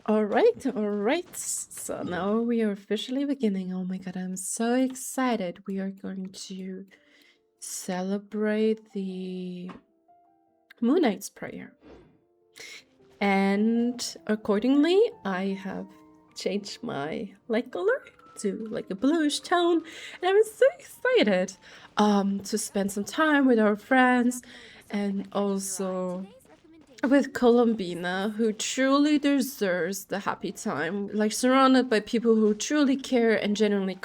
Alright. So now we are officially beginning. Oh my god, I'm so excited. We are going to celebrate the Moon Knight's Prayer. And accordingly, I have changed my light color to like a bluish tone. And I'm so excited to spend some time with our friends and also with Columbina, who truly deserves the happy time, like surrounded by people who truly care and genuinely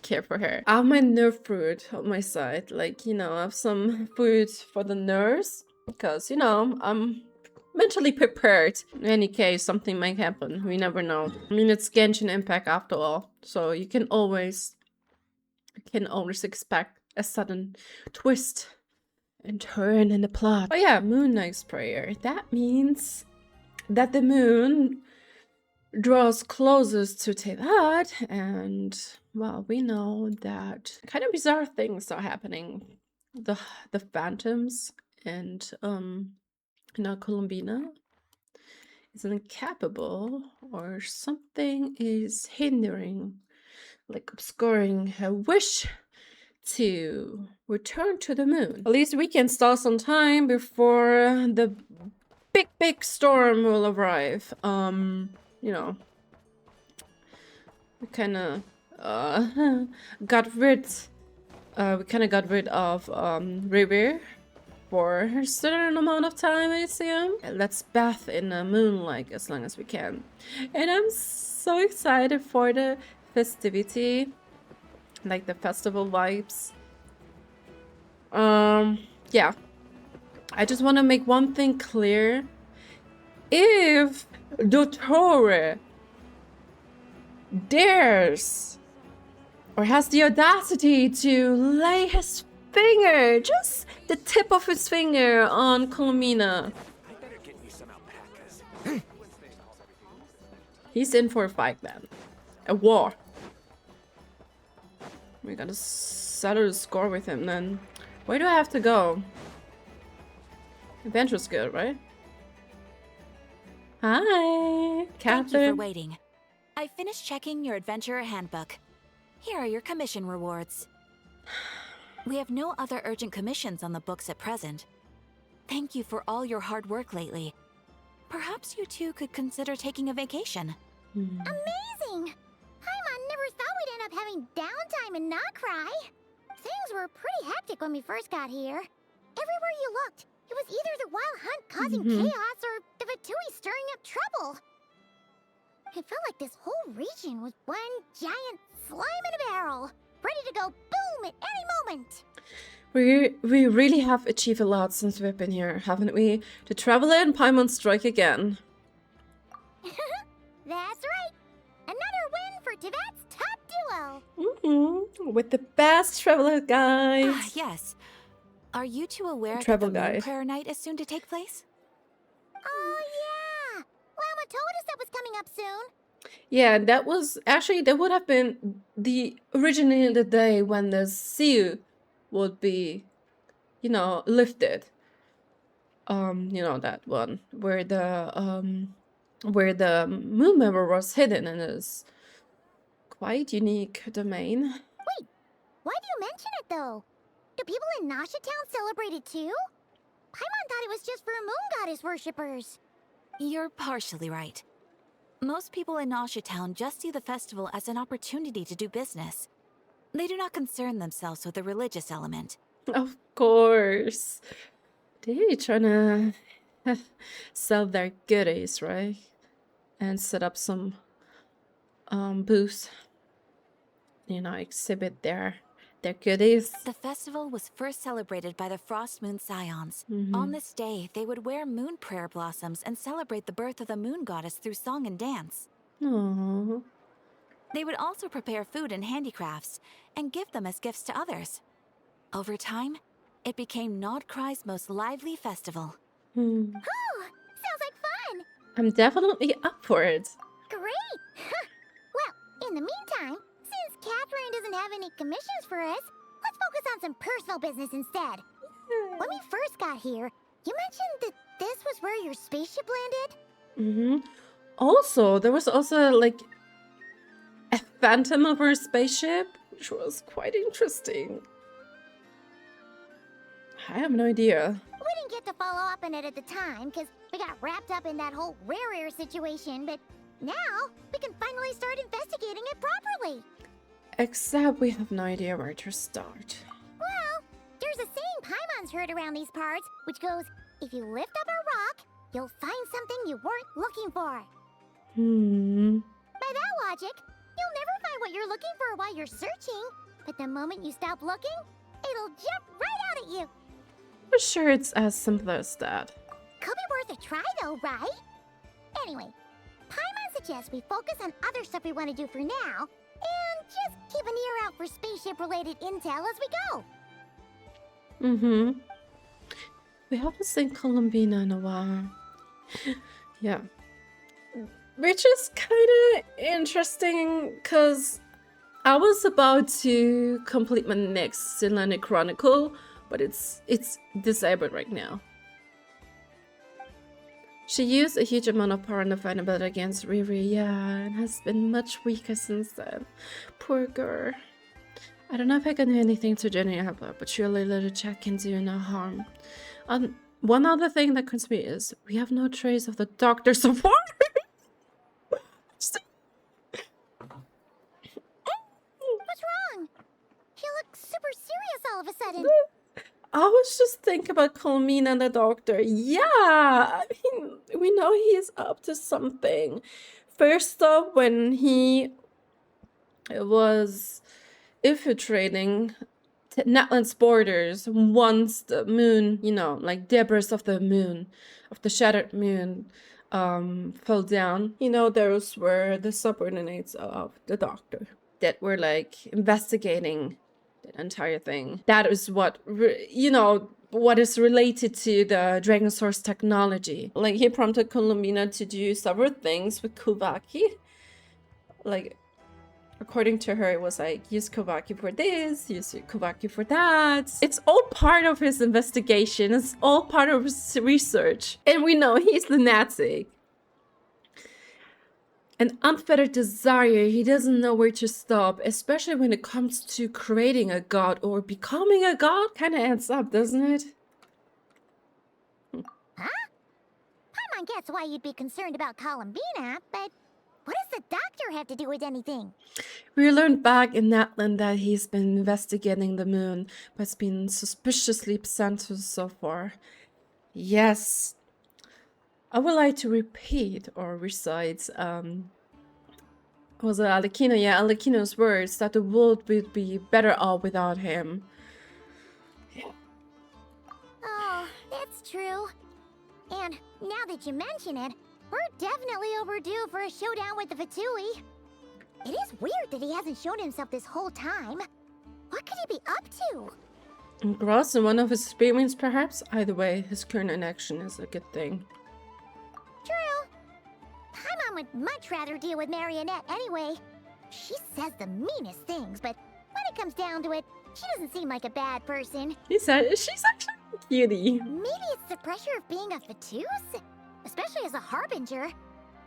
care for her. I have my nerf fruit on my side, like, I have some food for the nerves, because, I'm mentally prepared. In any case, something might happen. We never know. I mean, it's Genshin Impact after all, so you can always expect a sudden twist and turn in the plot. Oh yeah, Moon Knight's Prayer. That means that the moon draws closest to Teyvat, and well, we know that kind of bizarre things are happening. The phantoms and Columbina is incapable, or something is hindering, like obscuring her wish to return to the moon. At least we can stall some time before the big storm will arrive. We kind of got rid of River for a certain amount of time, I assume. Let's bath in the moonlight as long as we can. And I'm so excited for the festivity, like the festival vibes. Yeah. I just want to make one thing clear. If Dottore dares or has the audacity to lay his finger, just the tip of his finger, on Columbina, he's in for a fight, man. A war. We gotta settle the score with him then. Where do I have to go? Adventure's good, right? Hi, Katheryne. Thank you for waiting. I finished checking your adventurer handbook. Here are your commission rewards. We have no other urgent commissions on the books at present. Thank you for all your hard work lately. Perhaps you two could consider taking a vacation. Amazing! Paimon never thought we'd end up having downtime in Nod Krai. Things were pretty hectic when we first got here. Everywhere you looked, it was either the wild hunt causing chaos or the Vatui stirring up trouble. It felt like this whole region was one giant slime in a barrel, ready to go boom at any moment. We really have achieved a lot since we've been here, haven't we? The Traveler and Paimon strike again. That's right. Another win for Teyvat's top duo. With the best Traveler guys. Yes. Are you two aware that Travel the Moon guide. Prayer Night is soon to take place? Oh yeah! Lauma told us that was coming up soon. Yeah, that was actually, that would have been originally the day when the seal would be, lifted. That one where the moon member was hidden in this quite unique domain. Wait, why do you mention it though? Do people in Nasha Town celebrate it too? Paimon thought it was just for moon goddess worshippers. You're partially right. Most people in Nasha Town just see the festival as an opportunity to do business. They do not concern themselves with the religious element. Of course. They're trying to sell their goodies, right? And set up some booths. Exhibit their goodies. The festival was first celebrated by the Frostmoon Scions. On this day, they would wear moon prayer blossoms and celebrate the birth of the moon goddess through song and dance. Aww. They would also prepare food and handicrafts and give them as gifts to others. Over time, it became Nod Krai's most lively festival. Oh, sounds like fun! I'm definitely up for it. Great! Well, in the meantime, since Katheryne doesn't have any commissions for us, let's focus on some personal business instead. When we first got here, you mentioned that this was where your spaceship landed? Also, there was also like a phantom of her spaceship, which was quite interesting. I have no idea. We didn't get to follow up on it at the time because we got wrapped up in that whole rare situation, but now we can finally start investigating it properly. Except we have no idea where to start. Well, there's a saying Paimon's heard around these parts, which goes, if you lift up a rock, you'll find something you weren't looking for. By that logic, you'll never find what you're looking for while you're searching, but the moment you stop looking, it'll jump right out at you. I'm sure it's as simple as that. Could be worth a try though, right? Anyway, Paimon suggests we focus on other stuff we want to do for now, and just keep an ear out for spaceship-related intel as we go. We haven't seen Columbina in a while. Yeah. Which is kind of interesting, because I was about to complete my next Silvermoon Chronicle, but it's disabled right now. She used a huge amount of power in the final battle against Riri, yeah, and has been much weaker since then. Poor girl. I don't know if I can do anything to generate her, but surely a little check can do no harm. One other thing that concerns me is we have no trace of the doctor so far. What's wrong? He looks super serious all of a sudden. I was just thinking about Columbina and the doctor. Yeah, I mean, we know he's up to something. First off, when he was infiltrating Natlan's borders once the moon, you know, like debris of the moon, of the shattered moon, fell down. You know, those were the subordinates of the doctor that were like investigating the entire thing. That is what, you know, what is related to the Dragon Source technology. Like, he prompted Columbina to do several things with Kuuvaki. Like, according to her, it was like, use Kuuvaki for this, use Kuuvaki for that. It's all part of his investigation. It's all part of his research. And we know he's lunatic. An unfettered desire, he doesn't know where to stop, especially when it comes to creating a god or becoming a god. Kind of adds up, doesn't it? Huh? Paimon gets why you'd be concerned about Columbina, but what does the doctor have to do with anything? We learned back in Natlan that he's been investigating the moon, but it's been suspiciously absent so far. Yes. I would like to repeat or recite, was it Arlecchino? Yeah, Arlecchino's words that the world would be better off without him. Yeah. Oh, it's true. And now that you mention it, we're definitely overdue for a showdown with the Fatui. It is weird that he hasn't shown himself this whole time. What could he be up to? Gross in one of his experiments, perhaps? Either way, his current inaction is a good thing. True. Paimon would much rather deal with Marionette anyway. She says the meanest things, but when it comes down to it, she doesn't seem like a bad person. He said she's actually a cutie. Maybe it's the pressure of being a Fatus? Especially as a Harbinger.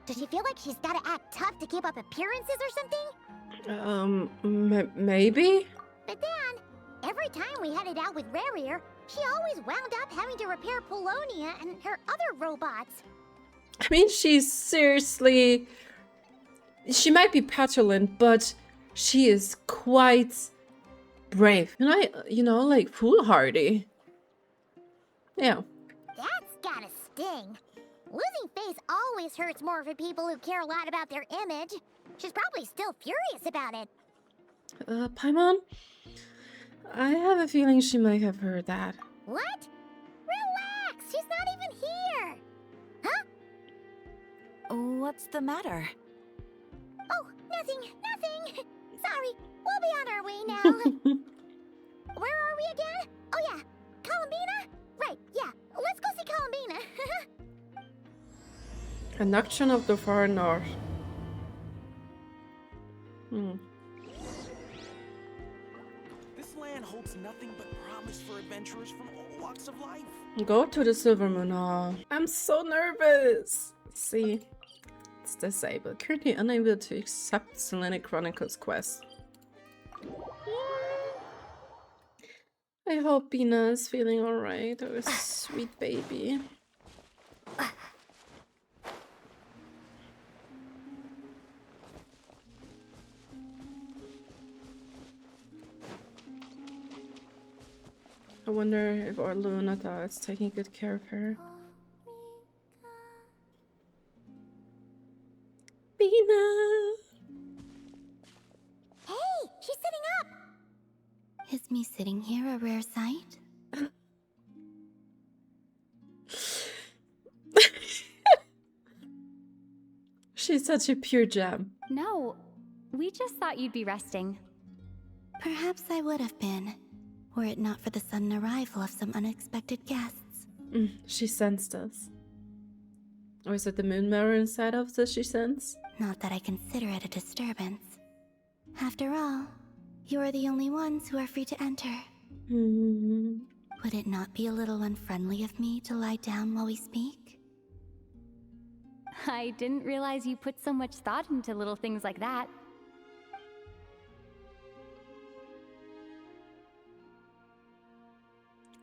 Does she feel like she's gotta act tough to keep up appearances or something? Maybe? But then, every time we headed out with Rarier, she always wound up having to repair Polonia and her other robots. I mean, she's seriously... She might be petulant, but she is quite brave. And like, foolhardy. Yeah. That's gotta sting. Losing face always hurts more for people who care a lot about their image. She's probably still furious about it. Paimon? I have a feeling she might have heard that. What? Relax! She's not even here! Huh? What's the matter? Oh, nothing. Sorry, we'll be on our way now. Where are we again? Oh yeah, Columbina? Right, yeah, let's go see Columbina. A nocturne of the far north. This land holds nothing but promise for adventurers from all walks of life. Go to the Silvermoon Hall. I'm so nervous. See, it's disabled. Currently unable to accept Selene Chronicles quest. I hope Bina is feeling alright. Oh, sweet baby. I wonder if our Luonnotar is taking good care of her. Bina! Hey, she's sitting up! Is me sitting here a rare sight? She's such a pure gem. No, we just thought you'd be resting. Perhaps I would have been, were it not for the sudden arrival of some unexpected guests. She sensed us. Or is it the moon mirror inside of us that she sensed? Not that I consider it a disturbance. After all, you are the only ones who are free to enter. Would it not be a little unfriendly of me to lie down while we speak? I didn't realize you put so much thought into little things like that.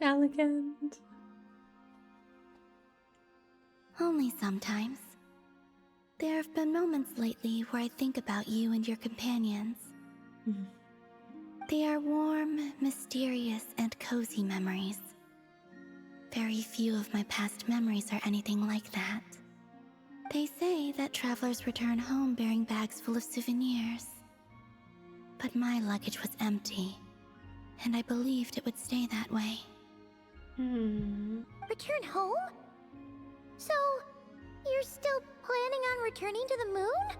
Elegant. Only sometimes. There have been moments lately where I think about you and your companions. They are warm, mysterious, and cozy memories. Very few of my past memories are anything like that. They say that travelers return home bearing bags full of souvenirs. But my luggage was empty, and I believed it would stay that way. Return home? So, you're still planning on returning to the moon?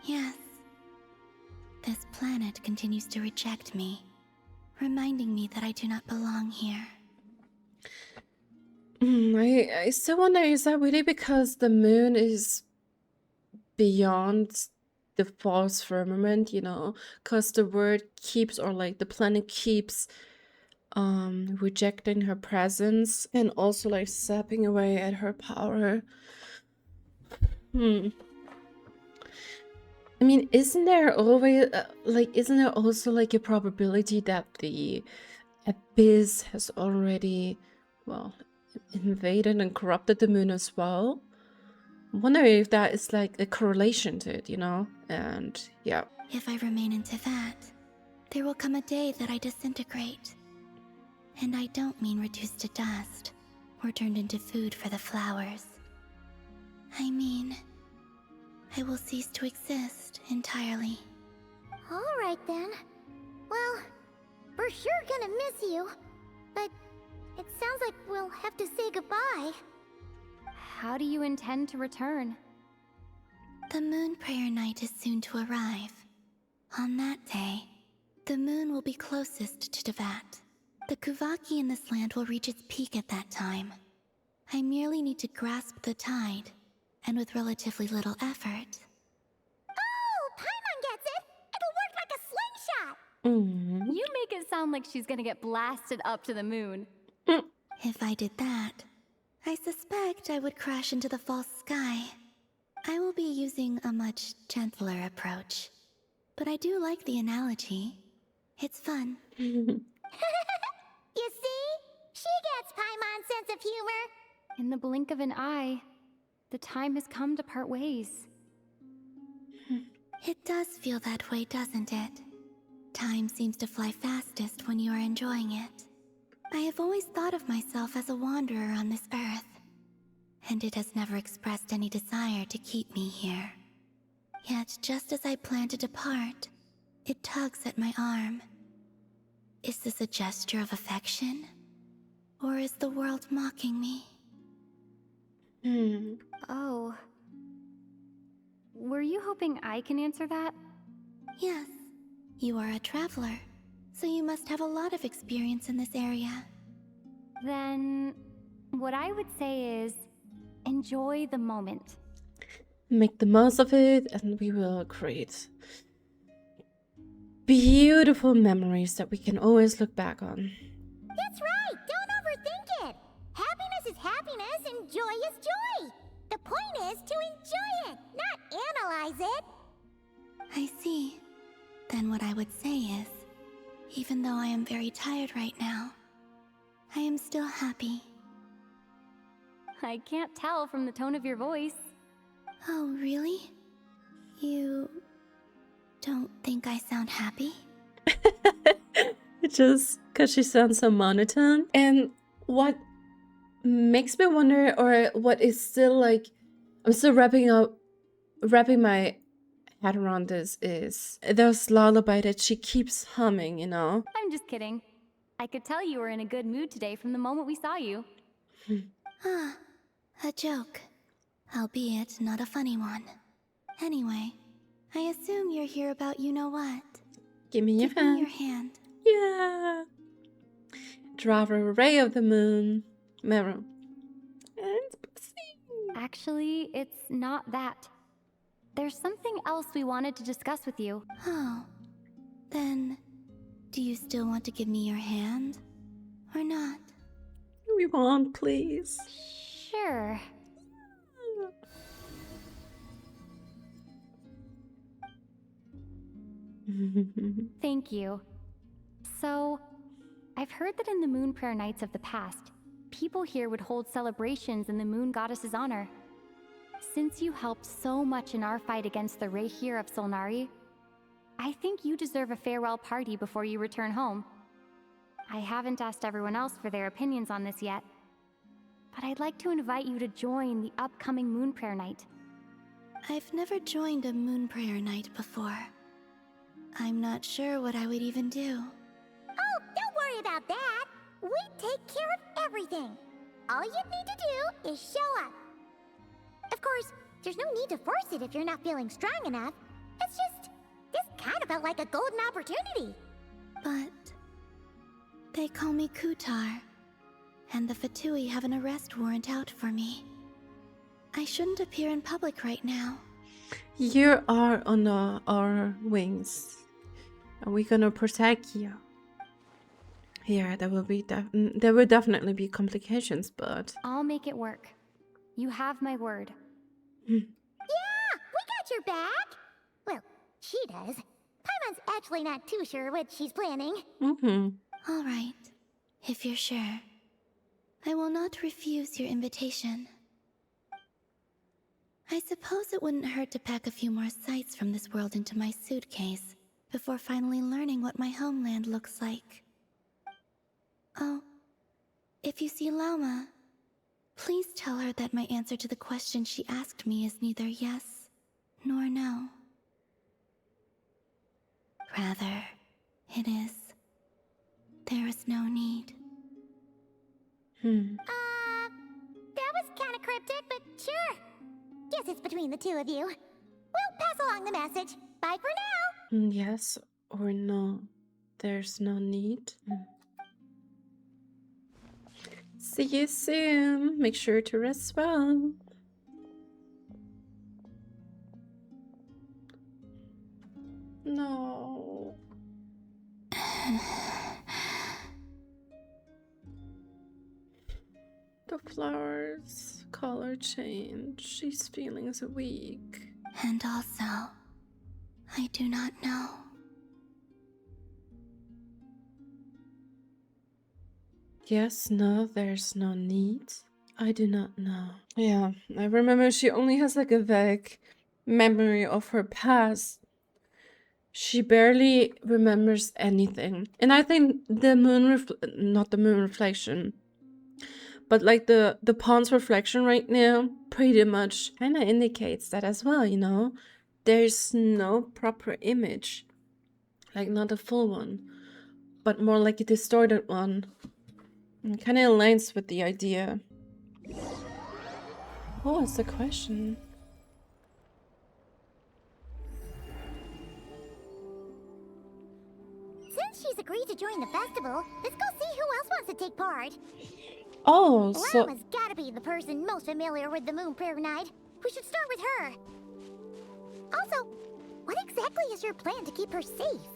Yes. This planet continues to reject me, reminding me that I do not belong here. I still wonder, is that really because the moon is beyond the false firmament, you know? Because the word keeps, or like the planet keeps rejecting her presence and also like sapping away at her power. I mean, isn't there always isn't there also like a probability that the abyss has already, well, invaded and corrupted the moon as well? I wonder if that is like a correlation to it, you know? And yeah. If I remain in Teyvat, there will come a day that I disintegrate. And I don't mean reduced to dust or turned into food for the flowers. I mean, I will cease to exist entirely. Alright then. Well, we're sure gonna miss you. But it sounds like we'll have to say goodbye. How do you intend to return? The moon prayer night is soon to arrive. On that day, the moon will be closest to Teyvat. The Kuuhenkis in this land will reach its peak at that time. I merely need to grasp the tide, and with relatively little effort. Oh, Paimon gets it! It'll work like a slingshot! You make it sound like she's gonna get blasted up to the moon. If I did that, I suspect I would crash into the false sky. I will be using a much gentler approach. But I do like the analogy. It's fun. You see? She gets Paimon's sense of humor. In the blink of an eye, the time has come to part ways. It does feel that way, doesn't it? Time seems to fly fastest when you are enjoying it. I have always thought of myself as a wanderer on this earth, and it has never expressed any desire to keep me here. Yet, just as I plan to depart, it tugs at my arm. Is this a gesture of affection? Or is the world mocking me? Oh. Were you hoping I can answer that? Yes. You are a traveler, so you must have a lot of experience in this area. Then, what I would say is, enjoy the moment. Make the most of it, and we will create beautiful memories that we can always look back on. That's right! Don't overthink it! Happiness is happiness and joy is joy! The point is to enjoy it, I see. Then what I would say is, even though I am very tired right now, I am still happy. I can't tell from the tone of your voice. Oh, really? You don't think I sound happy? Just because she sounds so monotone. And what makes me wonder, or what is still like, I'm still wrapping my head around this, is those lullaby that she keeps humming, you know? I'm just kidding. I could tell you were in a good mood today from the moment we saw you. Ah, a joke. Albeit not a funny one. Anyway, I assume you're here about you-know-what. Give me your Give me hand. your hand. Yeah. Driver Ray of the Moon. Meryl. And Actually, it's not that. There's something else we wanted to discuss with you. Oh. Then, do you still want to give me your hand? Or not? we want, please. Sure. Thank you. So, I've heard that in the Moon Prayer Nights of the past, people here would hold celebrations in the Moon Goddess's honor. Since you helped so much in our fight against the Rehir of Solnari, I think you deserve a farewell party before you return home. I haven't asked everyone else for their opinions on this yet, but I'd like to invite you to join the upcoming Moon Prayer Night. I've never joined a Moon Prayer Night before. I'm not sure what I would even do. Oh, don't worry about that. We take care of everything. All you need to do is show up. Of course, there's no need to force it if you're not feeling strong enough. It's just, this kind of felt like a golden opportunity. But they call me Kuutar, and the Fatui have an arrest warrant out for me. I shouldn't appear in public right now. You are on our wings. Are we gonna protect you? Yeah, there will definitely be complications, but I'll make it work. You have my word. Yeah, we got your back. Well, she does. Paimon's actually not too sure what she's planning. All right, if you're sure. I will not refuse your invitation. I suppose it wouldn't hurt to pack a few more sights from this world into my suitcase before finally learning what my homeland looks like. Oh, if you see Lauma, please tell her that my answer to the question she asked me is neither yes nor no. Rather, it is, there is no need. That was kind of cryptic, but sure. Guess it's between the two of you. We'll pass along the message. Bye for now. Yes or no? There's no need. See you soon. Make sure to rest well. No. The flowers' color change. She's feeling so weak. And also, I do not know. Yes, no, there's no need. I do not know. Yeah, I remember she only has like a vague memory of her past. She barely remembers anything. And I think the not the moon reflection, but like the pond's reflection right now pretty much kind of indicates that as well, you know? There's no proper image. Like not a full one, but more like a distorted one. It kind of aligns with the idea. What was the question? Since she's agreed to join the festival, let's go see who else wants to take part. Oh, so Lauma's gotta be the person most familiar with the Moon Prayer Night. We should start with her. Also, what exactly is your plan to keep her safe?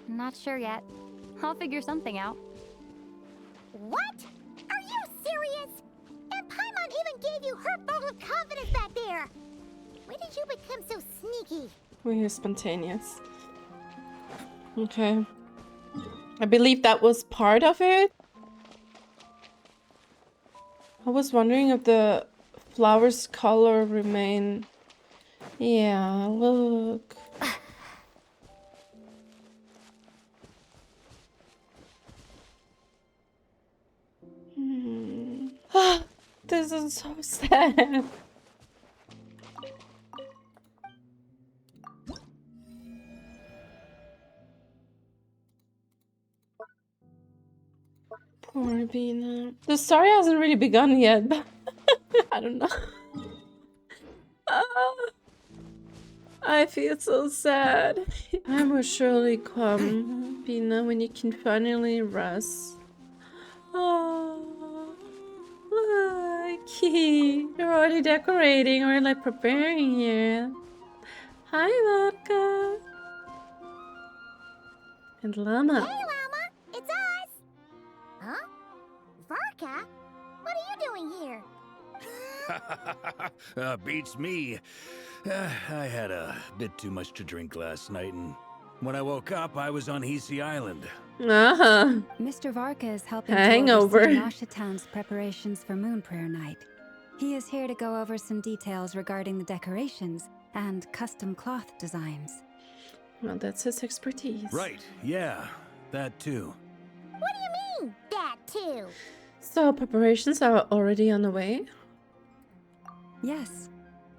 Not sure yet. I'll figure something out. What? Are you serious? And Paimon even gave you her vote of confidence back there. When did you become so sneaky? We're spontaneous. Okay. I believe that was part of it. I was wondering if the flower's color remain. Yeah, look. This is so sad. Poor Bina. The story hasn't really begun yet, but I don't know. I feel so sad. Time will surely come, Bina, when you can finally rest. Oh, look, you're already decorating or like preparing here. Hi, Varka. And Lauma. Hey, Lauma! It's us! Huh? Varka? What are you doing here? Beats me. I had a bit too much to drink last night, and when I woke up, I was on Hisi Island. Mr. Varka is helping Hangover. to oversee Nasha Town's preparations for Moon Prayer Night. He is here to go over some details regarding the decorations and custom cloth designs. Well, that's his expertise. Right, yeah, that too. What do you mean, that too? So, preparations are already on the way? Yes.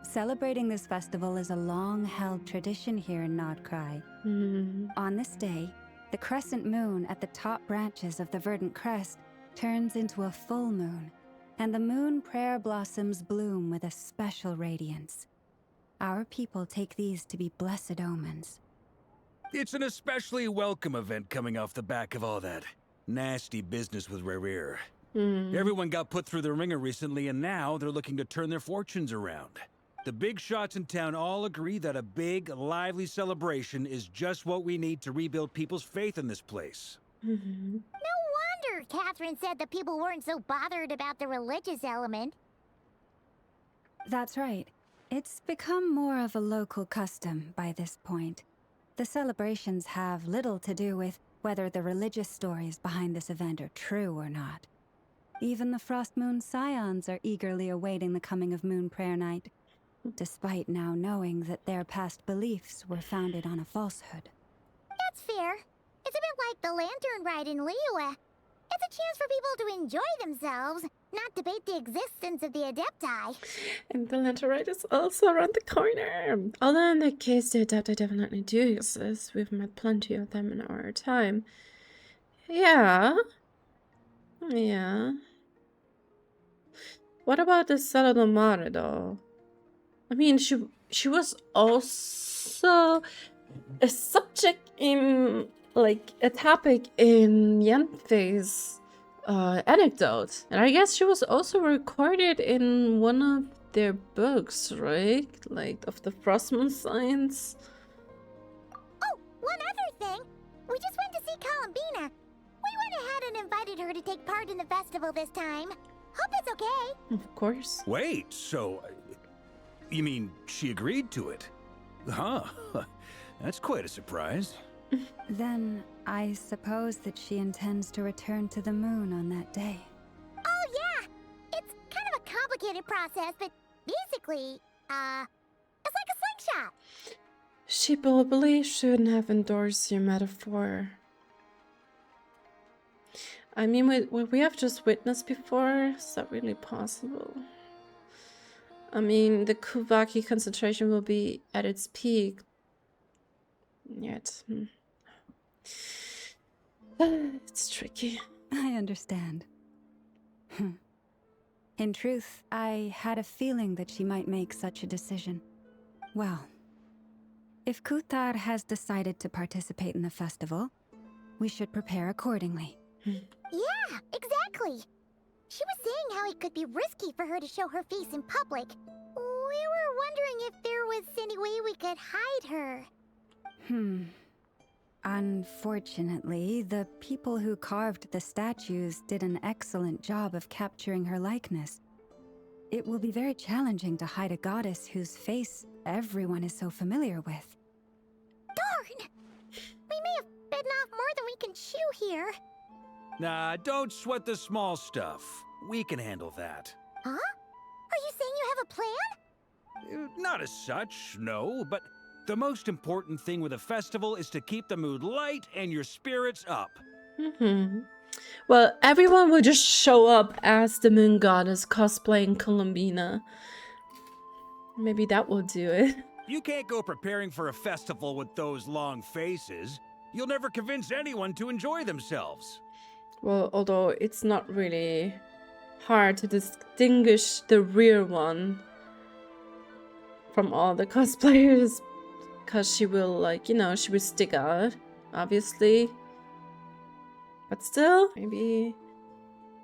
Celebrating this festival is a long-held tradition here in Nod Krai. On this day, the crescent moon at the top branches of the verdant crest turns into a full moon, and the moon prayer blossoms bloom with a special radiance. Our people take these to be blessed omens. It's an especially welcome event coming off the back of all that nasty business with Rare. Everyone got put through the ringer recently, and now they're looking to turn their fortunes around. The big shots in town all agree that a big, lively celebration is just what we need to rebuild people's faith in this place. No wonder Katheryne said the people weren't so bothered about the religious element. That's right. It's become more of a local custom by this point. The celebrations have little to do with whether the religious stories behind this event are true or not. Even the Frostmoon Scions are eagerly awaiting the coming of Moon Prayer Night, despite now knowing that their past beliefs were founded on a falsehood. That's fair. It's a bit like the Lantern Ride in Liyue. It's a chance for people to enjoy themselves, not debate the existence of the Adepti. And the Lantern Ride is also around the corner. Although in that case, the Adepti definitely do exist. We've met plenty of them in our time. Yeah. Yeah. What about the Sala do Mare, though? I mean, she was also a subject in, like, a topic in Yanfei's anecdote. And I guess she was also recorded in one of their books, right? Like, of the Frostmoon Science. Oh, one other thing. We just went to see Columbina. We went ahead and invited her to take part in the festival this time. Hope it's okay. Of course. Wait, so... you mean she agreed to it? Huh. That's quite a surprise. Then I suppose that she intends to return to the moon on that day. Oh, yeah. It's kind of a complicated process, but basically, it's like a slingshot. She probably shouldn't have endorsed your metaphor. I mean, what we have just witnessed before, is that really possible? I mean, the Kuuvaki concentration will be at its peak. Yet. It's tricky. I understand. In truth, I had a feeling that she might make such a decision. Well, if Kuutar has decided to participate in the festival, we should prepare accordingly. Yeah, exactly. She was saying how it could be risky for her to show her face in public. We were wondering if there was any way we could hide her. Unfortunately, the people who carved the statues did an excellent job of capturing her likeness. It will be very challenging to hide a goddess whose face everyone is so familiar with. Shu here. Nah, don't sweat the small stuff. We can handle that. Huh? Are you saying you have a plan? Not as such, no, but the most important thing with a festival is to keep the mood light and your spirits up. Well, everyone will just show up as the moon goddess cosplaying Columbina. Maybe that will do it. You can't go preparing for a festival with those long faces. You'll never convince anyone to enjoy themselves. Well, although it's not really hard to distinguish the real one from all the cosplayers, because she will, like, you know, she will stick out, obviously. But still, maybe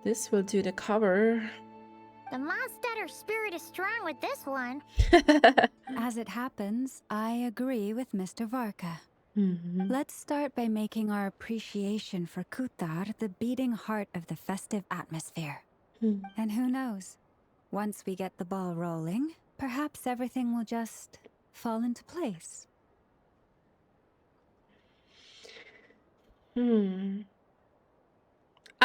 this will do the cover. The Mondstatter spirit is strong with this one. As it happens, I agree with Mr. Varka. Mm-hmm. Let's start by making our appreciation for Kuutar the beating heart of the festive atmosphere. And who knows? Once we get the ball rolling, perhaps everything will just fall into place. I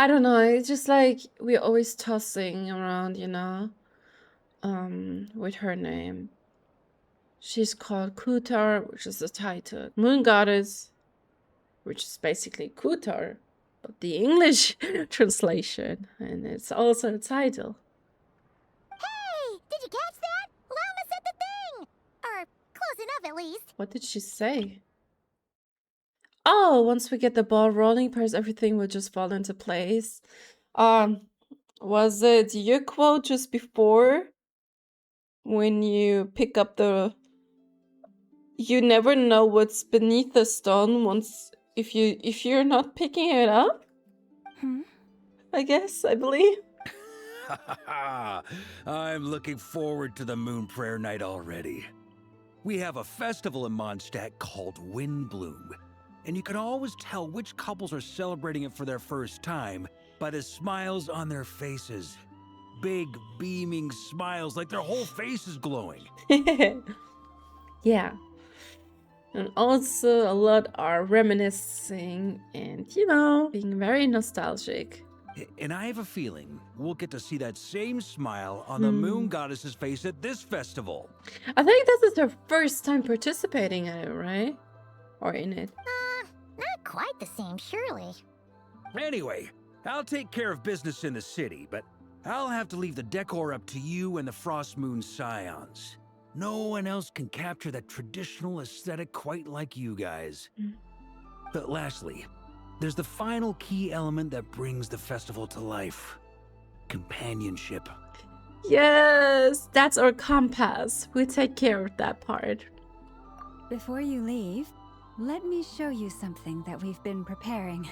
don't know, it's just like we're always tossing around, you know, with her name. She's called Kuutar, which is the title. Moon Goddess, which is basically Kuutar, but the English translation, and it's also a title. Hey! Did you catch that? Lauma said the thing! Or close enough, at least. What did she say? Oh, once we get the ball rolling, perhaps everything will just fall into place. Was it your quote just before? When you pick up the... You never know what's beneath the stone once if you're not picking it up? I guess, I believe. I'm looking forward to the Moon Prayer Night already. We have a festival in Mondstadt called Windbloom, and you can always tell which couples are celebrating it for their first time by the smiles on their faces. Big, beaming smiles like their whole face is glowing. Yeah. And also a lot are reminiscing and, you know, being very nostalgic. And I have a feeling we'll get to see that same smile on the Moon Goddess's face at this festival. I think this is her first time participating in it, right? Or in it. Not quite the same, surely. Anyway, I'll take care of business in the city, but I'll have to leave the decor up to you and the Frostmoon Scions. No one else can capture that traditional aesthetic quite like you guys. But lastly, there's the final key element that brings the festival to life. Companionship. Yes, that's our compass. We take care of that part. Before you leave, let me show you something that we've been preparing.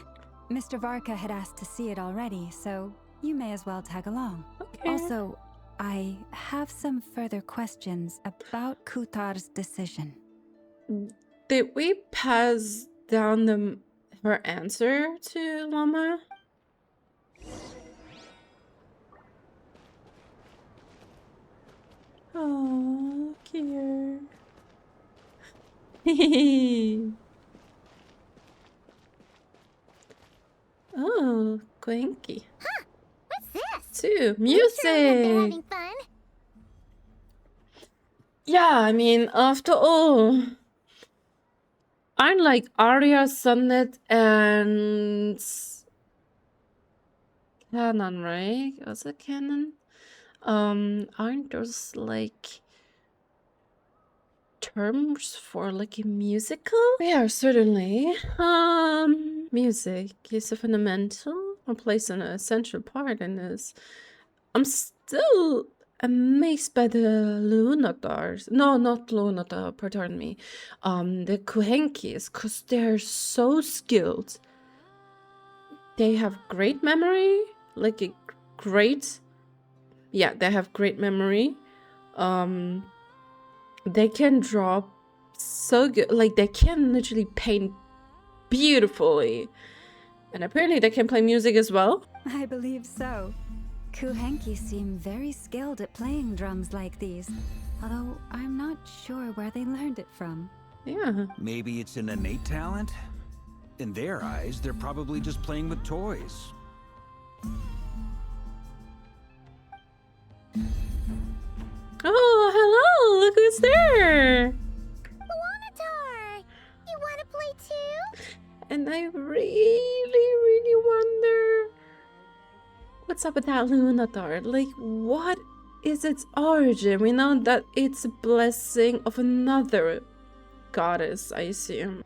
Mr. Varka had asked to see it already, so you may as well tag along. Okay. Also, I have some further questions about Kuutar's decision. Did we pass down her answer to Lauma? Oh, cute. Oh, Kuuhenki. Huh? What's this? Too. Sure, they're Music. having fun. Yeah, I mean, after all, aren't like Aria, Sonnet, and Canon, right? Was it Canon? Aren't those like terms for like a musical? Yeah, certainly. Music is a fundamental or plays an essential part in this. I'm still amazed by the Luonnotars. No, not Luonnotar, pardon me. The Kuuhenkis, because they're so skilled. They have great memory, like a great... Yeah, they have great memory. They can draw so good. Like, they can literally paint beautifully. And apparently they can play music as well. I believe so. Kuuhenki seem very skilled at playing drums like these, although I'm not sure where they learned it from. Yeah. Maybe it's an innate talent? In their eyes, they're probably just playing with toys. Oh, hello! Look who's there! Luonnotar! You want to play too? And I really wonder what's up with that Luonnotar. Like, what is its origin? We know that it's a blessing of another goddess, I assume.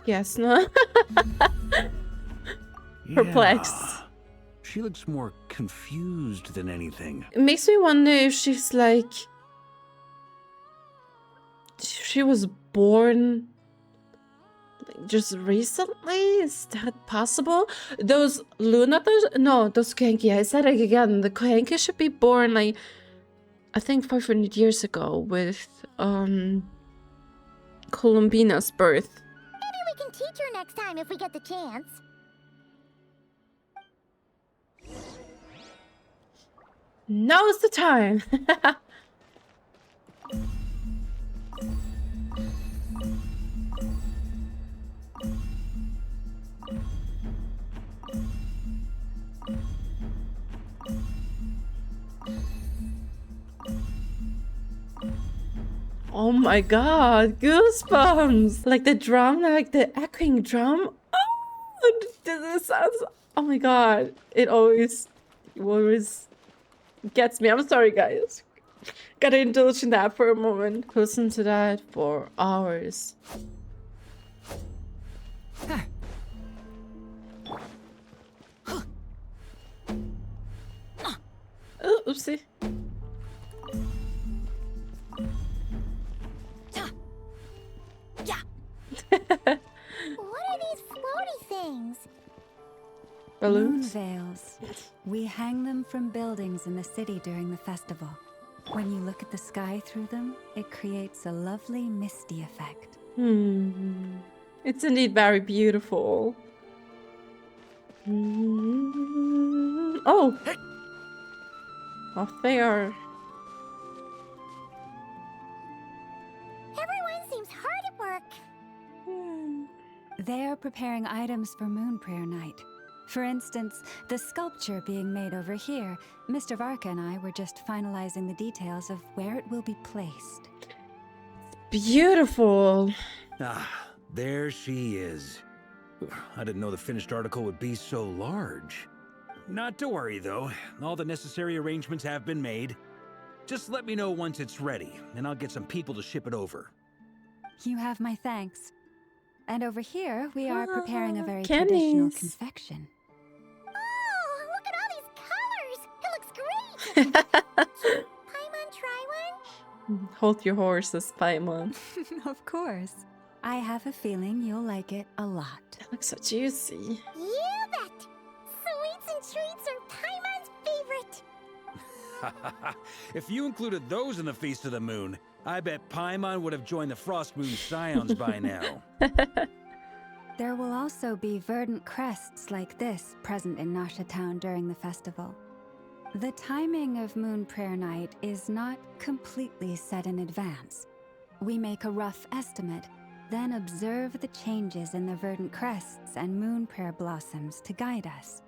Yes, no? Perplexed. Yeah. She looks more confused than anything. It makes me wonder if she's like... She was born like, just recently? Is that possible? Those Luonnotar? No, those Kuuhenkis. I said it again. The Kuuhenkis should be born like... I think 500 years ago with Columbina's birth. Maybe we can teach her next time if we get the chance. Now's the time! Oh my god, goosebumps! Like the drum, like the echoing drum. Oh, this sounds... Oh my god, it always gets me. I'm sorry, guys. Gotta indulge in that for a moment. Listen to that for hours. Oh, oopsie. What are these floaty things? Moon Balloons? veils. We hang them from buildings in the city during the festival. When you look at the sky through them, it creates a lovely misty effect. It's indeed very beautiful. Oh! Off they are. Everyone seems hard at work. They are preparing items for Moon Prayer Night. For instance, the sculpture being made over here, Mr. Varka and I were just finalizing the details of where it will be placed. Beautiful. Ah, there she is. I didn't know the finished article would be so large. Not to worry, though. All the necessary arrangements have been made. Just let me know once it's ready, and I'll get some people to ship it over. You have my thanks. And over here, we are preparing a very candies. traditional confection. Oh, look at all these colors! It looks great! Paimon, try one? Hold your horses, Paimon. Of course. I have a feeling you'll like it a lot. That looks so juicy. You bet! Sweets and treats are Paimon's favorite! If you included those in the Feast of the Moon, I bet Paimon would have joined the Frostmoon Scions by now. There will also be verdant crests like this present in Nasha Town during the festival. The timing of Moon Prayer Night is not completely set in advance. We make a rough estimate, then observe the changes in the verdant crests and moon prayer blossoms to guide us.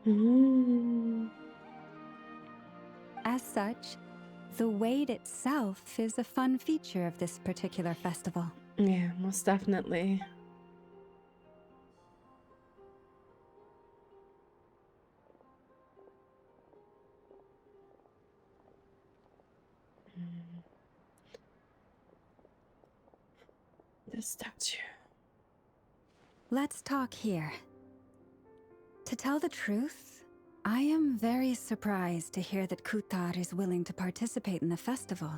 As such, the wait itself is a fun feature of this particular festival. Yeah, most definitely. The statue. Let's talk here. To tell the truth, I am very surprised to hear that Kuutar is willing to participate in the festival.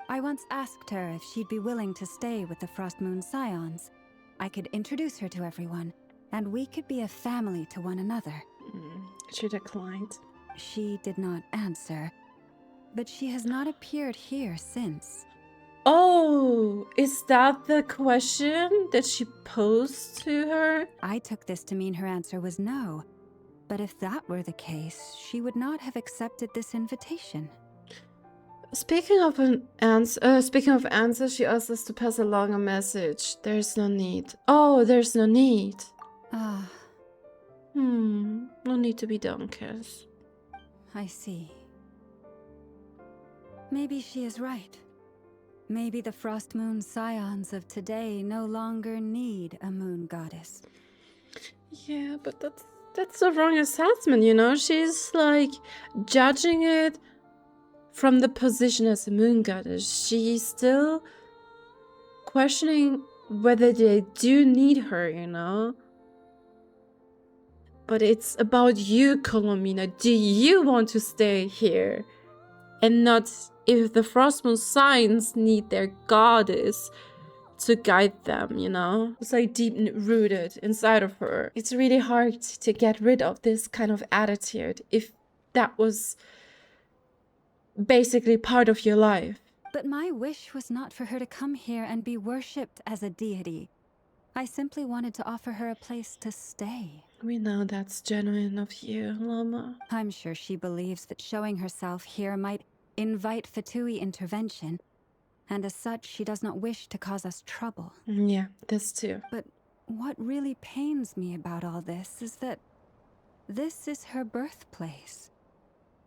I once asked her if she'd be willing to stay with the Frostmoon Scions. I could introduce her to everyone, and we could be a family to one another. She declined. She did not answer, but she has not appeared here since. Oh, is that the question that she posed to her? I took this to mean her answer was no. But if that were the case, she would not have accepted this invitation. Speaking of answers, she asks us to pass along a message. There's no need. Oh, there's no need. Ah, No need to be downcast. I see. Maybe she is right. Maybe the Frostmoon scions of today no longer need a moon goddess. Yeah, but that's the wrong assessment, you know? She's like judging it from the position as a moon goddess. She's still questioning whether they do need her, you know? But it's about you, Columbina. Do you want to stay here? And not if the Frostmoon signs need their goddess to guide them, you know? It's like deep rooted inside of her. It's really hard to get rid of this kind of attitude if that was basically part of your life. But my wish was not for her to come here and be worshipped as a deity. I simply wanted to offer her a place to stay. We know that's genuine of you, Lauma. I'm sure she believes that showing herself here might invite Fatui intervention, and as such, she does not wish to cause us trouble. Yeah, this too. But what really pains me about all this is that this is her birthplace.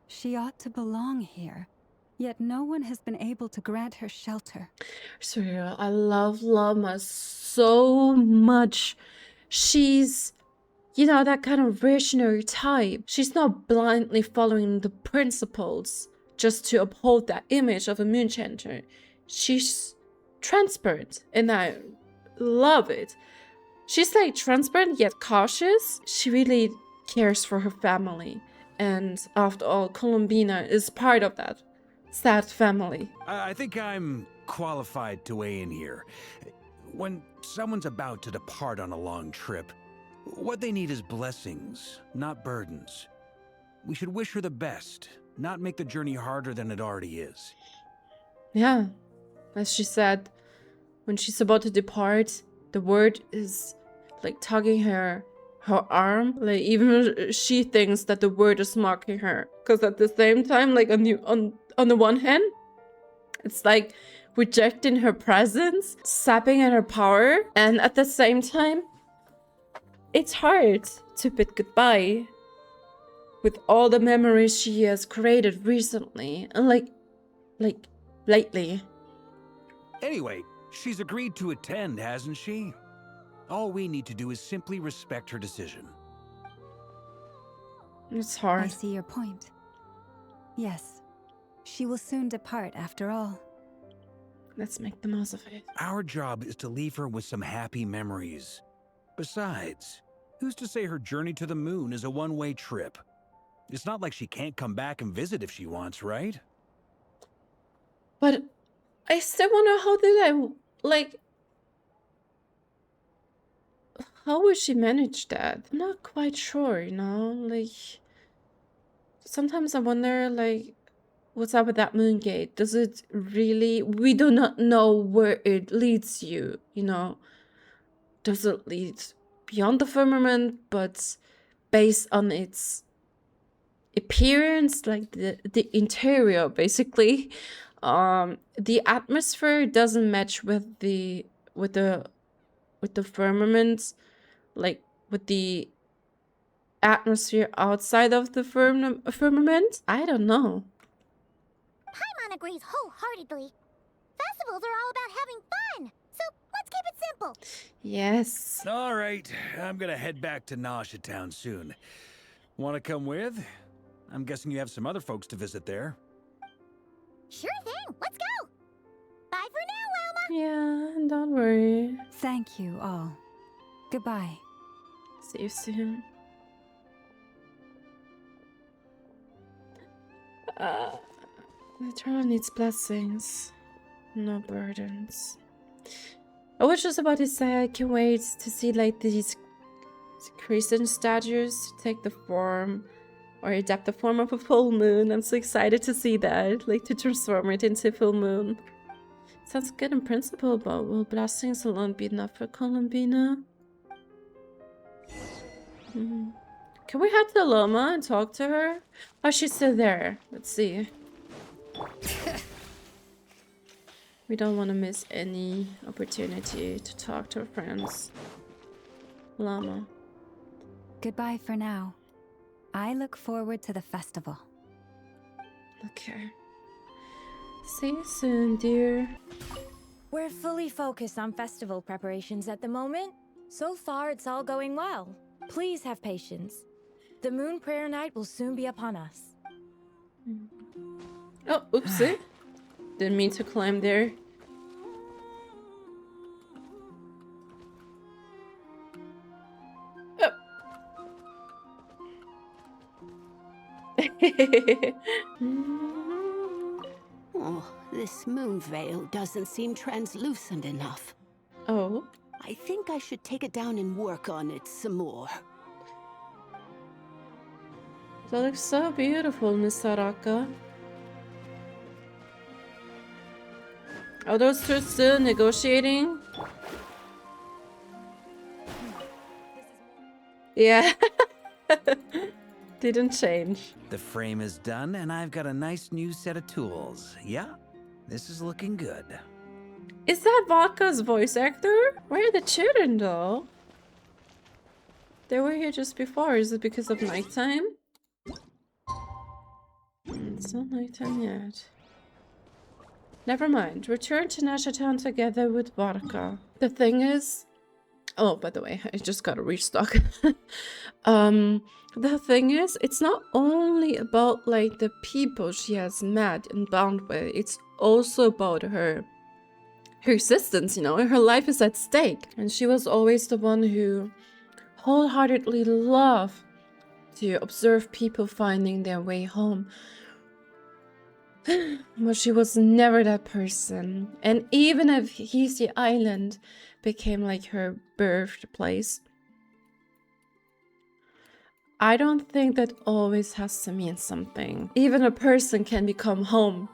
She ought to belong here, yet no one has been able to grant her shelter. Surreal. I love Lauma so much. She's, you know, that kind of visionary type. She's not blindly following the principles just to uphold that image of a moon chanter. She's transparent, and I love it. She's like transparent yet cautious. She really cares for her family. And after all, Columbina is part of that sad family. I think I'm qualified to weigh in here. When someone's about to depart on a long trip, what they need is blessings, not burdens. We should wish her the best, not make the journey harder than it already is. Yeah, as she said, when she's about to depart, the word is like tugging her arm. Like even she thinks that the word is mocking her, because at the same time, like on the one hand, it's like rejecting her presence, sapping at her power, and at the same time, it's hard to bid goodbye with all the memories she has created recently and like lately. Anyway, she's agreed to attend, hasn't she? All we need to do is simply respect her decision. It's hard. I see your point. Yes, she will soon depart after all. Let's make the most of it. Our job is to leave her with some happy memories. Besides, who's to say her journey to the moon is a one-way trip? It's not like she can't come back and visit if she wants, right? But I still wonder, how would she manage that? I'm not quite sure, you know? Like, sometimes I wonder, like, what's up with that moon gate? Does it really... We do not know where it leads you, you know? Does it lead beyond the firmament, but based on its appearance, like the interior, basically, the atmosphere doesn't match with the firmament, like with the atmosphere outside of the firmament. I don't know. Paimon agrees wholeheartedly. Festivals are all about having fun, so let's keep it simple. Yes. All right, I'm gonna head back to Nasha Town soon. Want to come with? I'm guessing you have some other folks to visit there. Sure thing, let's go. Bye for now, Lauma. Yeah, don't worry. Thank you all. Goodbye. See you soon. The town needs blessings, no burdens. I was just about to say I can't wait to see like these crescent statues take the form or adapt the form of a full moon. I'm so excited to see that, like to transform it into full moon. Sounds good in principle, but will blessings alone be enough for Columbina? Can we head to Lauma and talk to her? Oh, she's still there. Let's see. We don't want to miss any opportunity to talk to our friends. Llama. Goodbye for now. I look forward to the festival. Okay. See you soon, dear. We're fully focused on festival preparations at the moment. So far, it's all going well. Please have patience. The Moon Prayer Night will soon be upon us. Oh, oopsie. Didn't mean to climb there. Oh, this moon veil doesn't seem translucent enough. Oh. I think I should take it down and work on it some more. That looks so beautiful, Miss Saraka. Are those two still negotiating? Yeah. Didn't change. The frame is done, and I've got a nice new set of tools. Yeah, this is looking good. Is that Varka's voice actor? Where are the children, though? They were here just before. Is it because of nighttime? It's not nighttime yet. Never mind. Return to Nasha Town together with Varka. The thing is... Oh, by the way, I just got a restock. The thing is, it's not only about, like, the people she has met and bound with. It's also about her existence, you know? Her life is at stake. And she was always the one who wholeheartedly loved to observe people finding their way home. But she was never that person. And even if Hisi Island became like her birthplace, I don't think that always has to mean something. Even a person can become home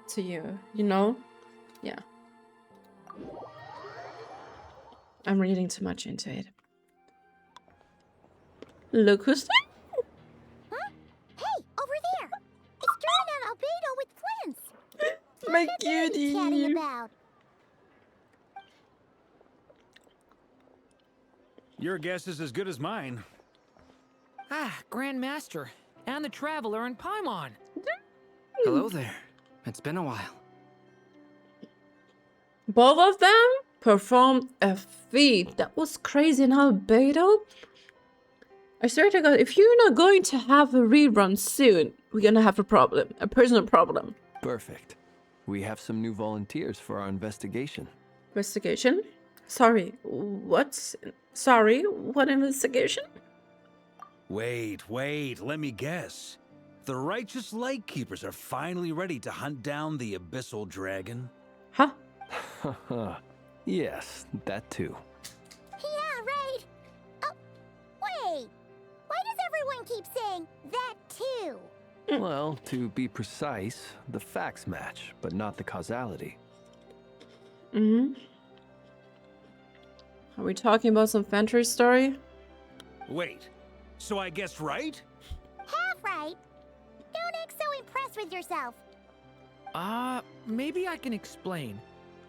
to you, you know? Yeah. I'm reading too much into it. Look who's there! Huh? Hey, over there! It's Durin and Albedo with Flins! My What are they cutie! chatting about? Your guess is as good as mine. Ah, Grand Master, and the Traveler and Paimon. Hello there. It's been a while. Both of them performed a feat that was crazy in Albedo. I swear to God, if you're not going to have a rerun soon, we're gonna have a problem, a personal problem. Perfect. We have some new volunteers for our investigation. Investigation? Sorry, what? Sorry, what investigation? Wait, let me guess. The righteous Lightkeepers are finally ready to hunt down the Abyssal Dragon? Huh? Yes, that too. Yeah, right! Oh, wait! Why does everyone keep saying that too? Well, to be precise, the facts match, but not the causality. Mm-hmm. Are we talking about some fantasy story? Wait, so I guessed right? Half right. Don't act so impressed with yourself. Maybe I can explain.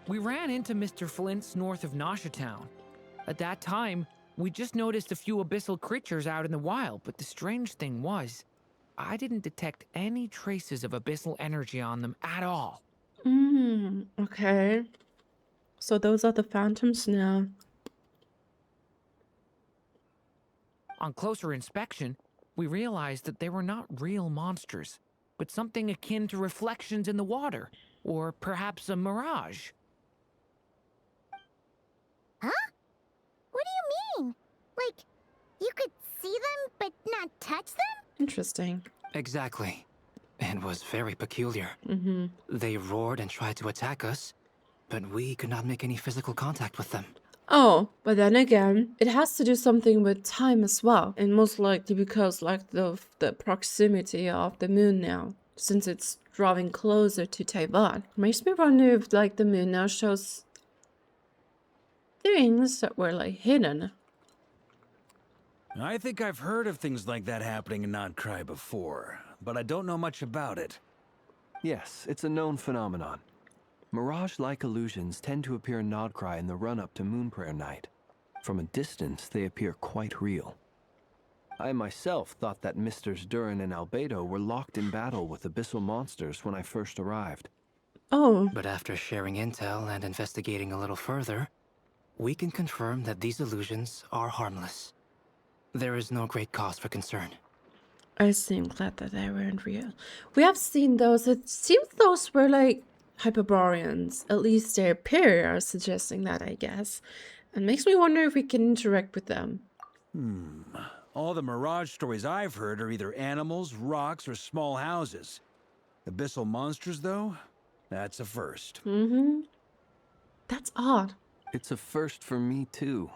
We ran into Mr. Flint's north of Nasha Town. At that time, we just noticed a few abyssal creatures out in the wild, but the strange thing was, I didn't detect any traces of abyssal energy on them at all. Okay. So those are the phantoms now. On closer inspection, we realized that they were not real monsters, but something akin to reflections in the water, or perhaps a mirage. Huh? What do you mean? Like, you could see them but not touch them? Interesting. Exactly. It was very peculiar. Mm-hmm. They roared and tried to attack us, but we could not make any physical contact with them. Oh, but then again, it has to do something with time as well. And most likely because like the proximity of the moon now, since it's drawing closer to Teyvat. Makes me wonder if like the moon now shows things that were like hidden. I think I've heard of things like that happening in Nod Krai before, but I don't know much about it. Yes, it's a known phenomenon. Mirage-like illusions tend to appear in Nod Krai in the run-up to Moon Prayer Night. From a distance, they appear quite real. I myself thought that Misters Durin and Albedo were locked in battle with abyssal monsters when I first arrived. Oh. But after sharing intel and investigating a little further, we can confirm that these illusions are harmless. There is no great cause for concern. I seem glad that they weren't real. We have seen those. It seems those were like Hyperboreans. At least their appear are suggesting that, I guess. And makes me wonder if we can interact with them. All the Mirage stories I've heard are either animals, rocks, or small houses. Abyssal monsters, though? That's a first. That's odd. It's a first for me, too.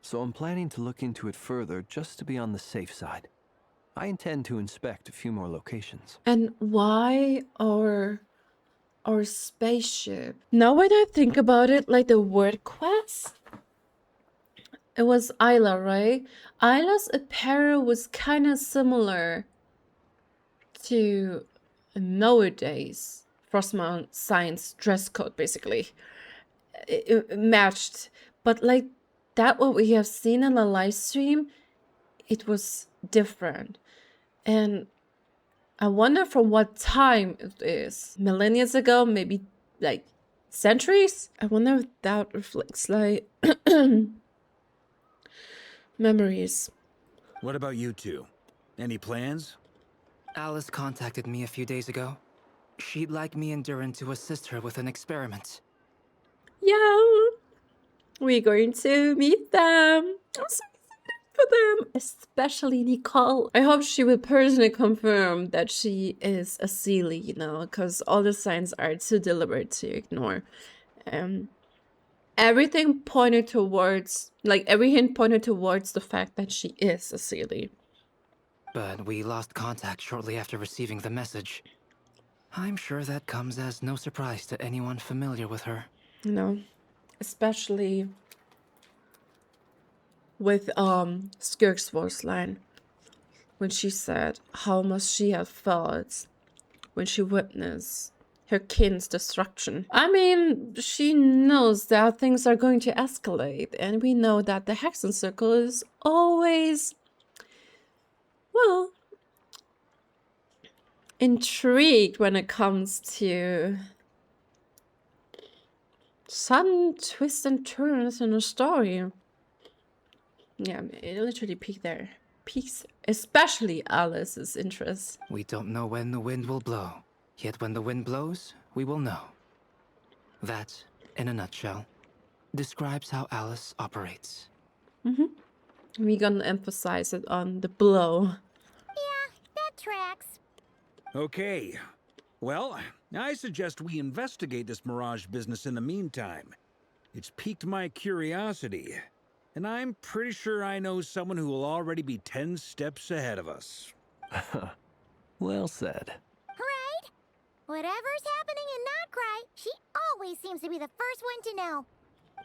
So I'm planning to look into it further just to be on the safe side. I intend to inspect a few more locations. And why our spaceship? Now when I think about it, like the word quest, it was Isla, right? Isla's apparel was kind of similar to nowadays Frostmoon Science dress code, basically. It matched, but like that what we have seen in the live stream, it was different. And I wonder from what time it is. Millennia ago, maybe like centuries? I wonder if that reflects like memories. What about you two? Any plans? Alice contacted me a few days ago. She'd like me and Durin to assist her with an experiment. Yeah, we're going to meet them. I'm so excited for them, especially Nicole. I hope she will personally confirm that she is a Seelie, you know, because all the signs are too deliberate to ignore. Everything pointed towards, like every hint pointed towards the fact that she is a Seelie. But we lost contact shortly after receiving the message. I'm sure that comes as no surprise to anyone familiar with her. No, especially with Skirksvor's line when she said how much she had felt when she witnessed her kin's destruction. I mean, she knows that things are going to escalate, and we know that the Hexen Circle is always, well, intrigued when it comes to sudden twists and turns in a story. Yeah, it literally piques especially Alice's interest. We don't know when the wind will blow, yet when the wind blows, we will know. That, in a nutshell, describes how Alice operates. We're gonna emphasize it on the blow. Yeah, that tracks. Okay. Well, I suggest we investigate this Mirage business in the meantime. It's piqued my curiosity, and I'm pretty sure I know someone who will already be 10 steps ahead of us. Well said. Right? Whatever's happening in Nod Krai, she always seems to be the first one to know.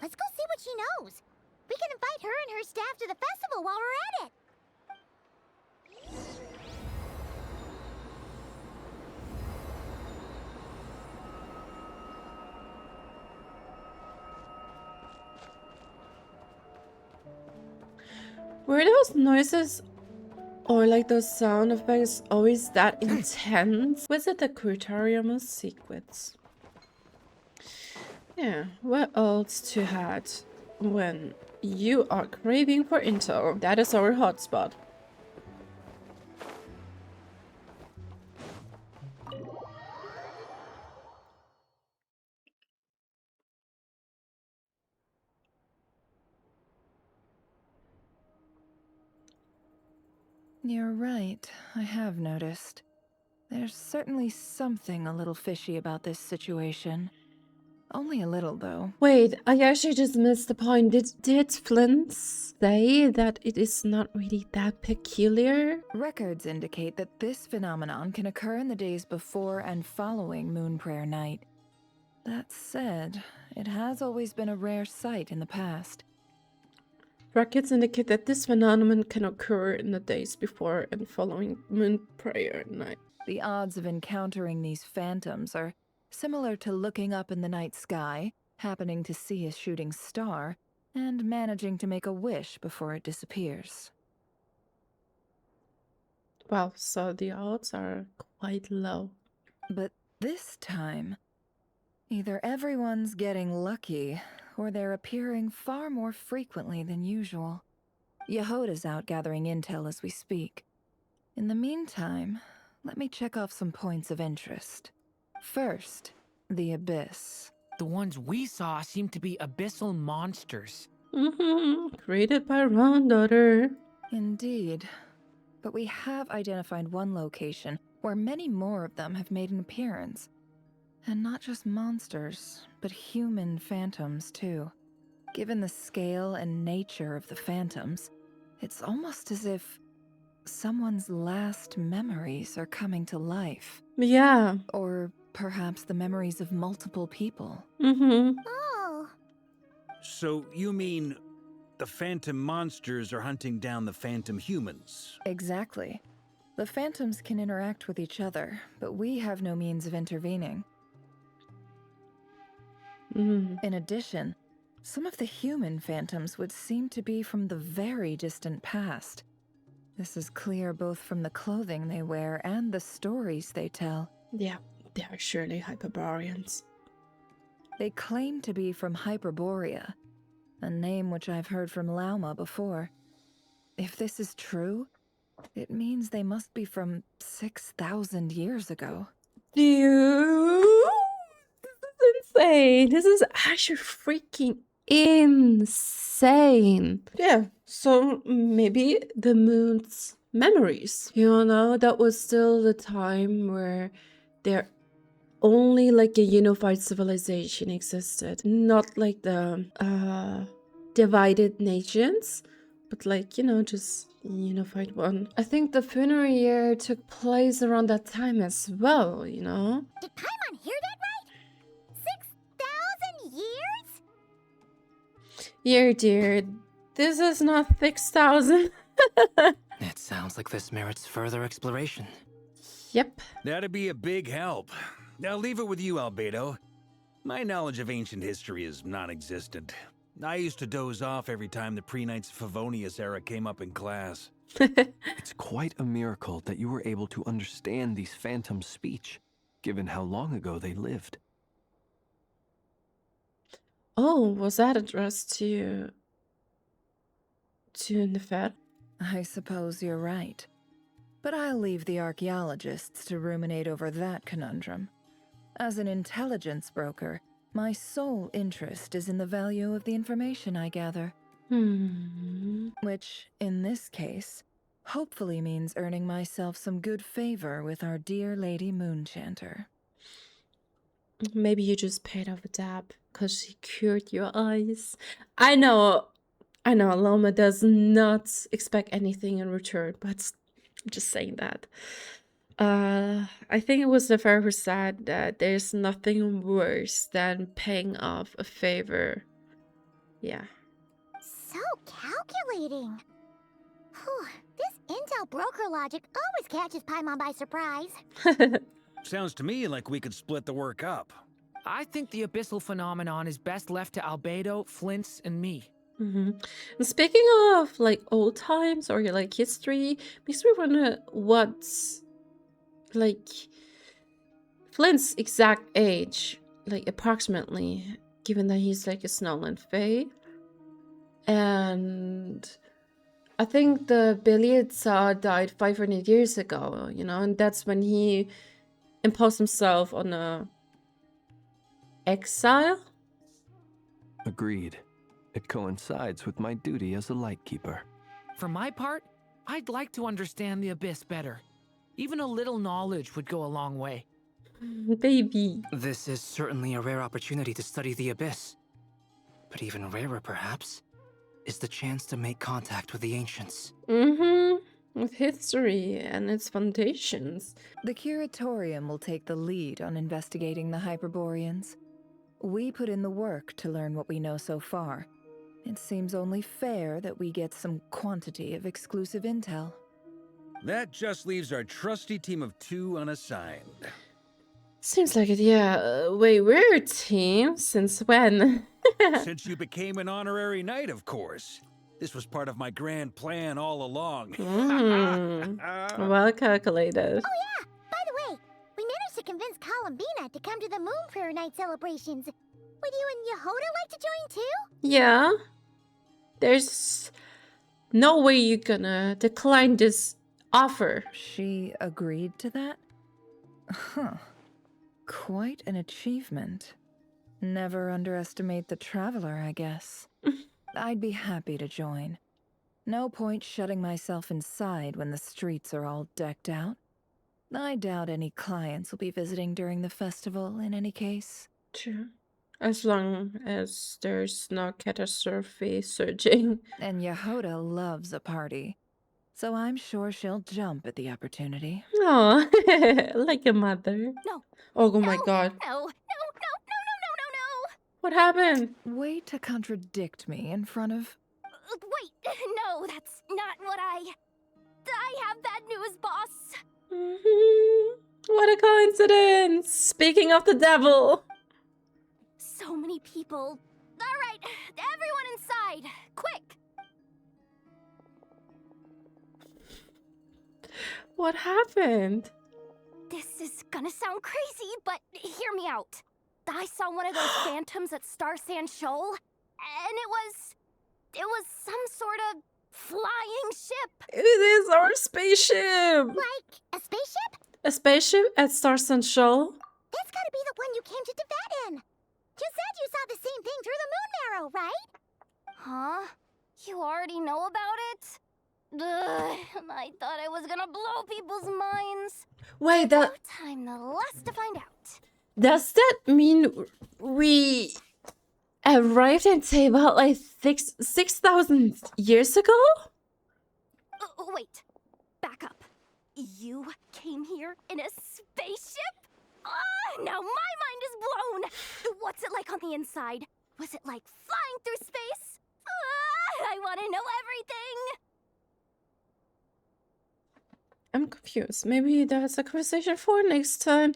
Let's go see what she knows. We can invite her and her staff to the festival while we're at it. Were those noises or like those sound effects always that intense? Visit the Curatorium of Secrets. Yeah, what else to had when you are craving for intel? That is our hotspot. You're right, I have noticed. There's certainly something a little fishy about this situation. Only a little, though. Wait, I actually just missed the point. Did Flins say that it is not really that peculiar? Records indicate that this phenomenon can occur in the days before and following Moon Prayer Night. That said, it has always been a rare sight in the past. Records indicate that this phenomenon can occur in the days before and following Moon Prayer Night. The odds of encountering these phantoms are similar to looking up in the night sky, happening to see a shooting star, and managing to make a wish before it disappears. Wow, so the odds are quite low. But this time, either everyone's getting lucky, or they're appearing far more frequently than usual. Jahoda's out gathering intel as we speak. In the meantime, let me check off some points of interest. First, the Abyss. The ones we saw seem to be abyssal monsters. Created by Dottore. Indeed. But we have identified one location where many more of them have made an appearance. And not just monsters, but human phantoms too. Given the scale and nature of the phantoms, it's almost as if someone's last memories are coming to life. Yeah. Or perhaps the memories of multiple people. Oh. So you mean the phantom monsters are hunting down the phantom humans? Exactly. The phantoms can interact with each other, but we have no means of intervening. In addition, some of the human phantoms would seem to be from the very distant past. This is clear both from the clothing they wear and the stories they tell. Yeah, they are surely Hyperboreans. They claim to be from Hyperborea, a name which I've heard from Lauma before. If this is true, it means they must be from 6,000 years ago. Dude, this is insane. This is actually freaking insane. Yeah, so maybe the moon's memories. You know, that was still the time where there only like a unified civilization existed. Not like the divided nations, but like, you know, just unified one. I think the funerary year took place around that time as well, you know? Did Paimon hear that right? 6,000 years? Yeah, dear. This is not 6,000. It sounds like this merits further exploration. Yep. That'd be a big help. I'll leave it with you, Albedo. My knowledge of ancient history is non-existent. I used to doze off every time the pre-Knights Favonius era came up in class. It's quite a miracle that you were able to understand these phantoms' speech, given how long ago they lived. Oh, was that addressed to Nefer? I suppose you're right. But I'll leave the archaeologists to ruminate over that conundrum. As an intelligence broker, my sole interest is in the value of the information I gather. Which, in this case, hopefully means earning myself some good favor with our dear Lady Moonchanter. Maybe you just paid off a dab because she cured your eyes. I know Lauma does not expect anything in return, but I'm just saying that. I think it was the who said that there's nothing worse than paying off a favor. Yeah. So calculating. Whew, this intel broker logic always catches Paimon by surprise. Sounds to me like we could split the work up. I think the abyssal phenomenon is best left to Albedo, Flins, and me. And speaking of like old times or like history, makes me wonder what's like Flint's exact age, like approximately, given that he's like a Snowland Fae. And I think the Biliad Tsar died 500 years ago, you know, and that's when he imposed himself on a exile. Agreed. It coincides with my duty as a Lightkeeper. For my part, I'd like to understand the Abyss better. Even a little knowledge would go a long way. Baby. This is certainly a rare opportunity to study the Abyss. But even rarer, perhaps, is the chance to make contact with the Ancients. With history and its foundations. The Curatorium will take the lead on investigating the Hyperboreans. We put in the work to learn what we know so far. It seems only fair that we get some quantity of exclusive intel. That just leaves our trusty team of 2 unassigned. Seems like it, yeah. Wait, we're a team? Since when? Since you became an honorary knight, of course. This was part of my grand plan all along. Well calculated. Oh yeah! By the way, we managed to convince Columbina to come to the Moon Prayer Night celebrations. Would you and Jahoda like to join too? Yeah. There's no way you're gonna decline this offer. She agreed to that? Huh. Quite an achievement. Never underestimate the Traveler, I guess. I'd be happy to join. No point shutting myself inside when the streets are all decked out. I doubt any clients will be visiting during the festival in any case. True. As long as there's no catastrophe surging. And Jahoda loves a party, so I'm sure she'll jump at the opportunity. Oh, like a mother. No. Oh, my god. No. What happened? Way to contradict me in front of... Wait, no, that's not what I have bad news, boss. What a coincidence. Speaking of the devil. So many people. All right, everyone inside, quick. What happened? This is gonna sound crazy, but hear me out. I saw one of those phantoms at Star Sand Shoal, and it was some sort of flying ship. It is our spaceship. Like a spaceship? A spaceship at Star Sand Shoal? That's gotta be the one you came to Teyvat in. You said you saw the same thing through the moon marrow, right? Huh? You already know about it? Ugh, I thought I was gonna blow people's minds. Wait, No time the less to find out. does that mean we arrived in Teyvat like 6,000 years ago? Wait, back up. You came here in a spaceship? Now my mind is blown. What's it like on the inside? Was it like flying through space? I want to know everything. I'm confused. Maybe that's a conversation for next time.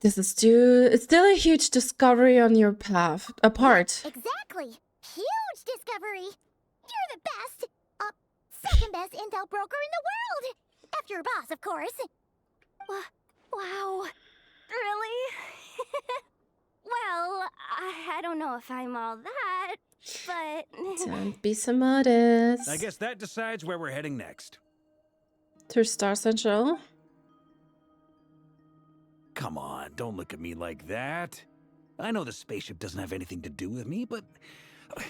This is still a huge discovery on your path. Apart. Exactly. Huge discovery. You're the best. Second best intel broker in the world. After your boss, of course. Wow. Really? Well, I don't know if I'm all that, but... Don't be so modest. I guess that decides where we're heading next. To Star Central? Come on, don't look at me like that. I know the spaceship doesn't have anything to do with me, but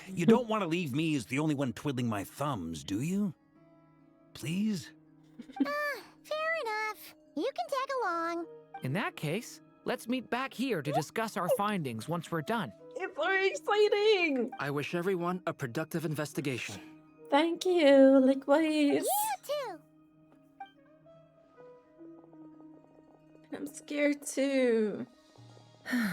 you don't want to leave me as the only one twiddling my thumbs, do you? Please? Fair enough. You can tag along. In that case, let's meet back here to discuss our findings once we're done. It's very exciting! I wish everyone a productive investigation. Thank you, likewise. You too. I'm scared too. Like,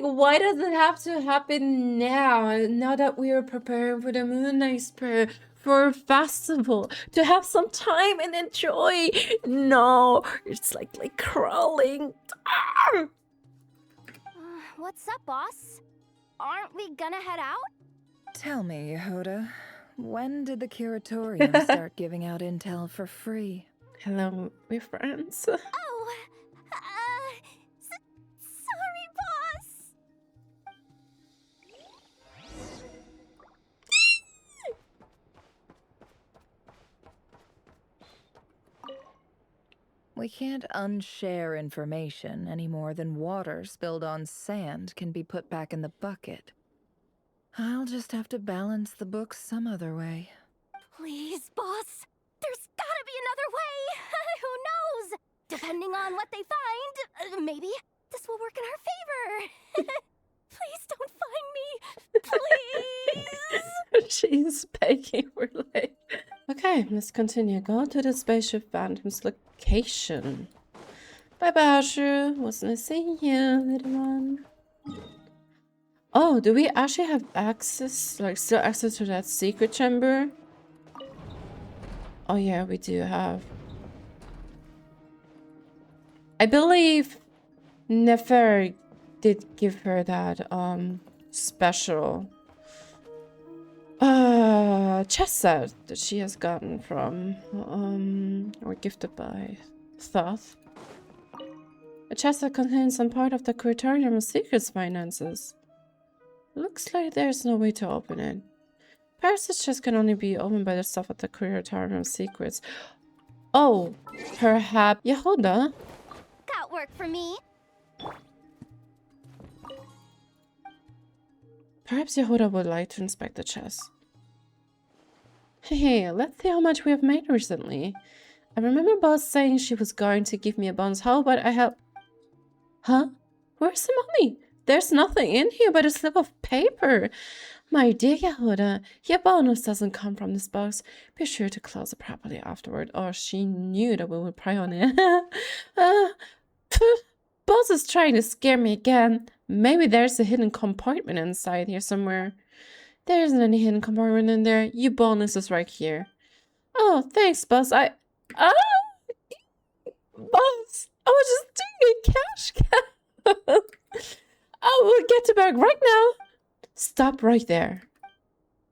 why does it have to happen now? Now that we are preparing for the Moon Knight's Prayer for a festival, to have some time and enjoy. No, it's like crawling. Ah! What's up, boss? Aren't we gonna head out? Tell me, Jahoda, when did the Curatorium start giving out intel for free? Hello, my friends. Sorry, boss. We can't unshare information any more than water spilled on sand can be put back in the bucket. I'll just have to balance the books some other way. Please, boss. There's gotta be another way. Who knows? Depending on what they find, maybe this will work in our favor. Please don't find me. Please. She's begging for like. Okay, let's continue. Go to the spaceship Phantom's location. Bye bye, Ashu. Was nice seeing you, little one. Oh, do we actually have access, like still access to that secret chamber? Oh yeah, we do have. I believe Nefer did give her that special chess set that she has gotten from or gifted by Thoth. A chest that contains some part of the Curatorium of Secrets finances. Looks like there's no way to open it. Perhaps this chest can only be opened by the stuff at the Curatorium of Secrets. Oh, perhaps Jahoda? Got work for me. Perhaps Jahoda would like to inspect the chest. Hey, let's see how much we have made recently. I remember Boss saying she was going to give me a bonus. How about I help? Huh? Where's the money? There's nothing in here but a slip of paper. My dear Jahoda, your bonus doesn't come from this box. Be sure to close it properly afterward. Oh, she knew that we would pry on it. Boss is trying to scare me again. Maybe there's a hidden compartment inside here somewhere. There isn't any hidden compartment in there. Your bonus is right here. Oh, thanks, Boss. Boss, I was just doing a cash cow. I will get to work right now. Stop right there.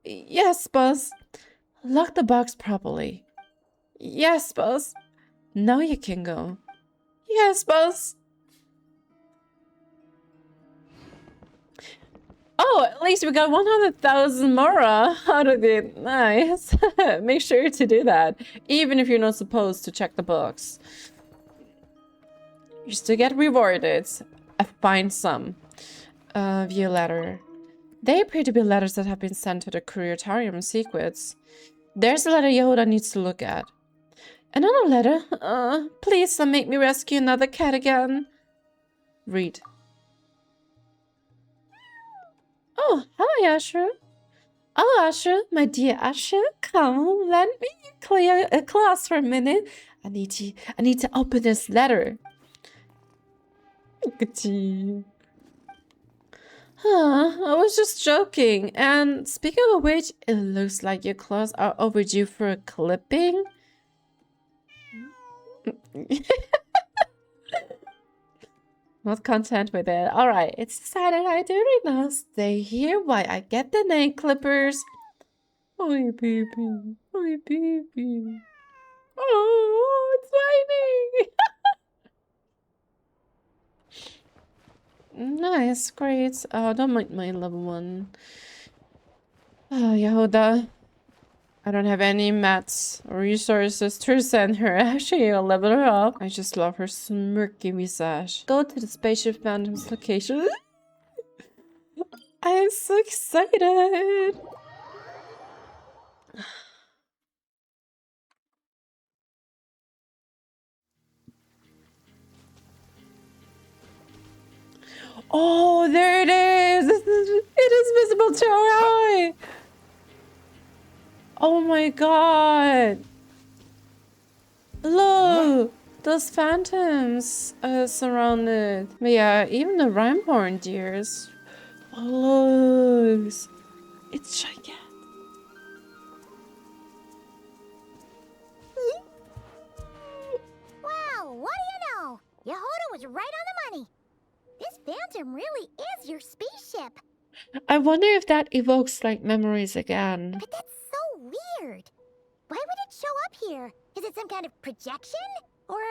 Yes, Boss. Lock the box properly. Yes, Boss. Now you can go. Yes, Boss. Oh, at least we got 100,000 Mora out of it. Nice. Make sure to do that, even if you're not supposed to check the box. You still get rewarded a fine sum. View letter. They appear to be letters that have been sent to the Curatorium of Secrets. There's a letter Jahoda needs to look at. Another letter? Please don't make me rescue another cat again. Read. Oh, hi, Asher. Oh, Asher, my dear Asher, come, let me clear a class for a minute. I need to open this letter. I was just joking. And speaking of which, it looks like your claws are overdue for a clipping. Not content with it. Alright, it's decided I do now stay here while I get the nail clippers. Oi, baby. Oi, baby. Oh, it's raining. Nice, great. Oh, don't mind my level 1. Oh, Jahoda. I don't have any mats or resources to send her. Actually, I'll level her up. I just love her smirky visage. Go to the spaceship Phantom's location. I am so excited. Oh, there it is. It is visible to our eye. Oh my god. Look, those phantoms surrounded. But yeah, even the Rhymeborn deers. Oh, look. It's gigantic. Wow, what do you know? Jahoda was right on the money. This phantom really is your spaceship. I wonder if that evokes like memories again. But that's so weird. Why would it show up here? Is it some kind of projection? Or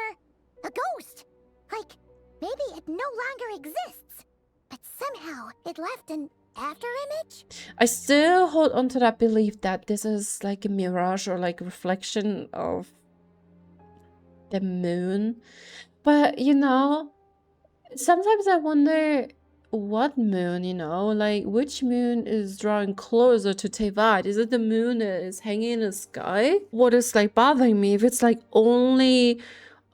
a ghost? Like, maybe it no longer exists. But somehow it left an afterimage? I still hold on to that belief that this is like a mirage or like a reflection of the moon. But, you know, sometimes I wonder what moon, you know, like which moon is drawing closer to Teyvat? Is it the moon that is hanging in the sky? What is like bothering me if it's like only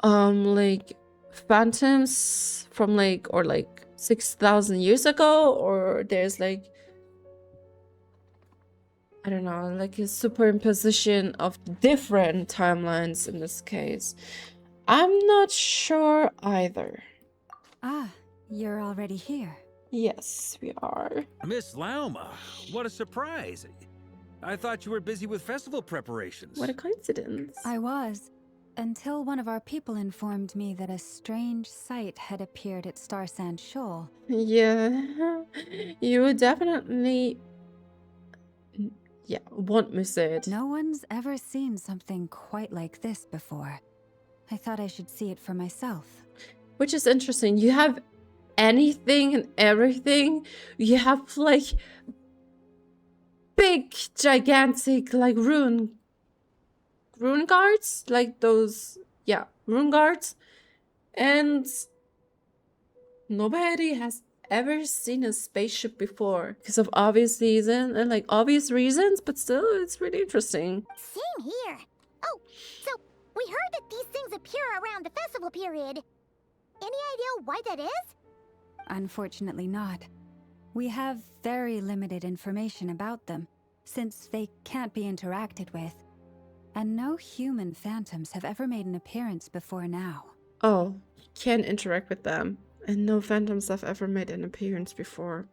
like phantoms from like or like 6,000 years ago, or there's like I don't know, like a superimposition of different timelines in this case. I'm not sure either. Ah, you're already here. Yes, we are. Miss Lauma, what a surprise. I thought you were busy with festival preparations. What a coincidence. I was. Until one of our people informed me that a strange sight had appeared at Starsand Shoal. Yeah, you would definitely, yeah, won't miss it. No one's ever seen something quite like this before. I thought I should see it for myself. Which is interesting. You have anything and everything. You have like big, gigantic, like rune guards, like those, yeah, rune guards, and nobody has ever seen a spaceship before because of obvious reason and like obvious reasons, but still, it's really interesting. Same here. Oh, so we heard that these things appear around the festival period. Any idea why that is? Unfortunately not. We have very limited information about them, since they can't be interacted with. And no human phantoms have ever made an appearance before now. Oh, you can't interact with them. And no phantoms have ever made an appearance before.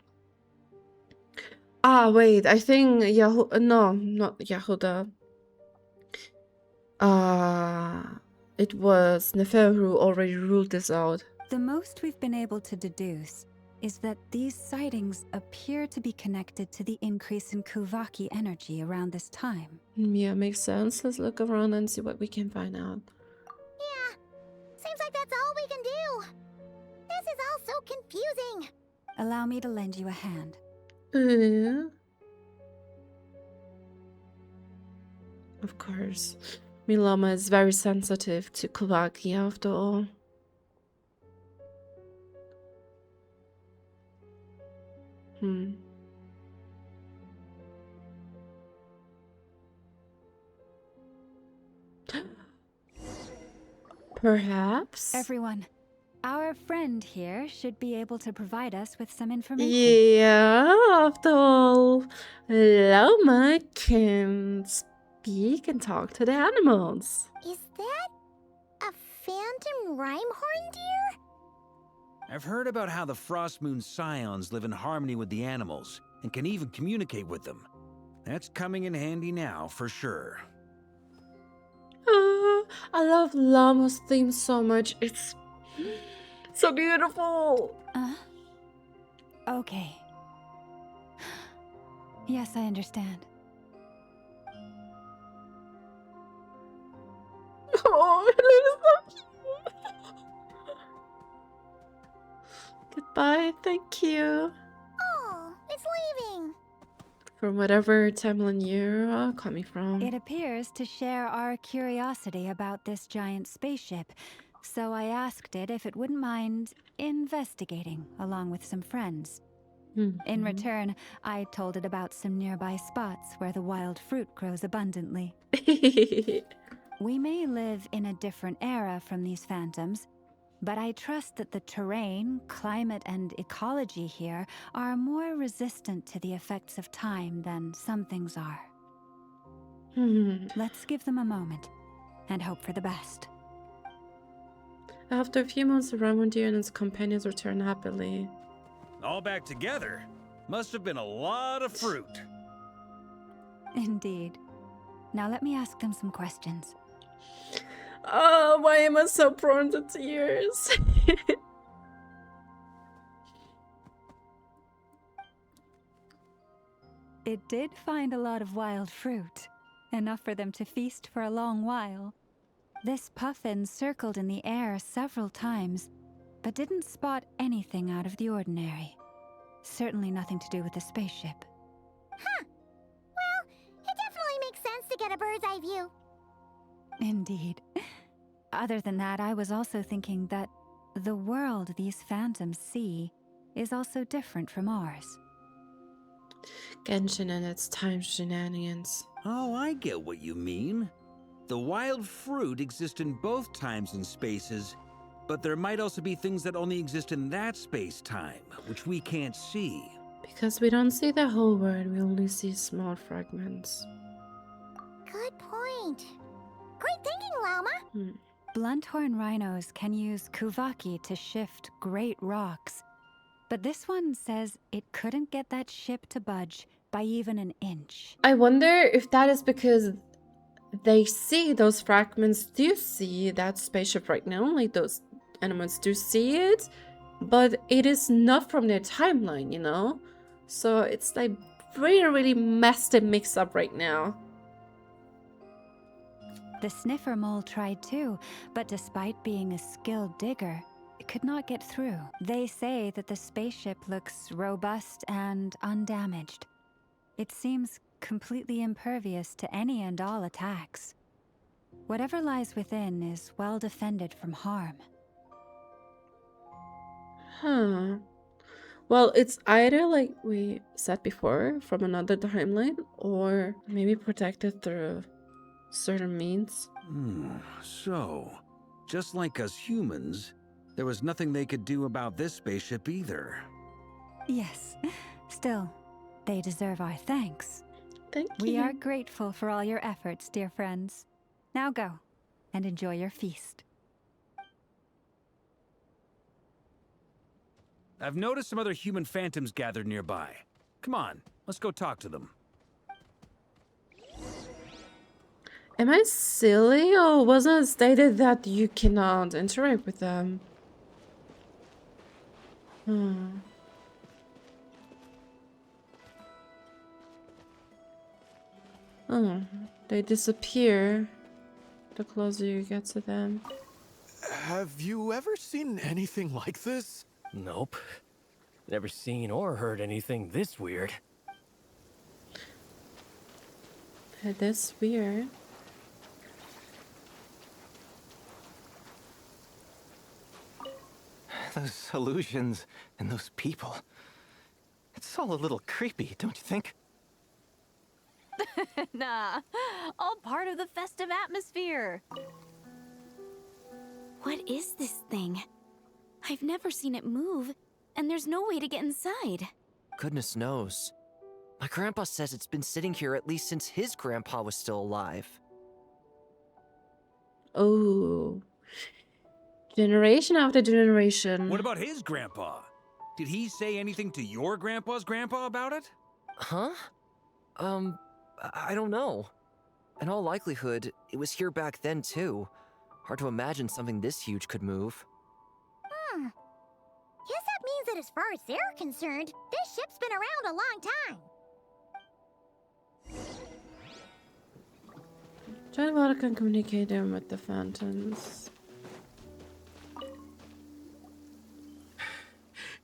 Ah, wait, I think no, not Jahoda. It was Nefer who already ruled this out. The most we've been able to deduce is that these sightings appear to be connected to the increase in Kuuvaki energy around this time. Yeah, makes sense. Let's look around and see what we can find out. Yeah, seems like that's all we can do. This is all so confusing. Allow me to lend you a hand. Of course. Milama is very sensitive to Kuuvaki after all. Perhaps? Everyone, our friend here should be able to provide us with some information. Yeah, after all, Lauma can speak and talk to the animals. Is that a phantom Rhymehorn deer? I've heard about how the Frostmoon scions live in harmony with the animals and can even communicate with them. That's coming in handy now, for sure. I love Llama's theme so much. It's so beautiful. Okay. Yes, I understand. Oh, it is so cute. Goodbye, thank you. Oh, it's leaving. From whatever timeline you're coming from. It appears to share our curiosity about this giant spaceship, so I asked it if it wouldn't mind investigating along with some friends. In return, I told it about some nearby spots where the wild fruit grows abundantly. We may live in a different era from these phantoms, but I trust that the terrain, climate, and ecology here are more resistant to the effects of time than some things are. Let's give them a moment and hope for the best. After a few months, Ramondir and his companions return happily. All back together? Must have been a lot of fruit. Indeed. Now let me ask them some questions. Oh, why am I so prone to tears? It did find a lot of wild fruit, enough for them to feast for a long while. This puffin circled in the air several times, but didn't spot anything out of the ordinary. Certainly nothing to do with the spaceship. Huh. Well, it definitely makes sense to get a bird's eye view. Indeed. Other than that, I was also thinking that the world these phantoms see is also different from ours. Genshin and its time shenanigans. Oh, I get what you mean. The wild fruit exist in both times and spaces, but there might also be things that only exist in that space-time, which we can't see. Because we don't see the whole world, we only see small fragments. Good point. Great thinking, Lauma. Blunthorn rhinos can use Kuuvaki to shift great rocks, but this one says it couldn't get that ship to budge by even an inch. I wonder if that is because they see those fragments, do see that spaceship right now, like those animals do see it, but it is not from their timeline, you know? So it's like really messed and mixed up right now. The sniffer mole tried too, but despite being a skilled digger, it could not get through. They say that the spaceship looks robust and undamaged. It seems completely impervious to any and all attacks. Whatever lies within is well defended from harm. Huh. Well, it's either, like we said before, from another timeline, or maybe protected through certain means. So, just like us humans, there was nothing they could do about this spaceship either. Yes. Still, they deserve our thanks. Thank you. We are grateful for all your efforts, dear friends. Now go, and enjoy your feast. I've noticed some other human phantoms gathered nearby. Come on, let's go talk to them. Am I silly, or wasn't it stated that you cannot interact with them? Oh, they disappear the closer you get to them. Have you ever seen anything like this? Nope. Never seen or heard anything this weird. It is weird. Those illusions and those people. It's all a little creepy, don't you think? Nah, all part of the festive atmosphere. What is this thing? I've never seen it move, and there's no way to get inside. Goodness knows. My grandpa says it's been sitting here at least since his grandpa was still alive. Oh. Generation after generation. What about his grandpa? Did he say anything to your grandpa's grandpa about it? Huh? I don't know. In all likelihood, it was here back then too. Hard to imagine something this huge could move. Guess that means that as far as they're concerned, this ship's been around a long time. Jahoda can communicate them with the phantoms.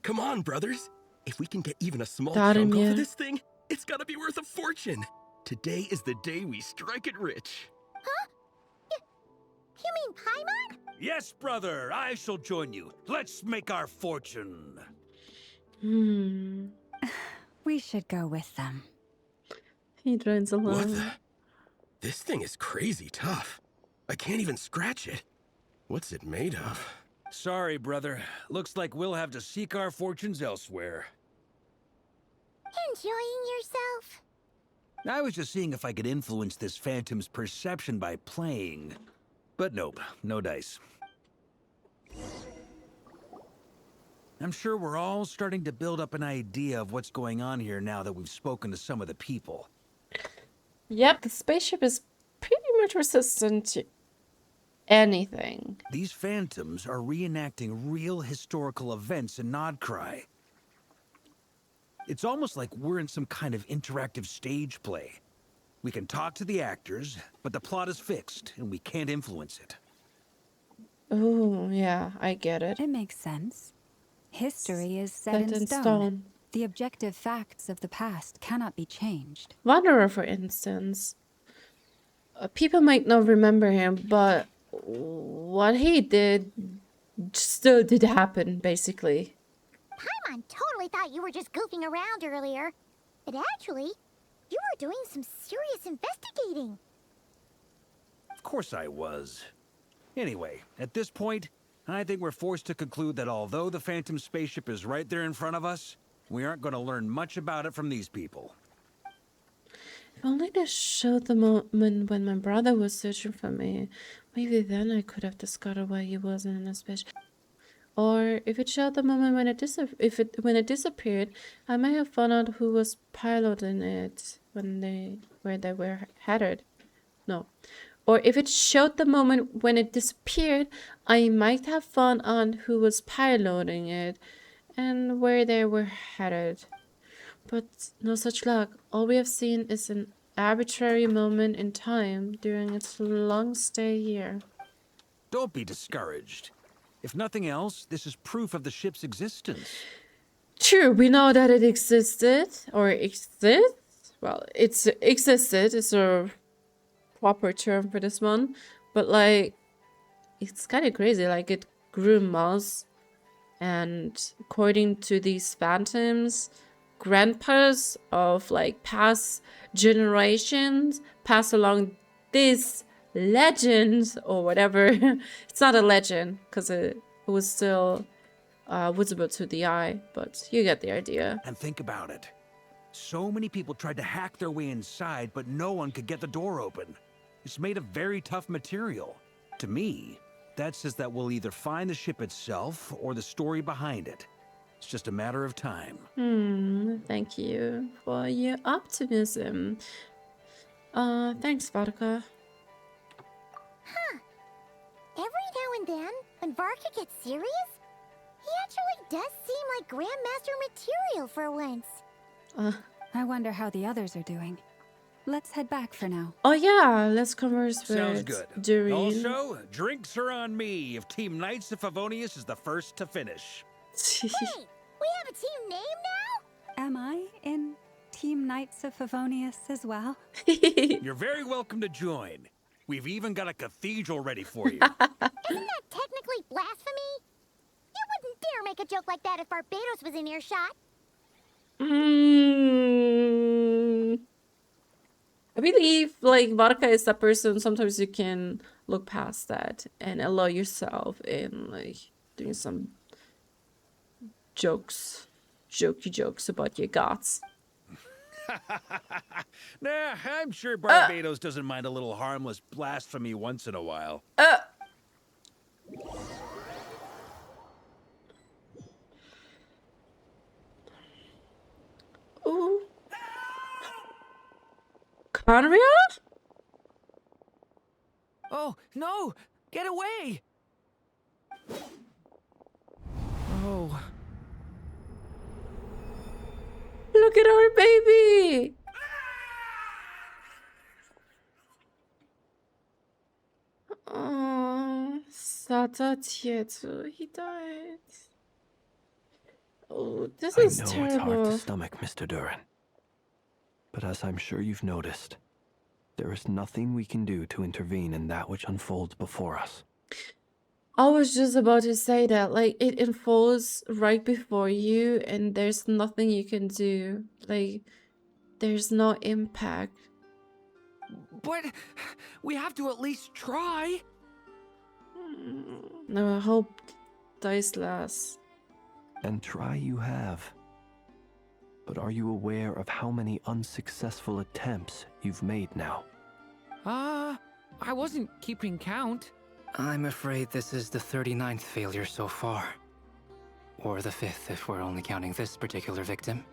Come on, brothers. If we can get even a small chunk off of this thing, it's gotta be worth a fortune. Today is the day we strike it rich. Huh? You mean Paimon? Yes, brother. I shall join you. Let's make our fortune. We should go with them. He joins along. What the? This thing is crazy tough. I can't even scratch it. What's it made of? Sorry, brother. Looks like we'll have to seek our fortunes elsewhere. Enjoying yourself? I was just seeing if I could influence this phantom's perception by playing. But nope, no dice. I'm sure we're all starting to build up an idea of what's going on here now that we've spoken to some of the people. Yep, the spaceship is pretty much resistant to anything. These phantoms are reenacting real historical events in Nod Krai. It's almost like we're in some kind of interactive stage play. We can talk to the actors, but the plot is fixed, and we can't influence it. Oh, yeah, I get it. It makes sense. History is set in stone. The objective facts of the past cannot be changed. Wanderer, for instance. People might not remember him, but what he did still did happen, basically. Paimon totally thought you were just goofing around earlier. But actually, you were doing some serious investigating. Of course I was. Anyway, at this point, I think we're forced to conclude that although the Phantom spaceship is right there in front of us, we aren't going to learn much about it from these people. If only they showed the moment when my brother was searching for me. Maybe then I could have discovered why he wasn't in a spaceship. Or if it showed the moment when it disappeared, I might have found out who was piloting it when they were headed. no. Or if it showed the moment when it disappeared, I might have found out who was piloting it and where they were headed. But no such luck. All we have seen is an arbitrary moment in time during its long stay here. Don't be discouraged. If nothing else, this is proof of the ship's existence. True, we know that it existed, or exists. Well, it's existed is a proper term for this one, but like, it's kind of crazy. Like, it grew moss, and according to these phantoms, grandpas of like past generations pass along this legend or whatever. It's not a legend because it was still visible to the eye, but you get the idea. And think about it. So many people tried to hack their way inside, but no one could get the door open. It's made of very tough material. To me, that says that we'll either find the ship itself or the story behind it. It's just a matter of time. Thank you for your optimism. Thanks, Varka. Huh. Every now and then, when Varka gets serious, he actually does seem like Grandmaster material for once. I wonder how the others are doing. Let's head back for now. Oh yeah, let's converse with Sounds good. Durin. Also, drinks are on me if Team Knights of Favonius is the first to finish. Wait, we have a team name now? Am I in Team Knights of Favonius as well? You're very welcome to join. We've even got a cathedral ready for you. Isn't that technically blasphemy? You wouldn't dare make a joke like that if Barbados was in earshot. I believe, like, Varka is that person. Sometimes you can look past that and allow yourself in, like, doing some jokey jokes about your gods. Nah, I'm sure Barbados doesn't mind a little harmless blasphemy once in a while. Ooh. Conria? Oh, no! Get away! Oh. Look at our baby! Oh, Sata Tietu, he died. Oh, this is I know terrible. it's hard to stomach, Mr. Durin. But as I'm sure you've noticed, there is nothing we can do to intervene in that which unfolds before us. I was just about to say that, like, it unfolds right before you and there's nothing you can do. Like, there's no impact. But we have to at least try. No, I hope dies last. And try you have. But are you aware of how many unsuccessful attempts you've made now? I wasn't keeping count. I'm afraid this is the 39th failure so far. Or the 5th if we're only counting this particular victim.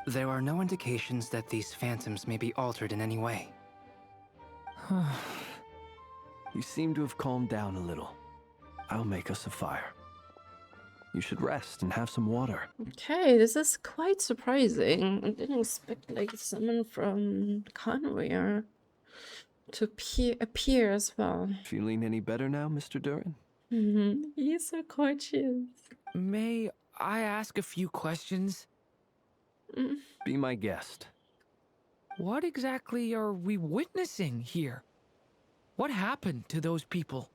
There are no indications that these phantoms may be altered in any way. You seem to have calmed down a little. I'll make us a fire. You should rest and have some water. Okay, this is quite surprising. I didn't expect, like, someone from Conria to appear as well. Feeling any better now, Mr. Durin? He's so gorgeous. May I ask a few questions? Be my guest. What exactly are we witnessing here? What happened to those people?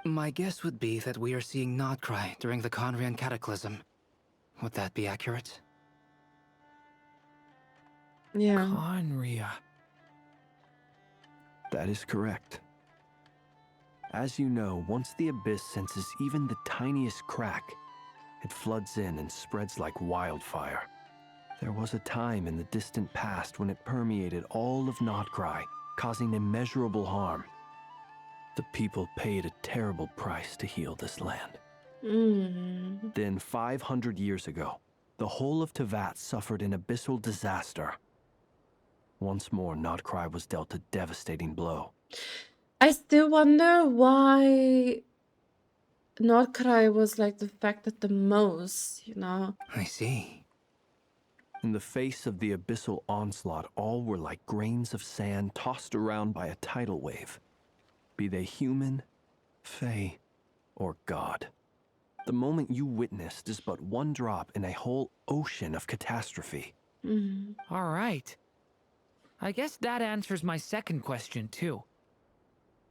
My guess would be that we are seeing Nod Krai during the Conrian Cataclysm. Would that be accurate? Yeah. Conria. That is correct. As you know, once the Abyss senses even the tiniest crack, it floods in and spreads like wildfire. There was a time in the distant past when it permeated all of Nod Krai, causing immeasurable harm. The people paid a terrible price to heal this land. Then 500 years ago, the whole of Teyvat suffered an abyssal disaster. Once more, Nod Krai was dealt a devastating blow. I still wonder why Nod Krai was like affected the most, you know? I see. In the face of the abyssal onslaught, all were like grains of sand tossed around by a tidal wave. Be they human, fae, or god. The moment you witnessed is but one drop in a whole ocean of catastrophe. All right. I guess that answers my second question, too.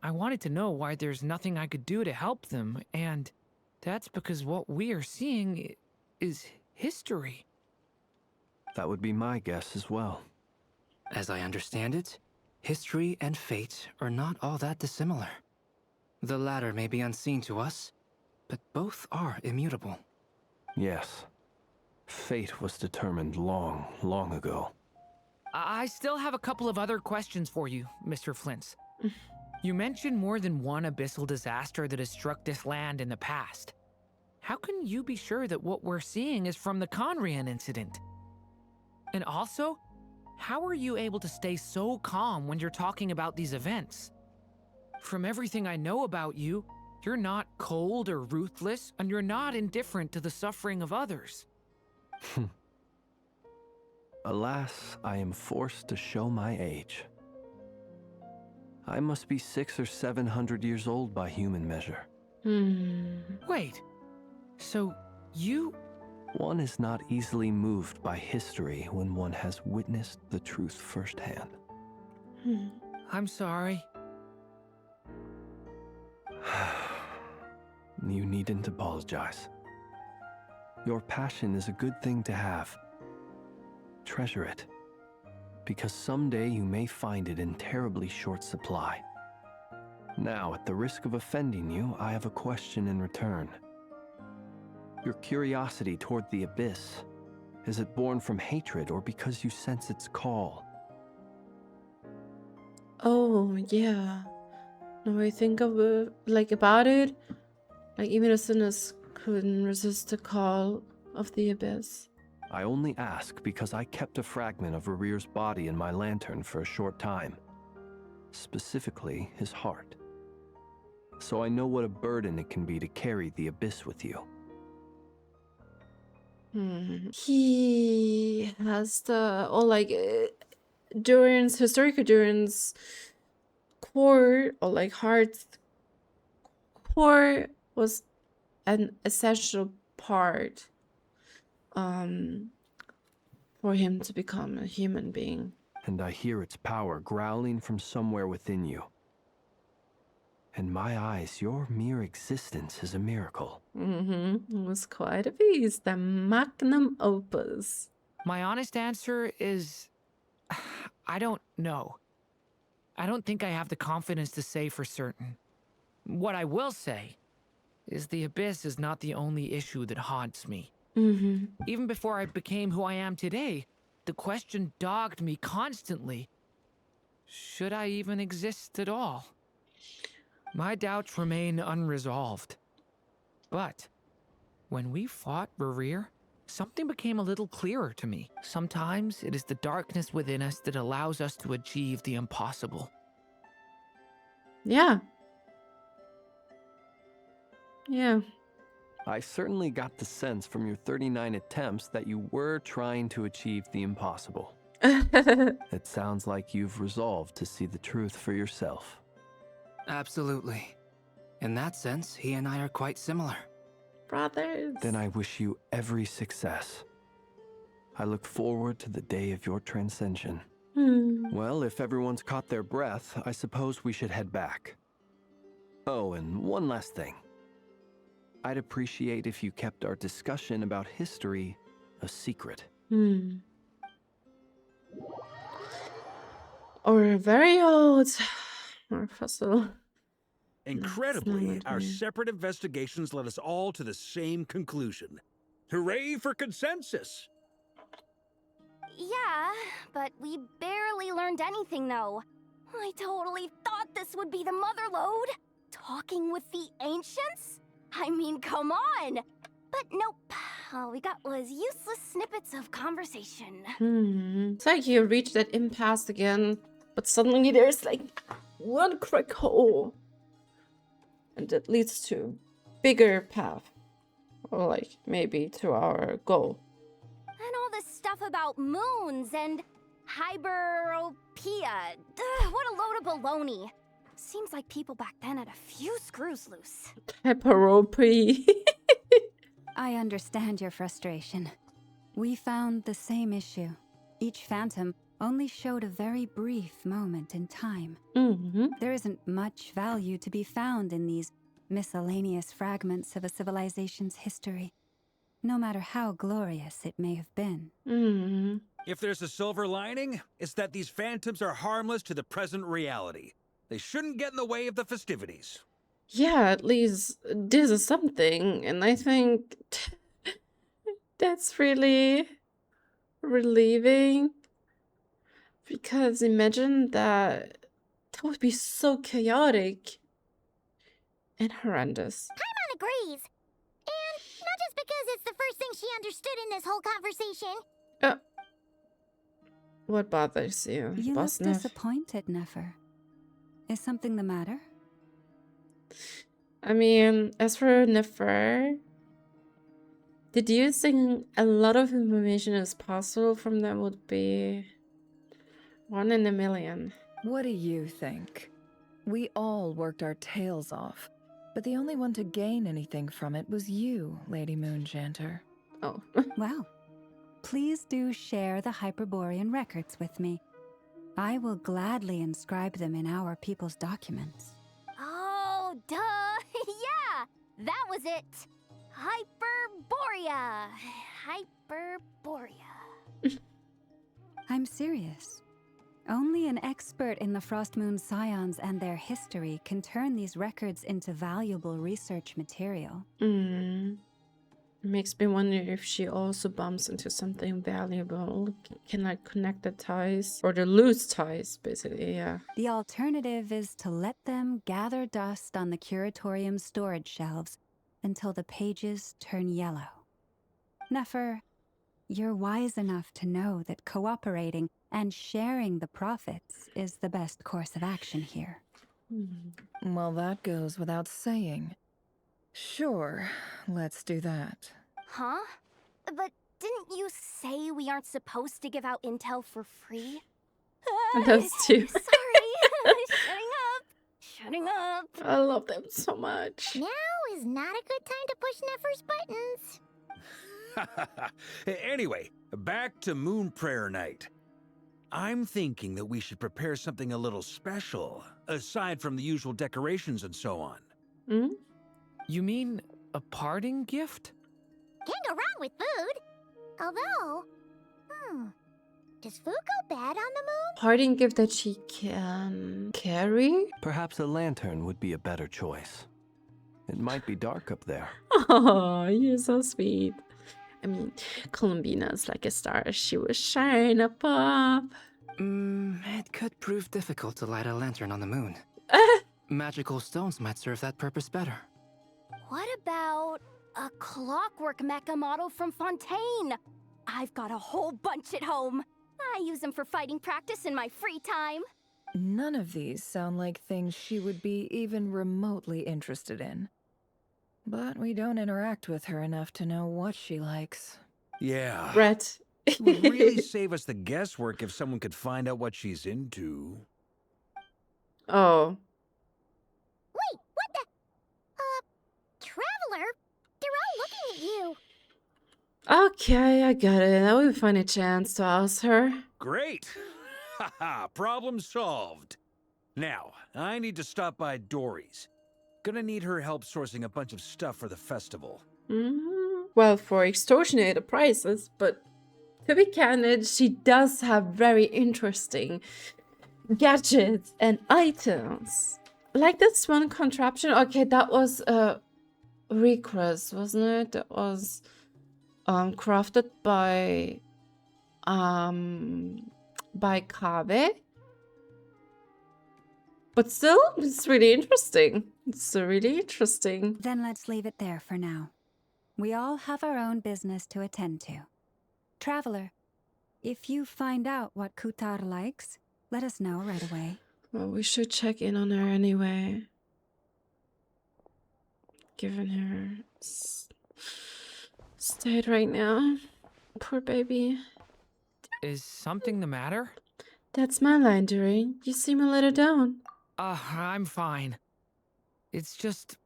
I wanted to know why there's nothing I could do to help them, and that's because what we are seeing is history. That would be my guess as well. As I understand it, history and fate are not all that dissimilar. The latter may be unseen to us, but both are immutable. Yes. Fate was determined long, long ago. I still have a couple of other questions for you, Mr. Flins. You mentioned more than one abyssal disaster that has struck this land in the past. How can you be sure that what we're seeing is from the Conrian incident? And also, how are you able to stay so calm when you're talking about these events? From everything I know about you, you're not cold or ruthless, and you're not indifferent to the suffering of others. Alas, I am forced to show my age. I must be 600 or 700 years old by human measure. Wait, so you... One is not easily moved by history when one has witnessed the truth firsthand. I'm sorry. You needn't apologize. Your passion is a good thing to have. Treasure it, because someday you may find it in terribly short supply. Now, at the risk of offending you, I have a question in return. Your curiosity toward the abyss, is it born from hatred or because you sense its call? Oh, yeah. Now I think of it, about it, like even a sinners couldn't resist the call of the abyss. I only ask because I kept a fragment of Rarir's body in my lantern for a short time. Specifically, his heart. So I know what a burden it can be to carry the abyss with you. He has Durin's, historical Durin's core, or heart's core was an essential part for him to become a human being. And I hear its power growling from somewhere within you. In my eyes, your mere existence is a miracle. It was quite a piece, the magnum opus. My honest answer is... I don't know. I don't think I have the confidence to say for certain. What I will say is the abyss is not the only issue that haunts me. Even before I became who I am today, the question dogged me constantly. Should I even exist at all? My doubts remain unresolved. But when we fought Rarir, something became a little clearer to me. Sometimes it is the darkness within us that allows us to achieve the impossible. Yeah. I certainly got the sense from your 39 attempts that you were trying to achieve the impossible. It sounds like you've resolved to see the truth for yourself. Absolutely. In that sense, he and I are quite similar. Brothers. Then I wish you every success. I look forward to the day of your transcension. Well, if everyone's caught their breath, I suppose we should head back. Oh, and one last thing. I'd appreciate if you kept our discussion about history a secret. Or very old. Or fossil. Incredibly, our separate investigations led us all to the same conclusion. Hooray for consensus! Yeah, but we barely learned anything, though. I totally thought this would be the mother lode. Talking with the ancients? I mean, come on! But nope, All we got was useless snippets of conversation. It's like you reach that impasse again, but suddenly there's like one crack hole. And that leads to bigger path. Or like maybe to our goal. And all this stuff about moons and hyperopia. What a load of baloney. Seems like people back then had a few screws loose. Hyperopia. I understand your frustration. We found the same issue. Each phantom only showed a very brief moment in time. There isn't much value to be found in these miscellaneous fragments of a civilization's history, no matter how glorious it may have been. If there's a silver lining, it's that these phantoms are harmless to the present reality. They shouldn't get in the way of the festivities. Yeah, at least this is something, and I think that's really relieving. Because imagine that would be so chaotic and horrendous. Paimon agrees. And not just because it's the first thing she understood in this whole conversation. What bothers you, You Boss look Neff? disappointed, Nefer. Is something the matter? I mean, as for Nefer, deducing a lot of information as possible from them would be 1 in a million. What do you think? We all worked our tails off, but the only one to gain anything from it was you, Lady Moonjanter. Oh. Well, please do share the Hyperborean records with me. I will gladly inscribe them in our people's documents. Oh, duh! Yeah! That was it! Hyperborea! Hyperborea. I'm serious. Only an expert in the Frostmoon scions and their history can turn these records into valuable research material. Makes me wonder if she also bumps into something valuable. Can I connect the ties? Or the loose ties, basically, yeah. The alternative is to let them gather dust on the Curatorium storage shelves until the pages turn yellow. Nefer, you're wise enough to know that cooperating and sharing the profits is the best course of action here. Well, that goes without saying. Sure, let's do that. Huh? But didn't you say we aren't supposed to give out intel for free? Those two. Sorry. Shutting up. I love them so much. Now is not a good time to push Nefer's buttons. Anyway, back to Moon Prayer Night. I'm thinking that we should prepare something a little special, aside from the usual decorations and so on. You mean a parting gift? Can't go wrong with food. Although, does food go bad on the moon? Parting gift that she can carry? Perhaps a lantern would be a better choice. It might be dark up there. Oh, you're so sweet. I mean, Columbina's like a star. She will shine above. It could prove difficult to light a lantern on the moon. Magical stones might serve that purpose better. What about a clockwork mecha model from Fontaine? I've got a whole bunch at home. I use them for fighting practice in my free time. None of these sound like things she would be even remotely interested in. But we don't interact with her enough to know what she likes. Yeah. Brett. It would really save us the guesswork if someone could find out what she's into. Oh. Wait, what the? Traveler? They're all looking at you. Okay, I got it. I will find a chance to ask her. Great! Haha, problem solved. Now, I need to stop by Dory's. Gonna need her help sourcing a bunch of stuff for the festival. Well, for extortionate prices, but to be candid, she does have very interesting gadgets and items. Like this one contraption. Okay, that was a request, wasn't it? That was crafted by Kaveh. But still, it's really interesting. It's really interesting. Then let's leave it there for now. We all have our own business to attend to. Traveler, if you find out what Kuutar likes, let us know right away. Well, we should check in on her anyway. Given her state right now. Poor baby. Is something the matter? That's my line, Durin. You seem a little down. I'm fine. It's just...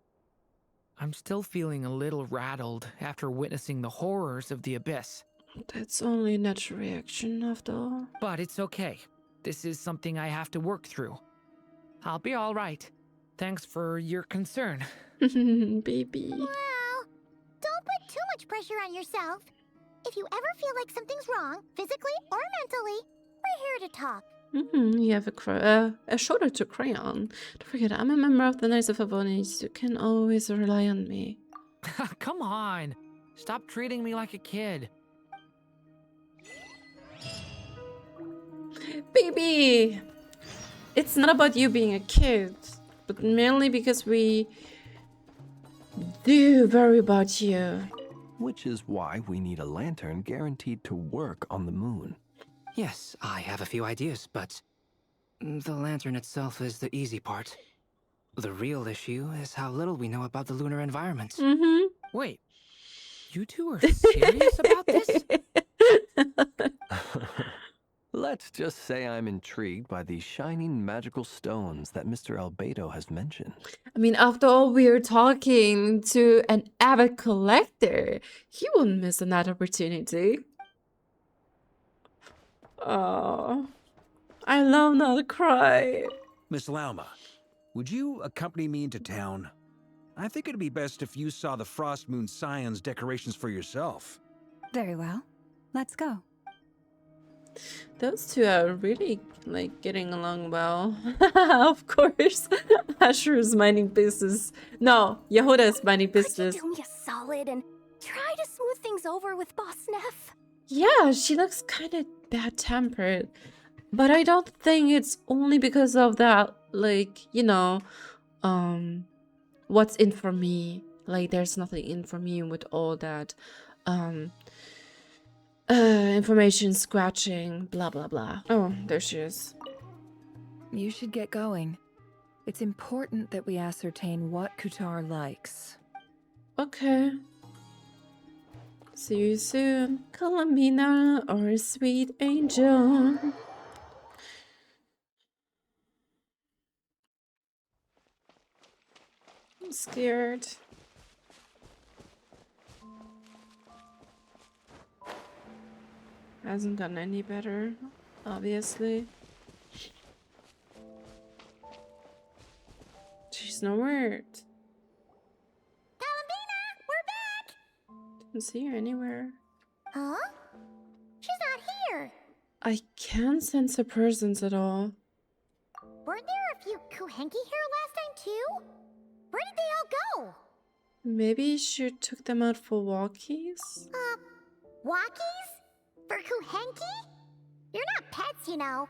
I'm still feeling a little rattled after witnessing the horrors of the Abyss. That's only a natural reaction, after all. But it's okay. This is something I have to work through. I'll be all right. Thanks for your concern. Baby. Well, don't put too much pressure on yourself. If you ever feel like something's wrong, physically or mentally, we're here to talk. You have a shoulder to cry on. Don't forget, I'm a member of the Knights of Avonis. You can always rely on me. Come on. Stop treating me like a kid. Baby! It's not about you being a kid, but mainly because we do worry about you. Which is why we need a lantern guaranteed to work on the moon. Yes, I have a few ideas, but the lantern itself is the easy part. The real issue is how little we know about the lunar environment. Wait, you two are serious about this? Let's just say I'm intrigued by these shining magical stones that Mr. Albedo has mentioned. I mean, after all, we're talking to an avid collector. He wouldn't miss that opportunity. Oh, I love Nod Krai. Miss Lauma, would you accompany me into town? I think it'd be best if you saw the Frostmoon Scion's decorations for yourself. Very well. Let's go. Those two are really, like, getting along well. Of course. Asher is minding business. No, Jahoda is minding business. Could you do me a solid and try to smooth things over with Boss Neff? Yeah, she looks kind of bad-tempered. But I don't think it's only because of that, like, you know, what's in for me. Like, there's nothing in for me with all that, information scratching, blah, blah, blah. Oh, there she is. You should get going. It's important that we ascertain what Kuutar likes. Okay. See you soon, Columbina or sweet angel. I'm scared. Hasn't gotten any better, obviously. She's nowhere. Columbina, we're back! Didn't see her anywhere. Huh? She's not here. I can't sense her presence at all. Weren't there a few Kuuhenki here last time too? Where did they all go? Maybe she took them out for walkies? Walkies? For Kuuhenki? You're not pets, you know.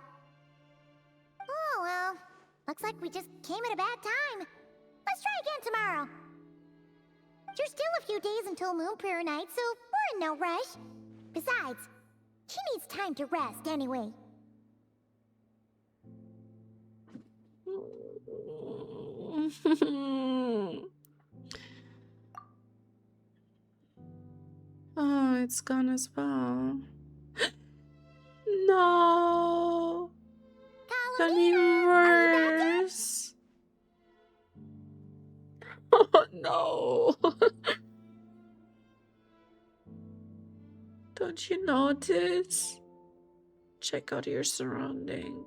Oh, well. Looks like we just came at a bad time. Let's try again tomorrow. There's still a few days until Moon Prayer Night, so we're in no rush. Besides, she needs time to rest anyway. Oh, it's gone as well. No. Got even worse. Oh no. Don't you notice? Check out your surrounding.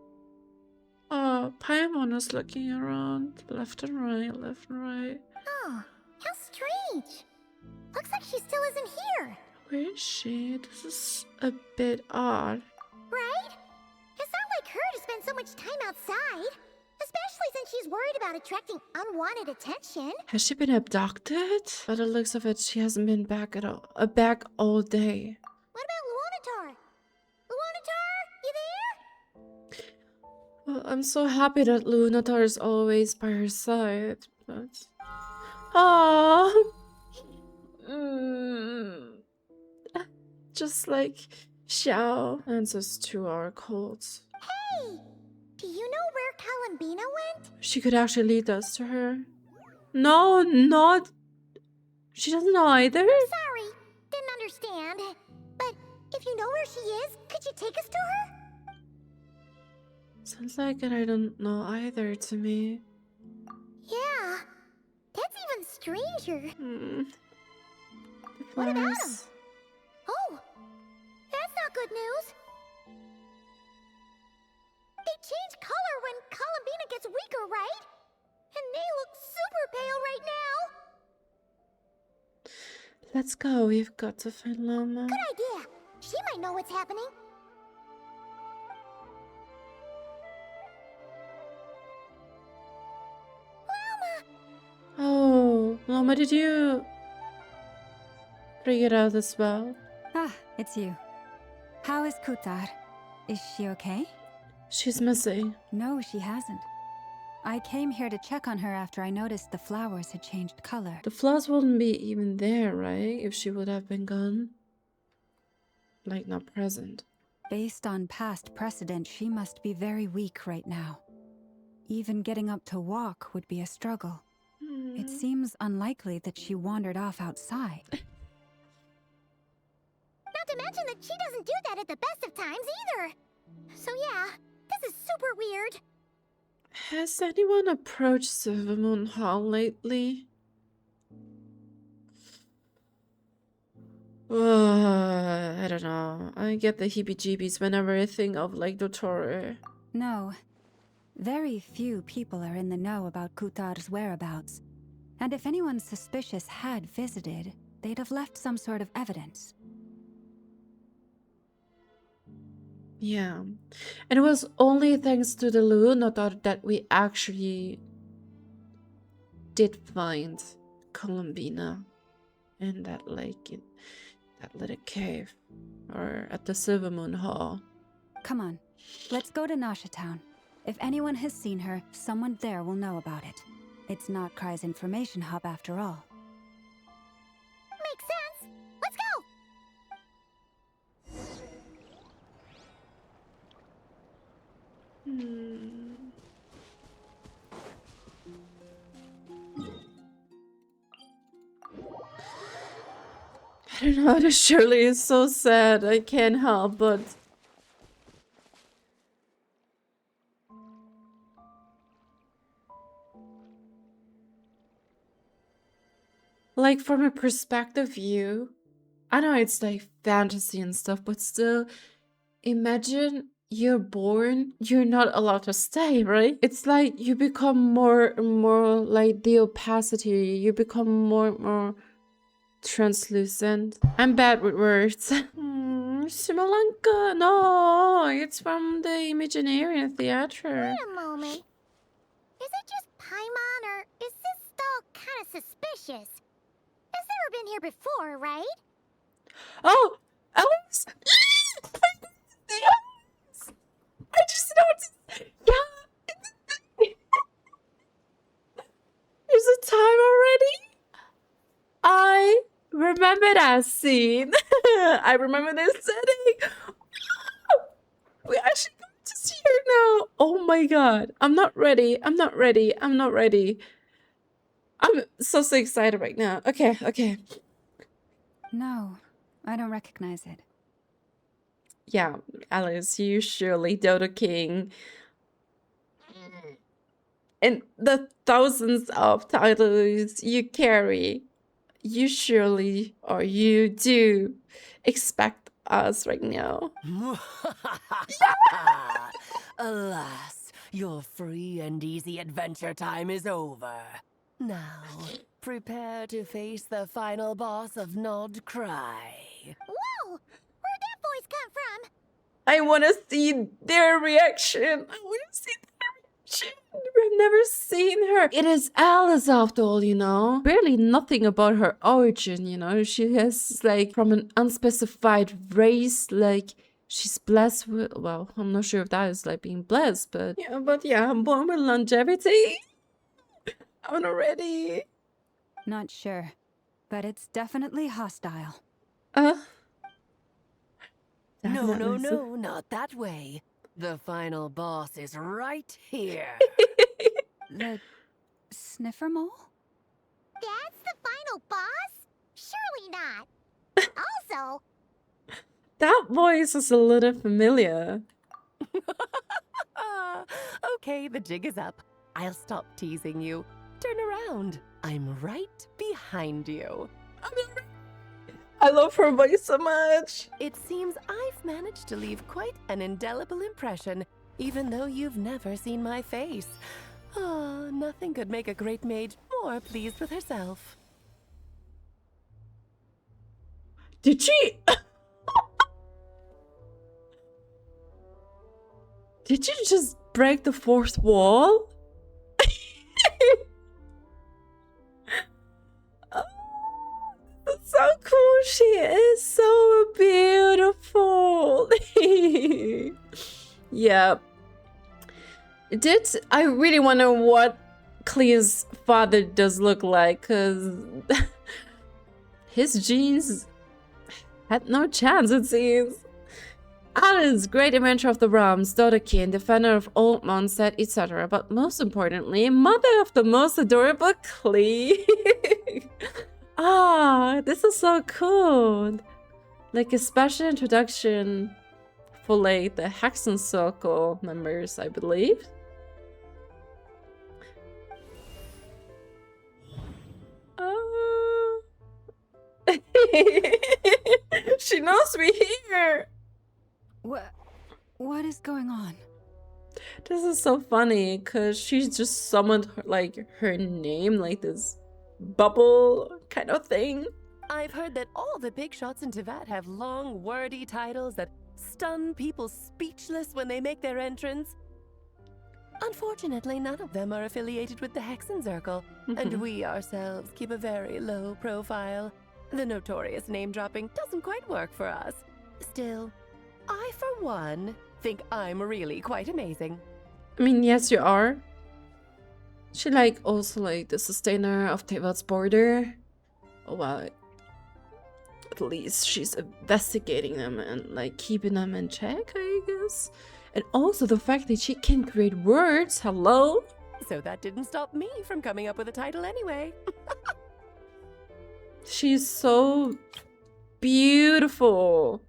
Oh, Paimon is looking around. Left and right, left and right. Oh, how strange. Looks like she still isn't here. Where is she? This is a bit odd. Right? It's not like her to spend so much time outside. Especially since she's worried about attracting unwanted attention. Has she been abducted? By the looks of it, she hasn't been back at all. Back all day. What about Luonnotar? Luonnotar, you there? Well, I'm so happy that Luonnotar is always by her side, but... Aww. just like Xiao answers to our calls. Hey! Do you know where Columbina went? She could actually lead us to her. No, not. She doesn't know either. Sorry, didn't understand. But if you know where she is, could you take us to her? Sounds like I don't know either to me. Yeah, that's even stranger. Hmm. What about him? Oh, that's not good news. They change color when Columbina gets weaker, right? And they look super pale right now. Let's go. We've got to find Lauma. Good idea. She might know what's happening. Oh, Lauma, did you figure it out as well? Ah, it's you. How is Kuutar? Is she okay? She's missing. No, she hasn't. I came here to check on her after I noticed the flowers had changed color. The flowers wouldn't be even there, right? If she would have been gone. Like, not present. Based on past precedent, she must be very weak right now. Even getting up to walk would be a struggle. It seems unlikely that she wandered off outside. Not to mention that she doesn't do that at the best of times either. So yeah, this is super weird. Has anyone approached Silvermoon Hall lately? I don't know. I get the heebie-jeebies whenever I think of like Dottore. No. Very few people are in the know about Kuutar's whereabouts. And if anyone suspicious had visited, they'd have left some sort of evidence. Yeah. And it was only thanks to the Luonnotar that we actually did find Columbina in that lake, in that little cave, or at the Silvermoon Hall. Come on, let's go to Nasha Town. If anyone has seen her, someone there will know about it. It's Nod Krai's information hub after all. Makes sense. Let's go! I don't know, this Shirley is so sad. I can't help but... Like, from a perspective view, I know it's like fantasy and stuff, but still, imagine you're born, you're not allowed to stay, right? It's like you become more like the opacity, you become more translucent. I'm bad with words. Simalanka, no, it's from the Imaginary Theatre. Wait a moment. Is it just Paimon, or is this stall kind of suspicious? It's never been here before, right? Oh, Alice! Yes! I just noticed. Yeah. There's a time already. I remember that scene. I remember this setting. We actually got to see her now. Oh my god. I'm not ready. I'm not ready. I'm not ready. I'm so excited right now. Okay. No, I don't recognize it. Yeah, Alice, you surely Dodo King. And the thousands of titles you carry, you surely, or you do, expect us right now. Alas, your free and easy adventure time is over. Now, prepare to face the final boss of Nod Krai. Whoa! Where'd that voice come from? I want to see their reaction. I want to see their reaction. We've never seen her. It is Alice after all, you know. Barely nothing about her origin, you know. She has, like, from an unspecified race, like, she's blessed with, well, I'm not sure if that is, like, being blessed, but yeah, I'm born with longevity. I'm not ready. Not sure, but it's definitely hostile. No, Definitely. no, not that way. The final boss is right here. The sniffer mole? That's the final boss? Surely not. Also, That voice is a little familiar. Okay, the jig is up. I'll stop teasing you. Turn around. I'm right behind you. I love her voice so much. It seems I've managed to leave quite an indelible impression, even though you've never seen my face. Oh, nothing could make a great mage more pleased with herself. Did she? Did you just break the fourth wall? Oh, that's so cool. She is so beautiful. Yeah. I really wonder what Klee's father does look like, because his genes had no chance, it seems. Alice, great inventor of the realms, Dodoco, defender of old Mondstadt, etc. But most importantly, mother of the most adorable Klee. This is so cool. Like a special introduction for like the Hexen Circle members, I believe. She knows me here. What is going on? This is so funny because she's just summoned her, like her name, like this bubble kind of thing. I've heard that all the big shots in Teyvat have long, wordy titles that stun people speechless when they make their entrance. Unfortunately, none of them are affiliated with the Hexen Circle, and we ourselves keep a very low profile. The notorious name-dropping doesn't quite work for us. Still, I, for one, think I'm really quite amazing. I mean, yes, you are. She like also like the sustainer of Teyvat's border. Oh wow. At least she's investigating them and like keeping them in check, I guess. And also the fact that she can create words. Hello? So that didn't stop me from coming up with a title anyway. She's so beautiful.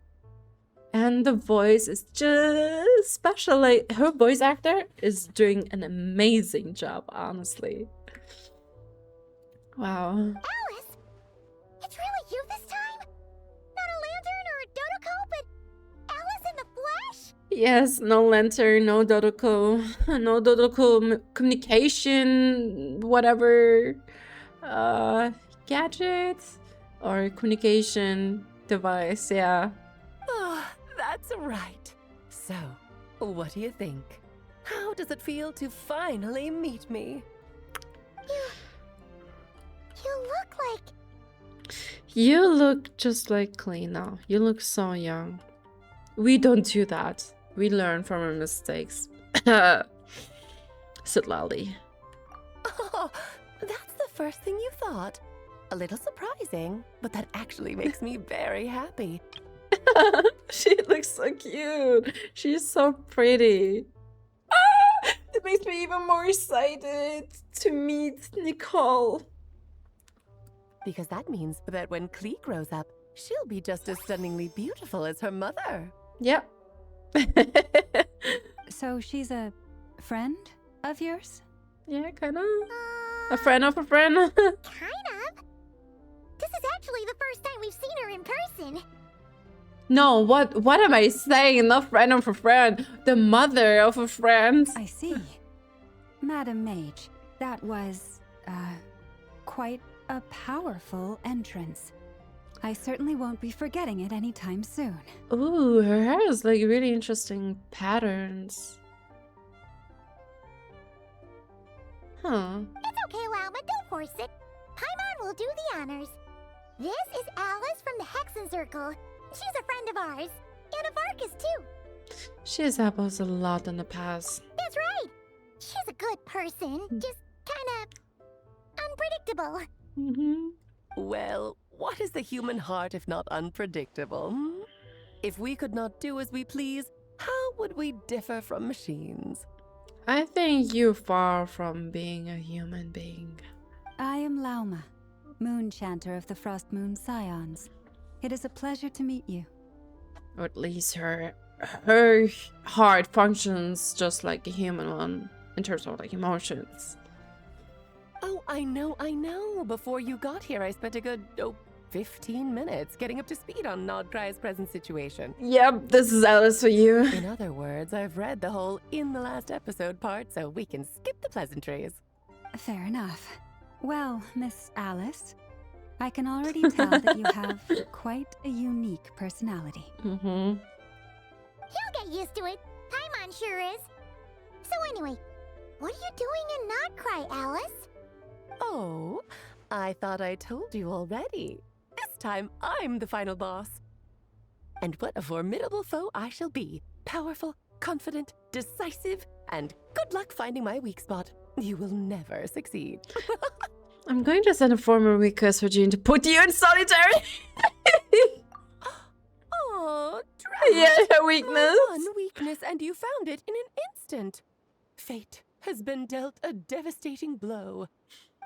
And the voice is just special. Like, her voice actor is doing an amazing job, honestly. Wow. Alice! It's really you this time? Not a lantern or a Dodoco, but Alice in the flesh? Yes, no lantern, no Dodoco, no Dodoco communication, whatever, gadget or communication device, yeah. Oh, that's right. So, what do you think? How does it feel to finally meet me? You look like... You look just like Klee now. You look so young. We don't do that. We learn from our mistakes. Said Lally. Oh, that's the first thing you thought. A little surprising, but that actually makes me very happy. She looks so cute. She's so pretty. It makes me even more excited to meet Nicole. Because that means that when Klee grows up, she'll be just as stunningly beautiful as her mother. Yep. So she's a friend of yours? Yeah, kind of. A friend of a friend. Kind of. This is actually the first time we've seen her in person. No, what am I saying? Not friend of a friend. The mother of a friend. I see. Madam Mage, that was, quite a powerful entrance. I certainly won't be forgetting it anytime soon. Ooh, her hair is like really interesting patterns. Huh. It's okay, Lauma, don't force it. Paimon will do the honors. This is Alice from the Hexen Circle. She's a friend of ours. And of Varka's, too. She has helped us a lot in the past. That's right. She's a good person. Just kind of unpredictable. Well, what is the human heart if not unpredictable? If we could not do as we please, how would we differ from machines? I think you're far from being a human being. I am Lauma, Moon Chanter of the Frostmoon Scions. It is a pleasure to meet you. Or at least her heart functions just like a human one in terms of like emotions. Oh, I know. Before you got here, I spent a good 15 minutes getting up to speed on Nod Krai's present situation. Yep, this is Alice for you. In other words, I've read the whole in the last episode part, so we can skip the pleasantries. Fair enough. Well, Miss Alice, I can already tell that you have quite a unique personality. He'll get used to it. Paimon sure is. So anyway, what are you doing in Nod Krai, Alice? Oh, I thought I told you already. This time, I'm the final boss. And what a formidable foe I shall be. Powerful, confident, decisive, and good luck finding my weak spot. You will never succeed. I'm going to send a former request for Jean to put you in solitary. Oh, yeah, her weakness. My one weakness, and you found it in an instant. Fate has been dealt a devastating blow.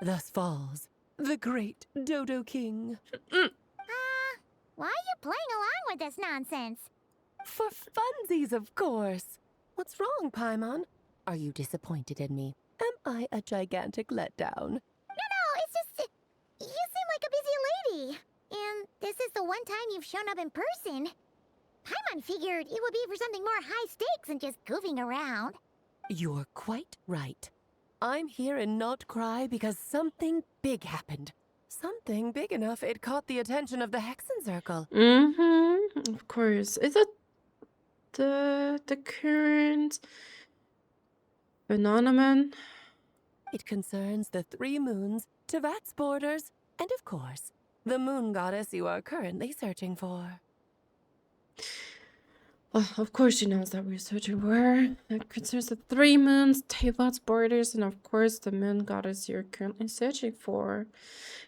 Thus falls the great Dodo King. Why are you playing along with this nonsense? For funsies, of course. What's wrong, Paimon? Are you disappointed in me? Am I a gigantic letdown? No, it's just... you seem like a busy lady. And this is the one time you've shown up in person. Paimon figured it would be for something more high stakes than just goofing around. You're quite right. I'm here in Nod Krai because something big happened. Something big enough it caught the attention of the Hexen Circle. Of course. Is it the current phenomenon? It concerns the 3 moons, Teyvat's borders, and of course, the moon goddess you are currently searching for. Well, of course she knows that we're searching for her. It concerns the 3 moons, Teyvat's borders, and of course the moon goddess you're currently searching for.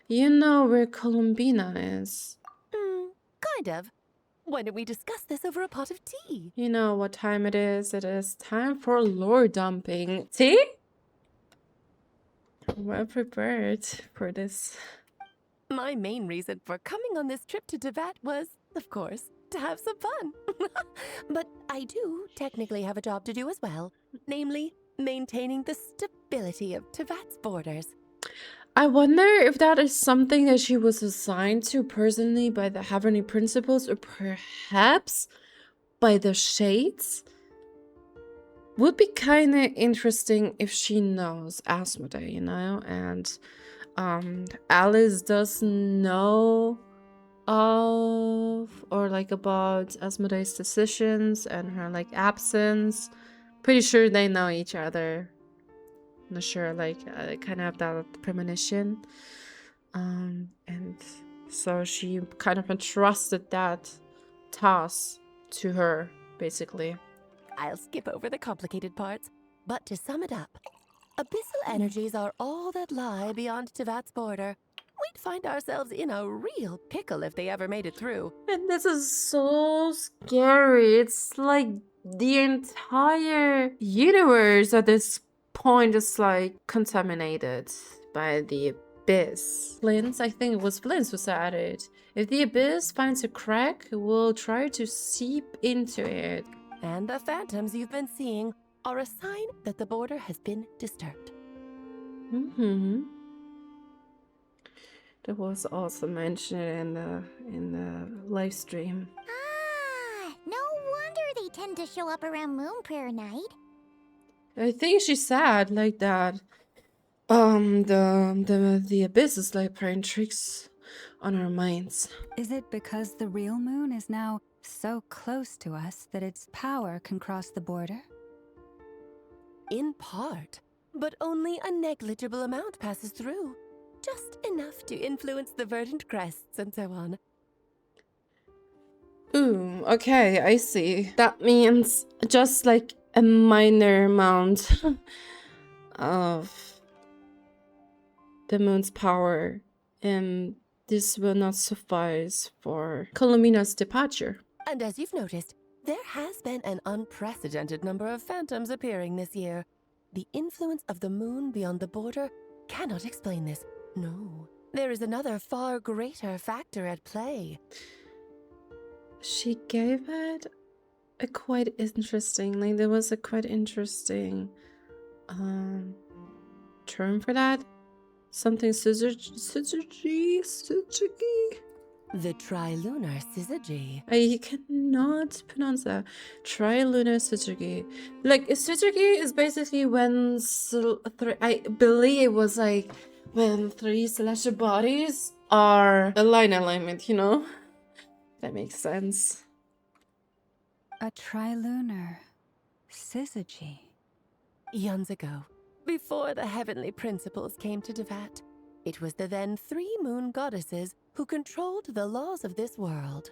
You know where Columbina is. Kind of. Why don't we discuss this over a pot of tea? You know what time it is. It is time for lore dumping. Tea? Well prepared for this. My main reason for coming on this trip to Teyvat was, of course, to have some fun. But I do technically have a job to do as well. Namely, maintaining the stability of Teyvat's borders. I wonder if that is something that she was assigned to personally by the Haverny principles, or perhaps by the Shades. Would be kind of interesting if she knows Asmodee, you know, and Alice doesn't know of or like about Asmodee's decisions and her like absence. Pretty sure they know each other. Not sure, like I kind of have that premonition, and so she kind of entrusted that task to her, basically. I'll skip over the complicated parts, but to sum it up, abyssal energies are all that lie beyond Teyvat's border. We'd find ourselves in a real pickle if they ever made it through. And this is so scary. It's like the entire universe at this point is like contaminated by the abyss. Flins, I think it was Flins who said it. If the abyss finds a crack, it will try to seep into it. And the phantoms you've been seeing are a sign that the border has been disturbed. That was also mentioned in the live stream. No wonder they tend to show up around Moon Prayer Night. I think she said like that. The abyss is like playing tricks on our minds. Is it because the real moon is now so close to us that its power can cross the border? In part, but only a negligible amount passes through. Just enough to influence the verdant crests and so on. Ooh, okay, I see. That means just like a minor amount of the moon's power, and this will not suffice for Columbina's departure. And as you've noticed, there has been an unprecedented number of phantoms appearing this year. The influence of the moon beyond the border cannot explain this. No, there is another far greater factor at play. She gave it a quite interesting, like there was a quite interesting term for that. Something Syzgy? The Trilunar Syzgy. I cannot pronounce that. Trilunar Syzgy. Like, Syzgy is basically when I believe it was like when three celestial bodies are alignment, you know? That makes sense. A Trilunar Syzgy. Eons ago, before the heavenly principles came to Teyvat, it was the then 3 moon goddesses who controlled the laws of this world.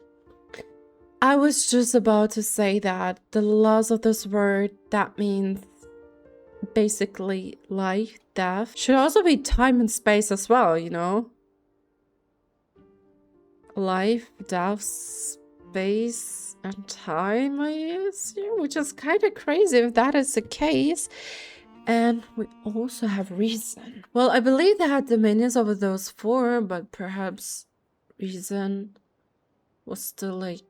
I was just about to say that the laws of this world, that means basically life, death, should also be time and space as well, you know? Life, death, space, and time, I assume, which is kind of crazy if that is the case. And we also have reason. Well, I believe they had dominions over those 4, but perhaps reason was still like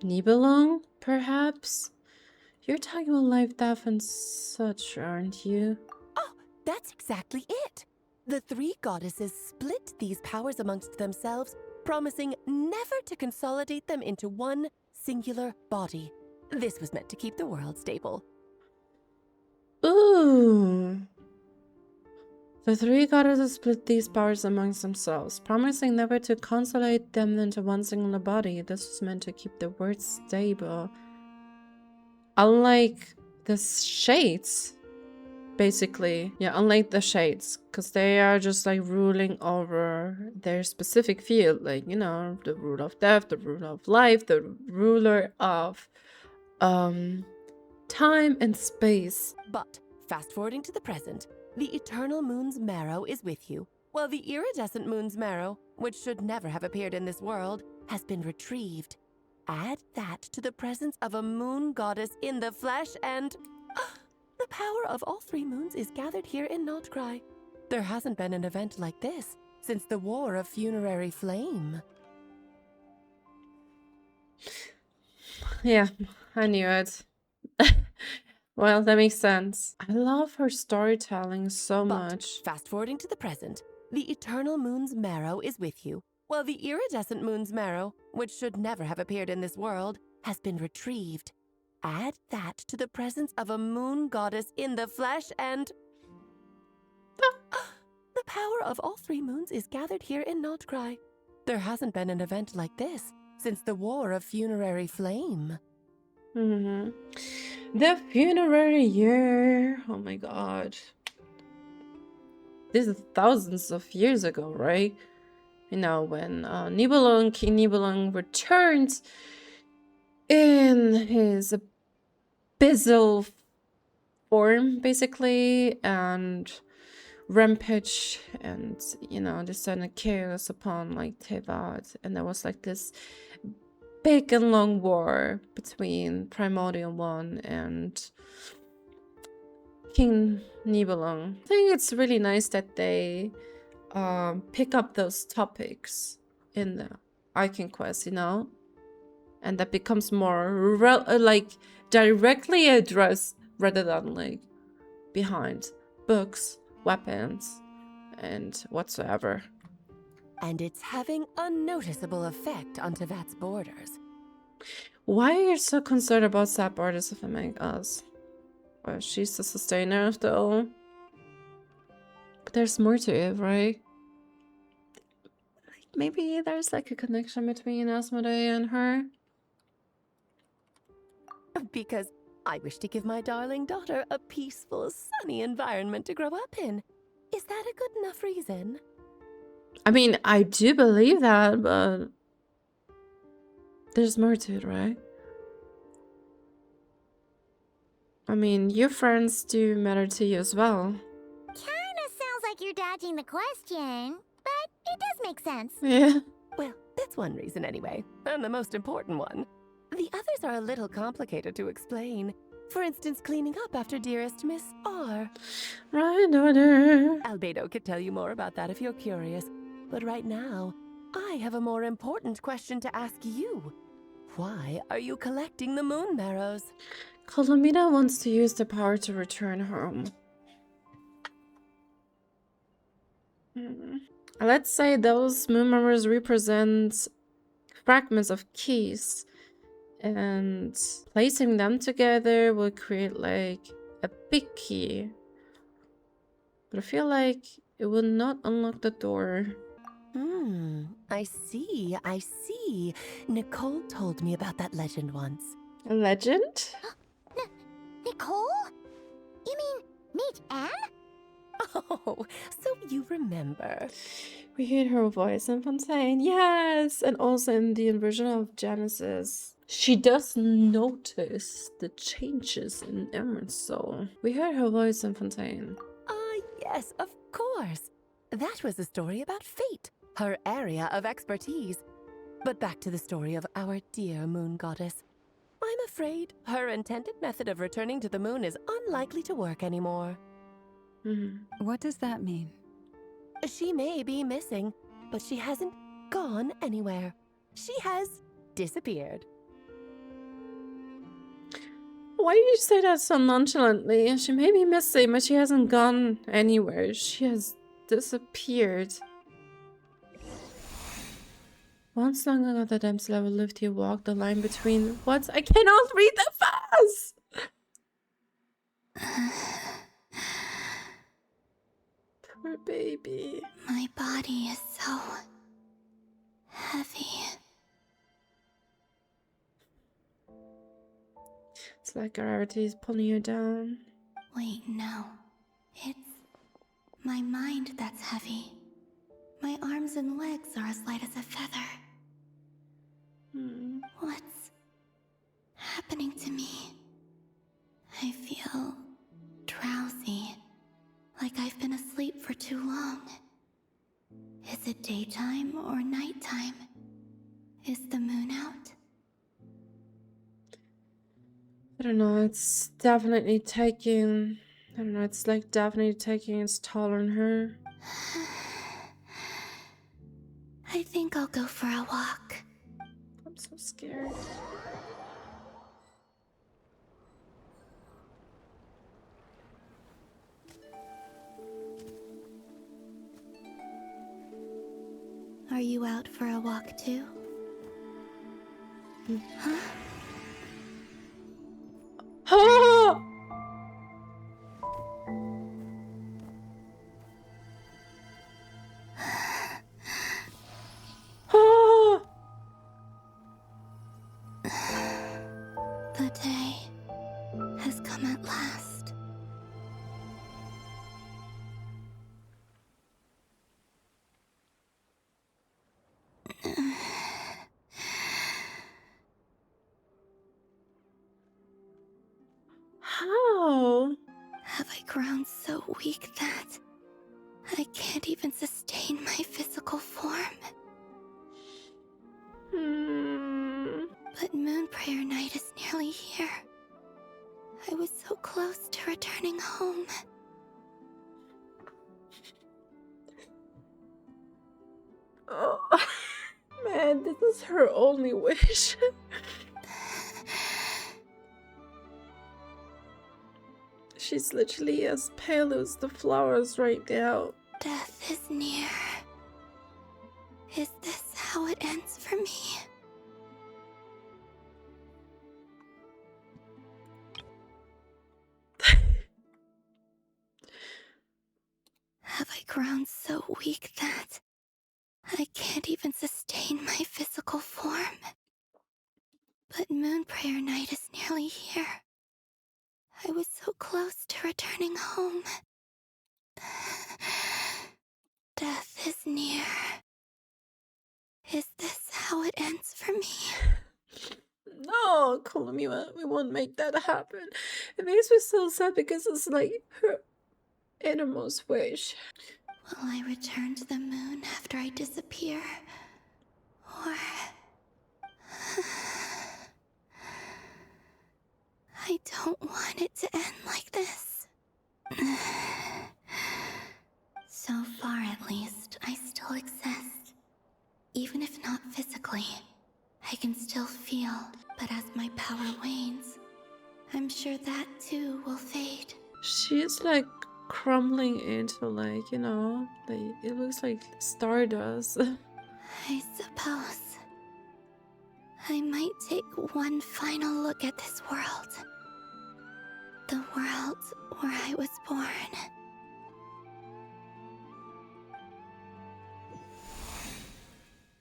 Nibelung, perhaps? You're talking about life, death, and such, aren't you? Oh, that's exactly it. The 3 goddesses split these powers amongst themselves, promising never to consolidate them into one singular body. This was meant to keep the world stable. Ooh. The 3 goddesses split these powers amongst themselves, promising never to consolidate them into one singular body. This was meant to keep the world stable. Unlike the shades, basically. Yeah, unlike the shades, because they are just like ruling over their specific field. Like, you know, the ruler of death, the ruler of life, the ruler of time and space. But, fast forwarding to the present, the eternal moon's marrow is with you, while the iridescent moon's marrow, which should never have appeared in this world, has been retrieved. Add that to the presence of a moon goddess in the flesh and... the power of all 3 moons is gathered here in Nod Krai. There hasn't been an event like this since the War of Funerary Flame. Yeah, I knew it. Well, that makes sense. I love her storytelling so much. Fast forwarding to the present, the eternal moon's marrow is with you, while the iridescent moon's marrow, which should never have appeared in this world, has been retrieved. Add that to the presence of a moon goddess in the flesh and... the power of all 3 moons is gathered here in Nod Krai. There hasn't been an event like this since the War of Funerary Flame. The funerary year. Oh my god. This is thousands of years ago, right? You know, when King Nibelung returned in his abyssal form, basically, and rampage and, you know, descended chaos upon, like, Teyvat. And there was, like, this big and long war between Primordial One and King Nibelung. I think it's really nice that they pick up those topics in the Arcane Quest, you know? And that becomes more like directly addressed rather than like behind books, weapons, and whatsoever. And it's having a noticeable effect on Teyvat's borders. Why are you so concerned about sad borders of Among Us? Well, she's the sustainer of the all. But there's more to it, right? Maybe there's like a connection between Asmodee and her. Because I wish to give my darling daughter a peaceful, sunny environment to grow up in. Is that a good enough reason? I mean, I do believe that, but there's more to it, right? I mean, your friends do matter to you as well. Kinda sounds like you're dodging the question, but it does make sense. Yeah. Well, the That's one reason anyway, and the most important one. The others are a little complicated to explain. For instance, cleaning up after dearest Miss R. Right, daughter. Albedo could tell you more about that if you're curious. But right now, I have a more important question to ask you. Why are you collecting the moon marrows? Columbina wants to use the power to return home. Let's say those moon marrows represent fragments of keys, and placing them together will create like a big key. But I feel like it will not unlock the door. I see. Nicole told me about that legend once. A legend? Nicole? You mean meet Anne? Oh, so you remember. We heard her voice in Fontaine, yes! And also in the inversion of Genesis. She does notice the changes in Emerald's soul. We heard her voice in Fontaine. Yes, of course. That was a story about fate, her area of expertise. But back to the story of our dear moon goddess. I'm afraid her intended method of returning to the moon is unlikely to work anymore. What does that mean? She may be missing, but she hasn't gone anywhere. She has disappeared. Why do you say that so nonchalantly? She may be missing, but she hasn't gone anywhere. She has disappeared. Once long ago, the damsel ever lived, he walked the line between what? I cannot read that fast! Poor baby. My body is so heavy. It's like gravity is pulling you down. Wait, no. It's my mind that's heavy. My arms and legs are as light as a feather. What's happening to me? I feel drowsy, like I've been asleep for too long. Is it daytime or nighttime? Is the moon out? I don't know, it's definitely taking... I don't know, it's like definitely taking its toll on her. I think I'll go for a walk. I'm so scared. Are you out for a walk too? Huh? Oh! Oh! The day has come at last. How? Have I grown so weak that I can't even sustain my physical form? But Moon Prayer Night is nearly here. I was so close to returning home. Oh, man, this is her only wish. She's literally as pale as the flowers right now. Death is near. Is this how it ends for me? Have I grown so weak that I can't even sustain my physical form? But Moon Prayer Night is nearly here. I was so close to returning home. Death is near. Is this how it ends for me? No, Columbina, we won't make that happen. It makes me so sad because it's like her innermost wish. Will I return to the moon after I disappear? more. I don't want it to end like this. So far, at least, I still exist. Even if not physically, I can still feel, but as my power wanes, I'm sure that too will fade. She's like crumbling into like, you know, like it looks like stardust. I suppose I might take one final look at this world. The world where I was born.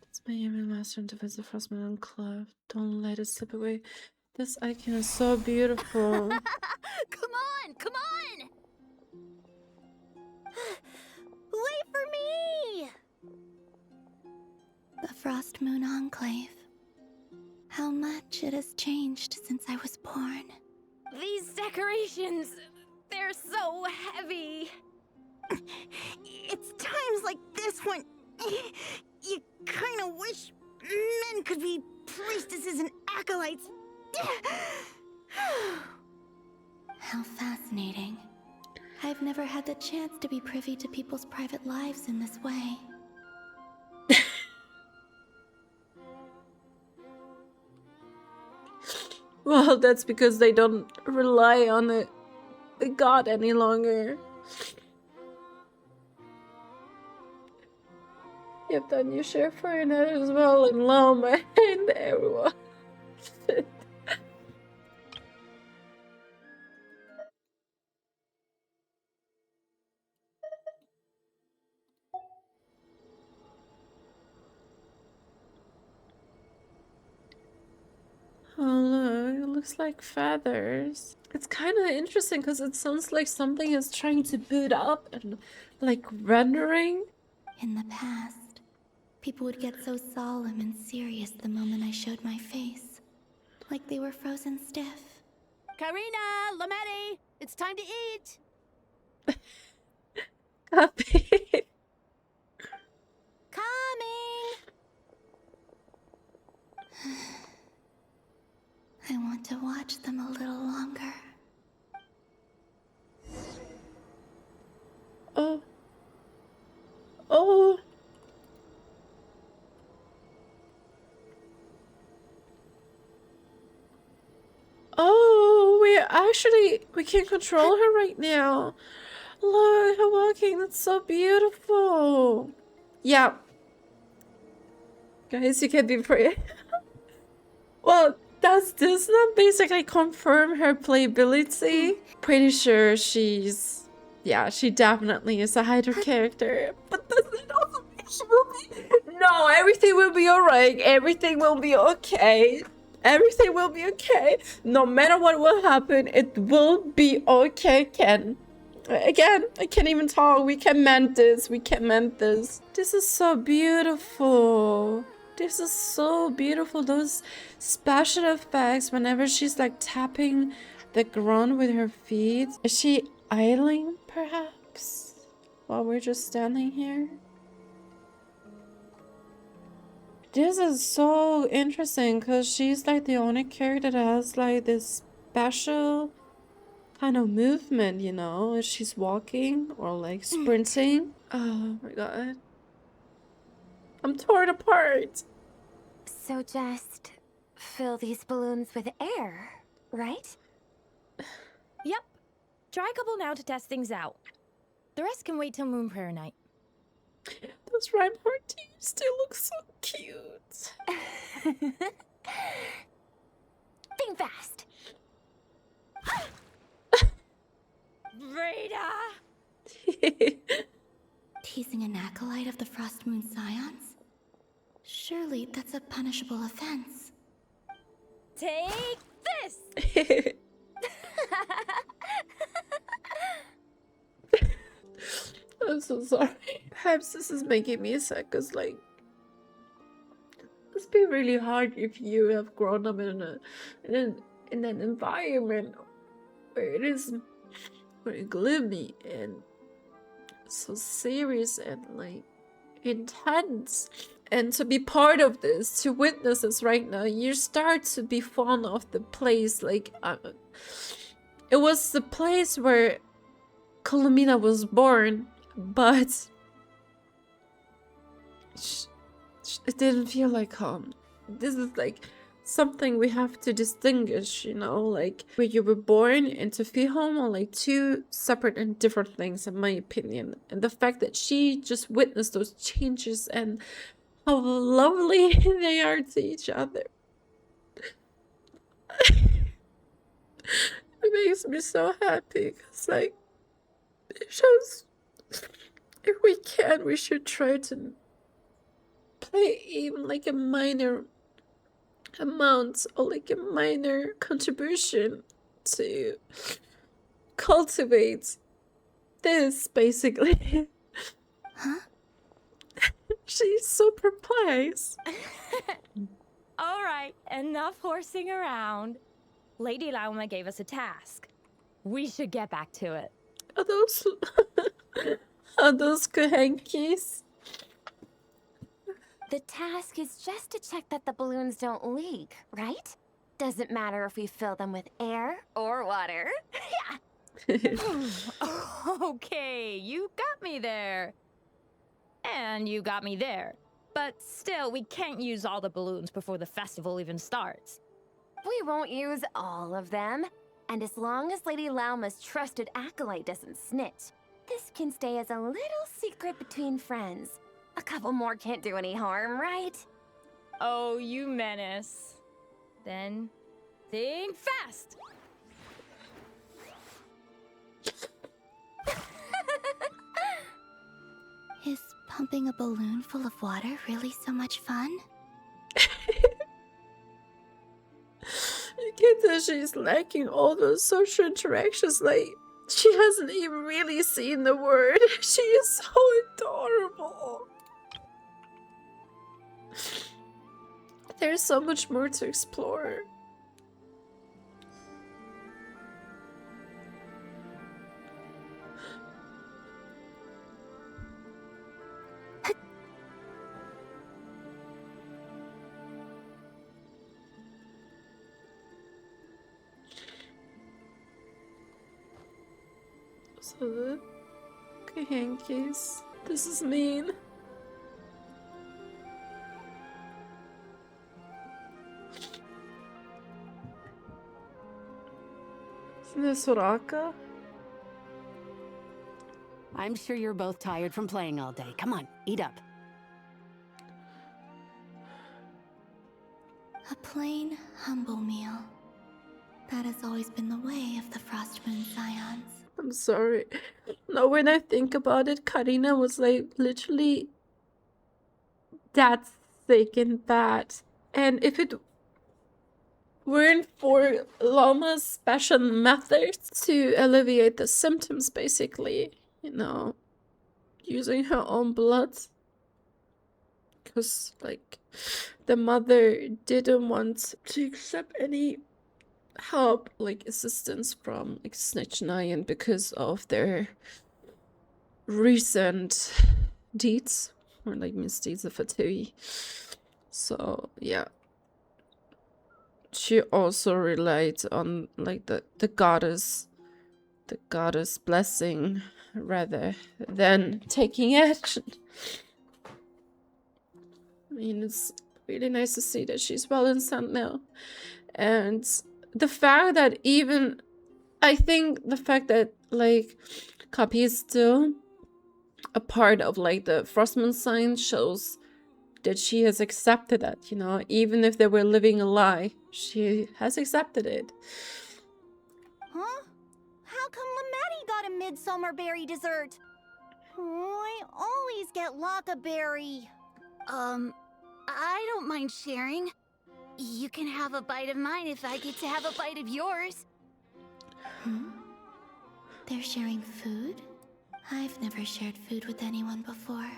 It's my aiming master to visit Frostmoon Enclave. Don't let it slip away. This icon is so beautiful. Come on, come on! Wait for me! The Frostmoon Enclave. How much it has changed since I was born. These decorations, they're so heavy. It's times like this when you kind of wish men could be priestesses and acolytes. How fascinating. I've never had the chance to be privy to people's private lives in this way. Well, that's because they don't rely on the god any longer. You've done your share for your net as well, and Lauma and everyone. Oh look, it looks like feathers. It's kind of interesting because it sounds like something is trying to boot up and like rendering. In the past, people would get so solemn and serious the moment I showed my face. Like they were frozen stiff. Karina, Lametti, it's time to eat. Copy. Coming. I want to watch them a little longer. Oh. Oh. Oh, we can control her right now. Look, her walking, that's so beautiful. Yeah. Guys, you can be pretty. Well, does this not basically confirm her playability? Pretty sure she's... Yeah, she definitely is a Hydra character. But does it also mean she will be... No, everything will be alright. Everything will be okay. Everything will be okay. No matter what will happen, it will be okay, Ken. Again, I can't even talk. We can mend this. We can mend this. This is so beautiful. This is so beautiful. Those special effects whenever she's like tapping the ground with her feet. Is she idling, perhaps? While we're just standing here? This is so interesting because she's like the only character that has like this special kind of movement, you know, if she's walking or like sprinting. Oh my god. I'm torn apart. So just fill these balloons with air, right? Yep. Try a couple now to test things out. The rest can wait till Moon Prayer Night. Those Reinhardt teams still look so cute. Think fast. Breda! Teasing an acolyte of the Frostmoon Scions? Surely that's a punishable offense. Take this! I'm so sorry. Perhaps this is making me sad because, like, it's been really hard if you have grown up in an environment where it is very gloomy and so serious and like intense. And to be part of this, to witness this right now, you start to be fond of the place. Like, it was the place where Columbina was born, but it didn't feel like home. This is like something we have to distinguish, you know, like where you were born and to feel home are like two separate and different things, in my opinion. And the fact that she just witnessed those changes and how lovely they are to each other. It makes me so happy because, like, it shows if we can, we should try to play even like a minor amount or like a minor contribution to cultivate this, basically. Huh? She's so perplexed. Alright, enough horsing around. Lady Lauma gave us a task. We should get back to it. Are those Kuuhenkis? The task is just to check that the balloons don't leak, right? Doesn't matter if we fill them with air or water. Okay, you got me there. And you got me there. But still, we can't use all the balloons before the festival even starts. We won't use all of them. And as long as Lady Lauma's trusted acolyte doesn't snitch, this can stay as a little secret between friends. A couple more can't do any harm, right? Oh, you menace. Then, think fast! Is pumping a balloon full of water really so much fun? You can tell she's lacking all those social interactions. Like, she hasn't even really seen the word. She is so adorable. There's so much more to explore. So the Kuuhenkis. This is mean. Isn't this Varka? I'm sure you're both tired from playing all day. Come on, eat up. A plain, humble meal. That has always been the way of the Frostmoon Scions. I'm sorry. No, when I think about it, Katheryne was like literally that thick and bad. And if it weren't for Lauma's special methods to alleviate the symptoms, basically, you know, using her own blood. Because, like, the mother didn't want to accept any help, like assistance from like Snitch Nyan because of their recent deeds or like misdeeds of Fatui. So yeah, she also relied on like the goddess blessing rather than taking action. I mean, it's really nice to see that she's well and sound now. And the fact that even, I think the fact that like Kapi is still a part of like the Frostmoon sign shows that she has accepted that, you know, even if they were living a lie, she has accepted it. Huh? How come Lamatti got a midsummer berry dessert? Oh, I always get Laka berry. I don't mind sharing. You can have a bite of mine if I get to have a bite of yours. They're sharing food? I've never shared food with anyone before.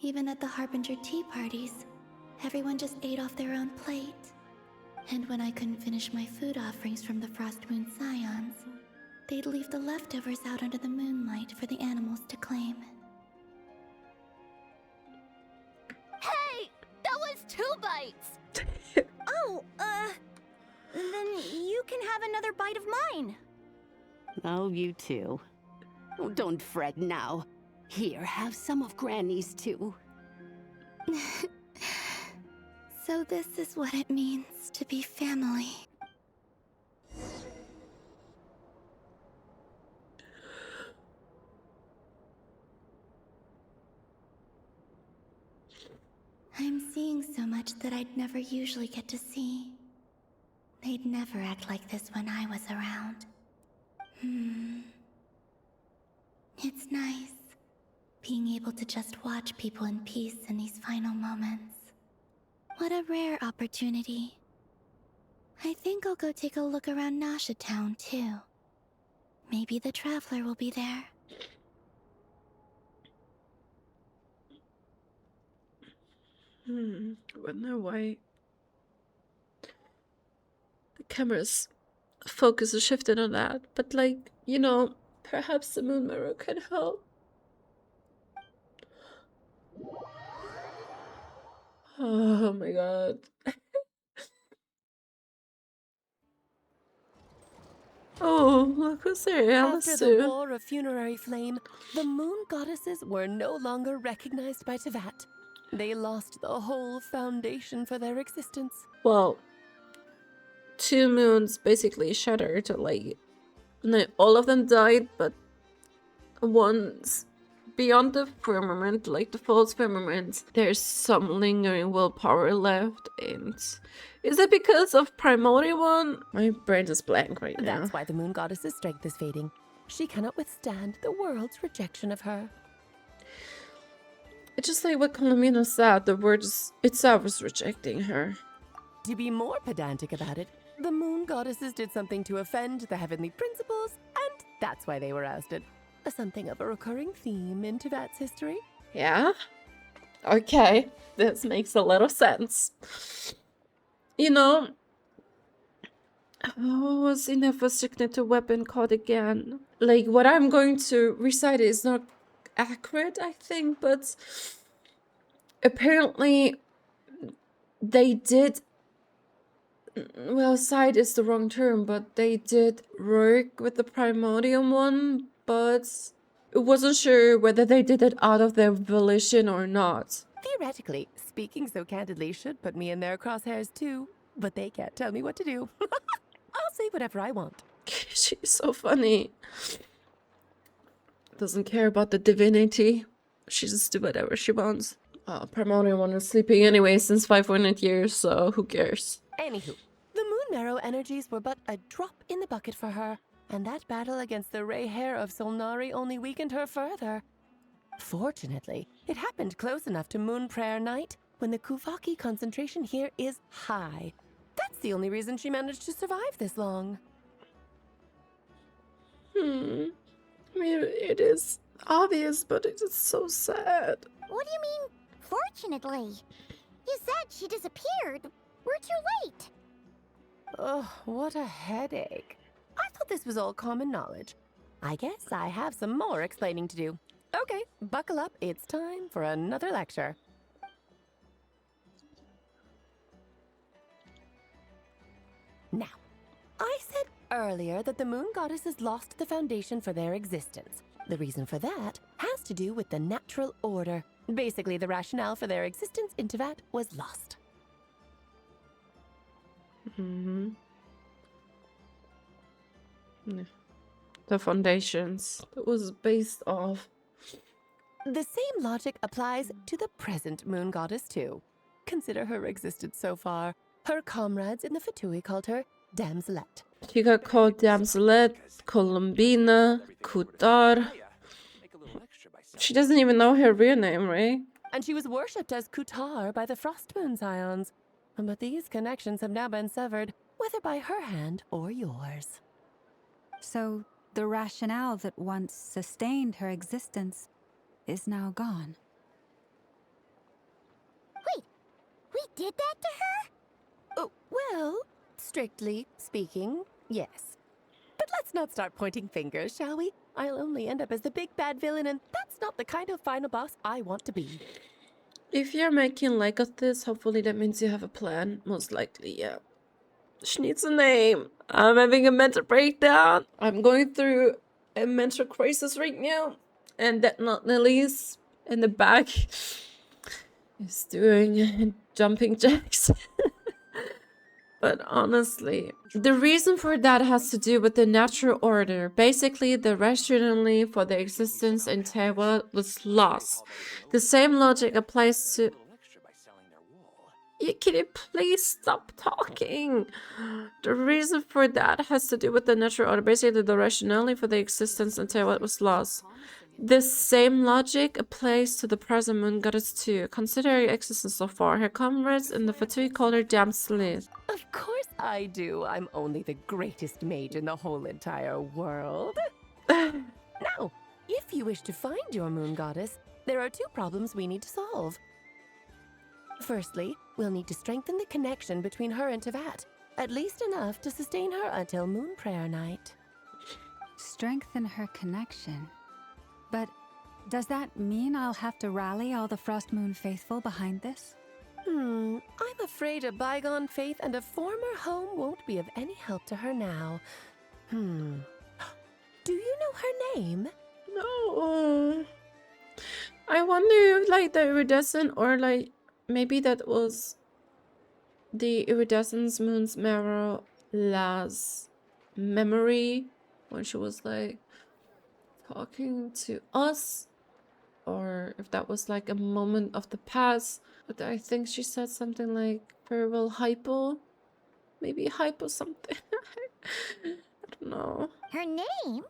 Even at the Harbinger tea parties, everyone just ate off their own plate. And when I couldn't finish my food offerings from the Frostmoon Scions, they'd leave the leftovers out under the moonlight for the animals to claim. 2 bites. Oh, then you can have another bite of mine. Oh, you too. Oh, don't fret now. Here, have some of Granny's too. So this is what it means to be family. I'm seeing so much that I'd never usually get to see. They'd never act like this when I was around. It's nice, being able to just watch people in peace in these final moments. What a rare opportunity. I think I'll go take a look around Nasha Town, too. Maybe the Traveler will be there. Wonder why the camera's focus is shifted on that. But like, you know, perhaps the moon mirror can help. Oh my god. Oh, look who's there, Alice After too. the War of Funerary Flame, the moon goddesses were no longer recognized by Teyvat. They lost the whole foundation for their existence. Well, 2 moons basically shattered, like, no, all of them died, but one's beyond the firmament, like the false firmament, there's some lingering willpower left. And is it because of Primordial one? My brain is blank right now. That's why the moon goddess's strength is fading. She cannot withstand the world's rejection of her. It's just like what Columbina said, the word itself is rejecting her. To be more pedantic about it, the moon goddesses did something to offend the heavenly principles, and that's why they were ousted. Something of a recurring theme in Teyvat's history. Yeah? Okay, this makes a little sense. You know, what was Ineva's signature weapon called again? Like, what I'm going to recite is not accurate, I think, but apparently they did, well, side is the wrong term, but they did work with the Primordial one, but it wasn't sure whether they did it out of their volition or not. Theoretically, speaking so candidly should put me in their crosshairs too, but they can't tell me what to do. I'll say whatever I want. She's so funny. Doesn't care about the divinity. She just do whatever she wants. Primordial one is sleeping anyway since 500 years, so who cares? Anywho, the moon marrow energies were but a drop in the bucket for her, and that battle against the Ray Hair of Solnari only weakened her further. Fortunately, it happened close enough to Moon Prayer Night when the Kuuhenkis concentration here is high. That's the only reason she managed to survive this long. I mean, it is obvious, but it is so sad. What do you mean, fortunately? You said she disappeared. We're too late. Oh, what a headache. I thought this was all common knowledge. I guess I have some more explaining to do. Okay, buckle up. It's time for another lecture. Now, I said earlier that the moon goddesses lost the foundation for their existence. The reason for that has to do with the natural order. Basically, the rationale for their existence in Teyvat was lost. The foundations that was based off. The same logic applies to the present moon goddess too. Consider her existence so far. Her comrades in the Fatui called her Damselette. She got called Damselette, Columbina, Kuutar. She doesn't even know her real name, right? And she was worshipped as Kuutar by the Frostmoon Scions. But these connections have now been severed, whether by her hand or yours. So, the rationale that once sustained her existence is now gone. Wait, we did that to her? Oh, well, strictly speaking, yes. But let's not start pointing fingers, shall we? I'll only end up as the big bad villain, and that's not the kind of final boss I want to be. If you're making like of this, hopefully that means you have a plan. Most likely, yeah. She needs a name. I'm having a mental breakdown. I'm going through a mental crisis right now. And that not the least in the back is doing jumping jacks. But honestly, the reason for that has to do with the natural order. Basically, the rationale for the existence in Teyvat was lost. The same logic applies to... Can you please stop talking? The reason for that has to do with the natural order. Basically, the rationale for the existence in Teyvat was lost. This same logic applies to the present moon goddess too. Consider her existence so far. Her comrades in the Fatui call her damn sleuth. Of course I do. I'm only the greatest mage in the whole entire world. Now, if you wish to find your moon goddess, there are 2 problems we need to solve. Firstly, we'll need to strengthen the connection between her and Teyvat, at least enough to sustain her until Moon Prayer Night. Strengthen her connection? But does that mean I'll have to rally all the Frostmoon faithful behind this? I'm afraid a bygone faith and a former home won't be of any help to her now. Do you know her name? No. I wonder if, like, the iridescent, or like maybe that was the iridescence moon's mirror last memory when she was like talking to us, or if that was like a moment of the past. But I think she said something like farewell hypo, maybe hypo something. I don't know. Her name?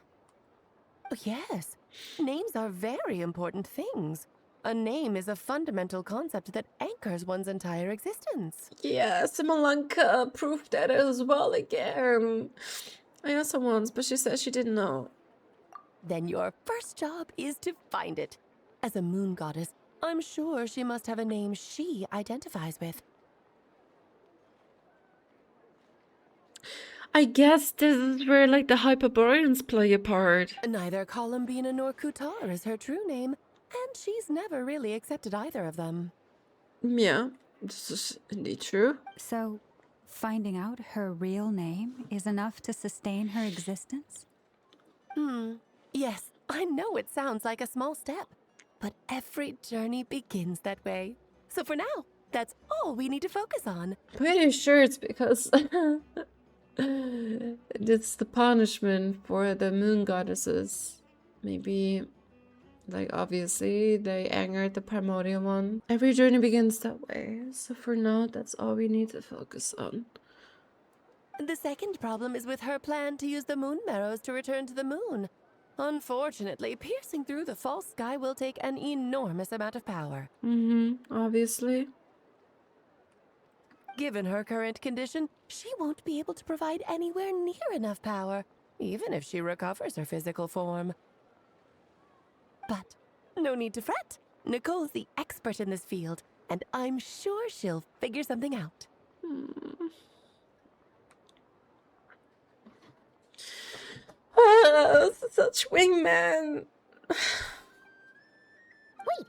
Oh, yes. Names are very important things. A name is a fundamental concept that anchors one's entire existence. Yeah, Simolanka proved that as well again. I asked her once, but she said she didn't know. Then your first job is to find it. As a moon goddess, I'm sure she must have a name she identifies with. I guess this is where like the Hyperboreans play a part. Neither Columbina nor Kuutar is her true name, and she's never really accepted either of them. Yeah, this is indeed true. So, finding out her real name is enough to sustain her existence? Yes, I know it sounds like a small step, but every journey begins that way. So for now, that's all we need to focus on. Pretty sure it's because it's the punishment for the moon goddesses. Maybe, like, obviously they angered the primordial one. Every journey begins that way. So for now, that's all we need to focus on. The second problem is with her plan to use the moon marrows to return to the moon. Unfortunately, piercing through the false sky will take an enormous amount of power. Obviously. Given her current condition, she won't be able to provide anywhere near enough power, even if she recovers her physical form. But no need to fret. Nicole's the expert in this field, and I'm sure she'll figure something out. Such wingman. Wait,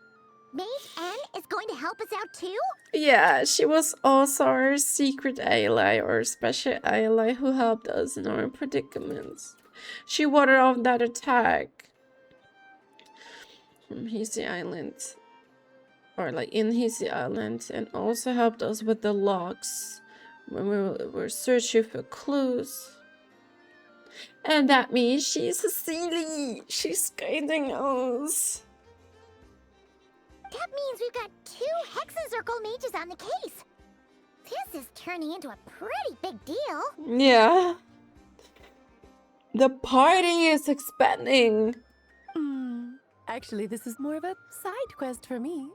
Mage N is going to help us out too? Yeah, she was also our secret ally or special ally who helped us in our predicaments. She warded off that attack from Hisi Island, or like in Hisi Island, and also helped us with the logs when we were searching for clues. And that means she's a silly. She's guiding us. That means we've got 2 Hexencircle mages on the case. This is turning into a pretty big deal. Yeah. The party is expanding. Actually, this is more of a side quest for me.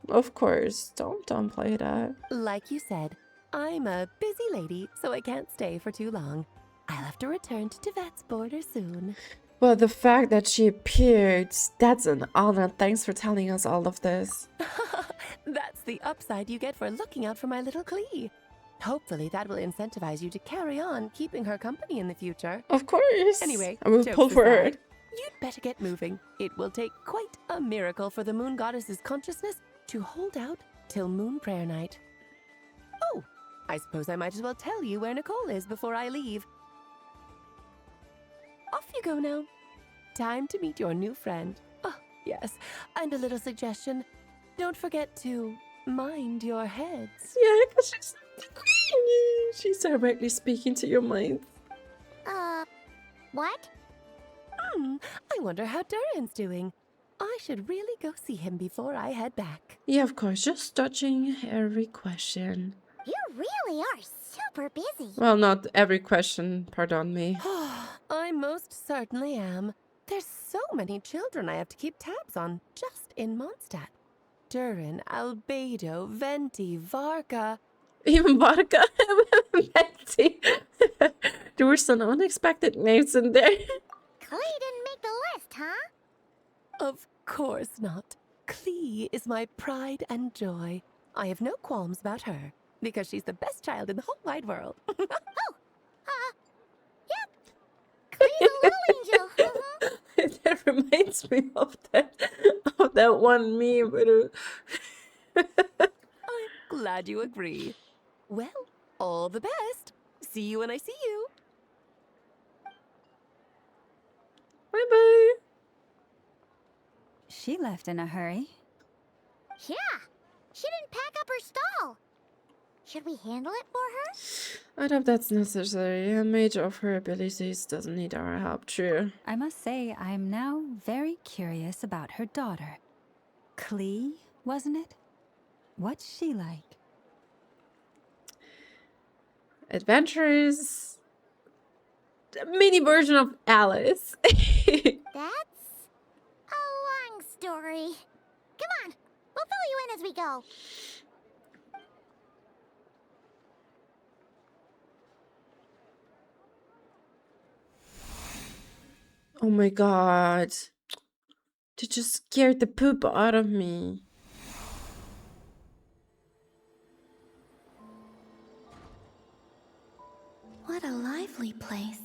Of course, don't downplay that. Like you said, I'm a busy lady, so I can't stay for too long. I'll have to return to Teyvat's border soon. Well, the fact that she appeared, that's an honor. Thanks for telling us all of this. That's the upside you get for looking out for my little Klee. Hopefully that will incentivize you to carry on keeping her company in the future. Of course. Anyway, I will pull for her. You'd better get moving. It will take quite a miracle for the moon goddess's consciousness to hold out till Moon Prayer Night. Oh, I suppose I might as well tell you where Nicole is before I leave. Off you go now. Time to meet your new friend. Oh, yes, and a little suggestion. Don't forget to mind your heads. Yeah, because she's the queen. She's directly speaking to your mind. What? I wonder how Durin's doing. I should really go see him before I head back. Yeah, of course, just dodging every question. You really are super busy. Well, not every question, pardon me. I most certainly am. There's so many children I have to keep tabs on just in Mondstadt. Durin, Albedo, Venti, Varka. Even Varka and Venti. There were some unexpected names in there. Klee didn't make the list, huh? Of course not. Klee is my pride and joy. I have no qualms about her, because she's the best child in the whole wide world. Yep. Klee's a little angel. That reminds me of that one meme with I'm glad you agree. Well, all the best. See you when I see you. Bye-bye. She left in a hurry. Yeah, she didn't pack up her stall. Should we handle it for her? I doubt that's necessary. A mage of her abilities doesn't need our help, true. I must say, I'm now very curious about her daughter. Klee, wasn't it? What's she like? Adventurers. A mini version of Alice. That's a long story. Come on, we'll fill you in as we go. Oh my god. They just scared the poop out of me. What a lively place.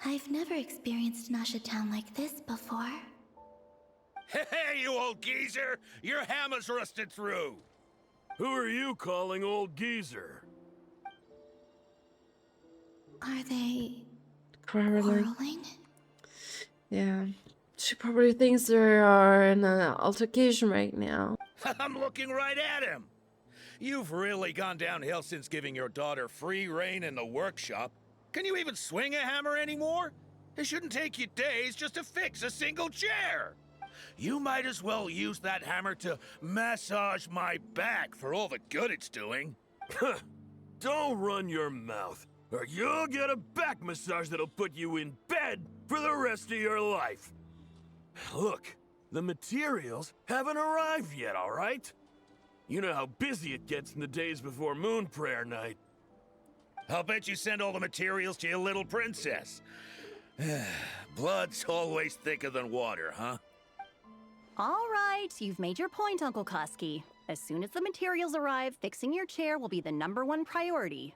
I've never experienced Nasha Town like this before. Hey, you old geezer! Your hammer's rusted through! Who are you calling old geezer? Are they quarreling? Yeah. She probably thinks they are in an altercation right now. I'm looking right at him! You've really gone downhill since giving your daughter free reign in the workshop. Can you even swing a hammer anymore? It shouldn't take you days just to fix a single chair. You might as well use that hammer to massage my back for all the good it's doing. Don't run your mouth, or you'll get a back massage that'll put you in bed for the rest of your life. Look, the materials haven't arrived yet, all right? You know how busy it gets in the days before Moon Prayer Night. I'll bet you send all the materials to your little princess. Blood's always thicker than water, huh? All right, you've made your point, Uncle Koski. As soon as the materials arrive, fixing your chair will be the #1 priority.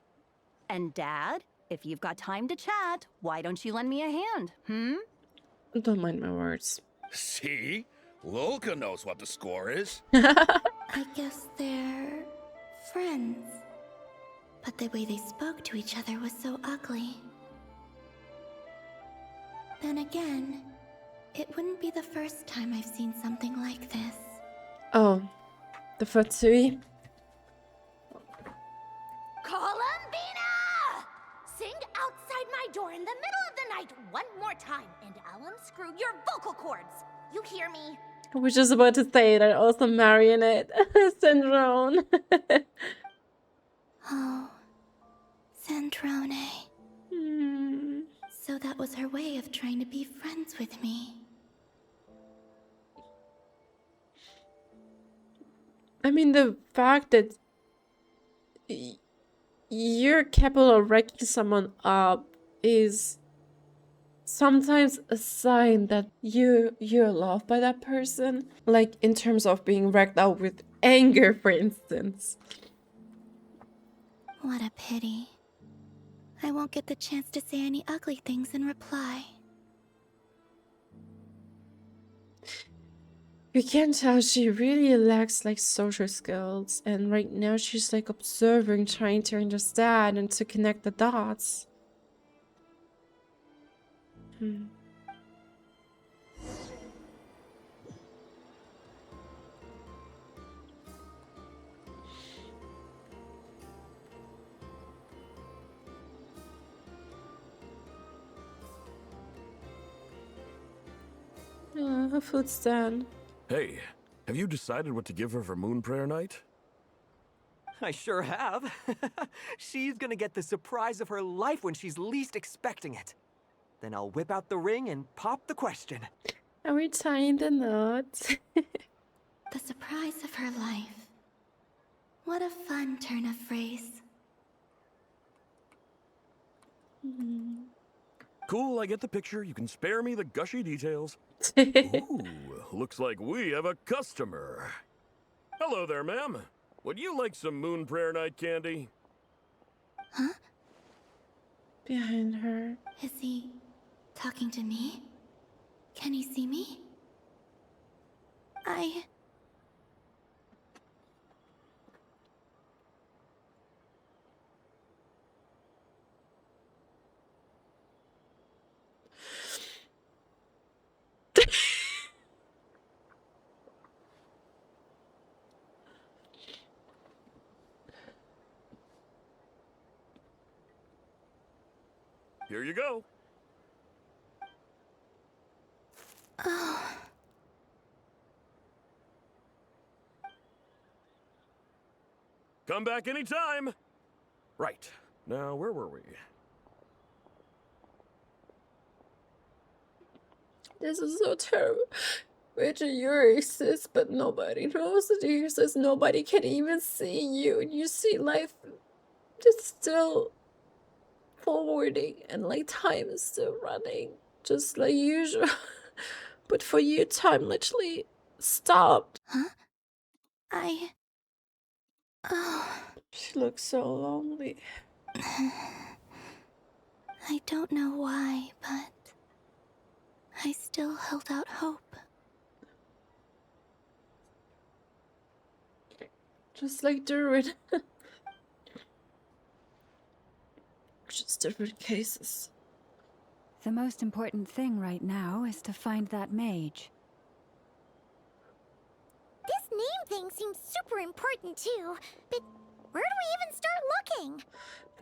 And Dad, if you've got time to chat, why don't you lend me a hand, Don't mind my words. See? Lolka knows what the score is. I guess they're friends. But the way they spoke to each other was so ugly. Then again, it wouldn't be the first time I've seen something like this. Oh, the Fatsui. Columbina! Sing outside my door in the middle of the night one more time, and I'll unscrew your vocal cords. You hear me? I was just about to say that also marionette syndrome. Oh, Centrone. So that was her way of trying to be friends with me. I mean, the fact that you're capable of wrecking someone up is sometimes a sign that you're loved by that person. Like in terms of being wrecked out with anger, for instance. What a pity. I won't get the chance to say any ugly things in reply. You can tell she really lacks like social skills, and right now she's like observing, trying to understand and to connect the dots. A food stand. Hey, have you decided what to give her for Moon Prayer Night? I sure have. She's gonna get the surprise of her life when she's least expecting it. Then I'll whip out the ring and pop the question. Are we tying the knots? The surprise of her life. What a fun turn of phrase. Cool, I get the picture. You can spare me the gushy details. Ooh, looks like we have a customer. Hello there, ma'am. Would you like some Moon Prayer Night candy? Huh? Behind her. Is he talking to me? Can he see me? Here you go. Oh. Come back anytime. Right. Now, where were we? This is so terrible. Rachel, you exist, but nobody knows that you exist. Nobody can even see you. And you see life just still forwarding, and like time is still running, just like usual. But for you, time literally stopped. Huh? Oh. She looks so lonely. I don't know why, but I still held out hope. Just like Durin. Just different cases. The most important thing right now is to find that mage. This name thing seems super important too, but where do we even start looking?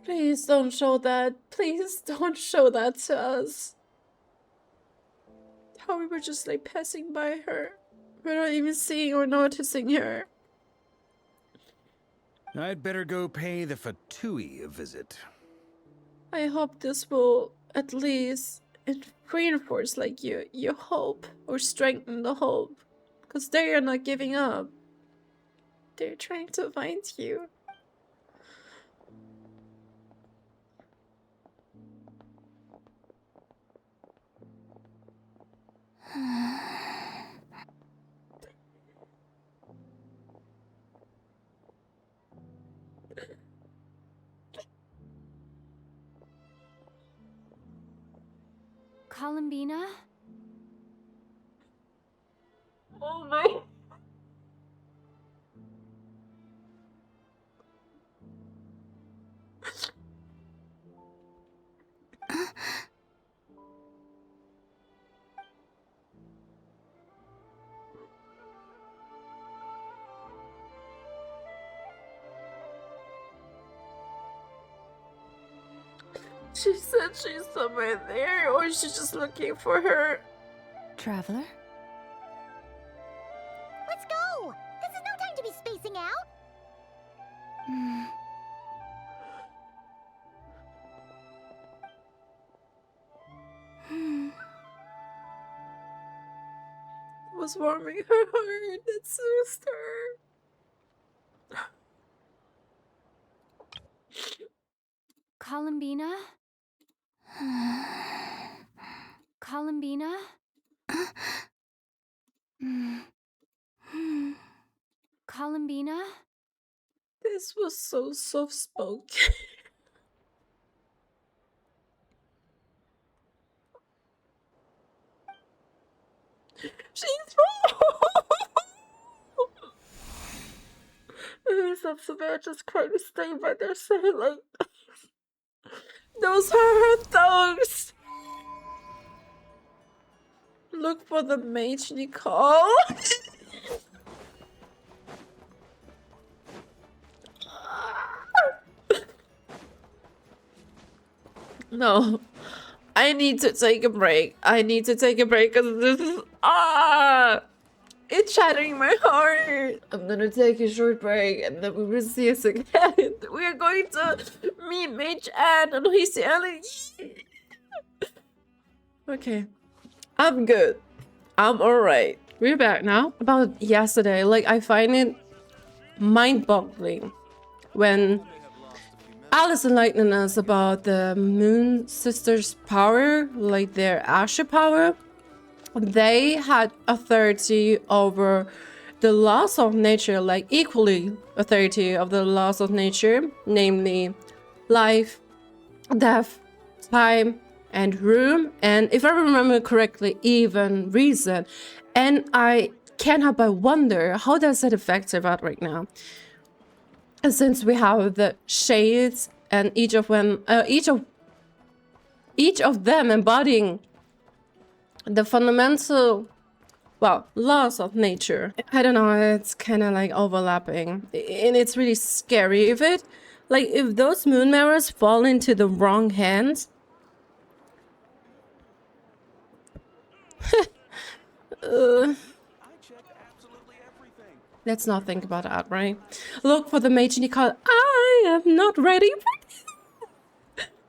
Please don't show that. Please don't show that to us. How we were just like passing by her. We're not even seeing or noticing her. I'd better go pay the Fatui a visit. I hope this will at least reinforce like your hope, or strengthen the hope, because they are not giving up. They're trying to find you. Columbina? Oh my. She said she's somewhere there, or is she just looking for her? Traveler? Let's go! This is no time to be spacing out! Was warming her heart. That soothed her. Columbina? Columbina? Columbina? This was so soft-spoken. She's wrong! That's so bad. Just crying to stay by their side. Like, those are her thugs. Look for the mage, Nicole. No, I need to take a break. I need to take a break because this is it's shattering my heart. I'm gonna take a short break and then we will see us again. We are going to meet Mage Anne and Luciana. Okay, I'm good. I'm alright. We're back now. About yesterday, like I find it mind-boggling when Alice enlightened us about the Moon Sisters' power, like their Asher power. They had authority over the laws of nature, like equally authority of the laws of nature, namely life, death, time, and room, and if I remember correctly, even reason. And I can't help but wonder, how does that affect Teyvat right now? And since we have the shades and each of them embodying the fundamental, well, laws of nature. I don't know, it's kind of like overlapping, and it's really scary if those moon mirrors fall into the wrong hands. Let's not think about that, right? Look for the mage Nicole. I am not ready.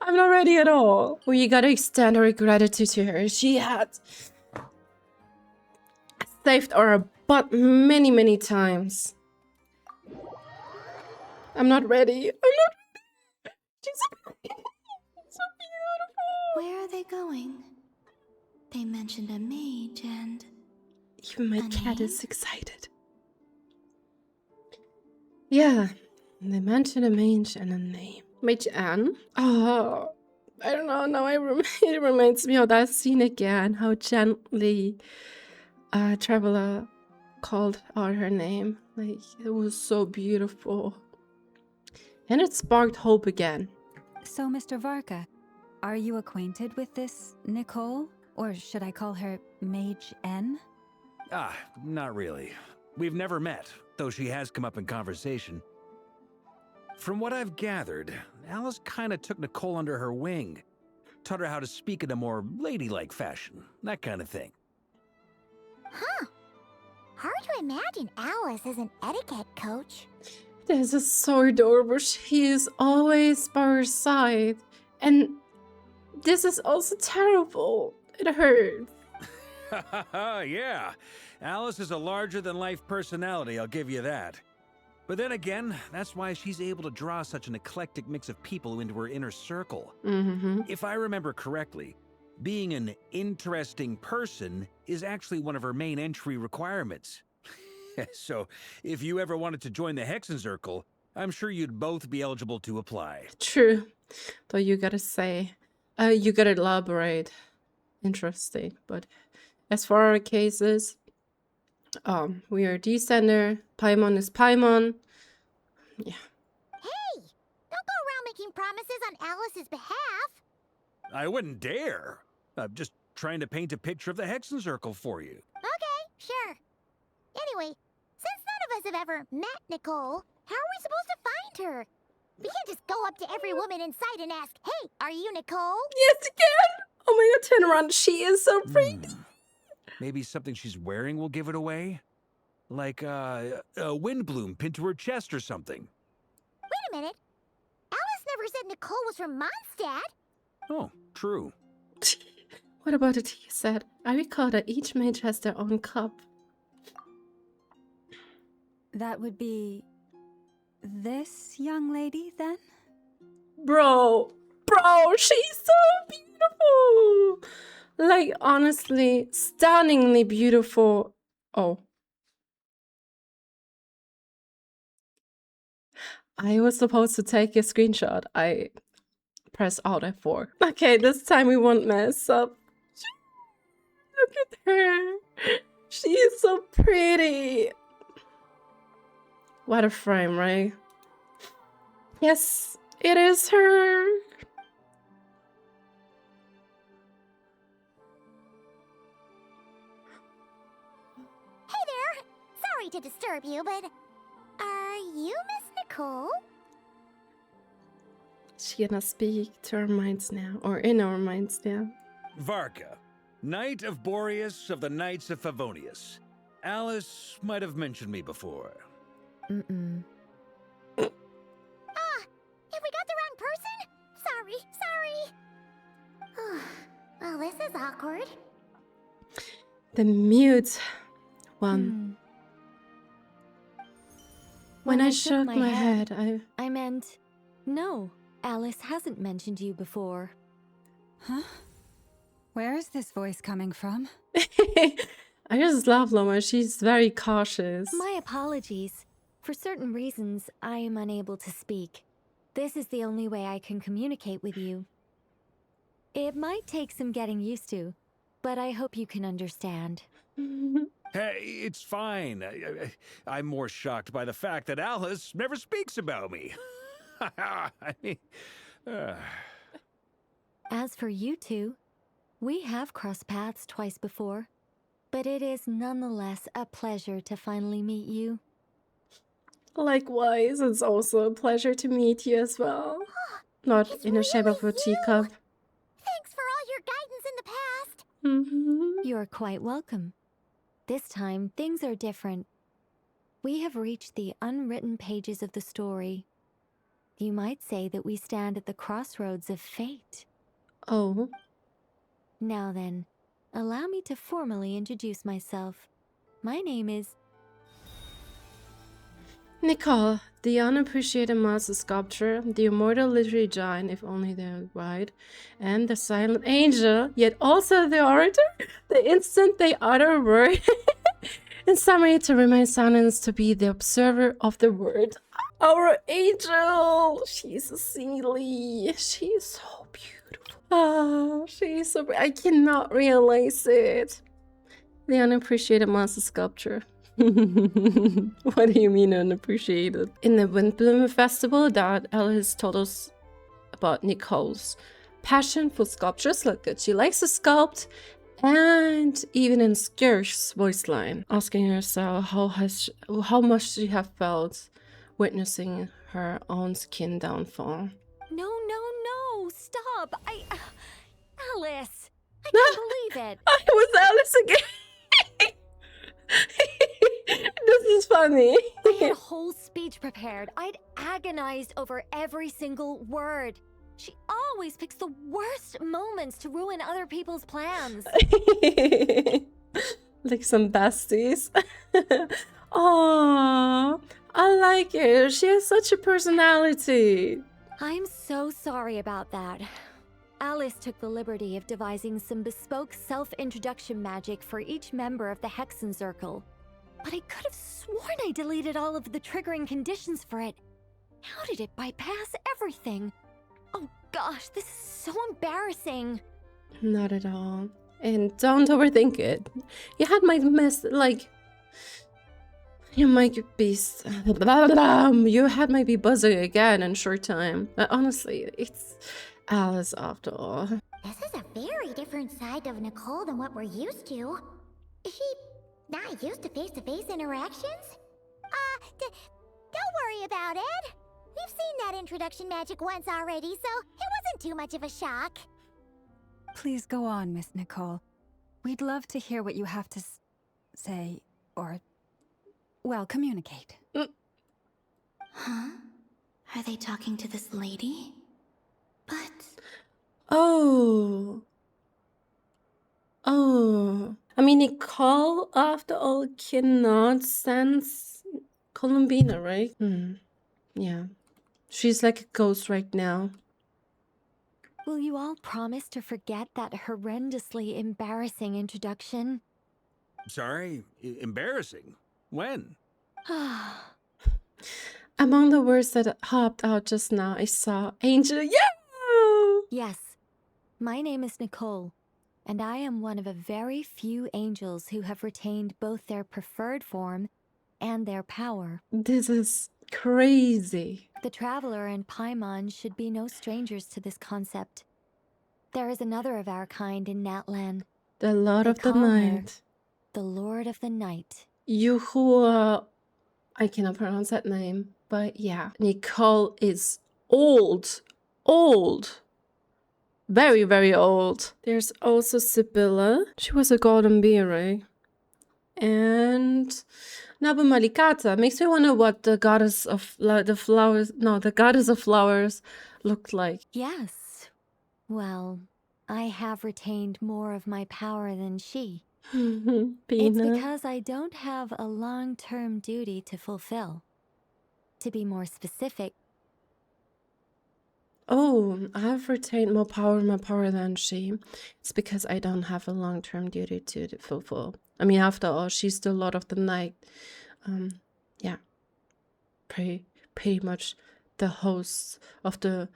I'm not ready at all. We gotta extend our gratitude to her. She had saved our butt many, many times. I'm not ready. I'm not ready. She's so beautiful. Where are they going? They mentioned a mage and... Even my cat is excited. Yeah, they mentioned a mage and a name. Mage Anne? Oh, I don't know. Now it reminds me of that scene again. How gently Traveler called out her name. Like, it was so beautiful. And it sparked hope again. So, Mr. Varka, are you acquainted with this Nicole? Or should I call her Mage N? Not really. We've never met, though she has come up in conversation. From what I've gathered, Alice kinda took Nicole under her wing. Taught her how to speak in a more ladylike fashion, that kind of thing. Huh. Hard to imagine Alice as an etiquette coach. This is so adorable. She is always by her side. And this is also terrible. It hurts. Yeah, Alice is a larger-than-life personality, I'll give you that. But then again, that's why she's able to draw such an eclectic mix of people into her inner circle. If I remember correctly, being an interesting person is actually one of her main entry requirements. So, if you ever wanted to join the Hexenzirkel, I'm sure you'd both be eligible to apply. True. Though you gotta say, you gotta elaborate. Interesting. But as for our cases, we are descender. Paimon is Paimon. Yeah. Hey! Don't go around making promises on Alice's behalf. I wouldn't dare. I'm just trying to paint a picture of the Hexenzirkel for you. Okay, sure. Anyway, since none of us have ever met Nicole, how are we supposed to find her? We can't just go up to every woman in sight and ask, hey, are you Nicole? Yes, you can! Oh my god, turn around. She is so pretty. Maybe something she's wearing will give it away? Like a wind bloom pinned to her chest or something. Wait a minute. Alice never said Nicole was from Mondstadt. Oh, true. What about the tea set? I recall that each mage has their own cup. That would be... this young lady, then? Bro, she's so beautiful! Like, honestly, stunningly beautiful. Oh. I was supposed to take a screenshot. I pressed Alt F4. Okay, this time we won't mess up. Look at her. She is so pretty. What a frame, right? Yes, it is her. Hey there! Sorry to disturb you, but are you Miss Nicole? She gonna speak to our minds now, or in our minds now. Varka, Knight of Boreas of the Knights of Favonius. Alice might have mentioned me before. Mm-mm. Have we got the wrong person? Sorry. Well, this is awkward. The mute one. When I shook my head, I meant, no, Alice hasn't mentioned you before. Huh? Where is this voice coming from? I just love Lauma. She's very cautious. My apologies. For certain reasons, I am unable to speak. This is the only way I can communicate with you. It might take some getting used to, but I hope you can understand. Hey, it's fine. I'm more shocked by the fact that Alice never speaks about me. I mean, As for you two, we have crossed paths twice before, but it is nonetheless a pleasure to finally meet you. Likewise, it's also a pleasure to meet you as well. Not in the shape of a teacup. Thanks for all your guidance in the past. You're quite welcome. This time, things are different. We have reached the unwritten pages of the story. You might say that we stand at the crossroads of fate. Oh. Now then, allow me to formally introduce myself. My name is... Nicole, the unappreciated master sculptor, the immortal literary giant, if only they're right, and the silent angel, yet also the orator, the instant they utter a word. In summary, to remain silent is to be the observer of the word. Our angel! She's a silly. She's so beautiful. Oh, she's so... I cannot realize it. The unappreciated master sculptor. What do you mean unappreciated? In the Windbloom Festival that Alice told us about Nicole's passion for sculptures, look that she likes to sculpt, and even in Skir's voice line, asking herself how much she have felt witnessing her own skin downfall. No, stop! Alice! I can't believe it! I was Alice again! This is funny. I had a whole speech prepared. I'd agonized over every single word. She always picks the worst moments to ruin other people's plans. Like some besties. Aww, I like it. She has such a personality. I'm so sorry about that. Alice took the liberty of devising some bespoke self-introduction magic for each member of the Hexen Circle. But I could have sworn I deleted all of the triggering conditions for it. How did it bypass everything? Oh gosh, this is so embarrassing. Not at all. And don't overthink it. You had my mess, like... You might be... You had might be buzzing again in short time. Honestly, it's Alice after all. This is a very different side of Nicole than what we're used to. Is she not used to face-to-face interactions? Don't worry about it. We've seen that introduction magic once already, so it wasn't too much of a shock. Please go on, Miss Nicole. We'd love to hear what you have to say, or, well, communicate. Huh? Are they talking to this lady? But... Oh. I mean, Nicole, after all, cannot sense Columbina, right? Yeah. She's like a ghost right now. Will you all promise to forget that horrendously embarrassing introduction? sorry, embarrassing. When? Among the words that hopped out just now, I saw Angel. Yeah! Yes. My name is Nicole, and I am one of a very few angels who have retained both their preferred form and their power. This is crazy. The Traveler and Paimon should be no strangers to this concept. There is another of our kind in Natlan. The Lord of the call her Night. The Lord of the Night. Yuhua, I cannot pronounce that name, but yeah. Nicole is old. Old. Very, very old. There's also Sibylla. She was a golden beery. And Nabu Malikata makes me wonder what the goddess of the flowers, no, the goddess of flowers looked like. Yes. Well, I have retained more of my power than she. It's It's because I don't have a long-term duty to fulfill. To be more specific, Oh, I've retained more power than she. It's because I don't have a long-term duty to fulfill. I mean, after all, she's the Lord of the Night. Yeah, pretty much the host of the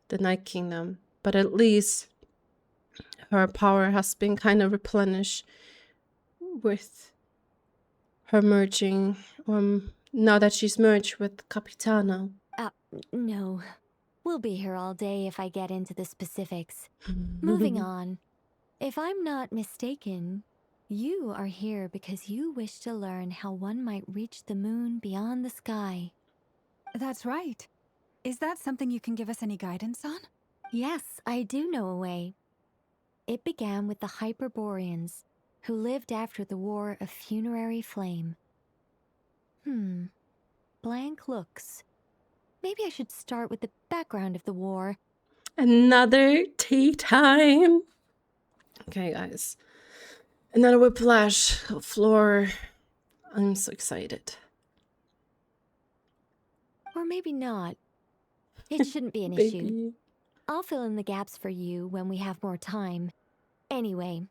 Night Kingdom. But at least her power has been kind of replenished with her merging. Now that she's merged with Capitano. no. We'll be here all day if I get into the specifics. Moving on. If I'm not mistaken, you are here because you wish to learn how one might reach the moon beyond the sky. That's right. Is that something you can give us any guidance on? Yes, I do know a way. It began with the Hyperboreans, who lived after the War of Funerary Flame. Blank looks. Maybe I should start with the background of the war. Another tea time. Okay, guys. Another whiplash floor. I'm so excited. Or maybe not. It shouldn't be an issue. I'll fill in the gaps for you when we have more time. Anyway,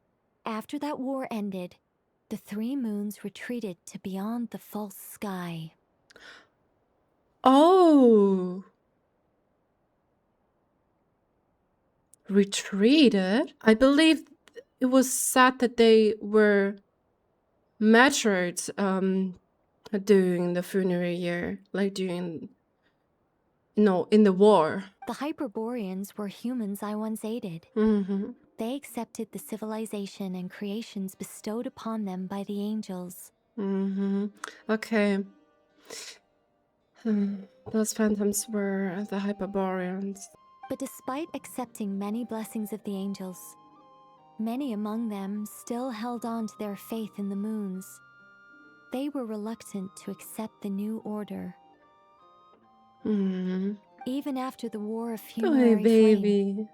after that war ended, the three moons retreated to beyond the false sky. Oh. Retreated? I believe it was said that they were matured during the funerary year, like during, in the war. The Hyperboreans were humans I once aided. They accepted the civilization and creations bestowed upon them by the angels. Okay. Those phantoms were the Hyperboreans. But despite accepting many blessings of the angels, many among them still held on to their faith in the moons. They were reluctant to accept the new order. Even after the War of Funerary Flame,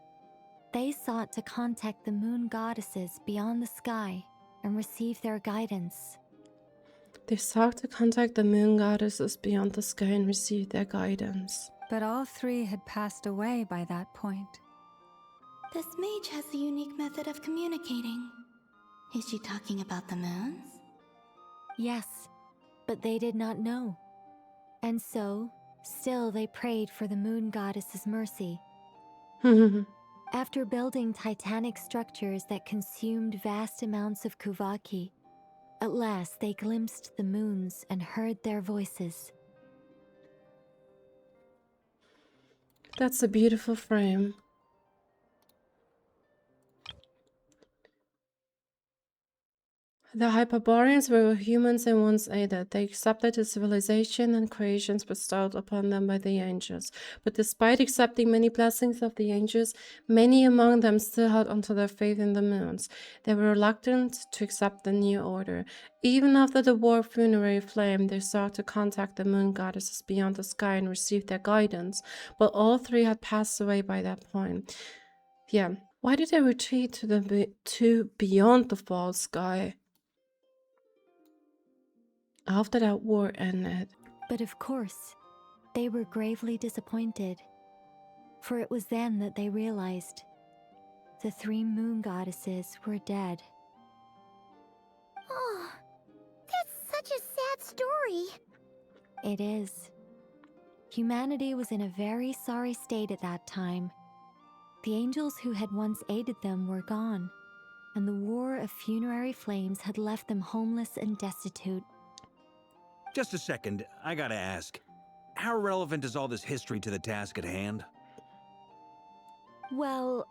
they sought to contact the moon goddesses beyond the sky and receive their guidance. They sought to contact the moon goddesses beyond the sky and receive their guidance. But all three had passed away by that point. This mage has a unique method of communicating. Is she talking about the moons? Yes, but they did not know. And so, still they prayed for the moon goddess's mercy. After building titanic structures that consumed vast amounts of Kuvaki, at last they glimpsed the moons and heard their voices. That's a beautiful frame. The Hyperboreans were humans and once aided. They accepted the civilization and creations bestowed upon them by the angels. But despite accepting many blessings of the angels, many among them still held onto their faith in the moons. They were reluctant to accept the new order. Even after the War of Funerary Flame, they sought to contact the moon goddesses beyond the sky and receive their guidance. But all three had passed away by that point. Yeah. Why did they retreat to beyond the false sky? After that war ended. But of course, they were gravely disappointed. For it was then that they realized the three moon goddesses were dead. Oh, that's such a sad story. It is. Humanity was in a very sorry state at that time. The angels who had once aided them were gone, and the War of Funerary Flames had left them homeless and destitute. Just a second, I gotta ask. How relevant is all this history to the task at hand? Well,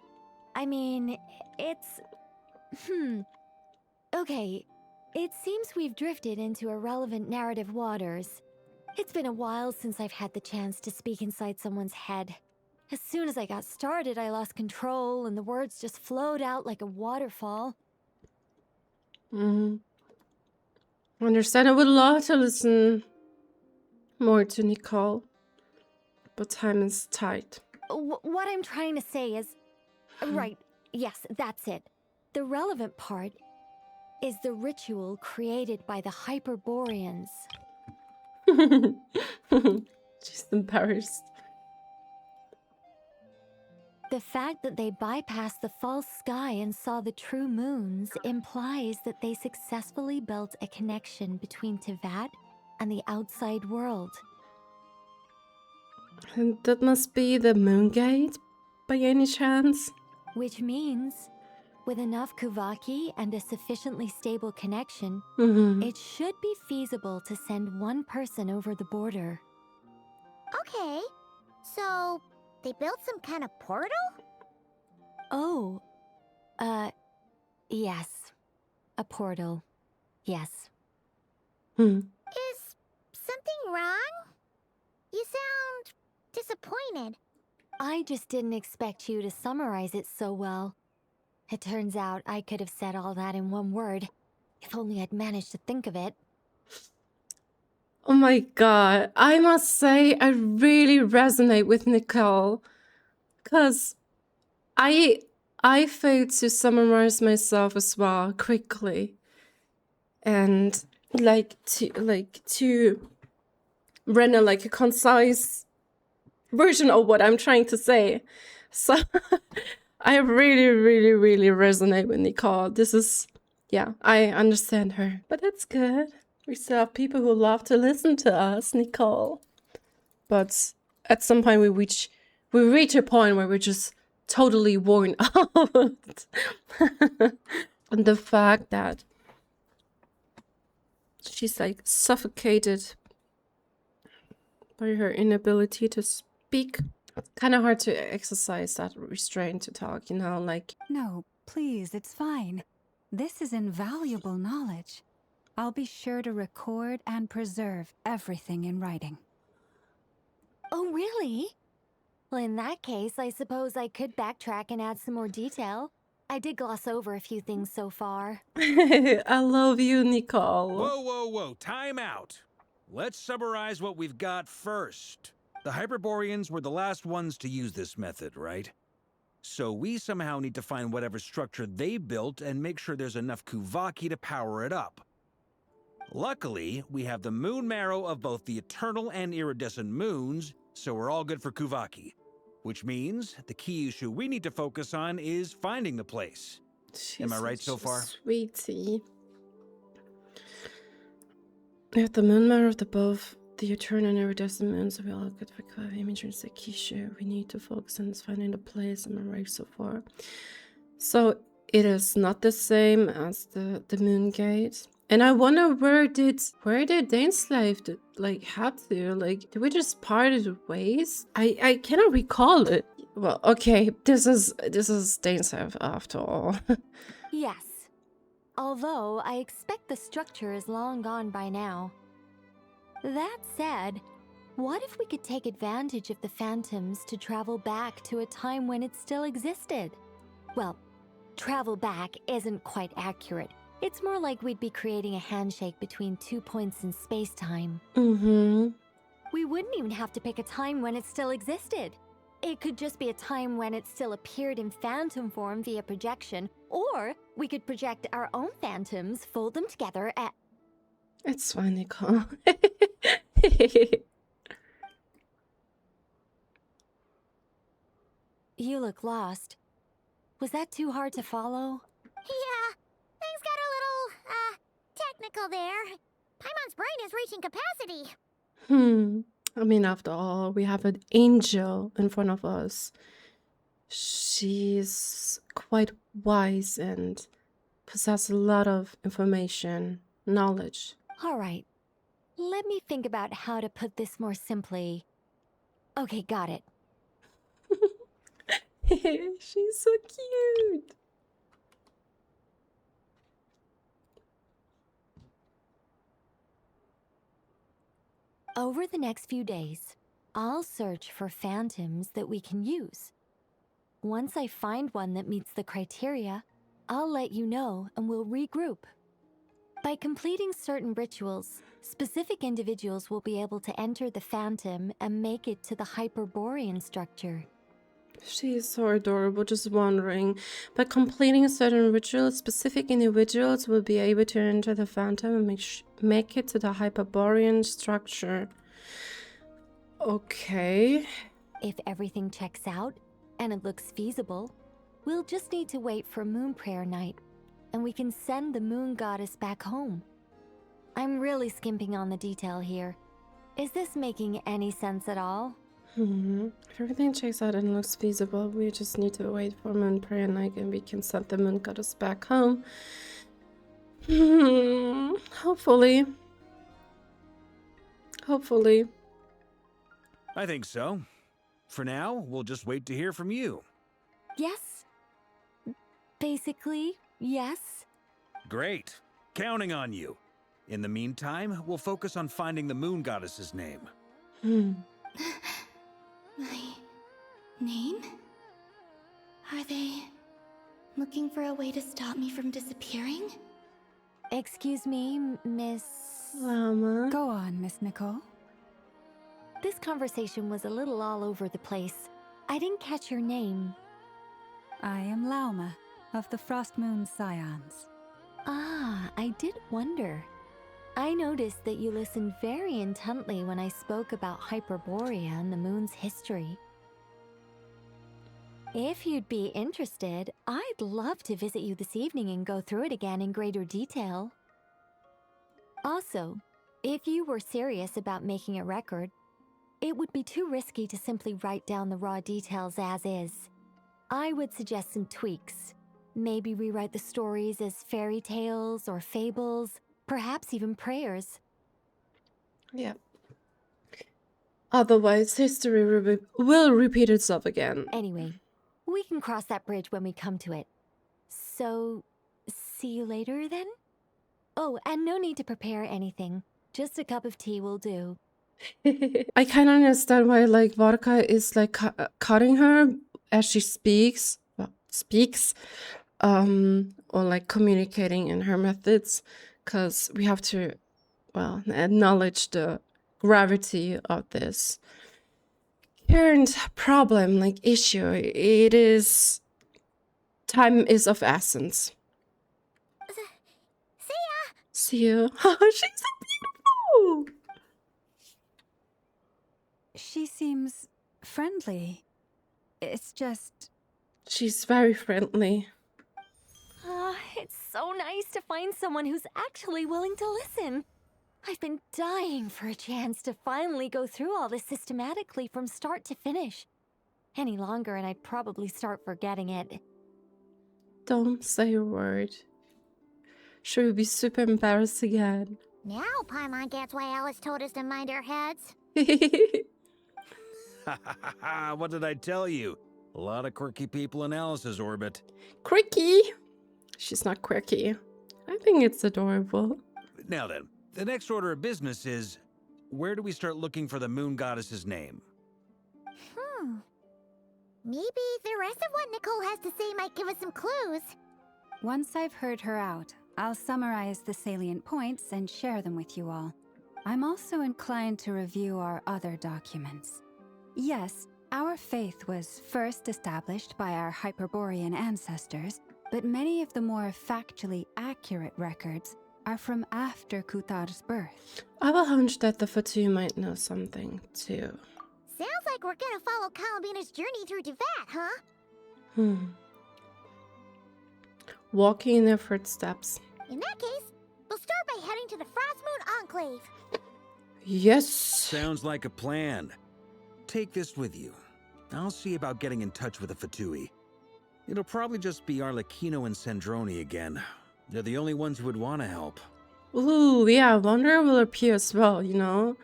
I mean, it's... Okay, it seems we've drifted into irrelevant narrative waters. It's been a while since I've had the chance to speak inside someone's head. As soon as I got started, I lost control and the words just flowed out like a waterfall. I understand. I would love to listen more to Nicole, but time is tight. What I'm trying to say is... Right, yes, that's it. The relevant part is the ritual created by the Hyperboreans. She's embarrassed. The fact that they bypassed the false sky and saw the true moons implies that they successfully built a connection between Teyvat and the outside world. And that must be the moon gate, by any chance? Which means, with enough Kuuhenkis and a sufficiently stable connection, it should be feasible to send one person over the border. Okay, so they built some kind of portal? Oh, yes. A portal. Yes. Is something wrong? You sound disappointed. I just didn't expect you to summarize it so well. It turns out I could have said all that in one word, if only I'd managed to think of it. Oh my god, I must say I really resonate with Nicole, because I failed to summarize myself as well quickly, and to render like a concise version of what I'm trying to say. So I really resonate with Nicole. This is, yeah, I understand her, but that's good. We still have people who love to listen to us, Nicole. But at some point we reach a point where we're just totally worn out. And the fact that she's like suffocated by her inability to speak. It's kind of hard to exercise that restraint to talk, you know, like... No, please, it's fine. This is invaluable knowledge. I'll be sure to record and preserve everything in writing. Oh, really? Well, in that case, I suppose I could backtrack and add some more detail. I did gloss over a few things so far. I love you, Nicole. Whoa, time out. Let's summarize what we've got first. The Hyperboreans were the last ones to use this method, right? So we somehow need to find whatever structure they built and make sure there's enough Kuuhenkis to power it up. Luckily, we have the moon marrow of both the eternal and iridescent moons, so we're all good for Kuuhenkis. Which means the key issue we need to focus on is finding the place. Am I right so far? Sweetie. We have the moon marrow of both the eternal and iridescent moons, so we all good for image and the key issue we need to focus on is finding the place. Am I right so far? So it is not the same as the moon gate. And I wonder where did Daneslave like have to, like, did we just parted ways? I cannot recall it. Well, okay, this is Daneslave after all. Yes. Although I expect the structure is long gone by now. That said, what if we could take advantage of the phantoms to travel back to a time when it still existed? Well, travel back isn't quite accurate. It's more like we'd be creating a handshake between 2 points in space-time. We wouldn't even have to pick a time when it still existed. It could just be a time when it still appeared in phantom form via projection, or we could project our own phantoms, fold them together at... It's fine, Nicole. You look lost. Was that too hard to follow? Yeah, things got a little, technical there. Paimon's brain is reaching capacity. I mean, after all, we have an angel in front of us. She's quite wise and possesses a lot of information, knowledge. All right. Let me think about how to put this more simply. Okay, got it. She's so cute. Over the next few days, I'll search for phantoms that we can use. Once I find one that meets the criteria, I'll let you know and we'll regroup. By completing certain rituals, specific individuals will be able to enter the phantom and make it to the Hyperborean structure. She is so adorable, just wondering. By completing a certain ritual, specific individuals will be able to enter the phantom and make it to the Hyperborean structure. Okay. If everything checks out and it looks feasible, we'll just need to wait for Moon Prayer Night, and we can send the Moon Goddess back home. I'm really skimping on the detail here. Is this making any sense at all? If everything checks out and looks feasible, we just need to wait for Moon Prayer Night and we can send the Moon Goddess back home. Hopefully. Hopefully. I think so. For now, we'll just wait to hear from you. Yes. Basically, yes. Great. Counting on you. In the meantime, we'll focus on finding the Moon Goddess's name. My name? Are they looking for a way to stop me from disappearing? Excuse me, Miss... Lauma. Go on, Miss Nicole. This conversation was a little all over the place. I didn't catch your name. I am Lauma, of the Frostmoon Scions. Ah, I did wonder. I noticed that you listened very intently when I spoke about Hyperborea and the moon's history. If you'd be interested, I'd love to visit you this evening and go through it again in greater detail. Also, if you were serious about making a record, it would be too risky to simply write down the raw details as is. I would suggest some tweaks. Maybe rewrite the stories as fairy tales or fables, perhaps even prayers. Yeah. Otherwise, history will repeat itself again. Anyway, we can cross that bridge when we come to it. So, see you later then? Oh, and no need to prepare anything. Just a cup of tea will do. I kind of understand why, like, Varka is, like, cutting her as she speaks. Well, or, like, communicating in her methods. Because we have to, well, acknowledge the gravity of this current problem, like issue. It is, time is of essence. See ya! See you. She's so beautiful! She seems friendly. It's just... She's very friendly. It's so nice to find someone who's actually willing to listen. I've been dying for a chance to finally go through all this systematically from start to finish. Any longer and I'd probably start forgetting it. Don't say a word. She will be super embarrassed again. Now Paimon gets why Alice told us to mind our heads. What did I tell you? A lot of quirky people in Alice's orbit. Quirky? She's not quirky. I think it's adorable. Now then, the next order of business is, where do we start looking for the Moon Goddess's name? Maybe the rest of what Nicole has to say might give us some clues. Once I've heard her out, I'll summarize the salient points and share them with you all. I'm also inclined to review our other documents. Yes, our faith was first established by our Hyperborean ancestors, but many of the more factually accurate records are from after Kuutar's birth. I have a hunch that the Fatu might know something, too. Sounds like we're gonna follow Columbina's journey through Teyvat, huh? Walking in their footsteps. In that case, we'll start by heading to the Frostmoon Enclave. Yes! Sounds like a plan. Take this with you. I'll see about getting in touch with the Fatui. It'll probably just be Arlecchino and Sandroni again. They're the only ones who would want to help. Ooh, yeah, Wanderer will appear as well, you know?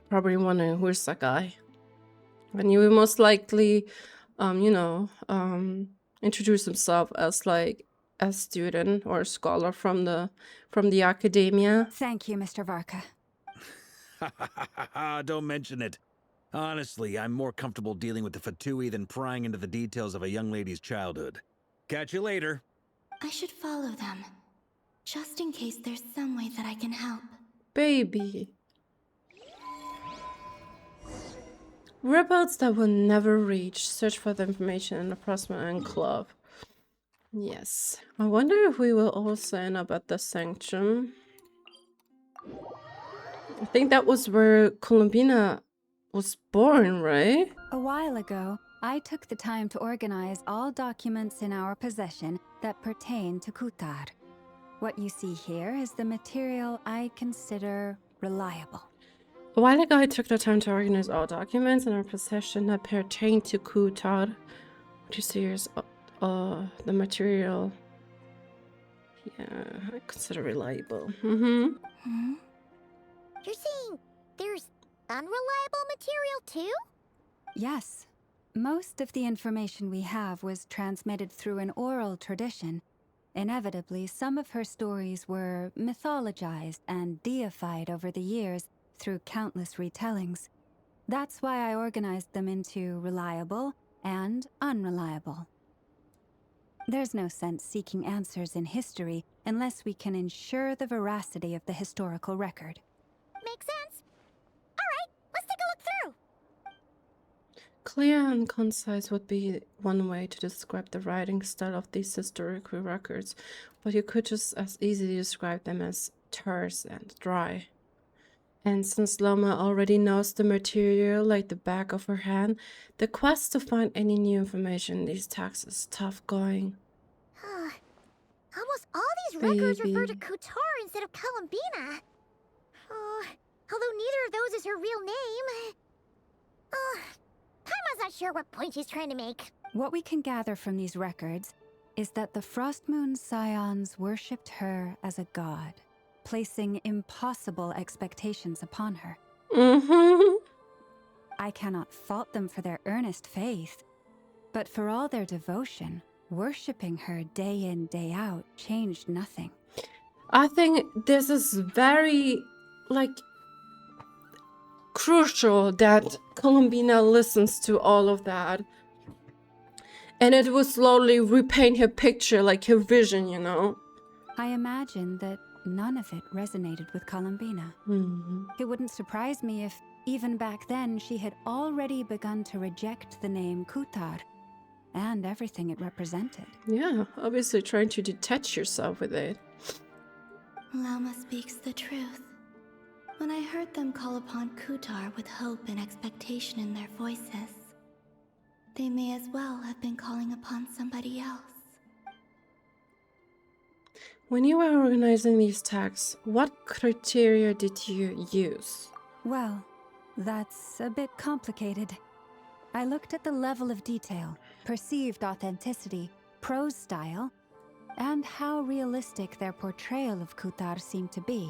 Probably wondering who's that guy. And he will most likely, you know, introduce himself as like a student or a scholar from the academia. Thank you, Mr. Varka. Don't mention it. Honestly, I'm more comfortable dealing with the Fatui than prying into the details of a young lady's childhood. Catch you later. I should follow them, just in case there's some way that I can help. Baby. Whereabouts that will never reach. Search for the information in the Frostmoon Enclave. Yes. I wonder if we will also end up at the Sanctum. I think that was where Columbina was born, right? A while ago, I took the time to organize all documents in our possession that pertain to Kuutar. What you see here is the material I consider reliable. A while ago, I took the time to organize all documents in our possession that pertain to Kuutar. What you see here is the material. Yeah, I consider reliable. You're saying there's unreliable material too? Yes. Most of the information we have was transmitted through an oral tradition. Inevitably, some of her stories were mythologized and deified over the years through countless retellings. That's why I organized them into reliable and unreliable. There's no sense seeking answers in history unless we can ensure the veracity of the historical record. Makes sense. Alright, let's take a look through. Clear and concise would be one way to describe the writing style of these historical records, but you could just as easily describe them as terse and dry. And since Lauma already knows the material like the back of her hand, the quest to find any new information in these texts is tough going. Almost all these records refer to Kuutar instead of Columbina. Although neither of those is her real name. Paimon's not sure what point she's trying to make. What we can gather from these records is that the Frostmoon Scions worshipped her as a god, placing impossible expectations upon her. I cannot fault them for their earnest faith, but for all their devotion, worshipping her day in, day out changed nothing. I think this is very, like, crucial that Columbina listens to all of that. And it will slowly repaint her picture, like her vision, you know? I imagine that none of it resonated with Columbina. It wouldn't surprise me if, even back then, she had already begun to reject the name Kuutar and everything it represented. Yeah, obviously trying to detach yourself with it. Lauma speaks the truth. When I heard them call upon Kuutar with hope and expectation in their voices, they may as well have been calling upon somebody else. When you were organizing these texts, what criteria did you use? Well, that's a bit complicated. I looked at the level of detail, perceived authenticity, prose style, and how realistic their portrayal of Kuutar seemed to be.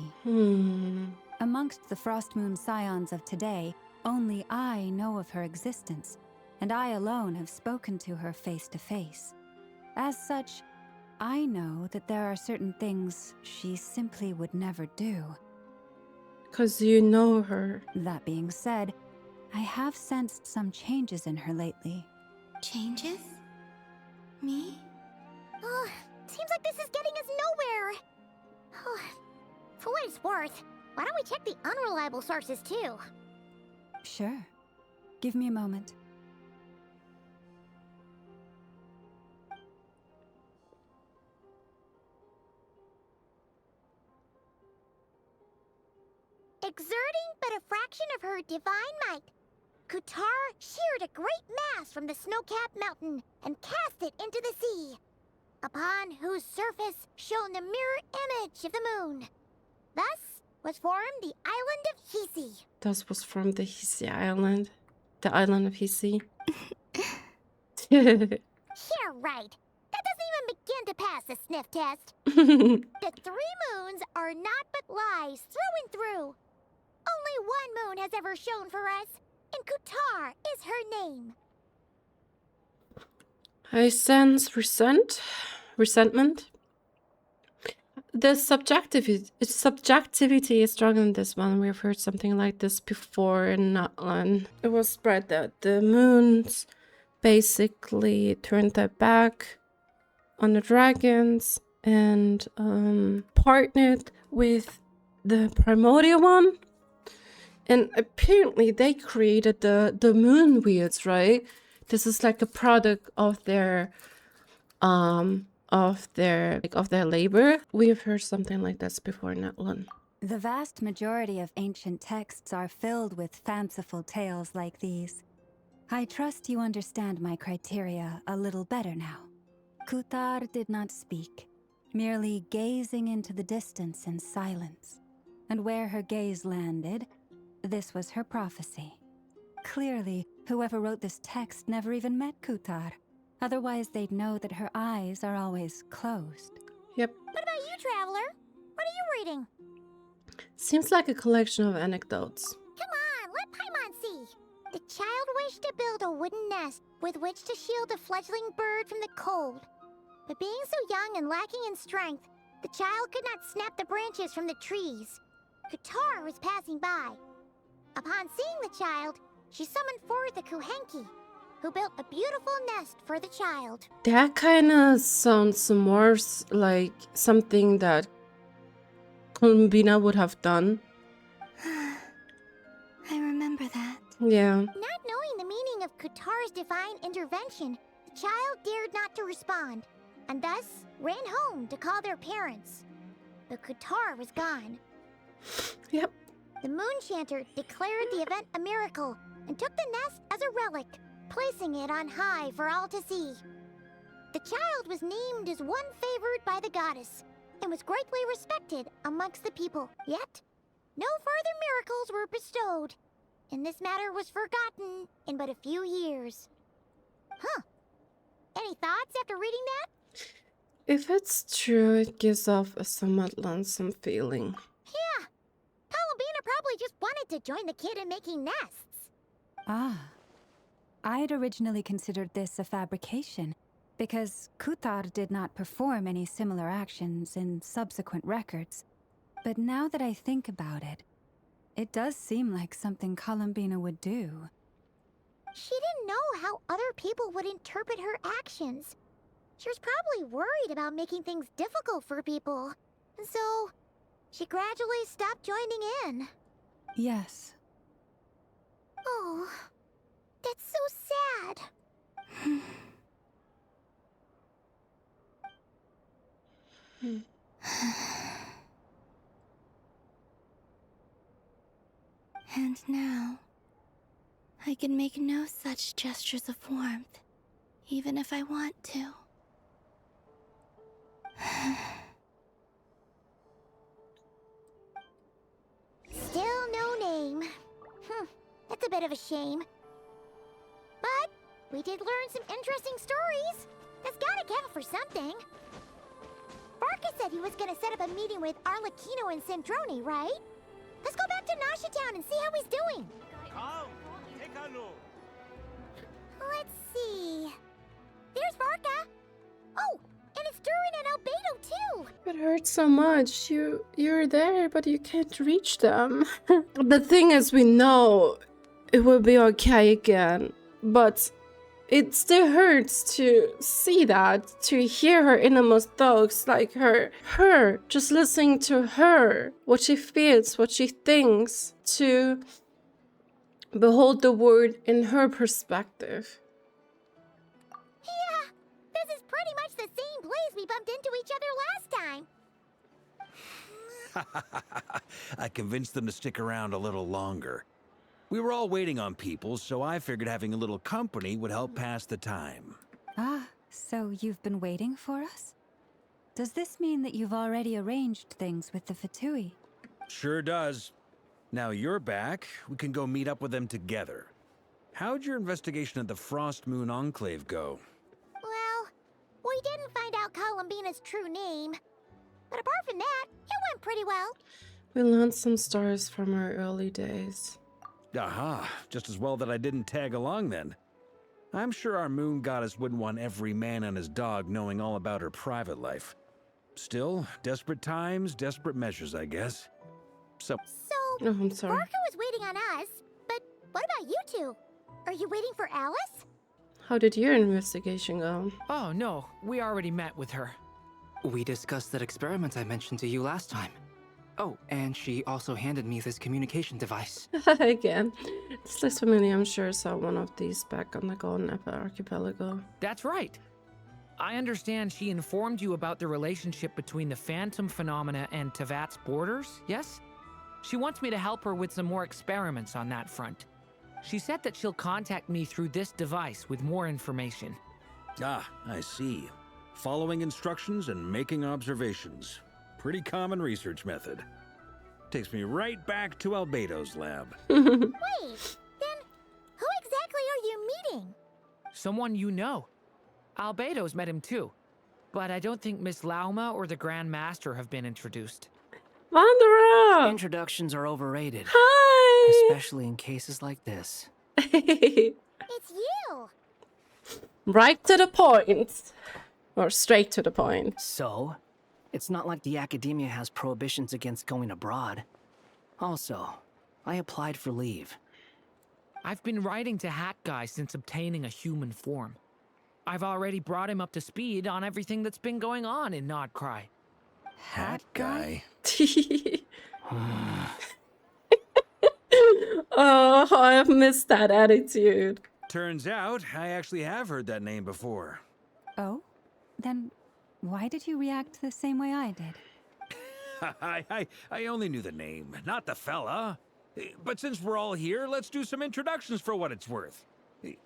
Amongst the Frostmoon Scions of today, only I know of her existence, and I alone have spoken to her face to face. As such, I know that there are certain things she simply would never do. 'Cause you know her. That being said, I have sensed some changes in her lately. Changes? Me? Seems like this is getting us nowhere. For what it's worth, why don't we check the unreliable sources too? Sure. Give me a moment. Exerting but a fraction of her divine might, Kuutar sheared a great mass from the snow-capped mountain and cast it into the sea, upon whose surface shone the mirror image of the moon. Thus was formed the island of Hisi. Thus was from the Hisi Island. The island of Hisi. Yeah, right. That doesn't even begin to pass the sniff test. The 3 moons are not but lies through and through. Only one moon has ever shone for us, and Kuutar is her name. I sense resentment. The subjectivity is strong in this one. We've heard something like this before in Natlan. It was spread that the moons basically turned their back on the dragons and partnered with the primordial one. And apparently they created the moon wheels, right? This is like a product of their labor. We have heard something like this before in Natlan. The vast majority of ancient texts are filled with fanciful tales like these. I trust you understand my criteria a little better now. Kuutar did not speak, merely gazing into the distance in silence. And where her gaze landed, this was her prophecy. Clearly, whoever wrote this text never even met Kuutar. Otherwise, they'd know that her eyes are always closed. Yep. What about you, Traveler? What are you reading? Seems like a collection of anecdotes. Come on, let Paimon see. The child wished to build a wooden nest with which to shield a fledgling bird from the cold. But being so young and lacking in strength, the child could not snap the branches from the trees. Kuutar was passing by. Upon seeing the child, she summoned forth the Kuuhenki, who built a beautiful nest for the child. That kind of sounds more like something that Columbina would have done. I remember that. Yeah. Not knowing the meaning of Kuutar's divine intervention, the child dared not to respond, and thus ran home to call their parents. But Kuutar was gone. Yep. The moon chanter declared the event a miracle and took the nest as a relic, placing it on high for all to see. The child was named as one favored by the goddess and was greatly respected amongst the people. Yet, no further miracles were bestowed, and this matter was forgotten in but a few years. Huh. Any thoughts after reading that? If it's true, it gives off a somewhat lonesome feeling. Yeah. Columbina probably just wanted to join the kid in making nests. Ah. I'd originally considered this a fabrication, because Kuutar did not perform any similar actions in subsequent records. But now that I think about it, it does seem like something Columbina would do. She didn't know how other people would interpret her actions. She was probably worried about making things difficult for people. And so, she gradually stopped joining in. Yes. Oh, that's so sad. And now, I can make no such gestures of warmth, even if I want to. Still no name. That's a bit of a shame. But we did learn some interesting stories. That's gotta count for something. Varka said he was gonna set up a meeting with Arlecchino and Centrone, right? Let's go back to Nasha Town and see how he's doing. Let's see. There's Varka. Oh, and it's Durin and Albedo too. It hurts so much. You're there, but you can't reach them. The thing is, we know it will be okay again, but it still hurts to see that, to hear her innermost thoughts, like her just listening to her, what she feels, what she thinks, to behold the world in her perspective. Yeah, this is pretty much the same place we bumped into each other last time. I convinced them to stick around a little longer. We were all waiting on people, so I figured having a little company would help pass the time. Ah, so you've been waiting for us? Does this mean that you've already arranged things with the Fatui? Sure does. Now you're back, we can go meet up with them together. How'd your investigation at the Frostmoon Enclave go? Well, we we didn't find out Columbina's true name. But apart from that, it went pretty well. We learned some stories from our early days. Aha, just as well that I didn't tag along then. I'm sure our moon goddess wouldn't want every man and his dog knowing all about her private life. Still, desperate times, desperate measures, I guess. So, oh, I'm sorry. Varka was waiting on us, but what about you two? Are you waiting for Alice? How did your investigation go? Oh, no. We already met with her. We discussed that experiment I mentioned to you last time. Oh, and she also handed me this communication device. Again. This looks familiar. I'm sure I saw one of these back on the Golden Archipelago. That's right. I understand she informed you about the relationship between the phantom phenomena and Teyvat's borders, yes? She wants me to help her with some more experiments on that front. She said that she'll contact me through this device with more information. Ah, I see. Following instructions and making observations. Pretty common research method. Takes me right back to Albedo's lab. Wait, then who exactly are you meeting? Someone you know. Albedo's met him too. But I don't think Miss Lauma or the Grand Master have been introduced. Wanderer! Introductions are overrated. Hi! Especially in cases like this. It's you! Right to the point. Or straight to the point. So, it's not like the academia has prohibitions against going abroad. Also, I applied for leave. I've been writing to Hat Guy since obtaining a human form. I've already brought him up to speed on everything that's been going on in Nod Krai. Hat Guy? Oh, I've missed that attitude. Turns out, I actually have heard that name before. Oh? Then why did you react the same way I did? I only knew the name, not the fella. But since we're all here, let's do some introductions for what it's worth.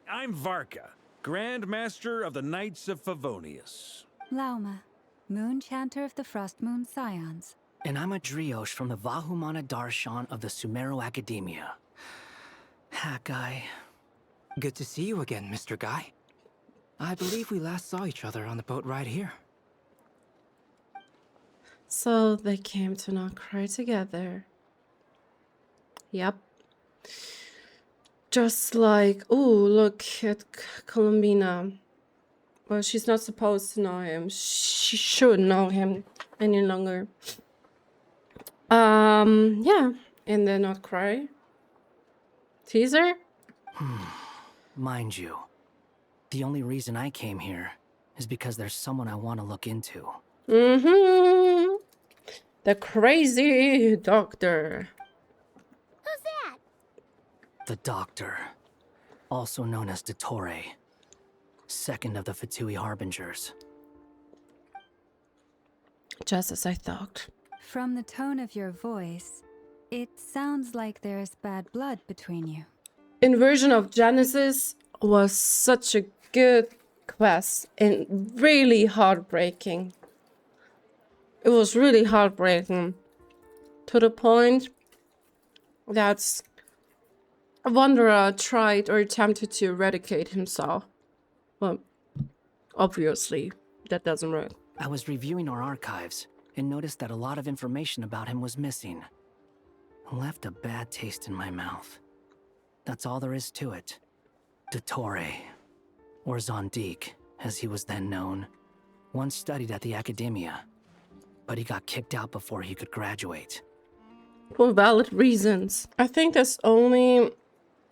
I'm Varka, Grand Master of the Knights of Favonius. Lauma, Moon Chanter of the Frostmoon Scions. And I'm a Drioche from the Vahumana Darshan of the Sumero Academia. Hat Guy. Good to see you again, Mr. Guy. I believe we last saw each other on the boat ride here. So they came to Nod Krai together. Yep. Just like, ooh, look at Columbina. Well, she's not supposed to know him. She shouldn't know him any longer. Yeah. And then Nod Krai. Teaser? Mind you, the only reason I came here is because there's someone I want to look into. Mm-hmm. The crazy doctor. Who's that? The Doctor, also known as Dottore, second of the Fatui Harbingers. Just as I thought. From the tone of your voice, it sounds like there's bad blood between you. Inversion of Genesis was such a good quest and really heartbreaking. It was really heartbreaking to the point that a wanderer tried or attempted to eradicate himself. Well, obviously, that doesn't work. I was reviewing our archives and noticed that a lot of information about him was missing. Left a bad taste in my mouth. That's all there is to it. Dottore, or Zondik, as he was then known, once studied at the Academia, but he got kicked out before he could graduate. For valid reasons. I think that's only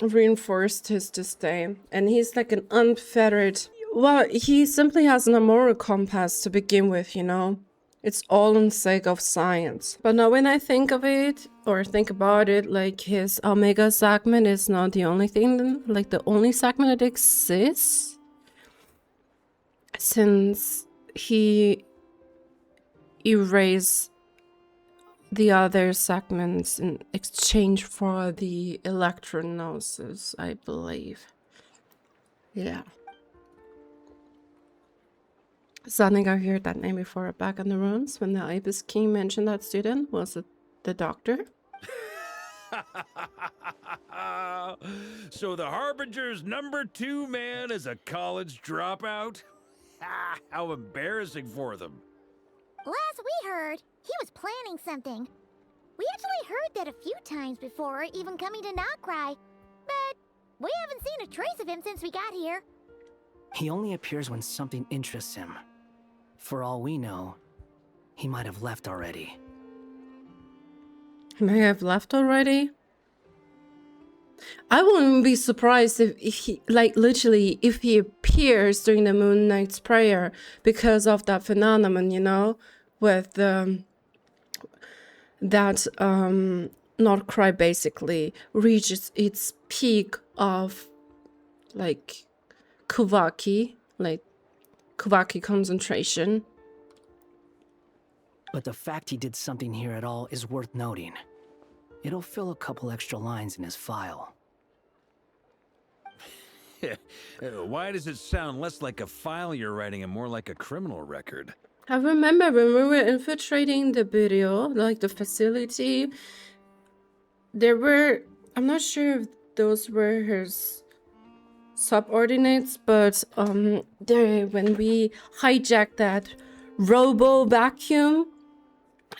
reinforced his disdain. And he's like an unfettered... Well, he simply has no moral compass to begin with, you know? It's all in sake of science. But now when I think of it, or think about it, like his Omega segment is not the only thing, like the only segment that exists. Since he erased the other segments in exchange for the electronosis, I believe. Yeah. Something I heard that name before back in the rooms when the Ibis King mentioned that student. Was it the doctor? So the Harbinger's #2 man is a college dropout? How embarrassing for them. Last we heard, he was planning something. We actually heard that a few times before, even coming to Nod Krai. But we haven't seen a trace of him since we got here. He only appears when something interests him. For all we know, he might have left already. He may have left already? I wouldn't be surprised if he, like, literally, if he appears during the Moon Knight's prayer because of that phenomenon, you know, with that Nod Krai basically reaches its peak of, like, Kuuhenkis concentration. But the fact he did something here at all is worth noting. It'll fill a couple extra lines in his file. Why does it sound less like a file you're writing and more like a criminal record? I remember when we were infiltrating the video, like the facility, there were, I'm not sure if those were his subordinates, but when we hijacked that robo vacuum,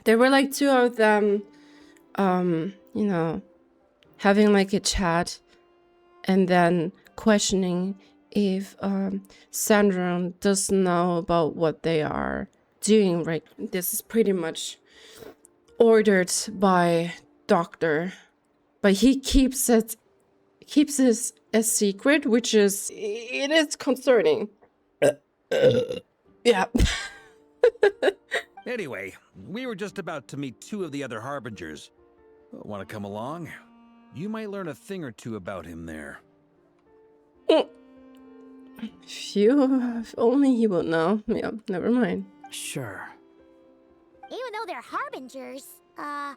there were like two of them, you know, having like a chat and then questioning if Sandron doesn't know about what they are doing. Right, this is pretty much ordered by Doctor, but he keeps it a secret, which is, it is concerning. Yeah. Anyway, we were just about to meet two of the other Harbingers. Want to come along? You might learn a thing or two about him there. If only he will know. Yeah, never mind. Sure. Even though they're Harbingers, well,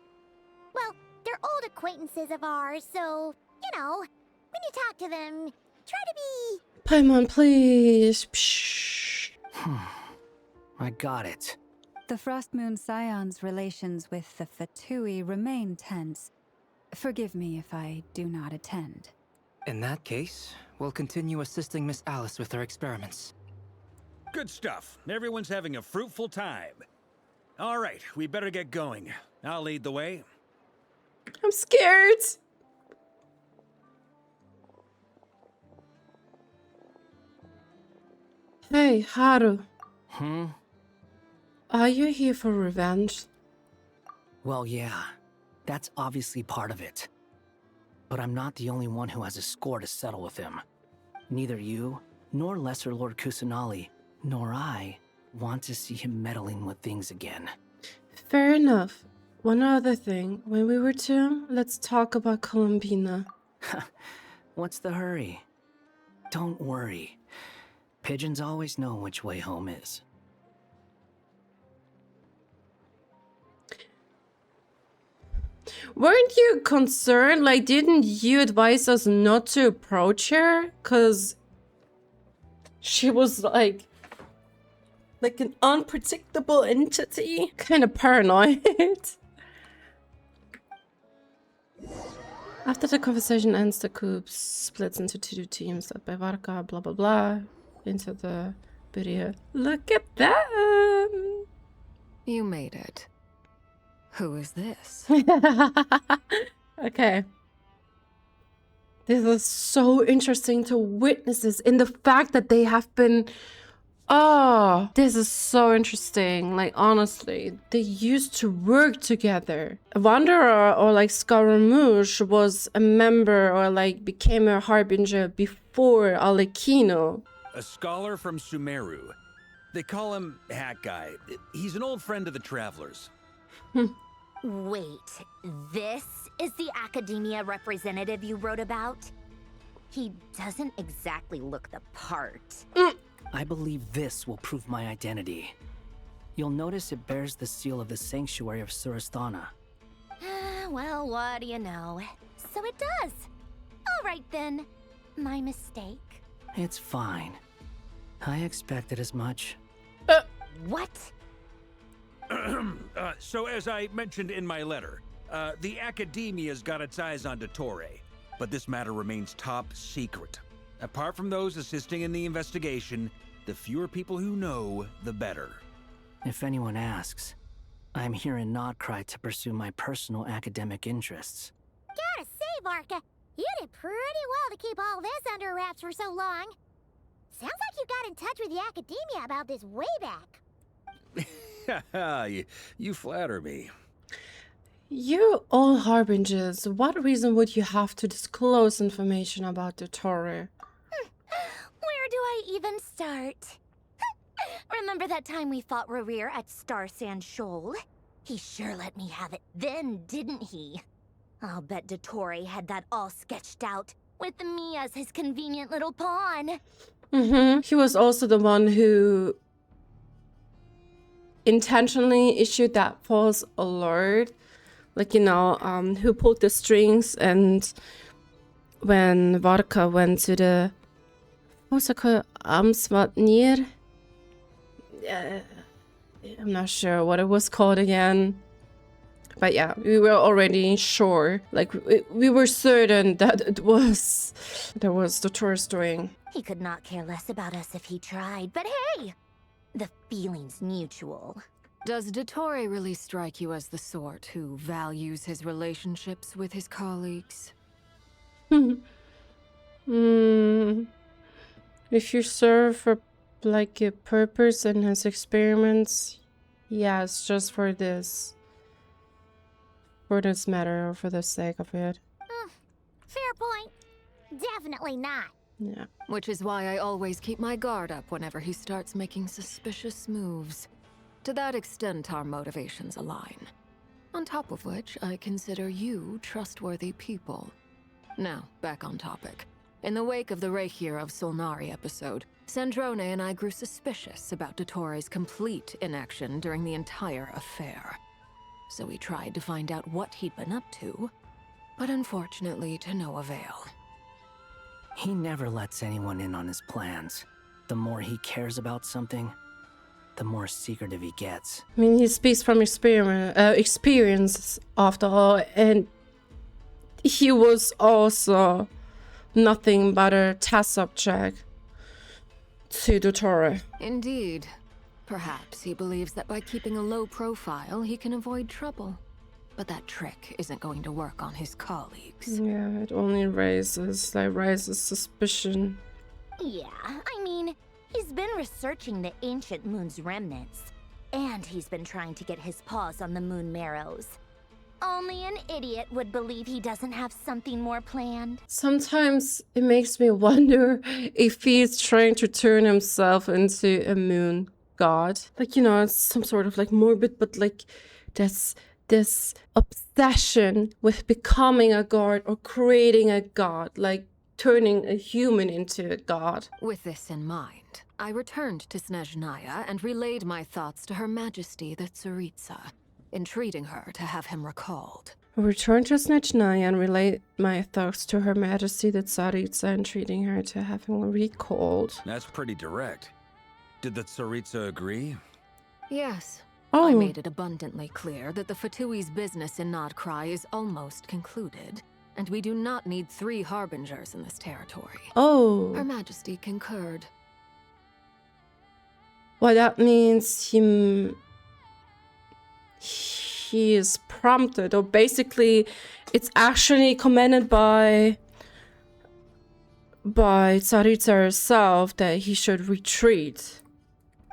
they're old acquaintances of ours, so, you know, when you talk to them, try to be... Paimon, please. Psh. I got it. The Frostmoon Scion's relations with the Fatui remain tense. Forgive me if I do not attend. In that case, we'll continue assisting Miss Alice with her experiments. Good stuff. Everyone's having a fruitful time. All right, we better get going. I'll lead the way. I'm scared. Hey, Haru. Are you here for revenge? Well, yeah. That's obviously part of it. But I'm not the only one who has a score to settle with him. Neither you, nor Lesser Lord Kusanali, nor I want to see him meddling with things again. Fair enough. One other thing. When we return, let's talk about Columbina. What's the hurry? Don't worry. Pigeons always know which way home is. Weren't you concerned? Like, didn't you advise us not to approach her? Because she was like an unpredictable entity. Kind of paranoid. After the conversation ends, the coup splits into two teams led by Varka, blah blah blah, into the video. Look at them! You made it. Who is this? Okay. This is so interesting to witness this in the fact that they have been... Oh, this is so interesting. Like, honestly, they used to work together. A Wanderer or like Scaramouche was a member or like became a Harbinger before Arlecchino. A scholar from Sumeru. They call him Hat Guy. He's an old friend of the Travelers. Wait, this is the academia representative you wrote about? He doesn't exactly look the part. I believe this will prove my identity. You'll notice it bears the seal of the Sanctuary of Surasthana. Well, what do you know? So it does. All right then. My mistake. It's fine. I expected as much. What? So as I mentioned in my letter, the Academia's got its eyes on Dottore, but this matter remains top secret. Apart from those assisting in the investigation, The fewer people who know, the better. If anyone asks, I'm here in Nod Krai to pursue my personal academic interests. Gotta say, Varka, you did pretty well to keep all this under wraps for so long. Sounds like you got in touch with the academia about this way back. You flatter me. You're all Harbingers. What reason would you have to disclose information about Dottore? Where do I even start? Remember that time we fought Rerir at Star Sand Shoal? He sure let me have it then, didn't he? I'll bet Dottore had that all sketched out, with me as his convenient little pawn. He was also the one who intentionally issued that false alert. Like, you know, who pulled the strings, and when Varka went to the... What's it called? Amsvatnir? I'm not sure what it was called again. But yeah, we were already sure. Like, we were certain that it was Dottore's doing. He could not care less about us if he tried, but hey! The feeling's mutual. Does Dottore really strike you as the sort who values his relationships with his colleagues? If you serve for like a purpose in his experiments, yes, just for this matter or for the sake of it. Fair point. Definitely not. Yeah. Which is why I always keep my guard up whenever he starts making suspicious moves. To that extent, our motivations align. On top of which, I consider you trustworthy people. Now, back on topic. In the wake of the Reikir of Solnari episode, Sandrone and I grew suspicious about Dottore's complete inaction during the entire affair. So we tried to find out what he'd been up to, but unfortunately to no avail. He never lets anyone in on his plans. The more he cares about something, the more secretive he gets. I mean, he speaks from experience after all, and he was also nothing but a test subject to Dottore. Indeed. Perhaps he believes that by keeping a low profile, he can avoid trouble. But that trick isn't going to work on his colleagues. Yeah, it only raises suspicion. Yeah, I mean, he's been researching the ancient moon's remnants. And he's been trying to get his paws on the moon marrows. Only an idiot would believe he doesn't have something more planned. Sometimes it makes me wonder if he's trying to turn himself into a moon god. Like, you know, it's some sort of like morbid, but like this obsession with becoming a god or creating a god, like turning a human into a god. With this in mind, I returned to Snezhnaya and relayed my thoughts to Her Majesty the Tsaritsa, entreating her to have him recalled. I returned to Snezhnaya and relayed my thoughts to Her Majesty the Tsaritsa, entreating her to have him recalled. That's pretty direct. Did the Tsaritsa agree? Yes. Oh. I made it abundantly clear that the Fatui's business in Nod Krai is almost concluded, and we do not need 3 Harbingers in this territory. Oh. Her Majesty concurred. Well, that means he is prompted, or basically it's actually commanded by Tsaritsa herself that he should retreat.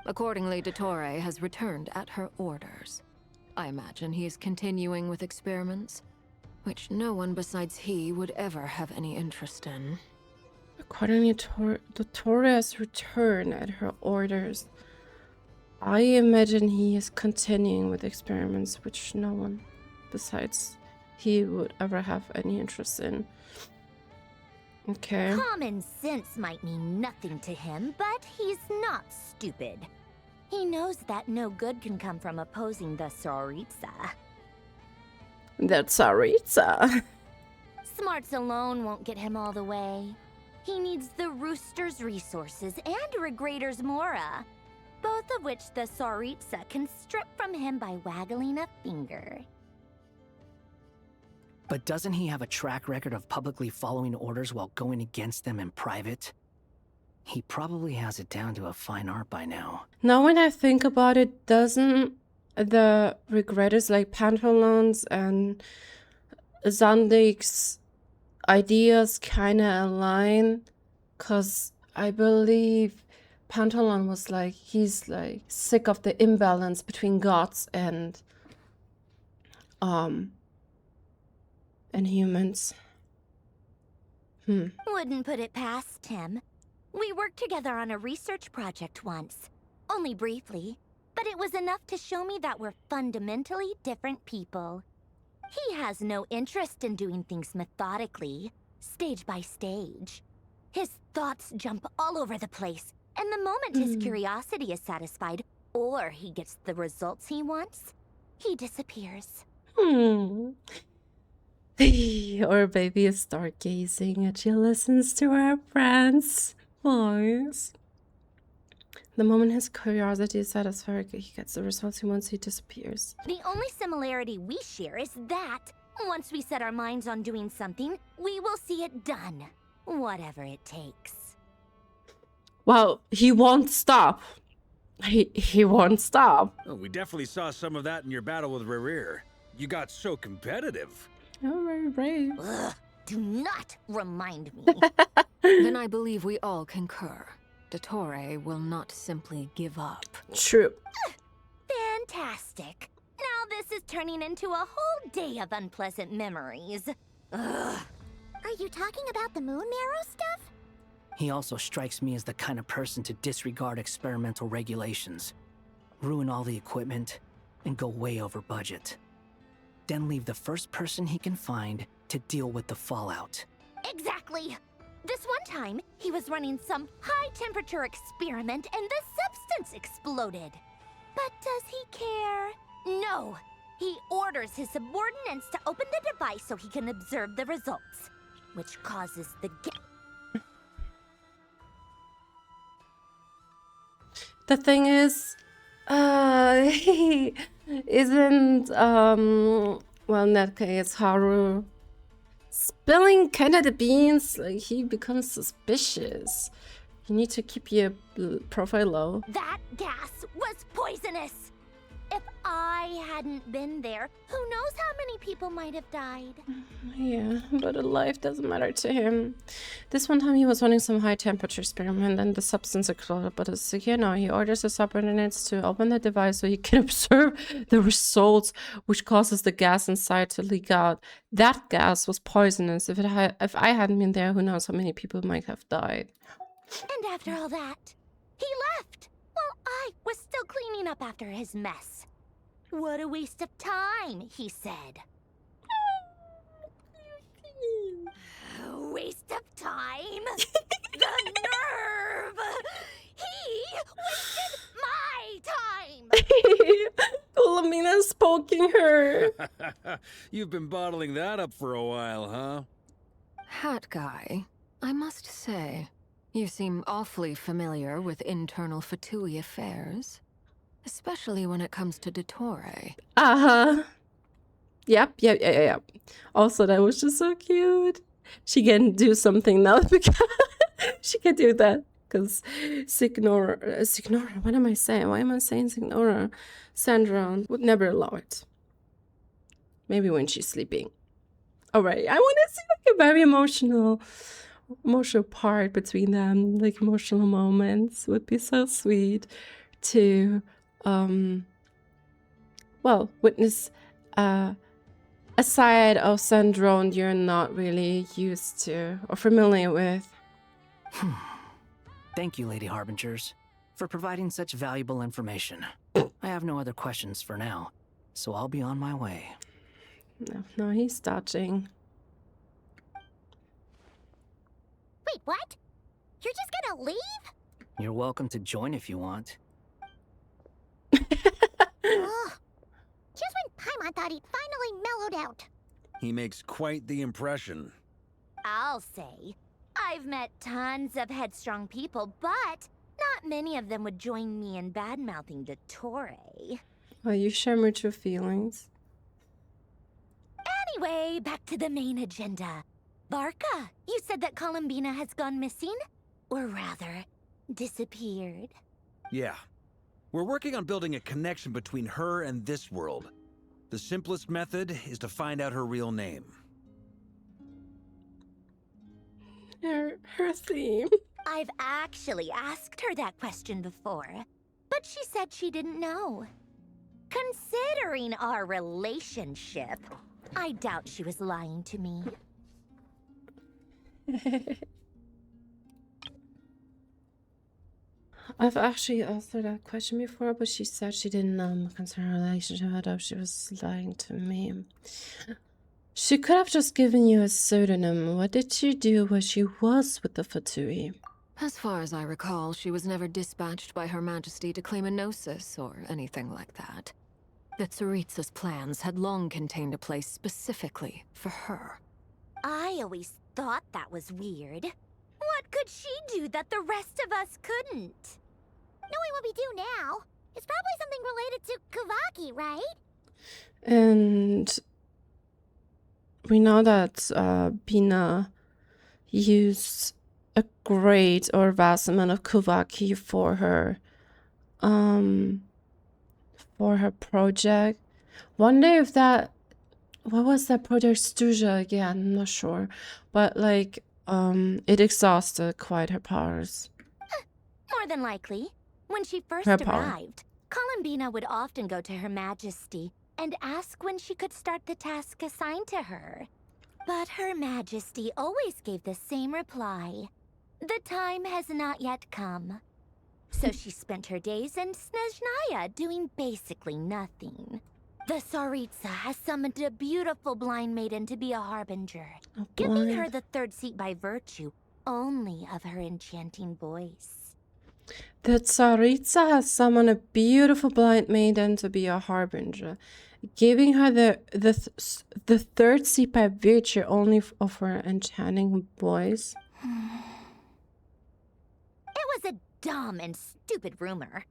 Accordingly, Dottore has returned at her orders. I imagine he is continuing with experiments, which no one besides he would ever have any interest in. According to Dottore has returned at her orders. I imagine he is continuing with experiments which no one besides he would ever have any interest in. Okay. Common sense might mean nothing to him, but he's not stupid. He knows that no good can come from opposing the Tsaritsa. The Tsaritsa. Smarts alone won't get him all the way. He needs the Rooster's resources and Regrator's Mora, both of which the Tsaritsa can strip from him by waggling a finger. But doesn't he have a track record of publicly following orders while going against them in private? He probably has it down to a fine art by now. Now when I think about it, doesn't the regretters like Pantaloons and Zandik's ideas kind of align? Because I believe Pantalon was like, he's like sick of the imbalance between gods and humans. Wouldn't put it past him. We worked together on a research project once. Only briefly, but it was enough to show me that we're fundamentally different people. He has no interest in doing things methodically, stage by stage. His thoughts jump all over the place, and the moment his curiosity is satisfied, or he gets the results he wants, he disappears. Or baby is stargazing and she listens to her friends' voice. The moment his curiosity is satisfied, he gets the results he wants, he disappears. The only similarity we share is that once we set our minds on doing something, we will see it done, whatever it takes. Well, he won't stop. He won't stop. Oh, we definitely saw some of that in your battle with Rerir. You got so competitive. Oh, very brave. Ugh, do not remind me. Then I believe we all concur. Dottore will not simply give up. True. Fantastic. Now this is turning into a whole day of unpleasant memories. Ugh. Are you talking about the moon marrow stuff? He also strikes me as the kind of person to disregard experimental regulations, ruin all the equipment, and go way over budget. Then leave the first person he can find to deal with the fallout. Exactly. This one time, he was running some high-temperature experiment and the substance exploded. But does he care? No. He orders his subordinates to open the device so he can observe the results, which causes the The thing is, he isn't, well, in that case, Haru spilling kind of the beans, like, he becomes suspicious. You need to keep your profile low. That gas was poisonous! If I hadn't been there, who knows how many people might have died? Yeah, but a life doesn't matter to him. This one time he was running some high temperature experiment and the substance exploded, but it's, you know, he orders his subordinates to open the device so he can observe the results, which causes the gas inside to leak out. That gas was poisonous. If I hadn't been there, who knows how many people might have died. And after all that, he left! While I was still cleaning up after his mess. What a waste of time, he said. Waste of time? The nerve! He wasted my time! Columbina's poking her. You've been bottling that up for a while, huh? Hat guy, I must say, you seem awfully familiar with internal Fatui affairs. Especially when it comes to Dottore. Uh-huh. Yep. Also, that was just so cute. She can do something now because she can do that. Because Signora, what am I saying? Why am I saying Signora? Sandra would never allow it. Maybe when she's sleeping. Alright, I want to see like a very emotional part between them. Like emotional moments would be so sweet to well, witness a side of Sandrone you're not really used to or familiar with. Thank you, Lady Harbingers, for providing such valuable information. I have no other questions for now, so I'll be on my way. No, he's dodging. Wait, what? You're just gonna leave? You're welcome to join if you want. Just when Paimon thought he'd finally mellowed out. He makes quite the impression. I'll say. I've met tons of headstrong people, but not many of them would join me in bad-mouthing Dottore. Well, you share mutual feelings. Anyway, back to the main agenda. Varka, you said that Columbina has gone missing? Or rather, disappeared. Yeah. We're working on building a connection between her and this world. The simplest method is to find out her real name. Her theme. I've actually asked her that question before, but she said she didn't know. Considering our relationship, I doubt she was lying to me. I've actually asked her that question before, but she said she didn't concern her relationship. I doubt she was lying to me. She could have just given you a pseudonym. What did she do when she was with the Fatui? As far as I recall, she was never dispatched by Her Majesty to claim a gnosis or anything like that. The Tsaritsa's plans had long contained a place specifically for her. I always thought that was weird. What could she do that the rest of us couldn't? Knowing what we do now, it's probably something related to Kuvaki, right? And we know that Bina used a great or vast amount of Kuvaki for her project. Wonder if that, what was that project, Stuja again? I'm not sure, but like it exhausted quite her powers. More than likely. When she first Her power. arrived, Columbina would often go to Her Majesty and ask when she could start the task assigned to her. But Her Majesty always gave the same reply. The time has not yet come. So she spent her days in Snezhnaya doing basically nothing. The Tsaritsa has summoned a beautiful blind maiden to be a harbinger, giving her the third seat by virtue only of her enchanting voice. The Tsaritsa has summoned a beautiful blind maiden to be a harbinger, giving her the third seat by virtue only of her enchanting voice. It was a dumb and stupid rumor,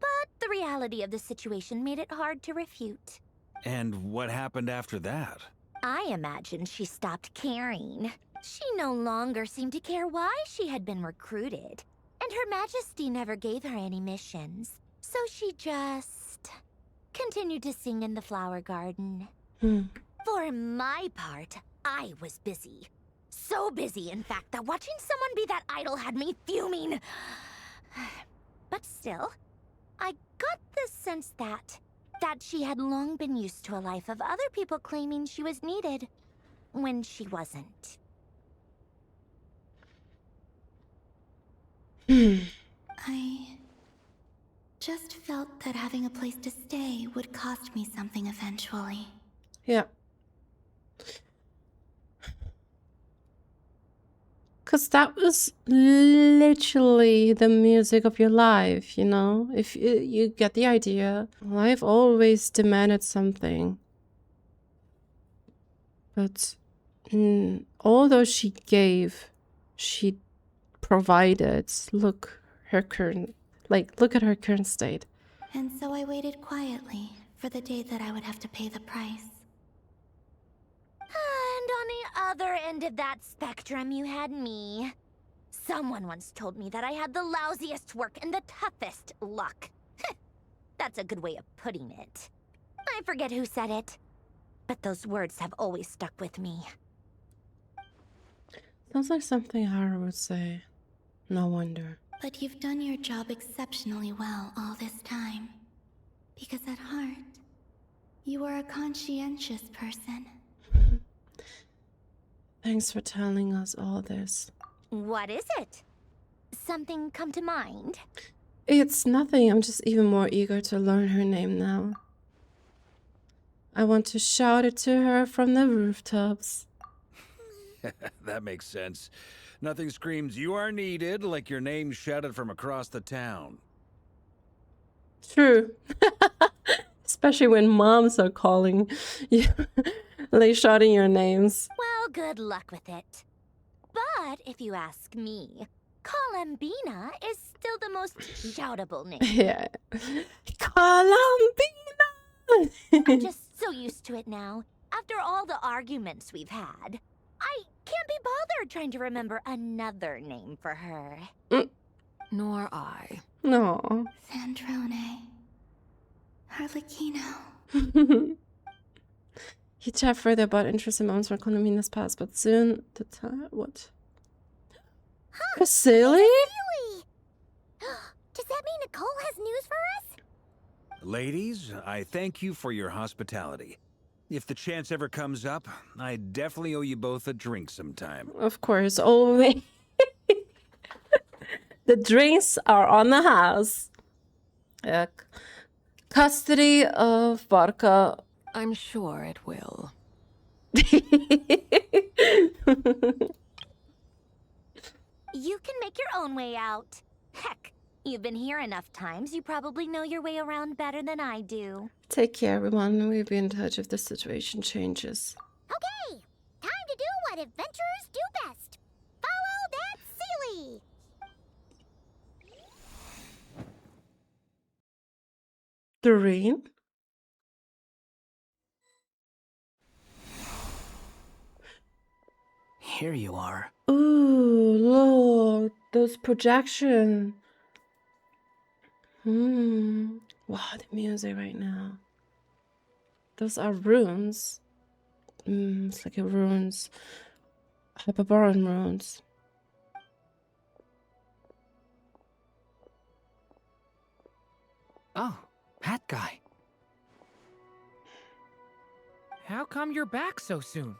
but the reality of the situation made it hard to refute. And what happened after that? I imagine she stopped caring. She no longer seemed to care why she had been recruited, and Her Majesty never gave her any missions, so she just continued to sing in the flower garden. For my part, I was busy. So busy, in fact, that watching someone be that idol had me fuming. But still, I got the sense that she had long been used to a life of other people claiming she was needed when she wasn't. I just felt that having a place to stay would cost me something eventually. Yeah. Because that was literally the music of your life, you know? If you get the idea. Life always demanded something. But although she gave, she provided. Look at her current state. And so I waited quietly for the day that I would have to pay the price. And on the other end of that spectrum, you had me. Someone once told me that I had the lousiest work and the toughest luck. That's a good way of putting it. I forget who said it, but those words have always stuck with me. Sounds like something Hara would say. No wonder. But you've done your job exceptionally well all this time. Because at heart, you are a conscientious person. Thanks for telling us all this. What is it? Something come to mind? It's nothing. I'm just even more eager to learn her name now. I want to shout it to her from the rooftops. That makes sense. Nothing screams "you are needed" like your name shouted from across the town. True. Especially when moms are calling you, like shouting your names. Well, good luck with it. But if you ask me, Columbina is still the most shoutable name. Yeah. Columbina! I'm just so used to it now. After all the arguments we've had, I can't be bothered trying to remember another name for her. Nor I. No. Sandrone. Arlecchino. He chatted further about interesting moments from Columbina's past, but soon the time. What? Silly? Does that mean Nicole has news for us? Ladies, I thank you for your hospitality. If the chance ever comes up, I definitely owe you both a drink sometime. Of course, always. The drinks are on the house. Custody of Varka. I'm sure it will. You can make your own way out. Heck, you've been here enough times, you probably know your way around better than I do. Take care, everyone. We'll be in touch if the situation changes. Okay, time to do what adventurers do best. Follow that Sealy! Durin? Here you are. Ooh, look, those projection. Wow, the music right now. Those are runes. It's like a runes. Hyperborean runes. Oh, that guy. How come you're back so soon?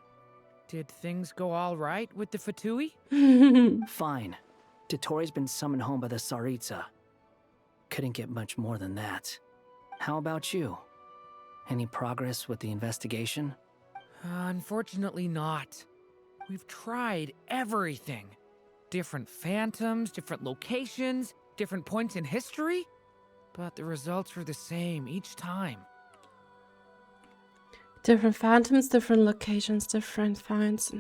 Did things go all right with the Fatui? Fine. Dottore's been summoned home by the Tsaritsa. Couldn't get much more than that. How about you? Any progress with the investigation? Unfortunately not. We've tried everything. Different phantoms, different locations, different points in history. But the results were the same each time. Different phantoms, different locations, different finds.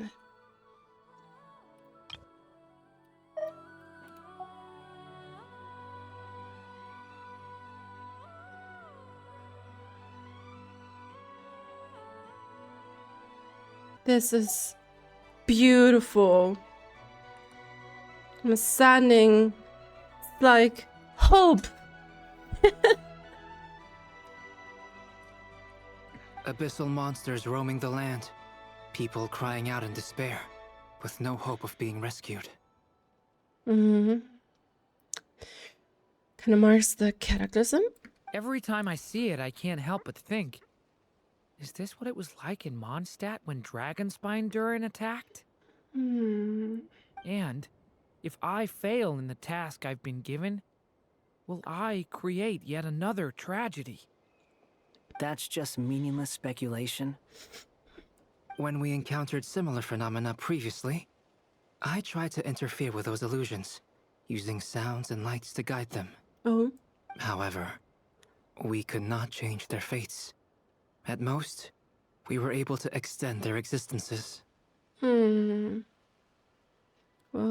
This is beautiful. I'm standing like hope. Abyssal monsters roaming the land. People crying out in despair, with no hope of being rescued. Kind of marks the cataclysm. Every time I see it, I can't help but think, is this what it was like in Mondstadt when Dragonspine Durin attacked? And if I fail in the task I've been given, will I create yet another tragedy? That's just meaningless speculation. When we encountered similar phenomena previously, I tried to interfere with those illusions, using sounds and lights to guide them. Oh. However, we could not change their fates. At most, we were able to extend their existences. Well,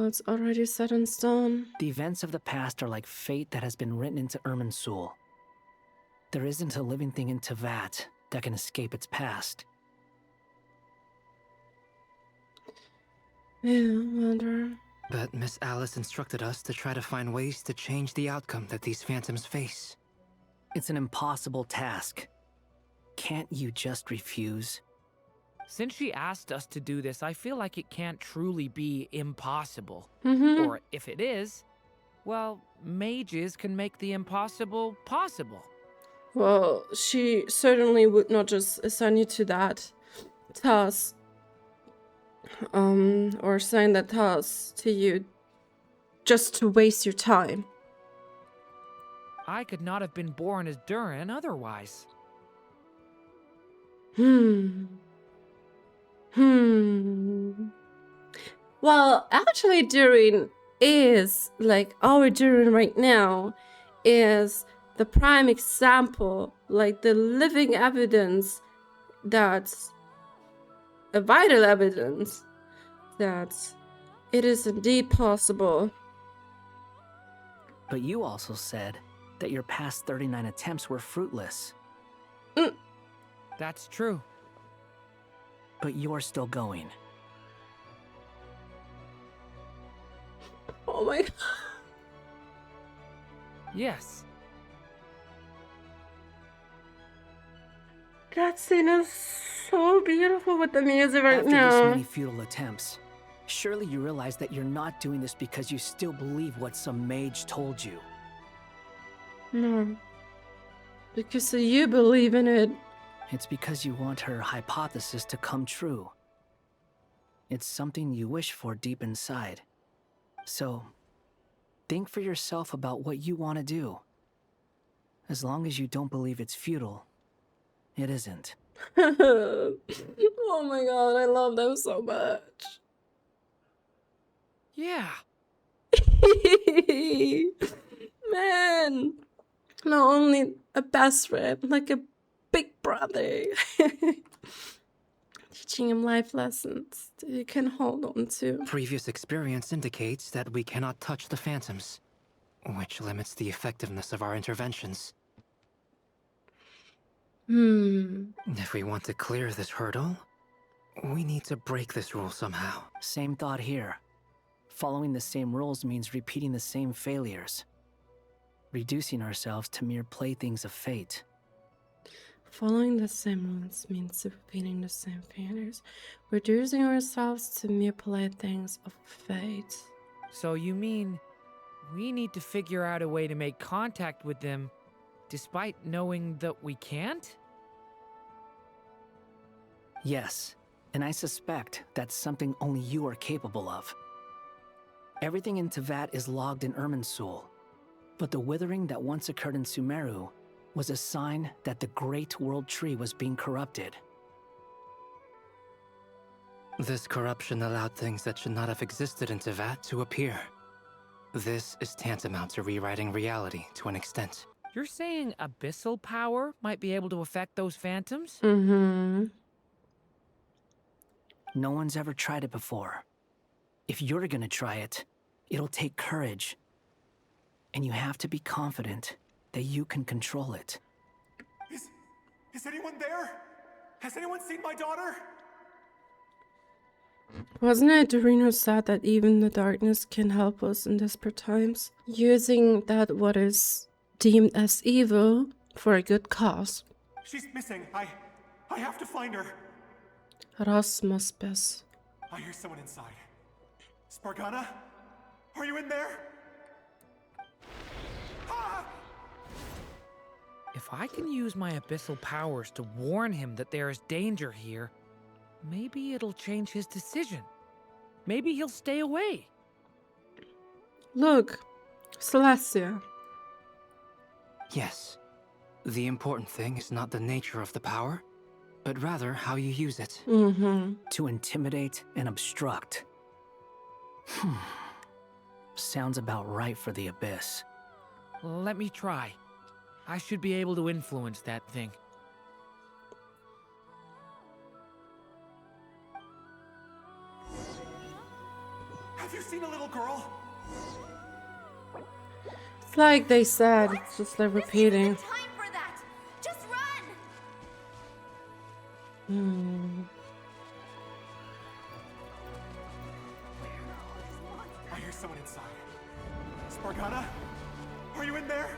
it's already set in stone. The events of the past are like fate that has been written into Irminsul. There isn't a living thing in Teyvat that can escape its past. Yeah, wonder. But Miss Alice instructed us to try to find ways to change the outcome that these phantoms face. It's an impossible task. Can't you just refuse? Since she asked us to do this, I feel like it can't truly be impossible. Or if it is, well, mages can make the impossible possible. Well, she certainly would not just assign you to that task. Or assign that task to you just to waste your time. I could not have been born as Durin otherwise. Well, actually, Durin is, like, our Durin right now is the prime example, like the living evidence that's a vital evidence that it is indeed possible. But you also said that your past 39 attempts were fruitless. That's true. But you're still going. Oh my god. Yes. That scene is so beautiful with the music right After now. this many futile attempts, surely you realize that you're not doing this because you still believe what some mage told you. No. Because you believe in it. It's because you want her hypothesis to come true. It's something you wish for deep inside. So, think for yourself about what you want to do. As long as you don't believe it's futile, it isn't. Oh my god, I love them so much. Yeah. Man. Not only a best friend, like a big brother. Teaching him life lessons that he can hold on to. Previous experience indicates that we cannot touch the phantoms, which limits the effectiveness of our interventions. If we want to clear this hurdle, we need to break this rule somehow. Same thought here. Following the same rules means repeating the same failures. Reducing ourselves to mere playthings of fate. Following the same rules means repeating the same failures. Reducing ourselves to mere playthings of fate. So you mean we need to figure out a way to make contact with them despite knowing that we can't? Yes, and I suspect that's something only you are capable of. Everything in Teyvat is logged in Irminsul, but the withering that once occurred in Sumeru was a sign that the Great World Tree was being corrupted. This corruption allowed things that should not have existed in Teyvat to appear. This is tantamount to rewriting reality to an extent. You're saying Abyssal Power might be able to affect those phantoms? No one's ever tried it before. If you're gonna try it, it'll take courage. And you have to be confident that you can control it. Is anyone there? Has anyone seen my daughter? Wasn't it Durin who said that even the darkness can help us in desperate times? Using that what is deemed as evil for a good cause. She's missing. I have to find her. Rasmus Bess. I hear someone inside. Spargana? Are you in there? If I can use my abyssal powers to warn him that there is danger here, maybe it'll change his decision. Maybe he'll stay away. Look, Celestia. Yes. The important thing is not the nature of the power, but rather how you use it. To intimidate and obstruct. Sounds about right for the Abyss. Let me try. I should be able to influence that thing. Have you seen a little girl? It's like they said, it's just like repeating. Time for that! Just run! I hear someone inside. Spargana? Are you in there?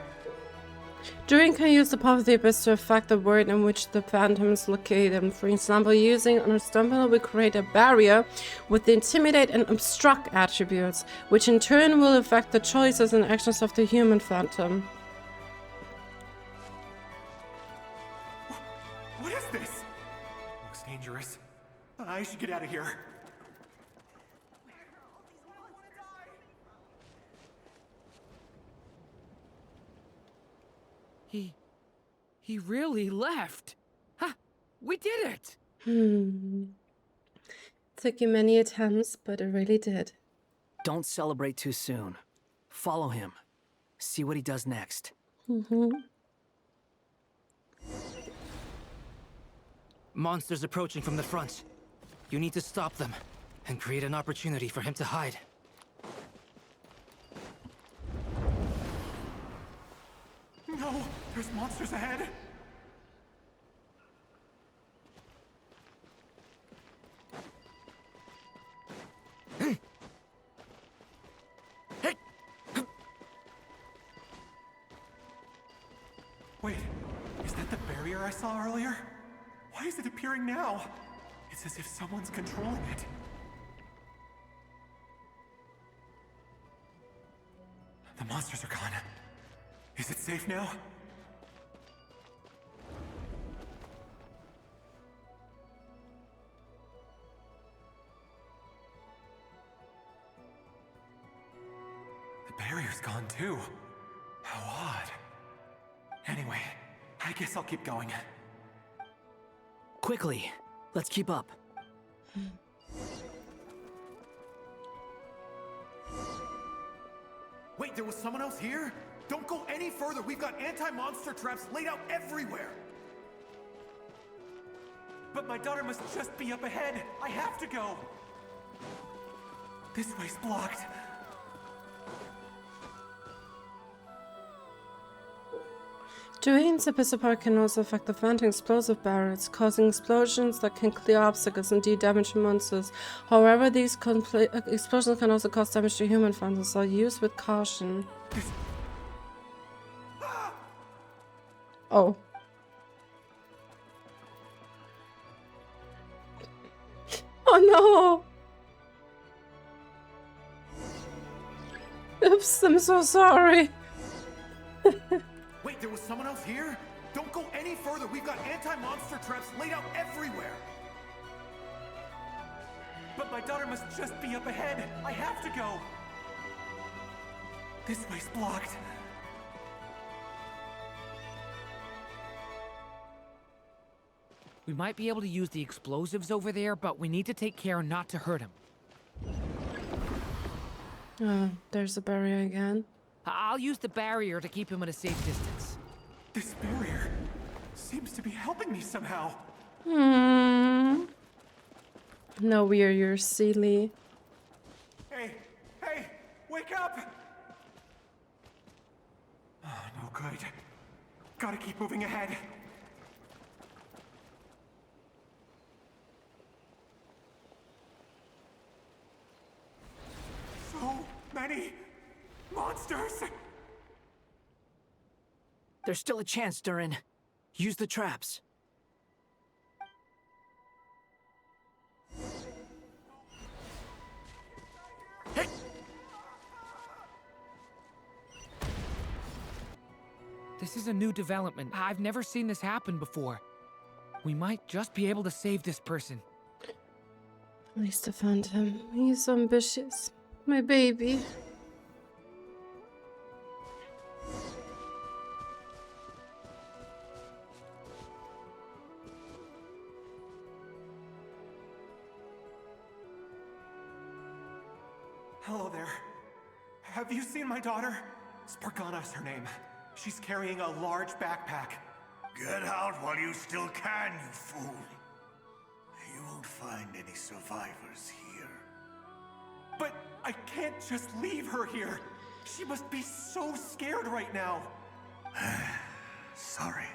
Durin can use the power of the Abyss to affect the world in which the phantoms locate them. For example, using Understandable will create a barrier with the Intimidate and Obstruct attributes, which in turn will affect the choices and actions of the human phantom. What is this? Looks dangerous. I should get out of here. He really left. Ha! We did it! Took you many attempts, but it really did. Don't celebrate too soon. Follow him. See what he does next. Monsters approaching from the front. You need to stop them and create an opportunity for him to hide. No! There's monsters ahead! Wait, is that the barrier I saw earlier? Why is it appearing now? It's as if someone's controlling it. The monsters are gone. Is it safe now? The barrier's gone too. How odd. Anyway, I guess I'll keep going. Quickly, let's keep up. Wait, there was someone else here? Don't go any further. We've got anti-monster traps laid out everywhere. But my daughter must just be up ahead. I have to go. This way's blocked. Durin's Abyssal Power can also affect the venting explosive barrels, causing explosions that can clear obstacles and damage monsters. However, these explosions can also cause damage to human fences, so use with caution. Oh. Oh no! Oops, I'm so sorry. Wait, there was someone else here? Don't go any further. We've got anti-monster traps laid out everywhere. But my daughter must just be up ahead. I have to go. This way's blocked. We might be able to use the explosives over there, but we need to take care not to hurt him. Oh, there's a barrier again. I'll use the barrier to keep him at a safe distance. This barrier seems to be helping me somehow. No, you're silly. Hey, wake up! Oh, no good. Gotta keep moving ahead. So many monsters! There's still a chance, Durin. Use the traps. Hey! This is a new development. I've never seen this happen before. We might just be able to save this person. At least I found him. He's so ambitious. My baby. Hello there. Have you seen my daughter? Spargana's her name. She's carrying a large backpack. Get out while you still can, you fool. You won't find any survivors here. But I can't just leave her here. She must be so scared right now. Sorry.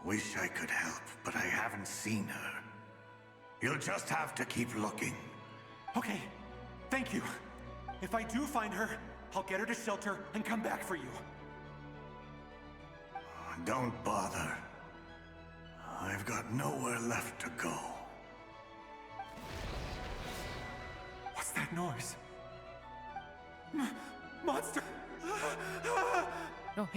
Wish I could help, but I haven't seen her. You'll just have to keep looking. Okay, thank you. If I do find her, I'll get her to shelter and come back for you. Don't bother. I've got nowhere left to go. What's that noise? Monster! No,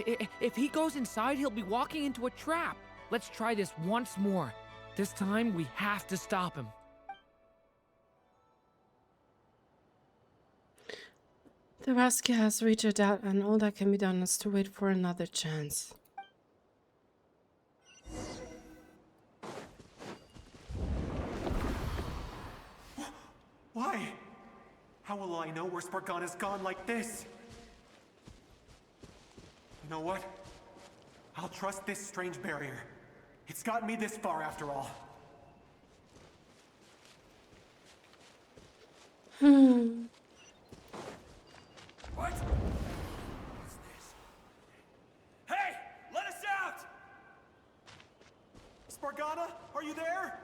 if he goes inside, he'll be walking into a trap. Let's try this once more. This time, we have to stop him. The rescue has reached a dead end. All that can be done is to wait for another chance. Why? How will I know where Spargana's gone like this? You know what? I'll trust this strange barrier. It's gotten me this far after all. What? What's this? Hey! Let us out! Spargana, are you there?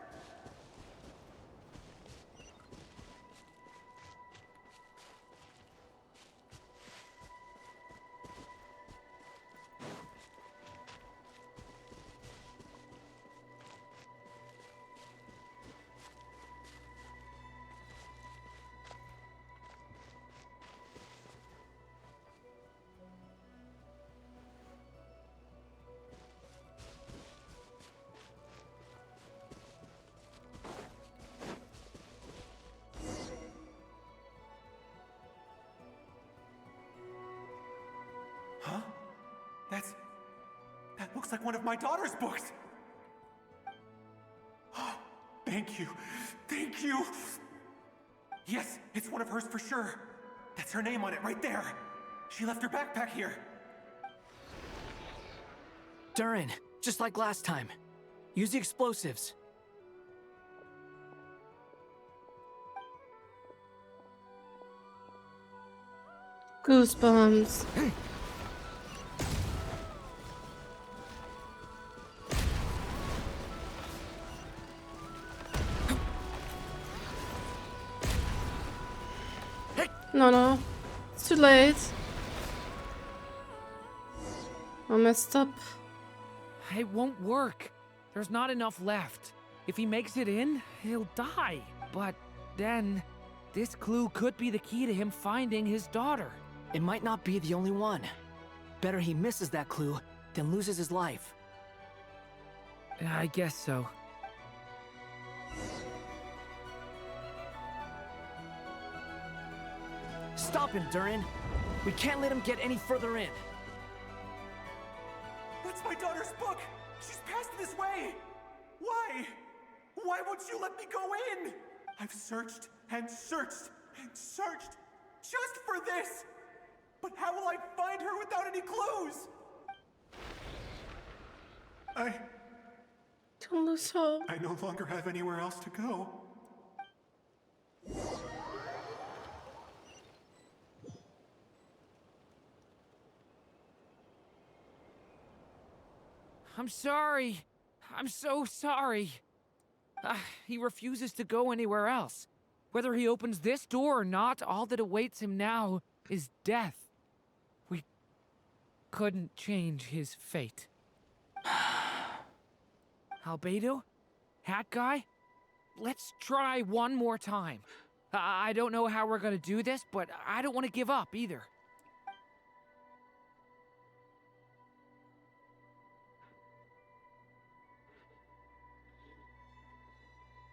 Huh? That looks like one of my daughter's books! Thank you. Thank you! Yes, it's one of hers for sure. That's her name on it right there. She left her backpack here. Durin, just like last time. Use the explosives. Goosebumps. No. It's too late. I messed up. It won't work. There's not enough left. If he makes it in, he'll die. But then, this clue could be the key to him finding his daughter. It might not be the only one. Better he misses that clue than loses his life. I guess so. Stop him, Durin. We can't let him get any further in. That's my daughter's book! She's passed this way! Why? Why won't you let me go in? I've searched and searched and searched just for this! But how will I find her without any clues? Don't lose hope. I no longer have anywhere else to go. I'm sorry. I'm so sorry. He refuses to go anywhere else. Whether he opens this door or not, all that awaits him now is death. We couldn't change his fate. Albedo? Hat guy? Let's try one more time. I don't know how we're gonna do this, but I don't want to give up either.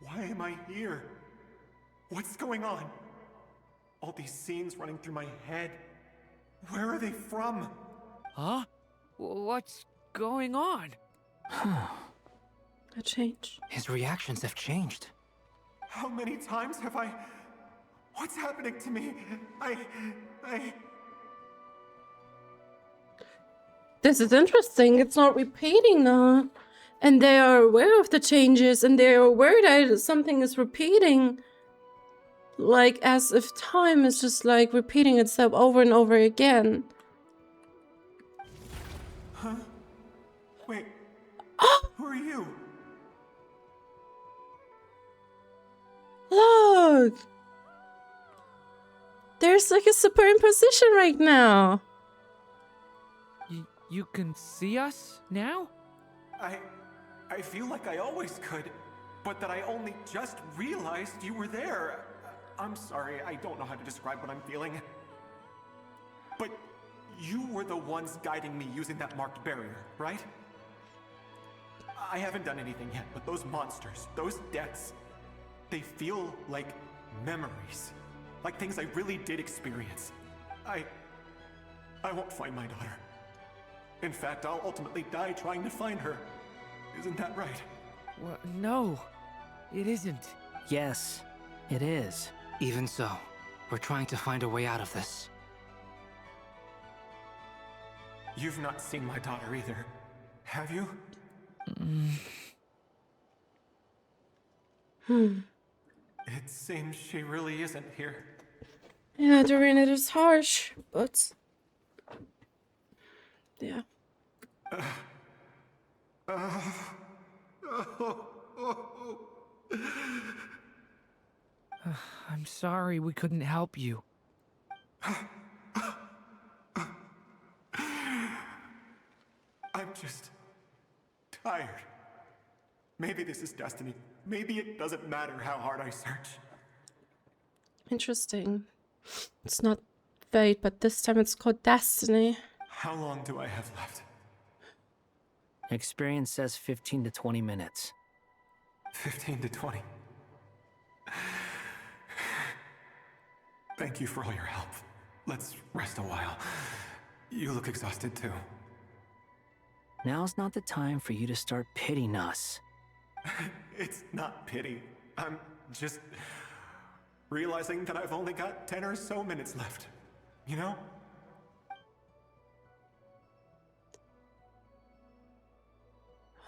Why am I here? What's going on? All these scenes running through my head. Where are they from? Huh? What's going on? A change. His reactions have changed. How many times have I... What's happening to me? This is interesting. It's not repeating now. And they are aware of the changes, and they are aware that something is repeating. Like, as if time is just, like, repeating itself over and over again. Huh? Wait. Who are you? Look! There's, like, a superimposition right now. You can see us now? I feel like I always could, but that I only just realized you were there. I'm sorry, I don't know how to describe what I'm feeling. But you were the ones guiding me using that marked barrier, right? I haven't done anything yet, but those monsters, those deaths, they feel like memories. Like things I really did experience. I won't find my daughter. In fact, I'll ultimately die trying to find her. Isn't that right? Well, no, it isn't. Yes, it is. Even so, we're trying to find a way out of this. You've not seen my daughter either, have you? It seems she really isn't here. Yeah, Durin, it is harsh, but... yeah. I'm sorry we couldn't help you. I'm just tired. Maybe this is destiny. Maybe it doesn't matter how hard I search. Interesting. It's not fate, but this time it's called destiny. How long do I have left? Experience says 15 to 20 minutes. 15 to 20. Thank you for all your help. Let's rest a while. You look exhausted too. Now's not the time for you to start pitying us. It's not pity. I'm just realizing that I've only got 10 or so minutes left. You know?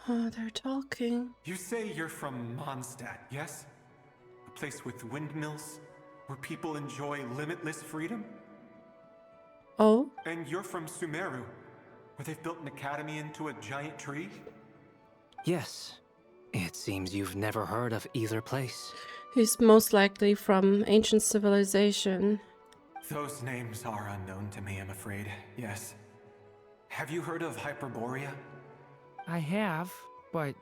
Oh, they're talking. You say you're from Mondstadt, yes? A place with windmills, where people enjoy limitless freedom? Oh? And you're from Sumeru, where they've built an academy into a giant tree? Yes. It seems you've never heard of either place. He's most likely from ancient civilization. Those names are unknown to me, I'm afraid. Yes. Have you heard of Hyperborea? I have, but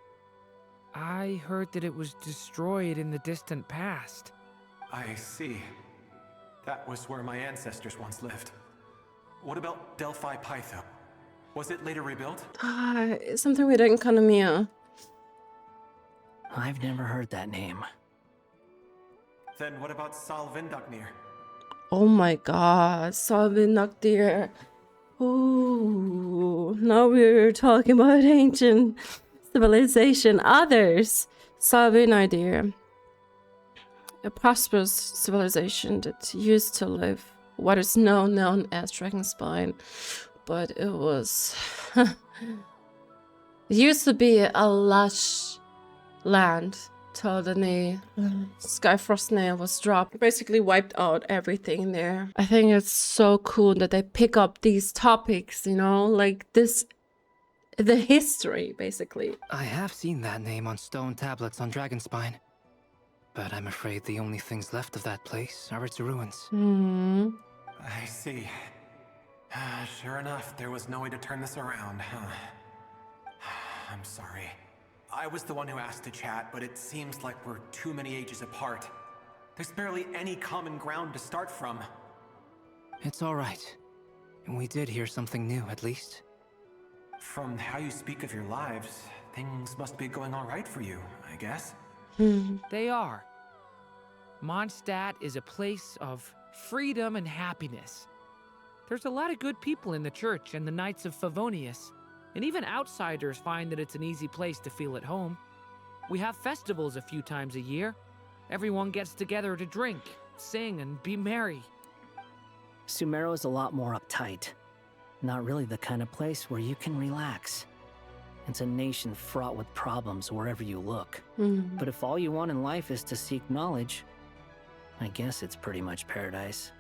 I heard that it was destroyed in the distant past. I see. That was where my ancestors once lived. What about Delphi Pytho? Was it later rebuilt? Something with Enconomia. I've never heard that name. Then what about Salvindagnir? Oh my god, Salvindagnir. Ooh, now we're talking about ancient civilization. Others. Salvindagnir. A prosperous civilization that used to live what is now known as Dragonspine. But it was... it used to be a lush land till the Skyfrost nail was dropped. Basically wiped out everything there. I think it's so cool that they pick up these topics, you know, like this, the history, basically. I have seen that name on stone tablets on Dragonspine. But I'm afraid the only things left of that place are its ruins. I see. Sure enough, there was no way to turn this around, huh? I'm sorry. I was the one who asked to chat, but it seems like we're too many ages apart. There's barely any common ground to start from. It's all right. We did hear something new, at least. From how you speak of your lives, things must be going all right for you, I guess. They are. Mondstadt is a place of freedom and happiness. There's a lot of good people in the church and the Knights of Favonius, and even outsiders find that it's an easy place to feel at home. We have festivals a few times a year. Everyone gets together to drink, sing, and be merry. Sumeru is a lot more uptight. Not really the kind of place where you can relax. It's a nation fraught with problems wherever you look. But if all you want in life is to seek knowledge, I guess it's pretty much paradise.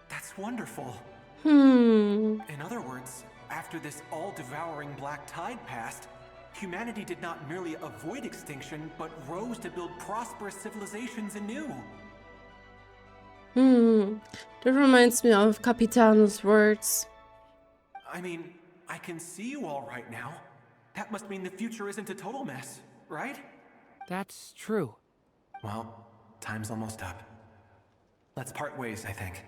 That's wonderful. In other words, after this all-devouring black tide passed, humanity did not merely avoid extinction, but rose to build prosperous civilizations anew. That reminds me of Capitano's words. I mean, I can see you all right now. That must mean the future isn't a total mess, right? That's true. Well, time's almost up. Let's part ways, I think.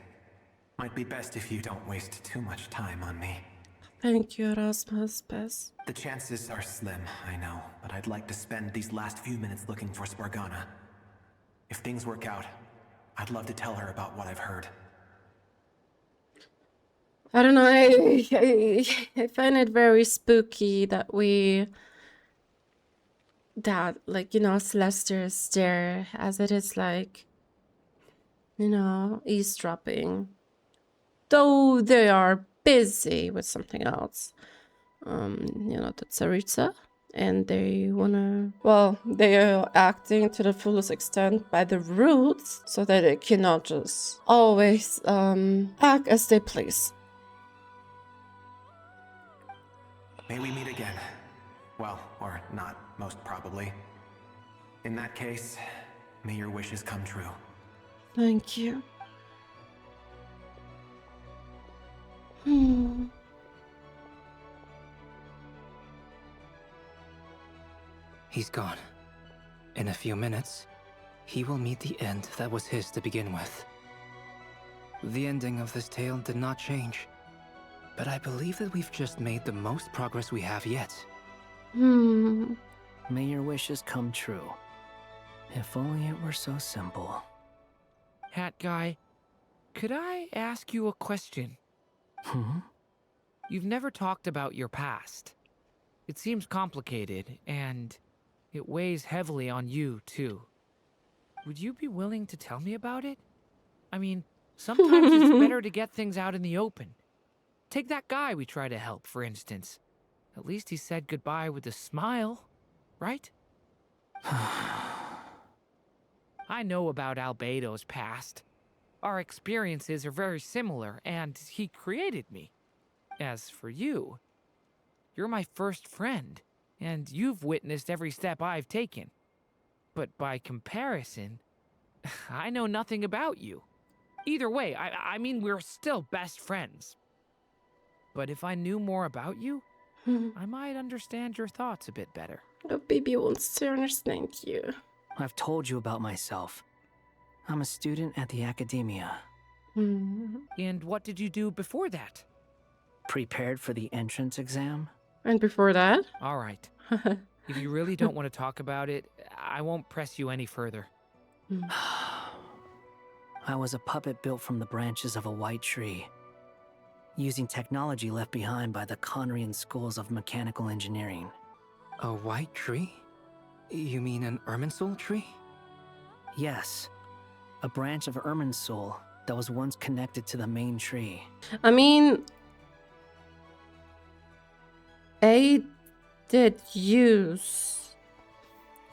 Might be best if you don't waste too much time on me. Thank you, Erasmus. Best. The chances are slim, I know, but I'd like to spend these last few minutes looking for Spargana. If things work out, I'd love to tell her about what I've heard. I don't know, I find it very spooky that like, you know, Celeste is there, as it is like, you know, eavesdropping. Though they are busy with something else. You know, the Tsaritsa. And they wanna, well, they are acting to the fullest extent by the roots, so that they cannot just always act as they please. May we meet again. Well, or not, most probably. In that case, may your wishes come true. Thank you. He's gone. In a few minutes, he will meet the end that was his to begin with. The ending of this tale did not change, but I believe that we've just made the most progress we have yet. May your wishes come true. If only it were so simple. Hat guy, could I ask you a question? You've never talked about your past. It seems complicated, and it weighs heavily on you, too. Would you be willing to tell me about it? I mean, sometimes it's better to get things out in the open. Take that guy we try to help, for instance. At least he said goodbye with a smile, right? I know about Albedo's past. Our experiences are very similar, and he created me. As for you, you're my first friend, and you've witnessed every step I've taken. But by comparison, I know nothing about you. Either way, I mean, we're still best friends. But if I knew more about you, I might understand your thoughts a bit better. Oh, baby wants to understand you. I've told you about myself. I'm a student at the academia. And what did you do before that? Prepared for the entrance exam. And before that? All right. If you really don't want to talk about it, I won't press you any further. I was a puppet built from the branches of a white tree, using technology left behind by the Conrian schools of mechanical engineering. A white tree? You mean an Irminsul tree? Yes. A branch of Irminsul that was once connected to the main tree. I mean, I did use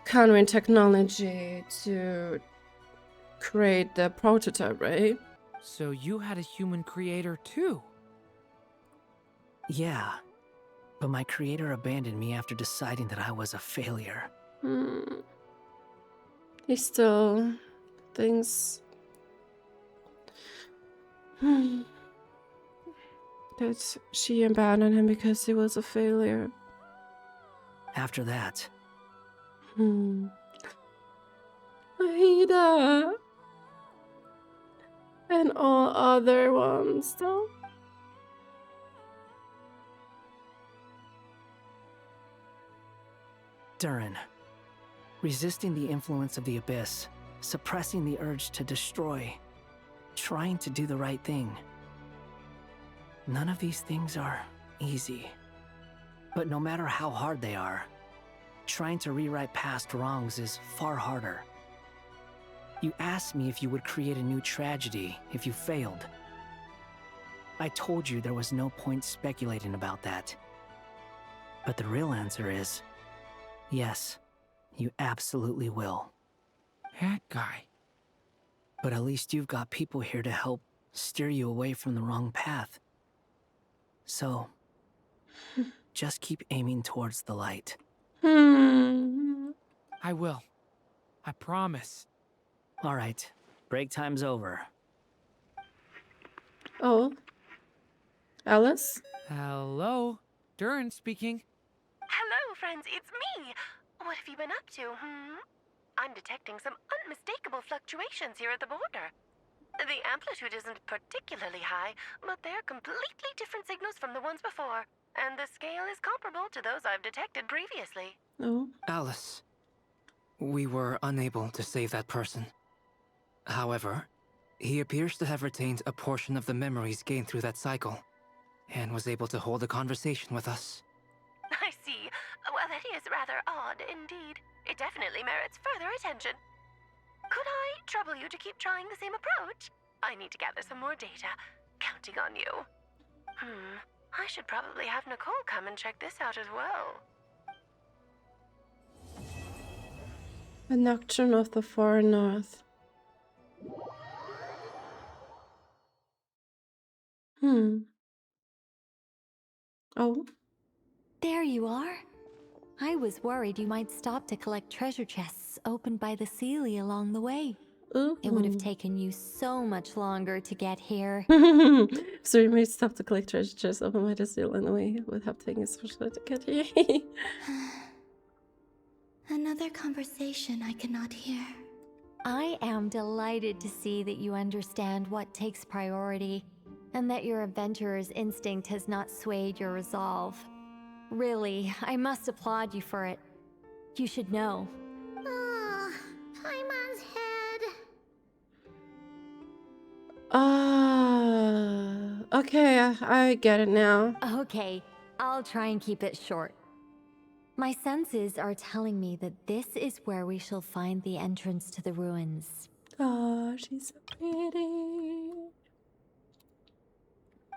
Conrian technology to create the prototype, right? So you had a human creator too? Yeah. But my creator abandoned me after deciding that I was a failure. He still thinks that she abandoned him because he was a failure. After that, Aida and all other ones, though. Durin. Resisting the influence of the Abyss, suppressing the urge to destroy, trying to do the right thing. None of these things are easy. But no matter how hard they are, trying to rewrite past wrongs is far harder. You asked me if you would create a new tragedy if you failed. I told you there was no point speculating about that. But the real answer is, yes, you absolutely will. That guy. But at least you've got people here to help steer you away from the wrong path. So, just keep aiming towards the light. I will. I promise. All right, break time's over. Oh. Alice? Hello? Durin speaking. Hello, friends, it's me. What have you been up to, I'm detecting some unmistakable fluctuations here at the border. The amplitude isn't particularly high, but they're completely different signals from the ones before, and the scale is comparable to those I've detected previously. Oh. Alice, we were unable to save that person. However, he appears to have retained a portion of the memories gained through that cycle, and was able to hold a conversation with us. I see. Well, that is rather odd indeed. It definitely merits further attention. Could I trouble you to keep trying the same approach? I need to gather some more data. Counting on you. I should probably have Nicole come and check this out as well. A Nocturne of the Far North. Oh. There you are. I was worried you might stop to collect treasure chests opened by the Seelie along the way. It would have taken you so much longer to get here. So you may stop to collect treasure chests open by the seal in the way it would have taken so much to get here. Another conversation I cannot hear. I am delighted to see that you understand what takes priority, and that your adventurer's instinct has not swayed your resolve. Really, I must applaud you for it. You should know. Paimon's head. Okay, I get it now. Okay, I'll try and keep it short. My senses are telling me that this is where we shall find the entrance to the ruins. Oh, she's so pretty.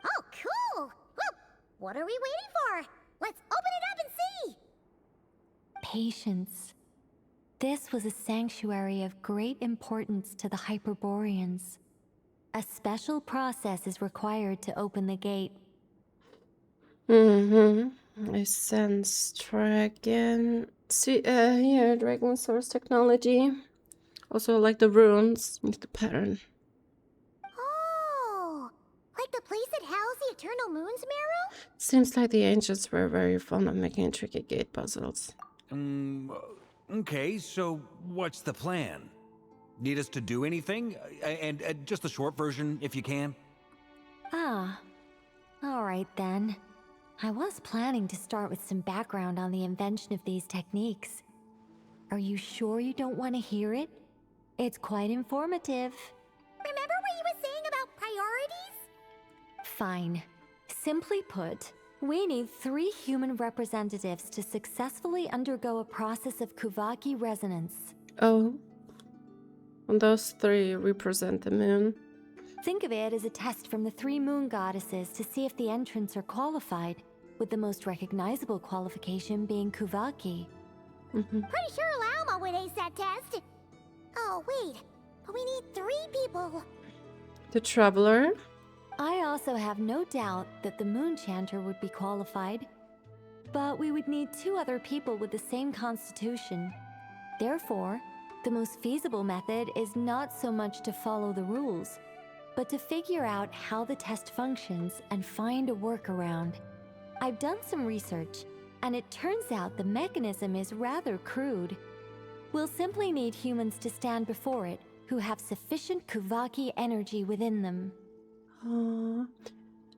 Oh, cool! Well, what are we waiting for? Let's open it up and see! Patience. This was a sanctuary of great importance to the Hyperboreans. A special process is required to open the gate. I sense dragon. See, yeah, dragon source technology. Also, like the runes, with the pattern. Oh, like the place that housed the Eternal Moon's Marrow? Seems like the ancients were very fond of making intricate gate puzzles. Okay, so what's the plan? Need us to do anything? And just the short version, if you can. Ah, alright then. I was planning to start with some background on the invention of these techniques. Are you sure you don't want to hear it? It's quite informative. Remember what you were saying about priorities? Fine. Simply put, we need 3 human representatives to successfully undergo a process of Kuuhenkis resonance. Oh. And those 3 represent the moon. Think of it as a test from the 3 moon goddesses to see if the entrants are qualified, with the most recognizable qualification being Kuuhenkis. Pretty sure Lauma would ace that test. Oh, wait. But we need 3 people. The Traveler? I also have no doubt that the Moon Chanter would be qualified. But we would need 2 other people with the same constitution. Therefore, the most feasible method is not so much to follow the rules, but to figure out how the test functions and find a workaround. I've done some research, and it turns out the mechanism is rather crude. We'll simply need humans to stand before it who have sufficient Kuuhenkis energy within them. Oh,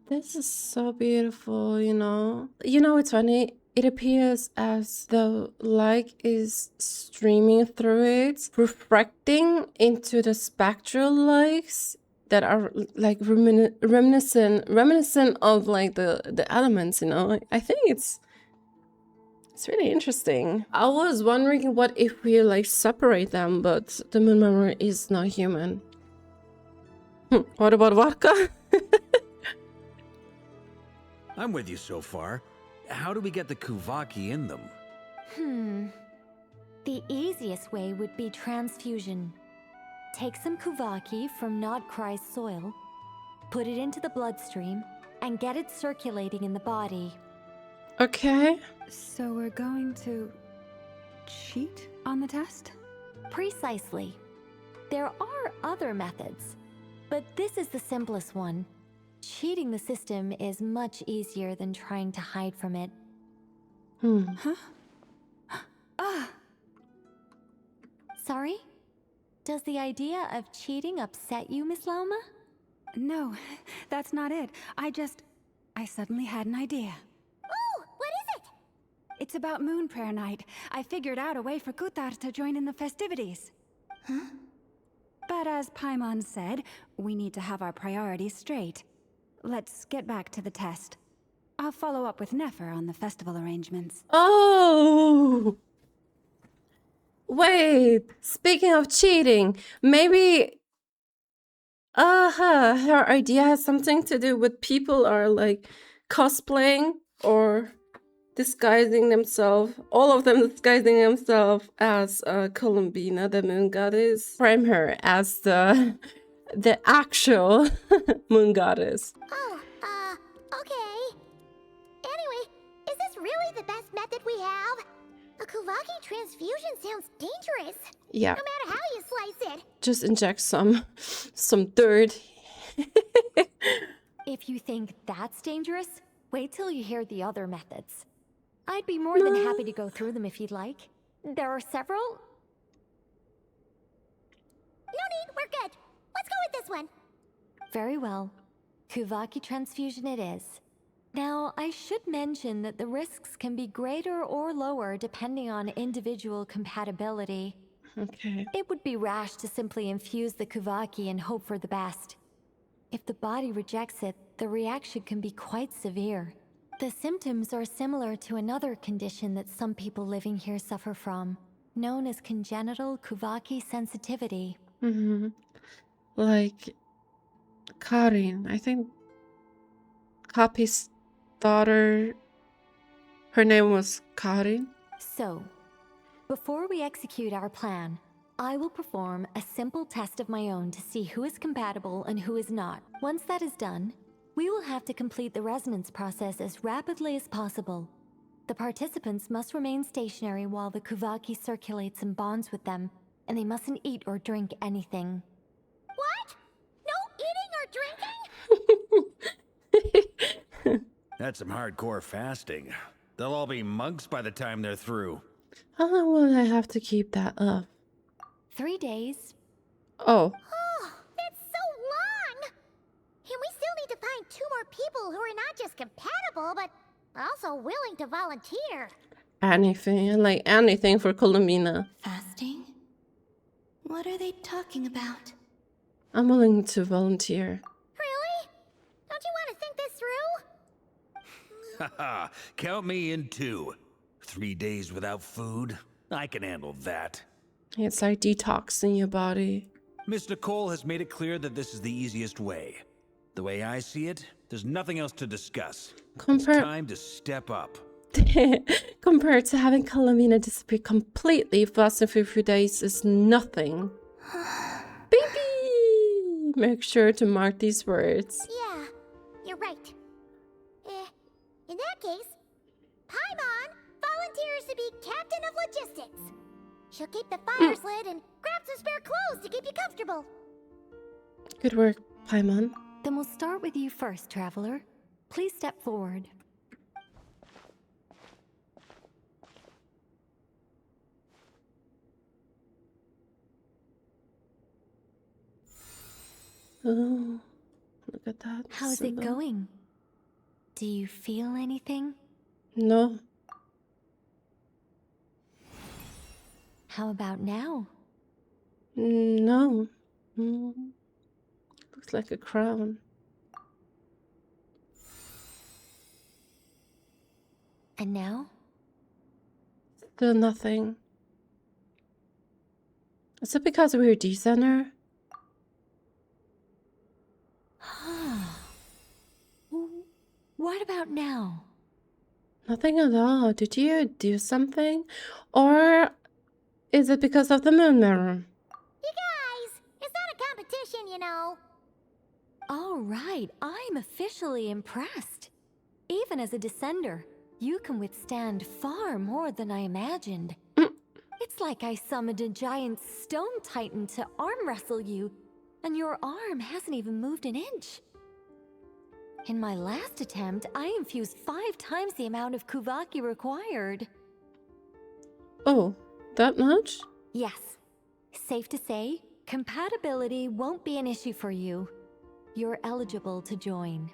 this is so beautiful, you know. You know, it's funny. It appears as though light is streaming through it, refracting into the spectral lights that are like reminiscent of like the elements, you know. I think it's really interesting. I was wondering what if we like separate them, but the moon memory is not human. What about Varka? I'm with you so far. How do we get the Kuuhenkis in them? The easiest way would be transfusion. Take some Kuuhenkis from Nod Krai's soil, put it into the bloodstream, and get it circulating in the body. Okay. So we're going to cheat on the test? Precisely. There are other methods, but this is the simplest one. Cheating the system is much easier than trying to hide from it. Huh? Sorry? Does the idea of cheating upset you, Miss Lauma? No, that's not it. I suddenly had an idea. Oh, what is it? It's about Moon Prayer Night. I figured out a way for Kuutar to join in the festivities. Huh? But as Paimon said, we need to have our priorities straight. Let's get back to the test. I'll follow up with Nefer on the festival arrangements. Oh! Wait, speaking of cheating, maybe her idea has something to do with people are like cosplaying or disguising themselves, all of them disguising themselves as Columbina, the moon goddess, frame her as the actual moon goddess. Oh, okay. Anyway, is this really the best method we have? A Kuuhenkis transfusion sounds dangerous. Yeah. No matter how you slice it. Just inject some dirt. If you think that's dangerous, wait till you hear the other methods. I'd be more than happy to go through them if you'd like. There are several. No need, we're good. Let's go with this one. Very well. Kuuhenkis transfusion it is. Now, I should mention that the risks can be greater or lower depending on individual compatibility. Okay. It would be rash to simply infuse the Kuuhenkis and hope for the best. If the body rejects it, the reaction can be quite severe. The symptoms are similar to another condition that some people living here suffer from, known as congenital Kuvaki sensitivity. Like Katheryne, I think Kapi's daughter, her name was Katheryne. So, before we execute our plan, I will perform a simple test of my own to see who is compatible and who is not. Once that is done, we will have to complete the resonance process as rapidly as possible. The participants must remain stationary while the Kuvaki circulates and bonds with them, and they mustn't eat or drink anything. What? No eating or drinking? That's some hardcore fasting. They'll all be monks by the time they're through. How long will I have to keep that up? 3 days. Oh. Oh, that's so long! And we still need to find 2 more people who are not just compatible, but also willing to volunteer. Anything, like anything for Columbina. Fasting? What are they talking about? I'm willing to volunteer. Really? Don't you want to think this through? Haha, count me in too. 3 days without food? I can handle that. It's like detoxing your body. Miss Nicole has made it clear that this is the easiest way. The way I see it, there's nothing else to discuss. It's time to step up. Compared to having Columbina disappear completely, fasting for a few days is nothing. Baby! Make sure to mark these words. Yeah, you're right. In that case, Paimon volunteers to be Captain of Logistics. She'll keep the fires lit and grab some spare clothes to keep you comfortable. Good work, Paimon. Then we'll start with you first, Traveler. Please step forward. Oh, look at that. How's it going? Do you feel anything? No. How about now? No. Looks like a crown. And now? Still nothing. Is it because we're decenter? What about now? Nothing at all. Did you do something? Or is it because of the moon mirror? You guys, it's not a competition, you know. All right, I'm officially impressed. Even as a descender, you can withstand far more than I imagined. It's like I summoned a giant stone titan to arm wrestle you, and your arm hasn't even moved an inch. In my last attempt, I infused 5 times the amount of Kuvaki required. Oh, that much? Yes. Safe to say, compatibility won't be an issue for you. You're eligible to join.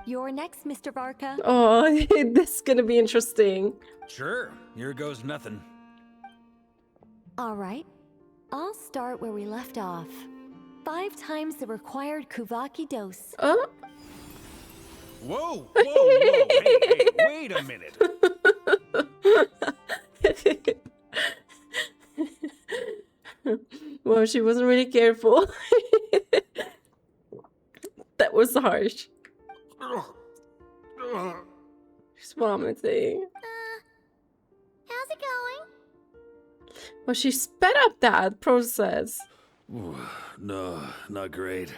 You're next, Mr. Varka. Oh, this is gonna be interesting. Sure, here goes nothing. All right. I'll start where we left off. 5 times the required Kuvaki dose. Whoa, whoa, whoa, hey, wait a minute. Well, she wasn't really careful. That was harsh. She's vomiting. How's it going? Well, she sped up that process. Ooh, no, not great.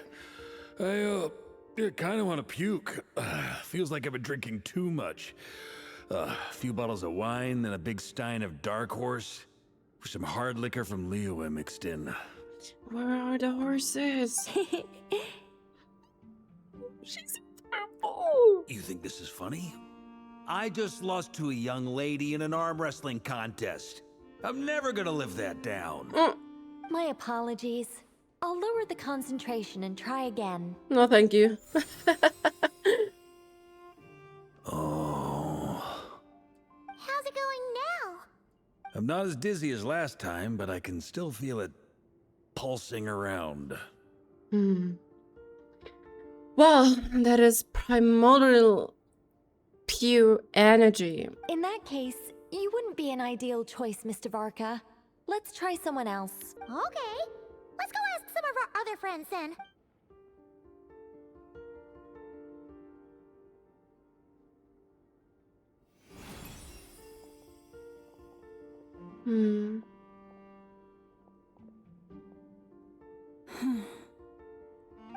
I kind of want to puke. Feels like I've been drinking too much. A few bottles of wine, then a big stein of Dark Horse, with some hard liquor from Liyue mixed in. Where are the horses? She's purple. You think this is funny? I just lost to a young lady in an arm wrestling contest. I'm never gonna live that down. My apologies. I'll lower the concentration and try again. No, thank you. Oh. How's it going now? I'm not as dizzy as last time, but I can still feel it pulsing around. Well, that is primordial pure energy. In that case, you wouldn't be an ideal choice, Mr. Varka. Let's try someone else. Okay. Let's go ask some of our other friends then.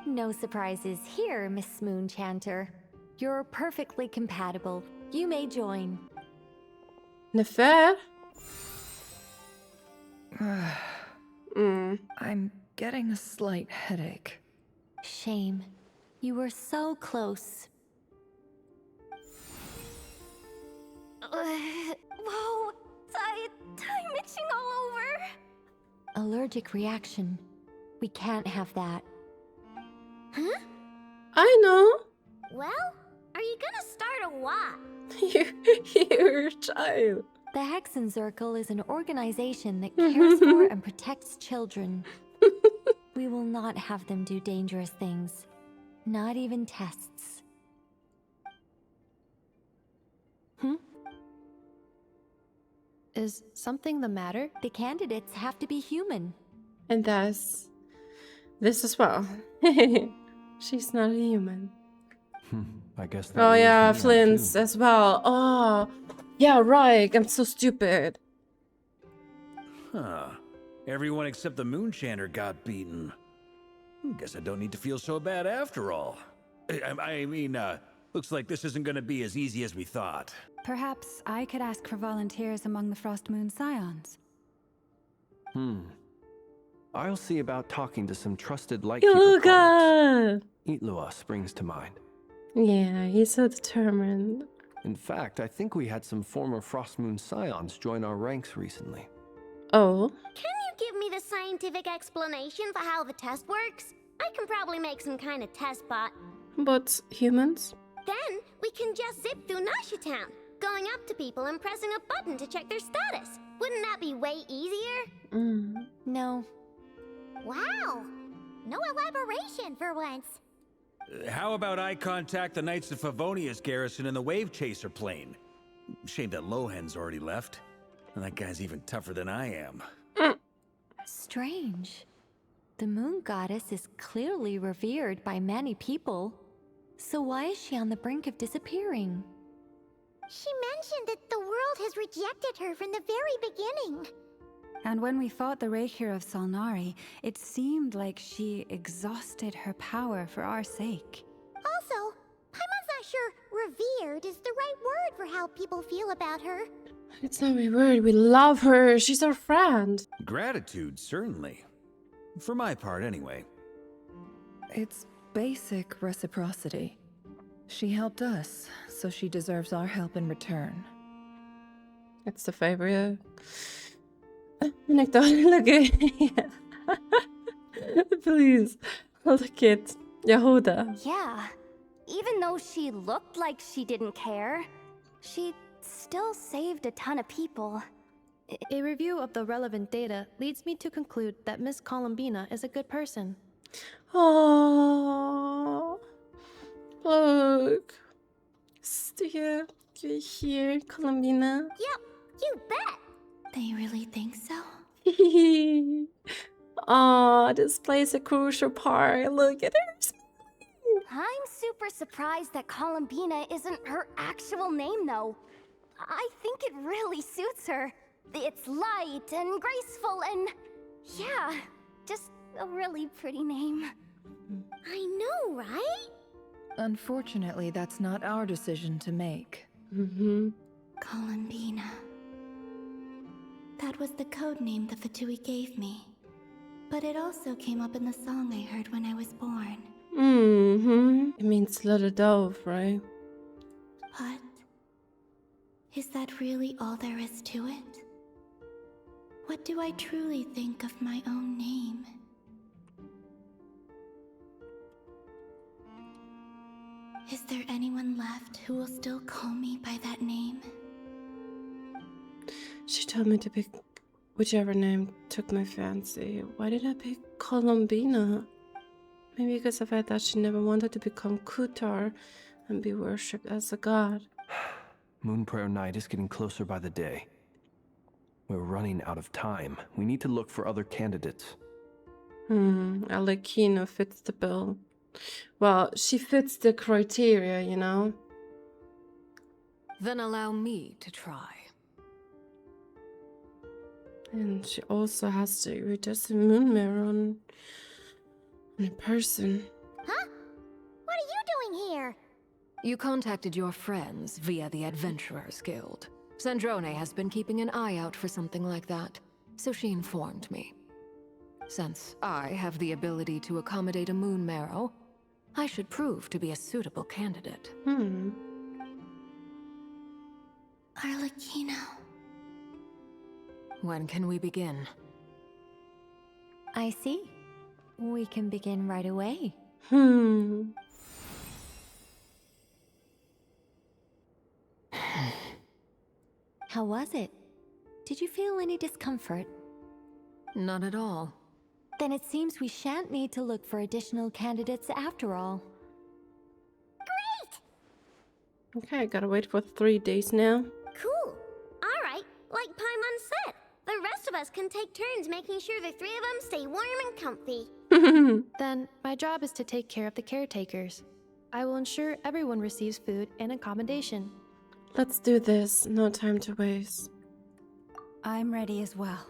No surprises here, Miss Moonchanter. You're perfectly compatible. You may join. Nefer? I'm getting a slight headache. Shame. You were so close. Whoa! Time itching all over! Allergic reaction. We can't have that. Huh? I know. Well, are you gonna start a what? You're a child. The Hexenzirkel is an organization that cares for and protects children. We will not have them do dangerous things. Not even tests. Is something the matter? The candidates have to be human. And thus, this as well. She's not a human. I guess that Oh leaves yeah, me out, Flins too. as well. Oh, yeah, right. I'm so stupid. Huh. Everyone except the Moonchanter got beaten. Guess I don't need to feel so bad after all. I mean, looks like this isn't gonna be as easy as we thought. Perhaps I could ask for volunteers among the Frostmoon Scions. I'll see about talking to some trusted Oh lightkeeper god. Itlua springs to mind. Yeah, he's so determined. In fact, I think we had some former Frostmoon Scions join our ranks recently. Oh? Can you give me the scientific explanation for how the test works? I can probably make some kind of test bot. But humans? Then we can just zip through Nasha Town, going up to people and pressing a button to check their status. Wouldn't that be way easier? No. Wow. No elaboration for once. How about I contact the Knights of Favonia's garrison in the Wave Chaser plane? Shame that Lohan's already left. And that guy's even tougher than I am. Strange. The moon goddess is clearly revered by many people. So why is she on the brink of disappearing? She mentioned that the world has rejected her from the very beginning. And when we fought the Reikir of Solnari, it seemed like she exhausted her power for our sake. Also, Paimon's not sure revered is the right word for how people feel about her. It's not a word. We love her. She's our friend. Gratitude, certainly. For my part, anyway. It's basic reciprocity. She helped us, so she deserves our help in return. It's the favorite. Look at please look at Jahoda. Yeah. Even though she looked like she didn't care, she still saved a ton of people. A review of the relevant data leads me to conclude that Miss Columbina is a good person. Oh, look. Still here, Columbina. Yep, you bet. They really think so? Oh, this plays a crucial part. Look at her. I'm super surprised that Columbina isn't her actual name, though. I think it really suits her. It's light and graceful and... yeah, just a really pretty name. I know, right? Unfortunately, that's not our decision to make. Columbina. That was the code name the Fatui gave me. But it also came up in the song I heard when I was born. It means little dove, right? But is that really all there is to it? What do I truly think of my own name? Is there anyone left who will still call me by that name? She told me to pick whichever name took my fancy. Why did I pick Columbina? Maybe because of it that she never wanted to become Kuutar and be worshipped as a god. Moon Prayer Night is getting closer by the day. We're running out of time. We need to look for other candidates. Arlecchino fits the bill. Well, she fits the criteria, you know? Then allow me to try. And she also has to read a moon mirror on a person. Huh? What are you doing here? You contacted your friends via the Adventurers Guild. Sandrone has been keeping an eye out for something like that, so she informed me. Since I have the ability to accommodate a moon marrow, I should prove to be a suitable candidate. Arlecchino. When can we begin? I see. We can begin right away. How was it? Did you feel any discomfort? Not at all. Then it seems we shan't need to look for additional candidates after all. Okay, I gotta wait for 3 days now. Cool. All right, like Paimon said, the rest of us can take turns making sure the three of them stay warm and comfy. Then, my job is to take care of the caretakers. I will ensure everyone receives food and accommodation. Let's do this. No time to waste. I'm ready as well.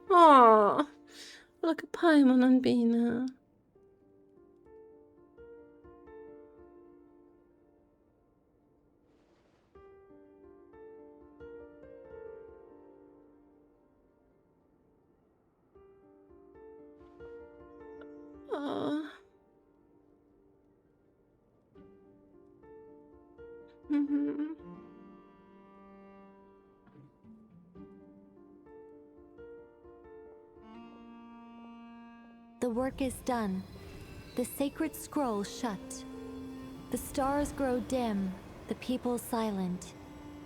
Aww, look at Paimon and Bina. The work is done. The sacred scroll shut. The stars grow dim, the people silent.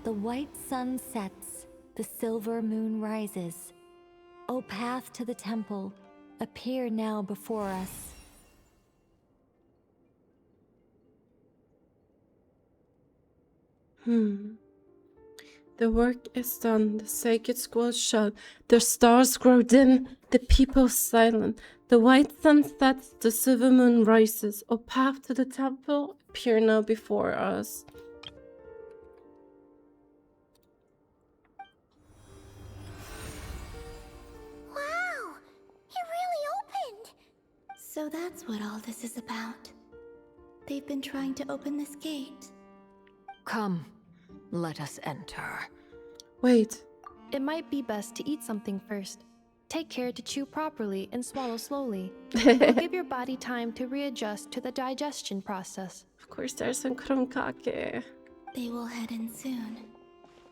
The white sun sets, the silver moon rises. O path to the temple, appear now before us. The work is done, the sacred scroll shut, the stars grow dim, the people silent, the white sun sets, the silver moon rises. O path to the temple, appear now before us. Wow, it really opened. So that's what all this is about. They've been trying to open this gate. Come, let us enter. Wait. It might be best to eat something first. Take care to chew properly and swallow slowly. It'll give your body time to readjust to the digestion process. Of course, there's some krumkake. They will head in soon.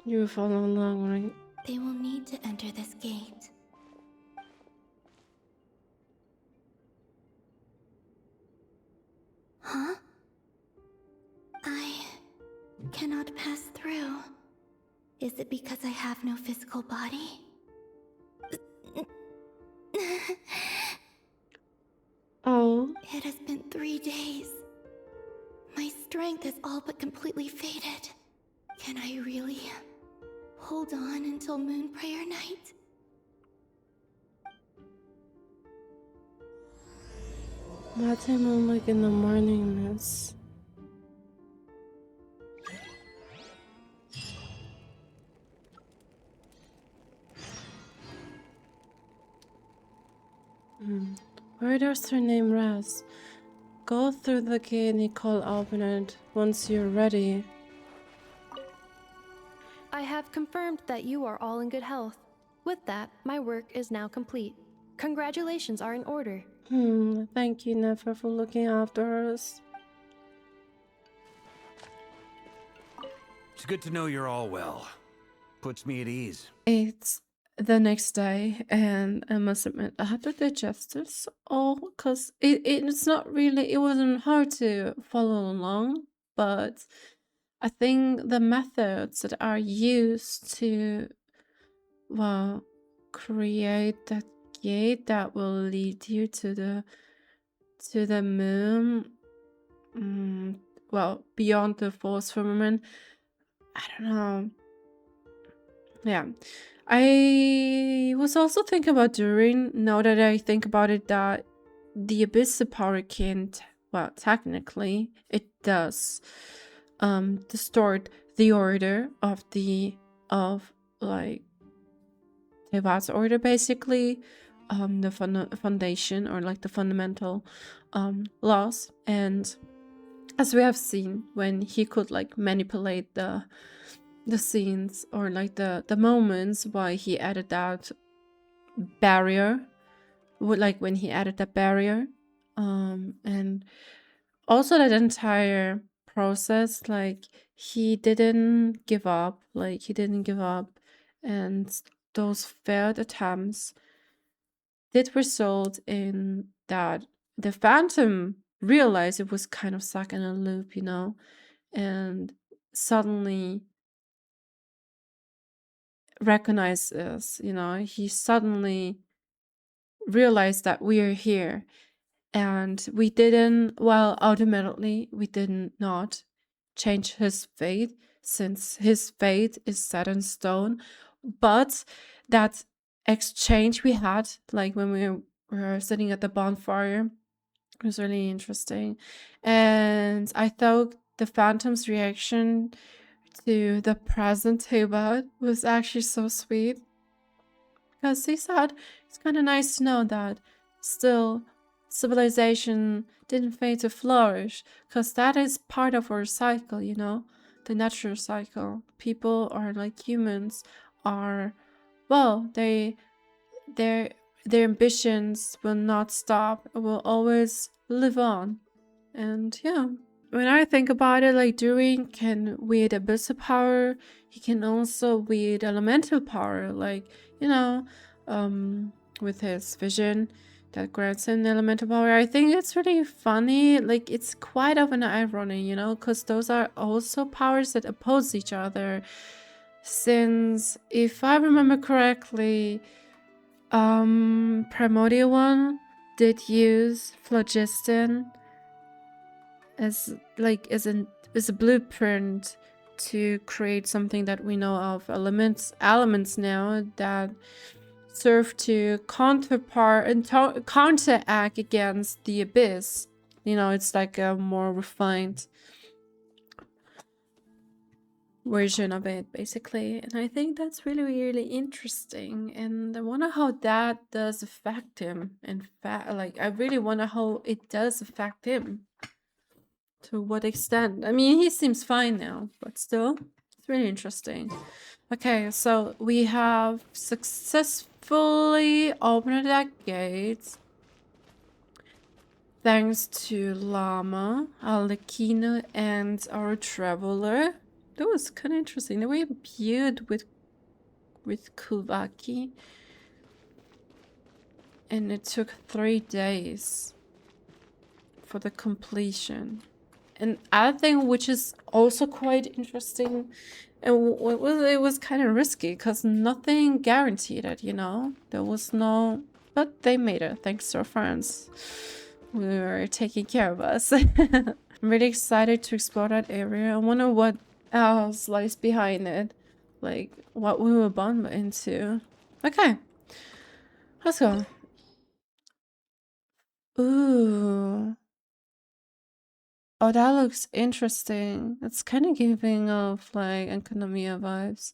You will follow along, right? They will need to enter this gate. Huh? I cannot pass through. Is it because I have no physical body? Oh. It has been 3 days. My strength has all but completely faded. Can I really hold on until Moon Prayer Night? What time am like in the morning, miss? Where does her name rest? Go through the gate and call Albedo once you're ready. I have confirmed that you are all in good health. With that, my work is now complete. Congratulations are in order. Thank you, Nefer, for looking after us. It's good to know you're all well. Puts me at ease. It's the next day, and I must admit, I had to digest this all because it's not really, it wasn't hard to follow along, but I think the methods that are used to, well, create that gate that will lead you to the moon, well, beyond the false firmament, I don't know. Yeah. I was also thinking about Durin, now that I think about it, that the Abyssal Power can't, well, technically, it does distort the order of like, Teyvat's order, basically, the foundation, or like the fundamental laws. And as we have seen, when he could like manipulate the scenes, or like the moments, why he added that barrier, like when he added that barrier, and also that entire process, like he didn't give up, and those failed attempts did result in that the Phantom realized it was kind of stuck in a loop, and suddenly recognizes, he suddenly realized that we are here, and we didn't, well, ultimately we did not change his fate, since his fate is set in stone. But that exchange we had, like when we were sitting at the bonfire, was really interesting. And I thought the Phantom's reaction to the present Teyvat was actually so sweet, because he said it's kind of nice to know that still civilization didn't fade to flourish, because that is part of our cycle, the natural cycle. People, are like humans, are, well, their ambitions will not stop, it will always live on. And yeah, when I think about it, like Durin can wield Abyssal Power, he can also wield Elemental Power, like, with his vision that grants him Elemental Power. I think it's really funny, like it's quite of an irony, because those are also powers that oppose each other. Since, if I remember correctly, Primordial One did use Phlogiston as a blueprint to create something that we know of, elements now, that serve to counteract against the abyss. It's like a more refined version of it, basically. And I think that's really, really interesting, and I wonder how that does affect him. In fact, like, I really wonder how it does affect him. To what extent? I mean, he seems fine now, but still, it's really interesting. Okay, so we have successfully opened that gate, thanks to Lauma, Arlecchino, and our Traveler. That was kind of interesting. They were imbued with Kuuhenkis, and it took 3 days for the completion. And other thing which is also quite interesting, and it was kind of risky, because nothing guaranteed it, there was no, but they made it thanks to our friends who were taking care of us. I'm really excited to explore that area. I wonder what else lies behind it, like what we will bump into. Okay, let's go. Ooh. Oh, that looks interesting. It's kind of giving off like Enkanomiya vibes.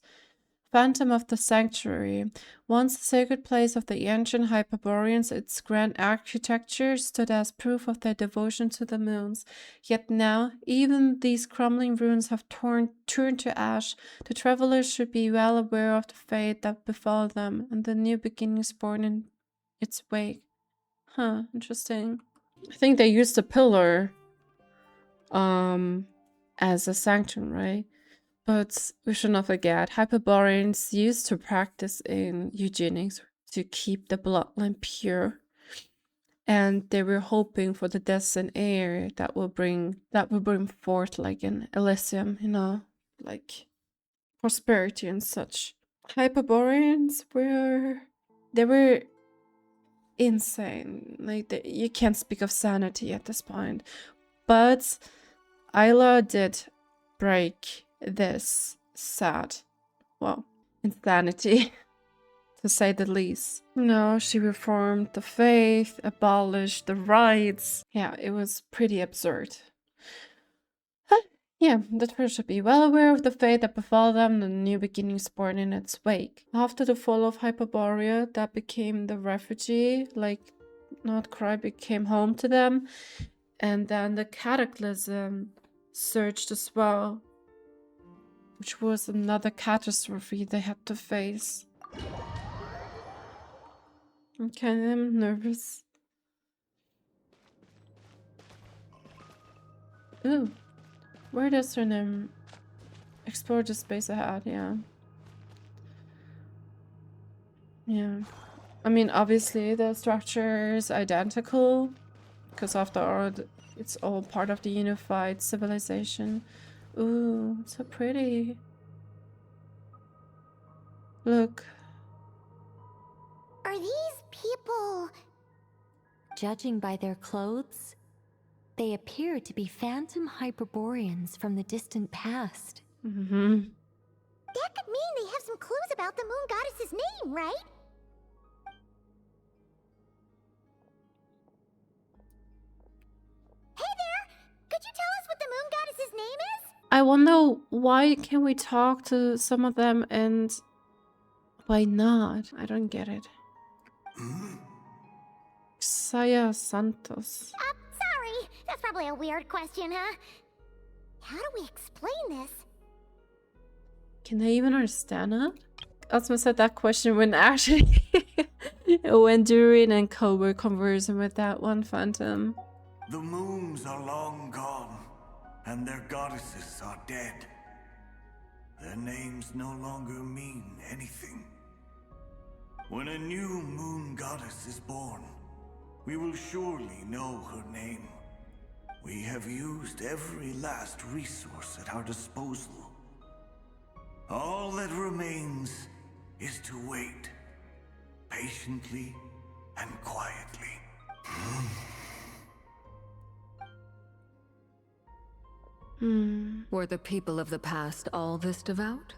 Phantom of the Sanctuary. Once a sacred place of the ancient Hyperboreans, its grand architecture stood as proof of their devotion to the moons. Yet now, even these crumbling ruins have turned to ash. The travelers should be well aware of the fate that befell them, and the new beginnings born in its wake. Huh, interesting. I think they used a pillar as a sanctum, right? But we should not forget, Hyperboreans used to practice in eugenics to keep the bloodline pure. And they were hoping for the destined heir that will bring forth like an Elysium, you know, like prosperity and such. Hyperboreans were insane. Like you can't speak of sanity at this point. But Isla did break this sad, well, insanity, to say the least. No, she reformed the faith, abolished the rites. Yeah, it was pretty absurd. Yeah, the Dottore should be well aware of the fate that befell them and the new beginnings born in its wake. After the fall of Hyperborea, that became the refugee, like Nod Krai became home to them. And then the cataclysm surged as well, which was another catastrophe they had to face. Okay, I'm nervous. Ooh, where does her name explore the space ahead? Yeah. Yeah. I mean, obviously the structure is identical, because after all, it's all part of the unified civilization. Ooh, it's so pretty. Look. Are these people... Judging by their clothes, they appear to be phantom Hyperboreans from the distant past. Mm-hmm. That could mean they have some clues about the moon goddess's name, right? Hey there! Could you tell us what the moon goddess's name is? I wonder why can we talk to some of them and why not? I don't get it. Saya Santos. Sorry. That's probably a weird question, huh? How do we explain this? Can they even understand it? Osmo said that question when actually when Durin and Co were conversing with that one phantom. The moons are long gone, and their goddesses are dead. Their names no longer mean anything. When a new moon goddess is born, we will surely know her name. We have used every last resource at our disposal. All that remains is to wait, patiently and quietly. Were the people of the past all this devout?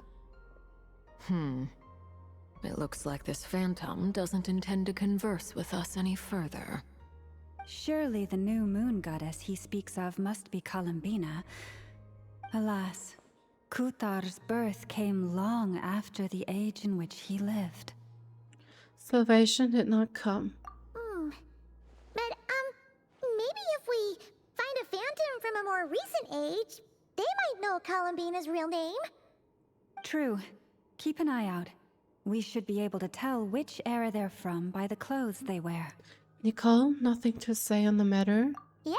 It looks like this phantom doesn't intend to converse with us any further. Surely the new moon goddess he speaks of must be Columbina. Alas, Kuutar's birth came long after the age in which he lived. Salvation did not come. But, maybe if we find a phantom from a more recent age, they might know Columbina's real name. True. Keep an eye out. We should be able to tell which era they're from by the clothes they wear. Nicole, nothing to say on the matter? Yeah,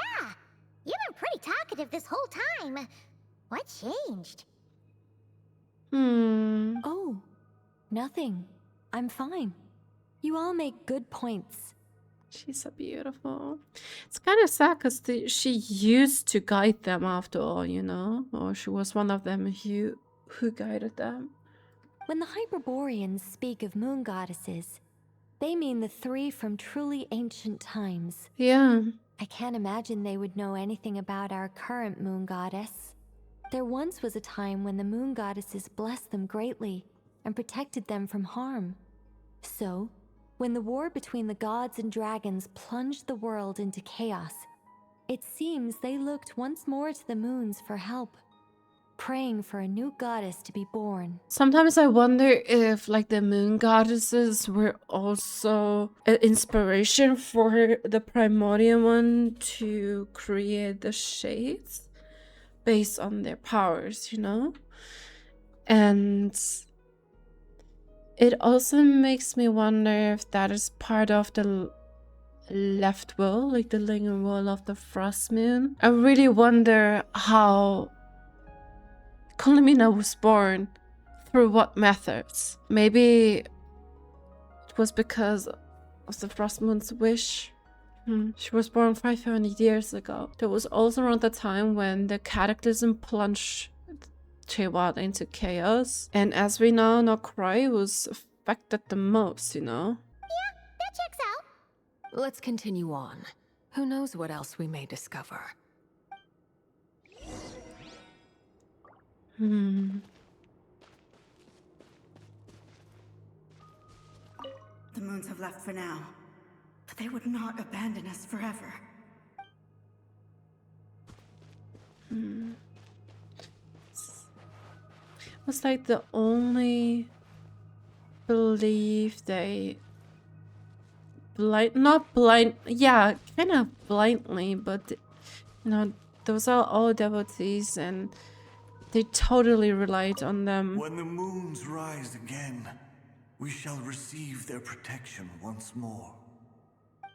you've been pretty talkative this whole time. What changed? Oh, nothing. I'm fine. You all make good points. She's so beautiful. It's kind of sad because she used to guide them after all, you know? Or she was one of them who guided them. When the Hyperboreans speak of moon goddesses, they mean the three from truly ancient times. Yeah. I can't imagine they would know anything about our current moon goddess. There once was a time when the moon goddesses blessed them greatly and protected them from harm. So, when the war between the gods and dragons plunged the world into chaos, it seems they looked once more to the moons for help, praying for a new goddess to be born. Sometimes I wonder if like the moon goddesses were also an inspiration for the Primordial one to create the shades based on their powers, you know? And it also makes me wonder if that is part of the left will, like the lingering will of the Frostmoon. I really wonder how Columbina was born, through what methods? Maybe it was because of the Frostmoon's wish. She was born 500 years ago. That was also around the time when the cataclysm plunged Teyvat into chaos. And as we know, Nod Krai was affected the most, you know? Yeah, that checks out. Let's continue on. Who knows what else we may discover? The moons have left for now, but they would not abandon us forever. Was like the only belief they not blind, yeah, kind of blindly, but you know, those are all devotees and they totally relied on them. When the moons rise again, we shall receive their protection once more.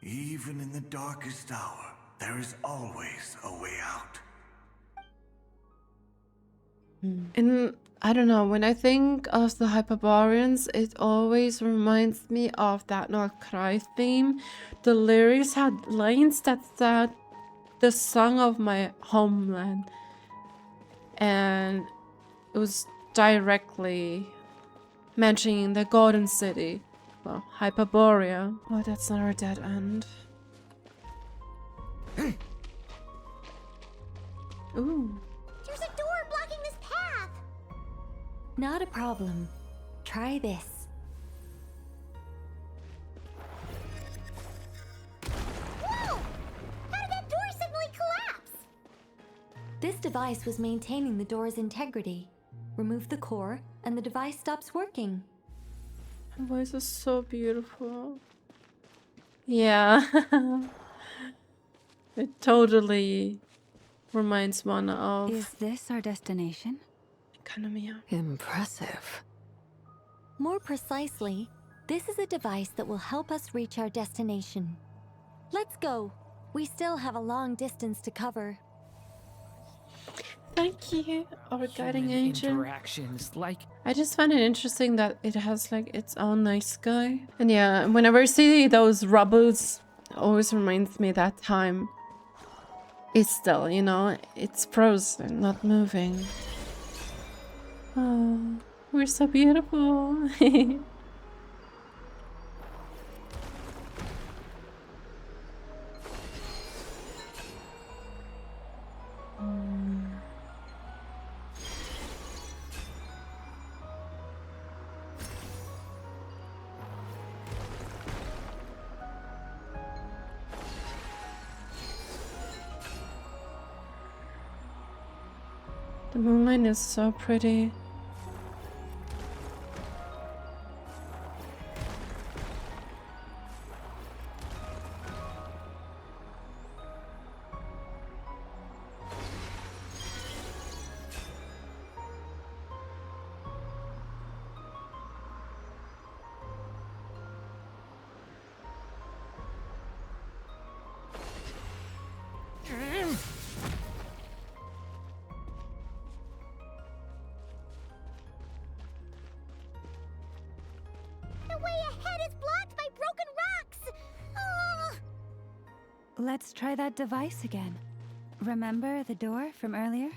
Even in the darkest hour, there is always a way out. And I don't know, when I think of the Hyperboreans, it always reminds me of that Nod Krai theme. The lyrics had lines that said, "The song of my homeland." And it was directly mentioning the Golden City. Well, Hyperborea. Oh, that's not our dead end. Ooh. There's a door blocking this path. Not a problem. Try this. Whoa! How did that door suddenly collapse? This device was maintaining the door's integrity. Remove the core, and the device stops working. Her voice is so beautiful. Yeah. It totally reminds one of... Is this our destination? Economia. Impressive. More precisely, this is a device that will help us reach our destination. Let's go. We still have a long distance to cover. Thank you, our guiding angel. Interactions, like... I just find it interesting that it has like its own night sky. And yeah, whenever I see those rubbles, it always reminds me that time. It's still, you know, it's frozen, not moving. Oh, we're so beautiful. The moonlight is so pretty. Let's try that device again. Remember the door from earlier?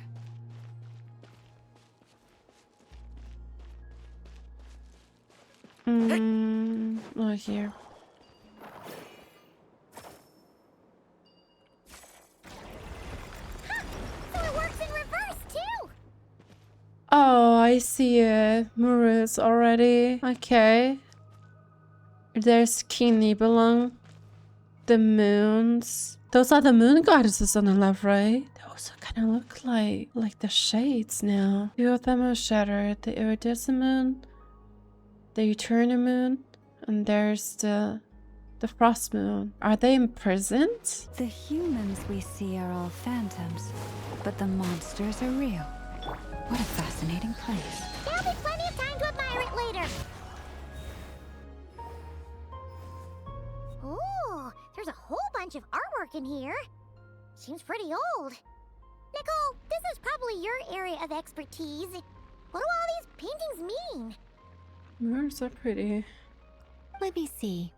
Oh, here. So it works in reverse too. Oh, I see it. Murus already. Okay. There's King Nibelung. The moons. Those are the moon goddesses on the left, right? They also kind of look like the shades now. Two of them are shattered. The iridescent moon, the eternal moon, and there's the frost moon. Are they imprisoned? The humans we see are all phantoms, but the monsters are real. What a fascinating place. There'll be plenty of time to admire it later. Ooh, there's a whole bunch of artwork in here. Seems pretty old. Nicole, this is probably your area of expertise. What do all these paintings mean? They're so pretty. Let me see.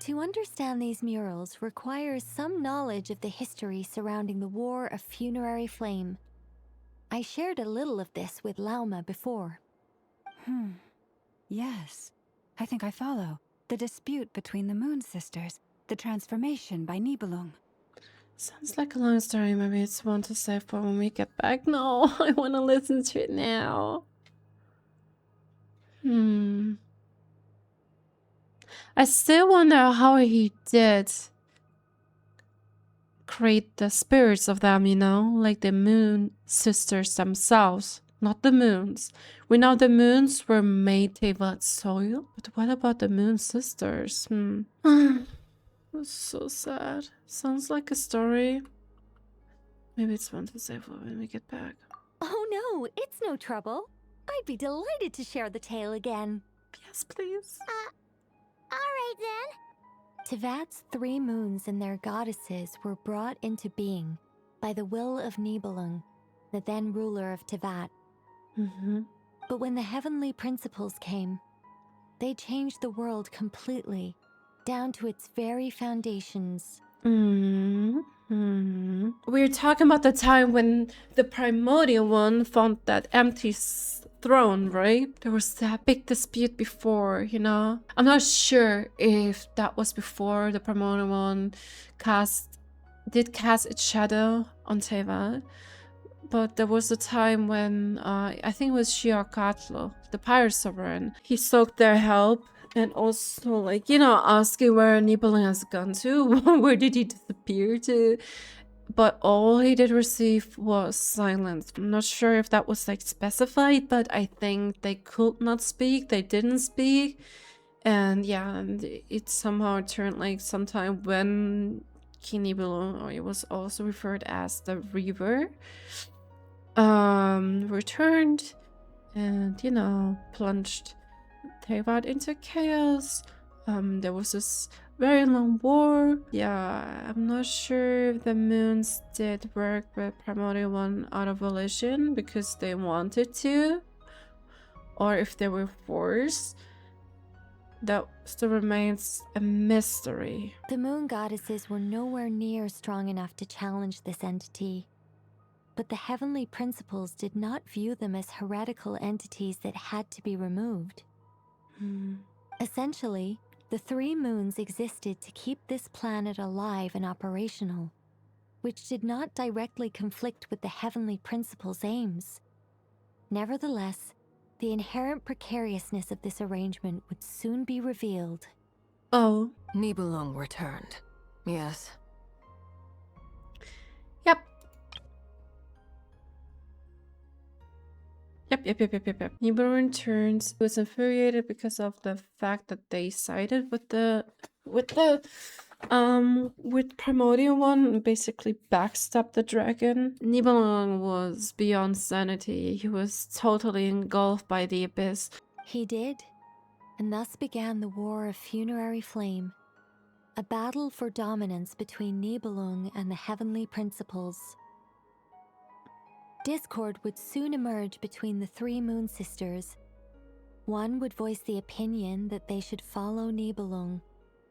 To understand these murals requires some knowledge of the history surrounding the War of Funerary Flame. I shared a little of this with Lauma before. Yes, I think I follow. The dispute between the Moon Sisters, the transformation by Nibelung. Sounds like a long story. Maybe it's one to save for when we get back. No, I want to listen to it now. I still wonder how he did create the spirits of them, you know? Like the Moon Sisters themselves, not the moons. We know the moons were made Teyvat's soil, but what about the Moon Sisters? That's so sad. Sounds like a story. Maybe it's one to save for when we get back. Oh no, it's no trouble. I'd be delighted to share the tale again. Yes, please. Alright then. Teyvat's 3 moons and their goddesses were brought into being by the will of Nibelung, the then ruler of Teyvat. But when the heavenly principles came, they changed the world completely, down to its very foundations. We're talking about the time when the primordial one found that empty throne, right? There was that big dispute before, you know? I'm not sure if that was before the primordial one did cast its shadow on Teyvat. But there was a time when, I think it was Shiakatlo, the pirate sovereign. He sought their help and also, like, you know, asking where Nibelung has gone to. Where did he disappear to? But all he did receive was silence. I'm not sure if that was, like, specified, but I think they could not speak. They didn't speak. And yeah, and it somehow turned, like, sometime when King Nibelung, or it was also referred as the Reaver, returned and, you know, plunged Teyvat into chaos. There was this very long war. Yeah, I'm not sure if the moons did work with Primordial One out of volition because they wanted to, or if they were forced. That still remains a mystery. The moon goddesses were nowhere near strong enough to challenge this entity. But the heavenly principles did not view them as heretical entities that had to be removed. Essentially, the 3 moons existed to keep this planet alive and operational, which did not directly conflict with the heavenly principles' aims. Nevertheless, the inherent precariousness of this arrangement would soon be revealed. Oh. Nibelung returned. Yes. Yep. Nibelung returns. He was infuriated because of the fact that they sided with Primordial One and basically backstabbed the dragon. Nibelung was beyond sanity. He was totally engulfed by the abyss. He did, and thus began the War of Funerary Flame, a battle for dominance between Nibelung and the heavenly principles. Discord would soon emerge between the 3 moon sisters. One would voice the opinion that they should follow Nibelung,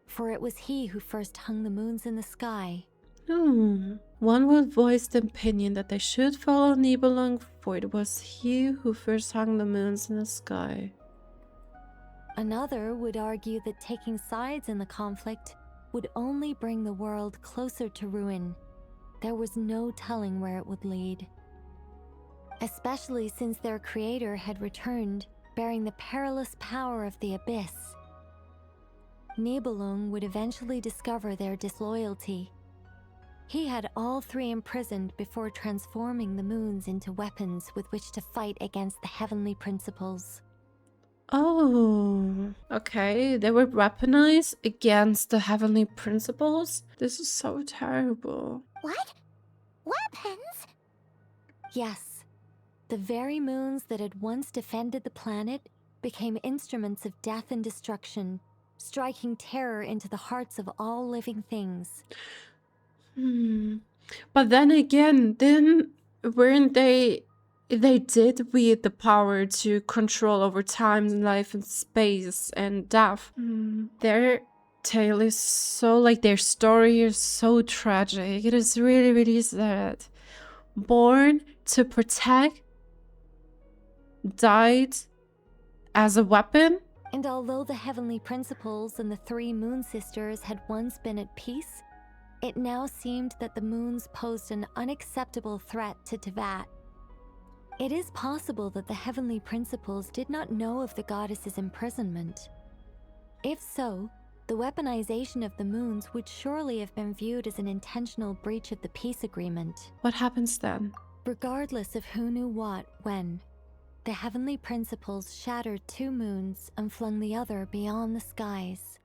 for it was he who first hung the moons in the sky. One would voice the opinion that they should follow Nibelung, for it was he who first hung the moons in the sky. Another would argue that taking sides in the conflict would only bring the world closer to ruin. There was no telling where it would lead. Especially since their creator had returned, bearing the perilous power of the abyss. Nibelung would eventually discover their disloyalty. He had all 3 imprisoned before transforming the moons into weapons with which to fight against the heavenly principles. Oh, okay. They were weaponized against the heavenly principles? This is so terrible. What? Weapons? Yes. The very moons that had once defended the planet became instruments of death and destruction, striking terror into the hearts of all living things. But then again, weren't they did wield the power to control over time and life and space and death. Their tale is so, like, their story is so tragic. It is really, really sad. Born to protect, died as a weapon. And although the heavenly principles and the three moon sisters had once been at peace, it now seemed that the moons posed an unacceptable threat to Teyvat. It is possible that the heavenly principles did not know of the goddess's imprisonment. If so, the weaponization of the moons would surely have been viewed as an intentional breach of the peace agreement. What happens then? Regardless of who knew what, when, the heavenly principles shattered two moons and flung the other beyond the skies.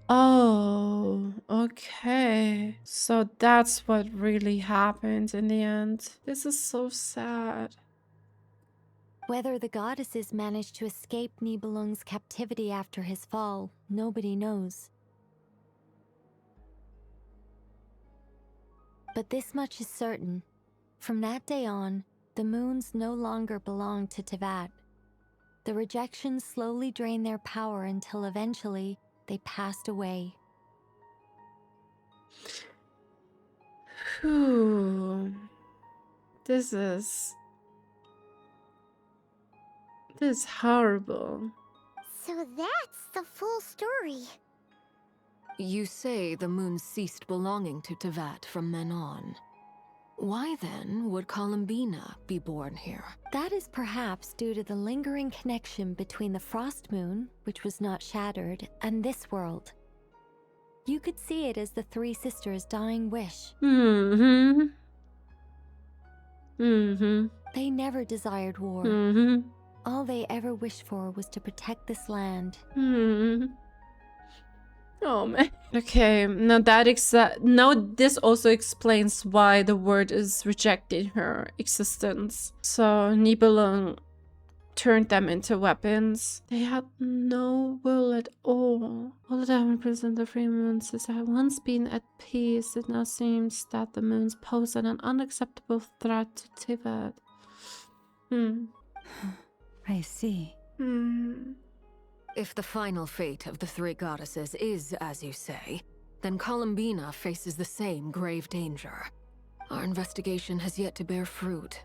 Oh, okay. So that's what really happened in the end. This is so sad. Whether the goddesses managed to escape Nibelung's captivity after his fall, nobody knows. But this much is certain. From that day on, the moons no longer belonged to Teyvat. The rejections slowly drained their power until eventually they passed away. Whew. This is horrible. So that's the full story. You say the moon ceased belonging to Teyvat from then on. Why then would Columbina be born here? That is perhaps due to the lingering connection between the Frost Moon, which was not shattered, and this world. You could see it as the three sisters' dying wish. They never desired war. All they ever wished for was to protect this land. Oh man. Okay, now this also explains why the world is rejecting her existence. So Nibelung turned them into weapons. They had no will at all. All that have imprisoned the three moons had once been at peace. It now seems that the moons pose an unacceptable threat to Teyvat. I see. If the final fate of the three goddesses is as you say, then Columbina faces the same grave danger. Our investigation has yet to bear fruit.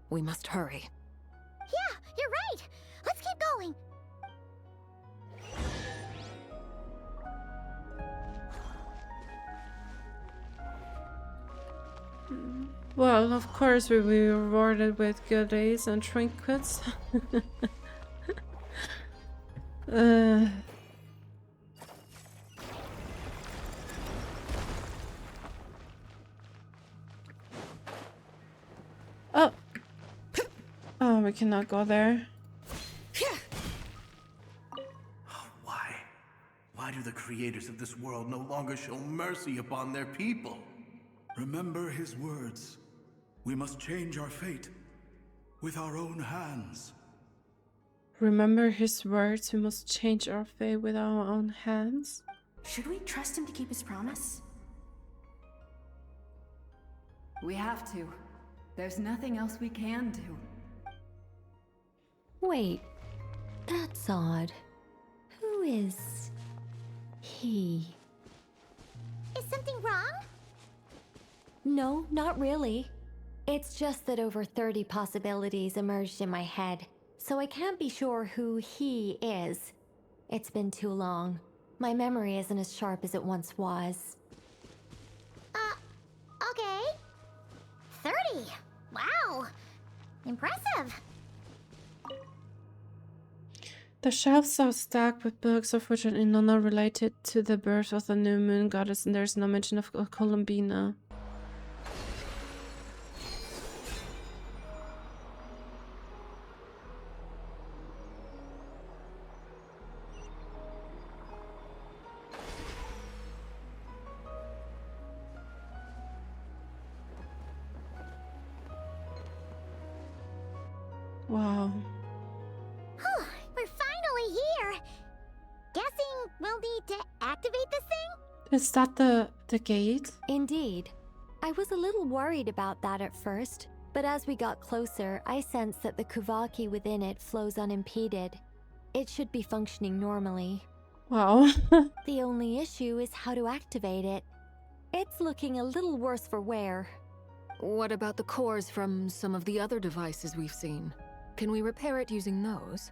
We must hurry. Yeah, you're right. Let's keep going. Well, of course we will be rewarded with goodies and trinkets. Oh, we cannot go there. Why do the creators of this world no longer show mercy upon their people? Remember his words. We must change our fate with our own hands. Remember his words, we must change our fate with our own hands. Should we trust him to keep his promise? We have to. There's nothing else we can do. Wait, that's odd. Who is he? Is something wrong? No, not really. It's just that over 30 possibilities emerged in my head, so I can't be sure who he is. It's been too long. My memory isn't as sharp as it once was. Okay. 30. Wow. Impressive. The shelves are stacked with books, of which none are related to the birth of the new moon goddess, and there's no mention of Columbina. Wow. We'll need to activate this thing? Is that the gate? Indeed. I was a little worried about that at first, but as we got closer, I sensed that the Kuvaki within it flows unimpeded. It should be functioning normally. Wow. The only issue is how to activate it. It's looking a little worse for wear. What about the cores from some of the other devices we've seen? Can we repair it using those?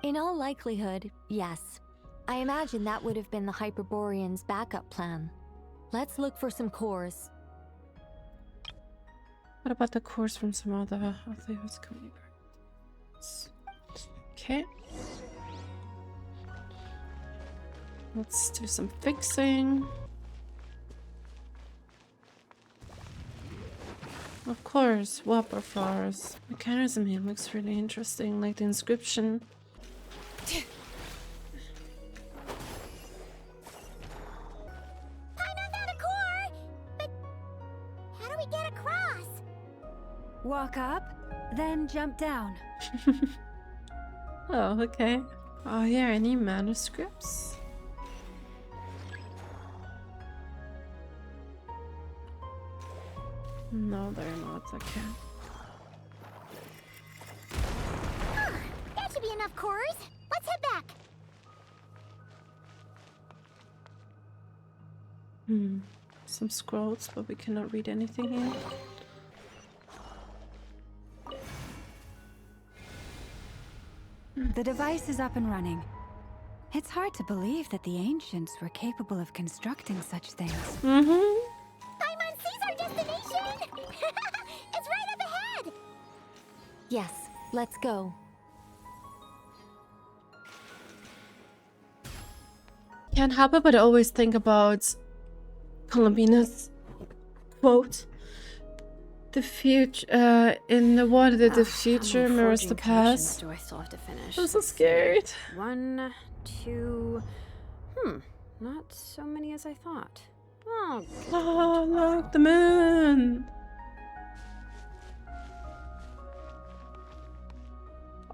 In all likelihood, yes. I imagine that would have been the Hyperborean's backup plan. Let's look for some cores. What about the cores from some other of those community? Okay. Let's do some fixing. Of course, whopper flowers. Mechanism here looks really interesting, like the inscription. Paimon found a core! But how do we get across? Walk up, then jump down. Oh, okay. Oh yeah, any manuscripts? No, they're not. Okay. That should be enough cores. Let's head back. Some scrolls, but we cannot read anything here. The device is up and running. It's hard to believe that the ancients were capable of constructing such things. Paimon sees our destination! It's right up ahead! Yes, let's go. Can't help it but always think about Columbina's quote. The future, in the water that the future mirrors the past. Do I still have to finish? I'm so scared. 1, 2. Not so many as I thought. Oh, oh look, the moon.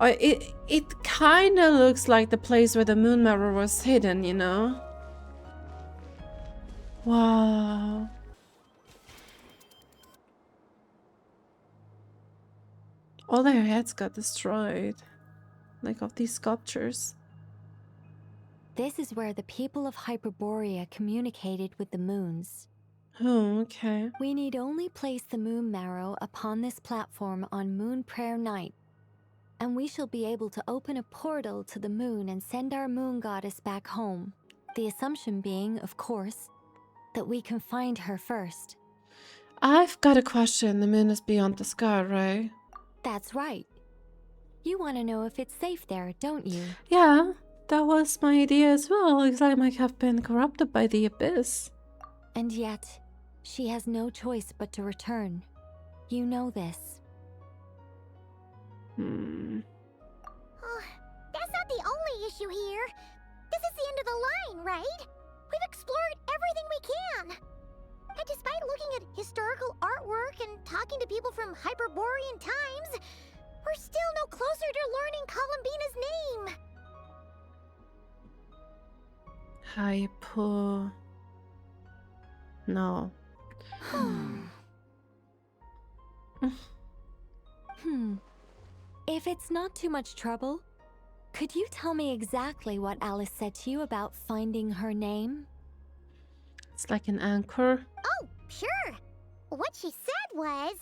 Oh, it kind of looks like the place where the moon mirror was hidden, you know? Wow. All their heads got destroyed, like of these sculptures. This is where the people of Hyperborea communicated with the moons. Oh, okay. We need only place the moon marrow upon this platform on Moon Prayer Night, and we shall be able to open a portal to the moon and send our moon goddess back home. The assumption being, of course, that we can find her first. I've got a question. The moon is beyond the sky, right? That's right. You want to know if it's safe there, don't you? Yeah, that was my idea as well. Because I might have been corrupted by the abyss. And yet, she has no choice but to return. You know this. Oh, that's not the only issue here. This is the end of the line, right? We've explored everything we can. And despite looking at historical artwork and talking to people from Hyperborean times, we're still no closer to learning Columbina's name. No. If it's not too much trouble, could you tell me exactly what Alice said to you about finding her name? It's like an anchor. Oh, sure. What she said was...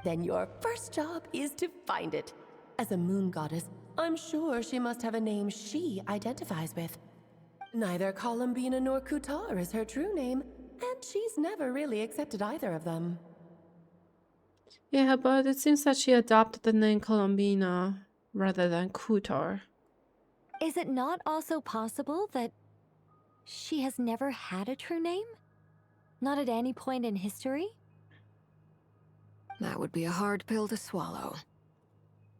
Then your first job is to find it. As a moon goddess, I'm sure she must have a name she identifies with. Neither Columbina nor Kuutar is her true name, and she's never really accepted either of them. Yeah, but it seems that she adopted the name Columbina rather than Kuutar. Is it not also possible that she has never had a true name? Not at any point in history? That would be a hard pill to swallow.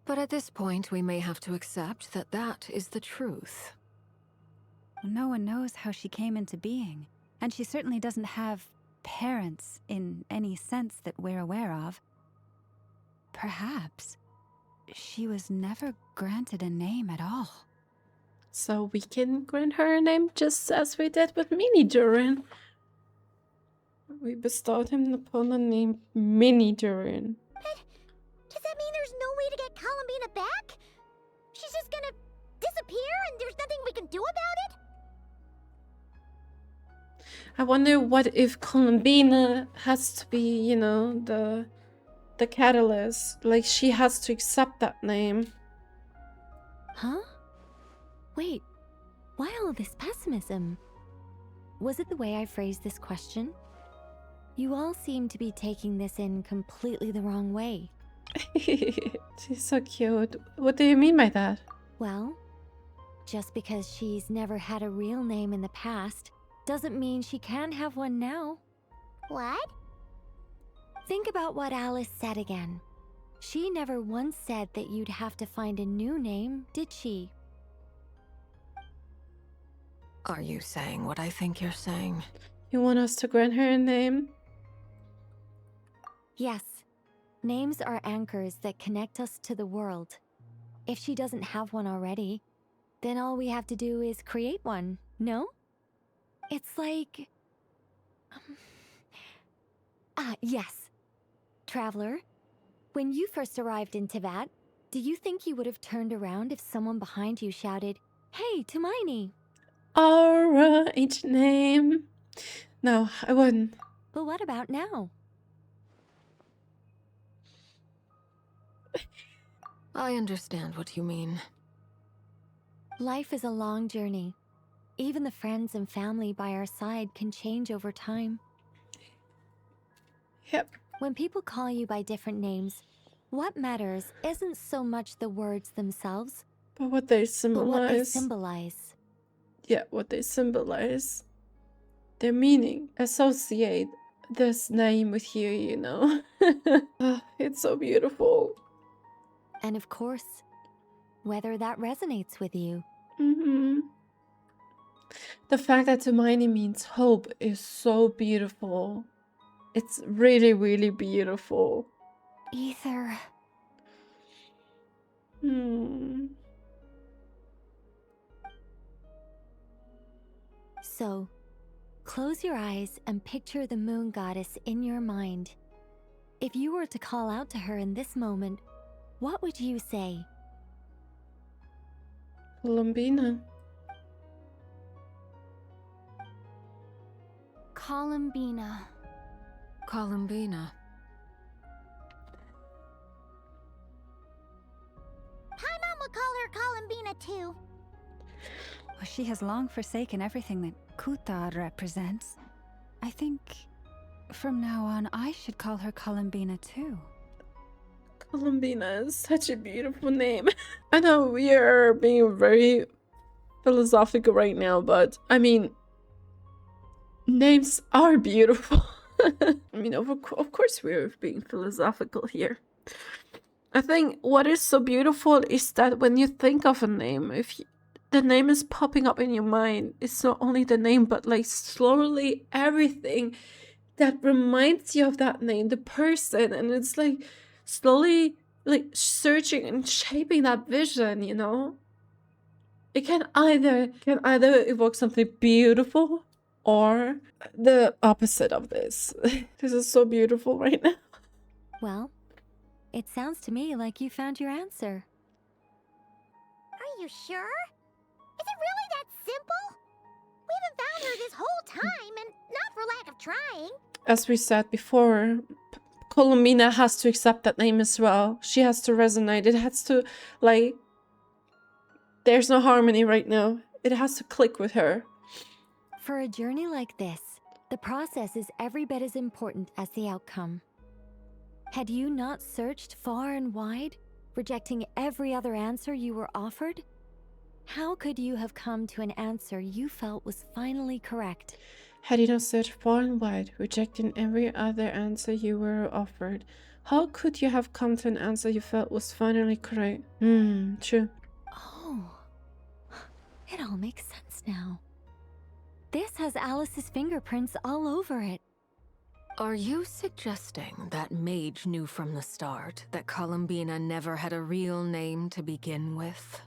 But at this point, we may have to accept that that is the truth. No one knows how she came into being, and she certainly doesn't have parents in any sense that we're aware of. Perhaps she was never granted a name at all. So we can grant her a name just as we did with Mini Durin. We bestowed him upon the name Mini Durin. Does that mean there's no way to get Columbina back? She's just gonna disappear and there's nothing we can do about it? I wonder what if Columbina has to be, you know, the catalyst. Like, she has to accept that name. Huh? Wait, why all this pessimism? Was it the way I phrased this question? You all seem to be taking this in completely the wrong way. She's so cute. What do you mean by that? Well, just because she's never had a real name in the past doesn't mean she can't have one now. What? Think about what Alice said again. She never once said that you'd have to find a new name, did she? Are you saying what I think you're saying? You want us to grant her a name? Yes. Names are anchors that connect us to the world. If she doesn't have one already, then all we have to do is create one, no? It's like... yes. Traveler, when you first arrived in Teyvat, do you think you would have turned around if someone behind you shouted, "Hey, Tumaini"? Alright, name. No, I wouldn't. But what about now? I understand what you mean. Life is a long journey. Even the friends and family by our side can change over time. Yep. When people call you by different names, what matters isn't so much the words themselves, but what they symbolize. But what they symbolize. Yeah, what they symbolize. Their meaning. Associate this name with you, you know. It's so beautiful. And of course, whether that resonates with you. Mm-hmm. The fact that Tumaini means hope is so beautiful. It's really, really beautiful. Ether. So, close your eyes and picture the moon goddess in your mind. If you were to call out to her in this moment, what would you say? Columbina. Columbina. Columbina. Paimon would call her Columbina too. Well, she has long forsaken everything that Kuutar represents. I think from now on I should call her Columbina too. Columbina is such a beautiful name. I know we are being very philosophical right now, but I mean, names are beautiful. I mean, of course we're being philosophical here. I think what is so beautiful is that when you think of a name, the name is popping up in your mind, it's not only the name, but like slowly everything that reminds you of that name, the person, and it's like slowly like searching and shaping that vision, you know? It can either evoke something beautiful or the opposite of this. This is so beautiful right now. Well, it sounds to me like you found your answer. Are you sure? Is it really that simple? We haven't found her this whole time, and not for lack of trying. As we said before, Columbina has to accept that name as well. She has to resonate. It has to, like... There's no harmony right now. It has to click with her. For a journey like this, the process is every bit as important as the outcome. Had you not searched far and wide, rejecting every other answer you were offered? How could you have come to an answer you felt was finally correct? Had you not searched far and wide, rejecting every other answer you were offered, how could you have come to an answer you felt was finally correct? True. Oh, it all makes sense now. This has Alice's fingerprints all over it. Are you suggesting that Mage knew from the start that Columbina never had a real name to begin with?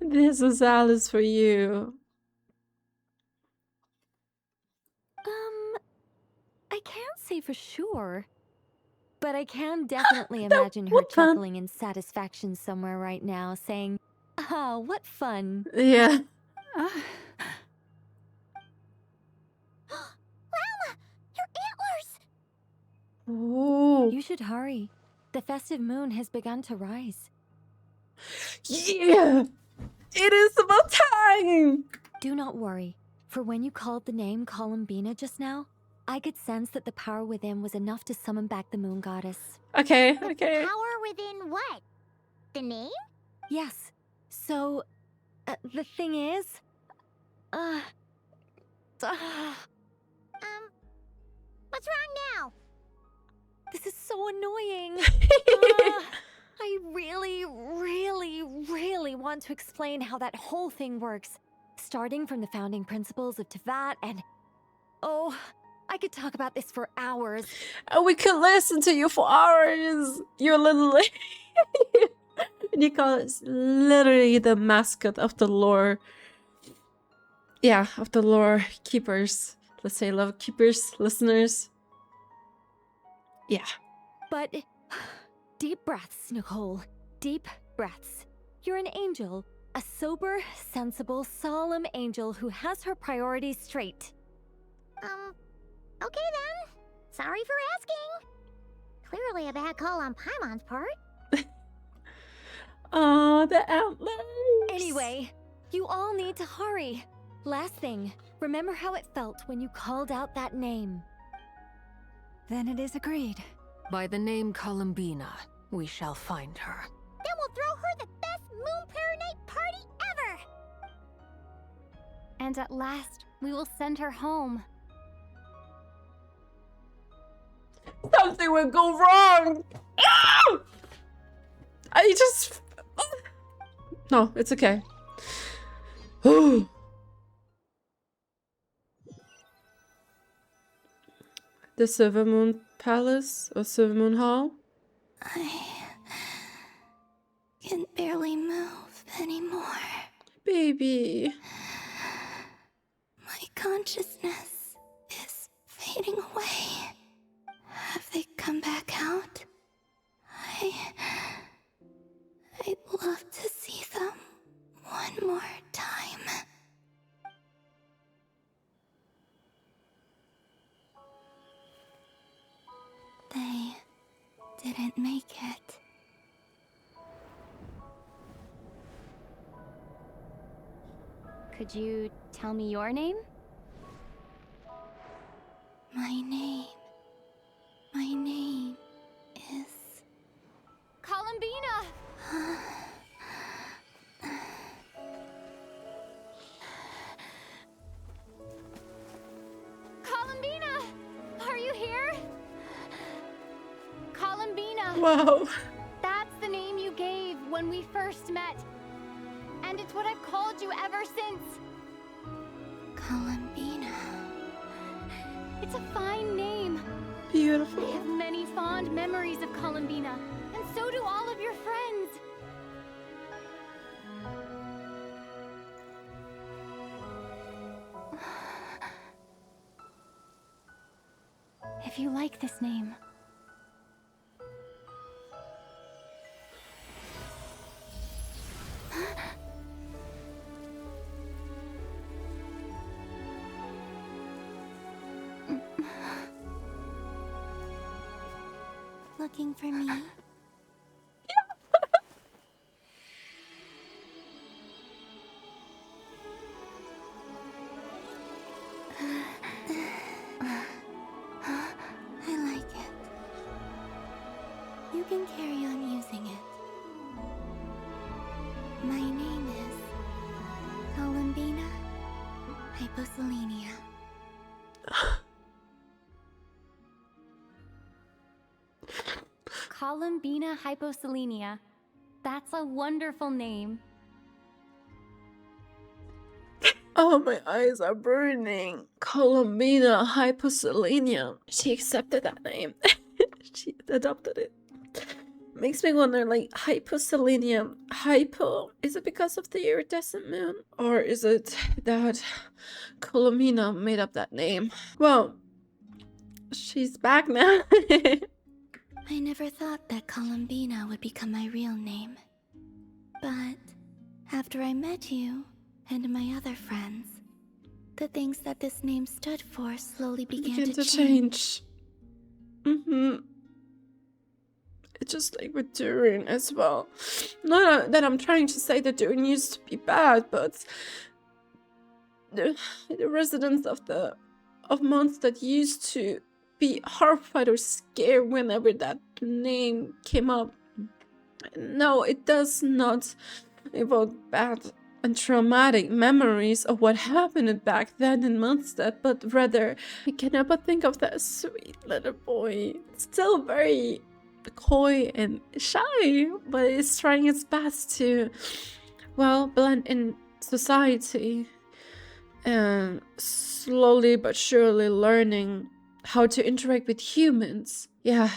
This is Alice for you. I can't say for sure, but I can definitely imagine her chuckling in satisfaction somewhere right now, saying, "Ah, what fun." Yeah. Lauma! Your antlers! Oh. You should hurry. The festive moon has begun to rise. Yeah! It is about time! Do not worry, for when you called the name Columbina just now, I could sense that the power within was enough to summon back the moon goddess. Okay. Power within what? The name? Yes. So, the thing is... What's wrong now? This is so annoying. I really want to explain how that whole thing works. Starting from the founding principles of Teyvat and... Oh, I could talk about this for hours. And we could listen to you for hours. You're literally... Nicole is literally the mascot of the lore. Yeah, of the lore keepers. Let's say love keepers, listeners. Yeah. But deep breaths, Nicole. Deep breaths. You're an angel. A sober, sensible, solemn angel who has her priorities straight. Okay then. Sorry for asking. Clearly a bad call on Paimon's part. Oh, the antlers. Anyway, you all need to hurry. Last thing, remember how it felt when you called out that name. Then it is agreed. By the name Columbina, we shall find her. Then we'll throw her the best Moon Pair Night party ever! And at last, we will send her home. Something will go wrong! Ah! I just... No, it's okay. The Silvermoon Palace or Silvermoon Hall? I can barely move anymore. Baby. My consciousness is fading away. Have they come back out? I'd love to see them one more time. They didn't make it. Could you tell me your name? My name is... Columbina! Columbina! Are you here? Columbina! Wow. That's the name you gave when we first met. And it's what I've called you ever since. Columbina. It's a fine name. Beautiful. I have many fond memories of Columbina, and so do all of your friends. If you like this name, looking for me? I like it. You can carry on using it. My name is Columbina Hyposelenia. Columbina Hyposelenia. That's a wonderful name. Oh, my eyes are burning. Columbina Hyposelenia. She accepted that name. She adopted it. makes me wonder, like, Hyposelenia. Hypo, is it because of the iridescent moon? Or is it that Columbina made up that name? Well, she's back now. I never thought that Columbina would become my real name. But after I met you and my other friends, the things that this name stood for slowly began to change. It's just like with Durin as well. Not that I'm trying to say that Durin used to be bad, but the residents of Mondstadt used to be horrified or scared whenever that name came up. No, it does not evoke bad and traumatic memories of what happened back then in Mondstadt, but rather I can help but think of that sweet little boy, still very coy and shy, but it's trying its best to, well, blend in society and slowly but surely learning how to interact with humans. Yeah,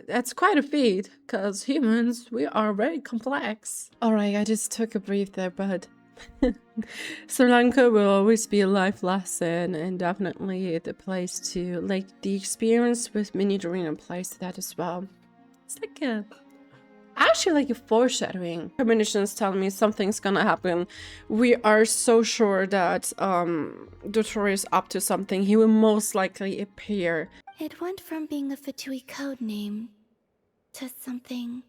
that's quite a feat, because humans, we are very complex. Alright, I just took a breath there, but Sri Lanka will always be a life lesson, and definitely the place to, like, the experience with Mini Durin applies to that as well. It's like actually like a foreshadowing. Premonitions tell me something's gonna happen. We are so sure that Dottore is up to something. He will most likely appear. It went from being a Fatui code name to something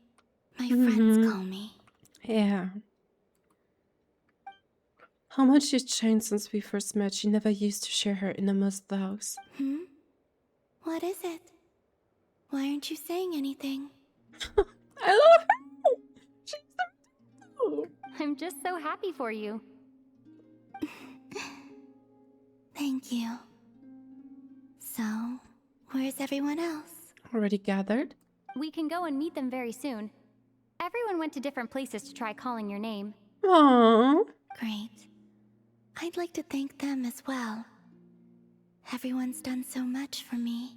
my friends call me. Yeah. How much she's changed since we first met. She never used to share her innermost thoughts. What is it? Why aren't you saying anything? I love her! She's so cute! I'm just so happy for you. Thank you. So, where's everyone else? Already gathered? We can go and meet them very soon. Everyone went to different places to try calling your name. Aww. Great. I'd like to thank them as well. Everyone's done so much for me.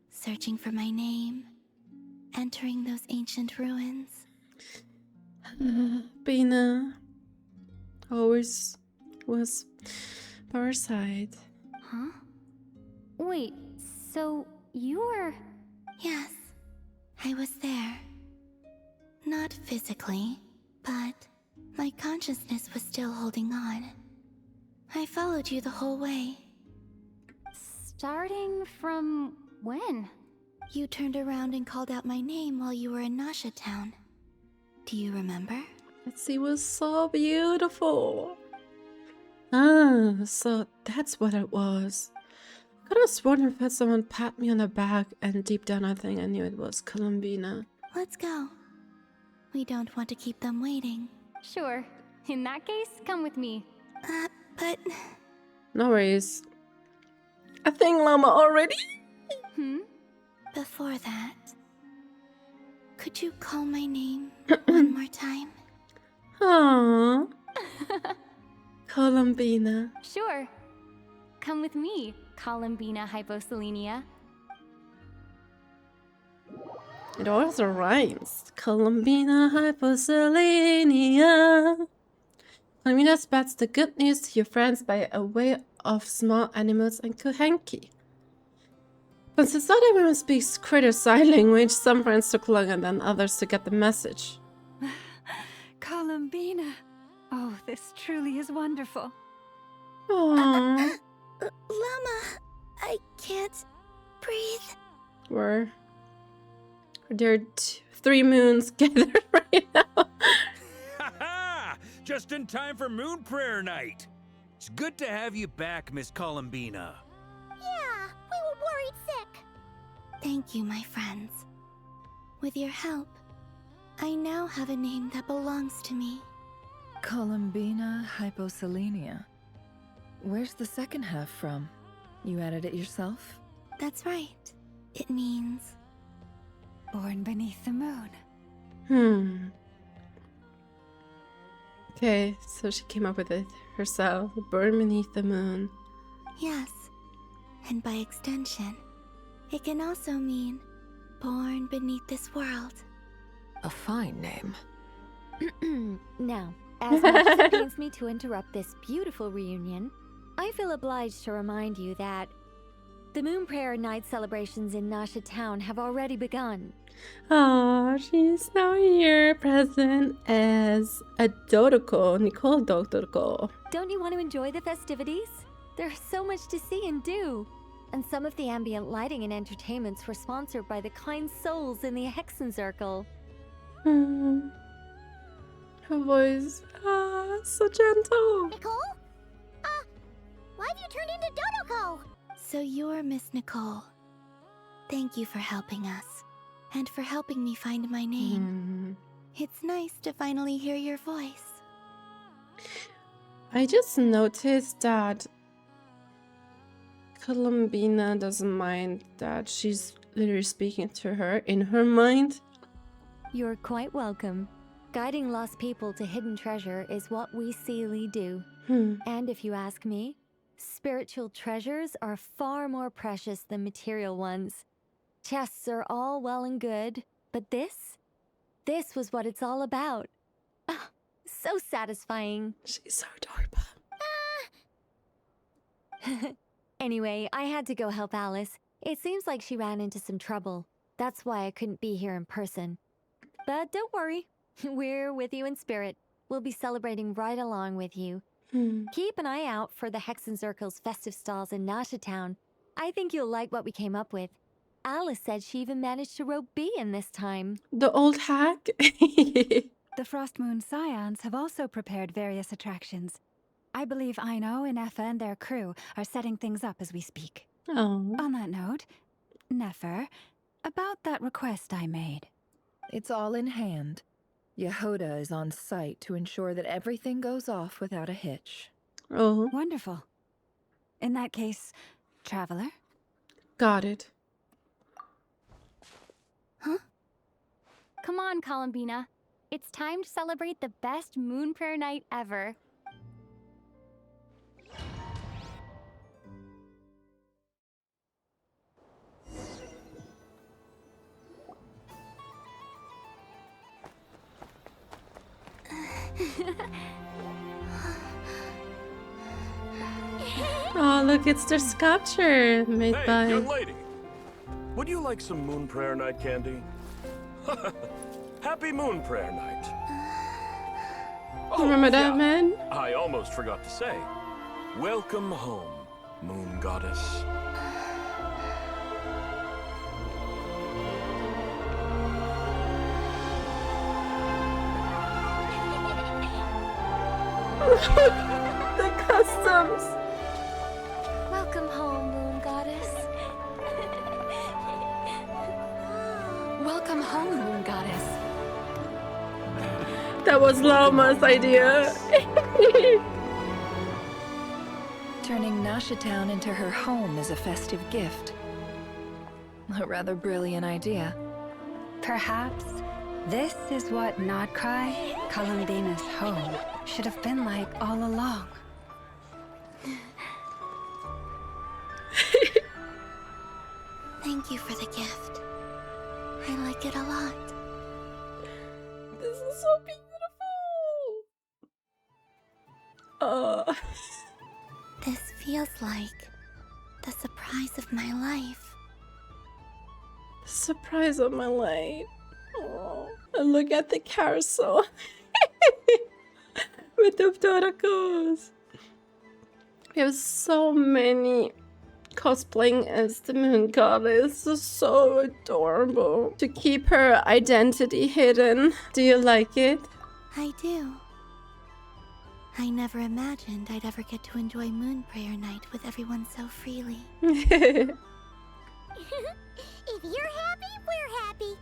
Searching for my name, entering those ancient ruins. Bina always was by our side. Huh? Wait, so you were... Yes, I was there. Not physically, but my consciousness was still holding on. I followed you the whole way. Starting from when? You turned around and called out my name while you were in Nasha Town. Do you remember? That scene was so beautiful. Ah, so that's what it was. I could have sworn if had someone pat me on the back, and deep down I think I knew it was Columbina. Let's go. We don't want to keep them waiting. Sure. In that case, come with me. But... No worries. I think Llama already? Before that, could you call my name one more time? Aww. Columbina. Sure. Come with me, Columbina Hyposelenia. It also rhymes. Columbina Hyposelenia. Columbina spreads the good news to your friends by a way of small animals and Kuuhenki. But since not everyone speaks critter sign language, some friends took longer than others to get the message. Columbina. Oh, this truly is wonderful. Aww. Llama, I can't breathe. There are 3 moons gathered right now. Ha! Just in time for Moon Prayer Night. It's good to have you back, Miss Columbina. Yeah, we were worried sick. Thank you, my friends. With your help, I now have a name that belongs to me. Columbina Hyposelenia. Where's the second half from? You added it yourself? That's right. It means... born beneath the moon. Okay, so she came up with it herself. Born beneath the moon. Yes. And by extension, it can also mean born beneath this world. A fine name. Now, as much as it pains me to interrupt this beautiful reunion, I feel obliged to remind you that the Moon Prayer Night celebrations in Nasha Town have already begun. Oh, she's now here, present as a Dodoco, Nicole Dodoco. Don't you want to enjoy the festivities? There's so much to see and do. And some of the ambient lighting and entertainments were sponsored by the kind souls in the Hexenzirkel. Her voice, so gentle. Nicole? Why have you turned into Dodoco? So you're Miss Nicole. Thank you for helping us. And for helping me find my name. It's nice to finally hear your voice. I just noticed that Columbina doesn't mind that she's literally speaking to her in her mind. You're quite welcome. Guiding lost people to hidden treasure is what we Seelie do. And if you ask me, spiritual treasures are far more precious than material ones. Chests are all well and good, but this was what it's all about. So satisfying. She's so adorable. Anyway, I had to go help Alice. It seems like she ran into some trouble. That's why I couldn't be here in person. But don't worry, we're with you in spirit. We'll be celebrating right along with you. Keep an eye out for the Hexenzirkel's festive stalls in Nasha Town. I think you'll like what we came up with. Alice said she even managed to rope B in this time. The old hack? The Frostmoon Scions have also prepared various attractions. I believe Aino and Effa and their crew are setting things up as we speak. Oh. On that note, Nefer, about that request I made. It's all in hand. Jahoda is on site to ensure that everything goes off without a hitch. Oh. Wonderful. In that case, Traveler? Got it. Huh? Come on, Columbina. It's time to celebrate the best Moon Prayer Night ever. Oh, look, it's their sculpture made by... Hey, young lady. Would you like some Moon Prayer Night candy? Happy Moon Prayer Night. Remember that, man? I almost forgot to say. Welcome home, Moon Goddess. The customs. Welcome home, Moon Goddess. Welcome home, Moon Goddess. That was Lauma's idea. Turning Nasha Town into her home is a festive gift. A rather brilliant idea. Perhaps this is what Nod Krai, Columbina's home, should have been like all along. Thank you for the gift. I like it a lot. This is so beautiful. This feels like the surprise of my life. The surprise of my life. Oh, and look at the carousel with the Dodocos. We have so many cosplaying as the Moon Goddess. It's so adorable to keep her identity hidden. Do you like it? I do. I never imagined I'd ever get to enjoy Moon Prayer Night with everyone so freely. If you're happy, we're happy.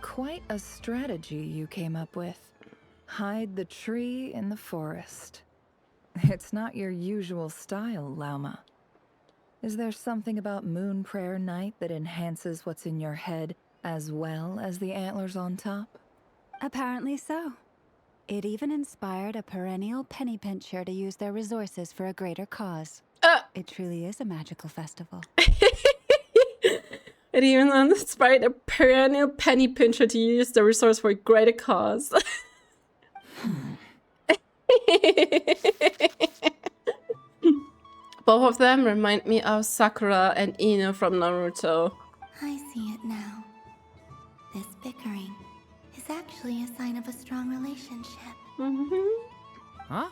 Quite a strategy you came up with. Hide the tree in the forest. It's not your usual style, Lauma. Is there something about Moon Prayer Night that enhances what's in your head as well as the antlers on top? Apparently so. It even inspired a perennial penny pincher to use their resources for a greater cause. It truly is a magical festival. It even inspired a perennial penny pincher to use the resource for a greater cause. Both of them remind me of Sakura and Ino from Naruto. I see it now. This bickering is actually a sign of a strong relationship. Huh?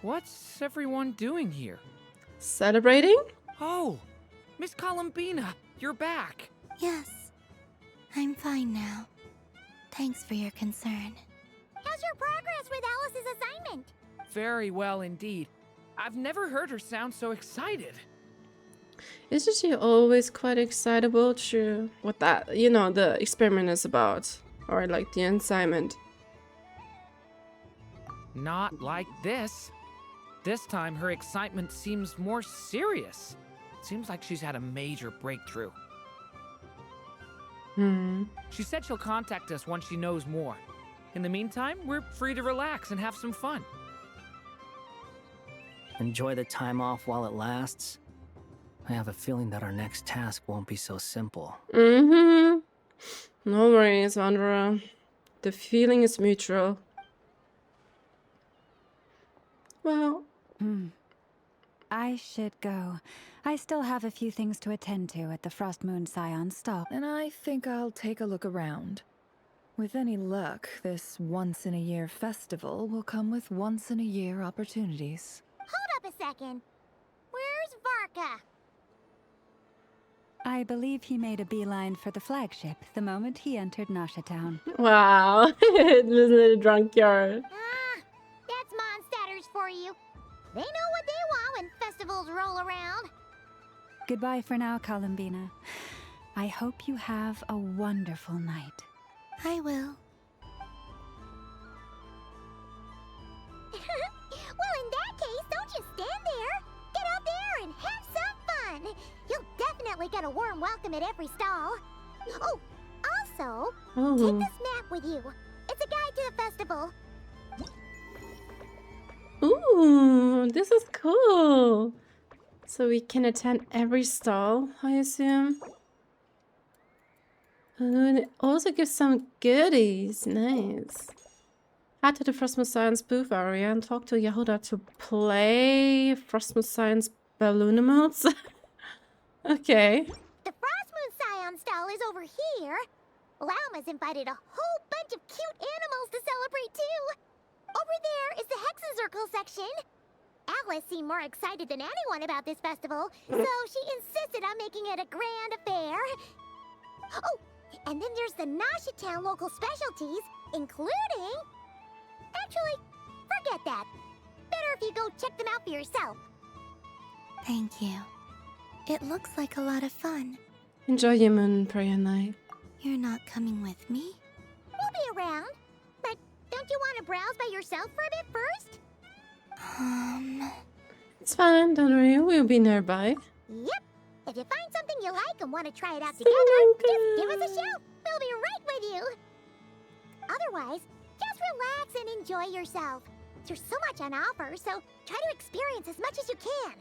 What's everyone doing here? Celebrating? Oh, Miss Columbina, you're back. Yes, I'm fine now. Thanks for your concern. How's your progress with Alice's assignment? Very well indeed. I've never heard her sound so excited. Isn't she always quite excitable to what that, you know, the experiment is about? Or like the assignment? Not like this. This time her excitement seems more serious. Seems like she's had a major breakthrough. She said she'll contact us once she knows more. In the meantime, we're free to relax and have some fun. Enjoy the time off while it lasts. I have a feeling that our next task won't be so simple. No worries, Wanderer. The feeling is mutual. Well... I should go. I still have a few things to attend to at the Frostmoon Scion stop. And I think I'll take a look around. With any luck, this once-in-a-year festival will come with once-in-a-year opportunities. Hold up a second. Where's Varka? I believe he made a beeline for the flagship the moment he entered Nasha Town. Wow, it was a drunk yard. That's Mondstatters for you. They know what they want when festivals roll around. Goodbye for now, Columbina. I hope you have a wonderful night. I will. Well, in that case, don't just stand there. Get out there and have some fun. You'll definitely get a warm welcome at every stall. Oh, also, take this map with you. It's a guide to the festival. Ooh, this is cool. So we can attend every stall, I assume. And it also gives some goodies. Nice. Head to the Frostmoon Science booth area and talk to Jahoda to play Frostmoon Science balloon modes. Okay. The Frostmoon Scion stall is over here. Lauma's invited a whole bunch of cute animals to celebrate too. Over there is the Hexen Circle section. Alice seemed more excited than anyone about this festival, so she insisted on making it a grand affair. Oh, and then there's the Nasha Town local specialties, including... Actually, forget that. Better if you go check them out for yourself. Thank you. It looks like a lot of fun. Enjoy your moon prayer night. You're not coming with me? We'll be around. But don't you want to browse by yourself for a bit first? It's fine, don't worry, we'll be nearby. Yep. If you find something you like and want to try it out together, just give us a shout. We'll be right with you. Otherwise, just relax and enjoy yourself. There's so much on offer, so try to experience as much as you can.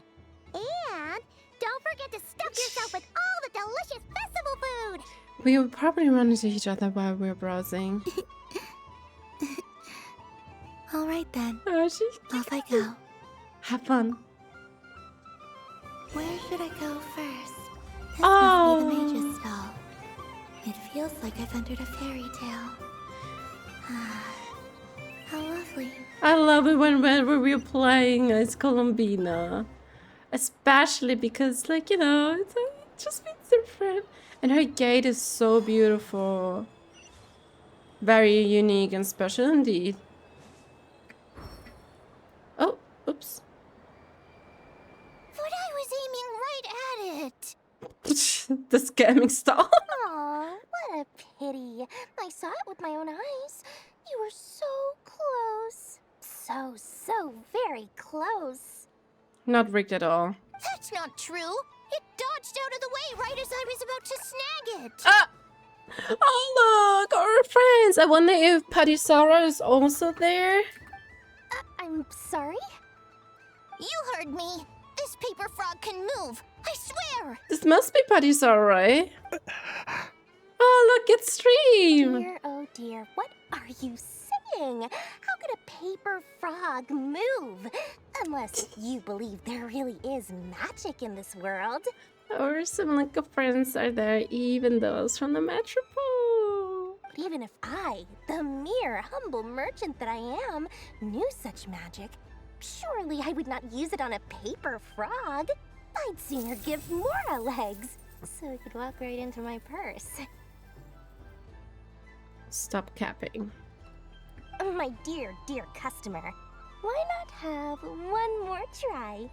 And don't forget to stuff yourself with all the delicious festival food. We will probably run into each other while we're browsing. All right then. Off I go. Have fun. Where should I go first? This must be the mage's stall. It feels like I've entered a fairy tale. How lovely. I love it whenever we're playing as Columbina. Especially because, like, you know, it just feels different. And her gate is so beautiful. Very unique and special indeed. Oh, oops. But I was aiming right at it. The scamming stall. Aw, what a pity. I saw it with my own eyes. You were so close. So very close. Not rigged at all. That's not true. It dodged out of the way right as I was about to snag it. Oh, look, our friends. I wonder if Patisara is also there. I'm sorry? You heard me. This paper frog can move. I swear! This must be Patisar, right? Oh, look, it's Stream! Dear, oh dear, what are you saying? How could a paper frog move? Unless you believe there really is magic in this world. Or some like friends are there, even those from the metropole. But even if I, the mere humble merchant that I am, knew such magic, surely I would not use it on a paper frog. I'd sooner give Mora legs, so it could walk right into my purse. Stop capping. My dear, dear customer, why not have one more try?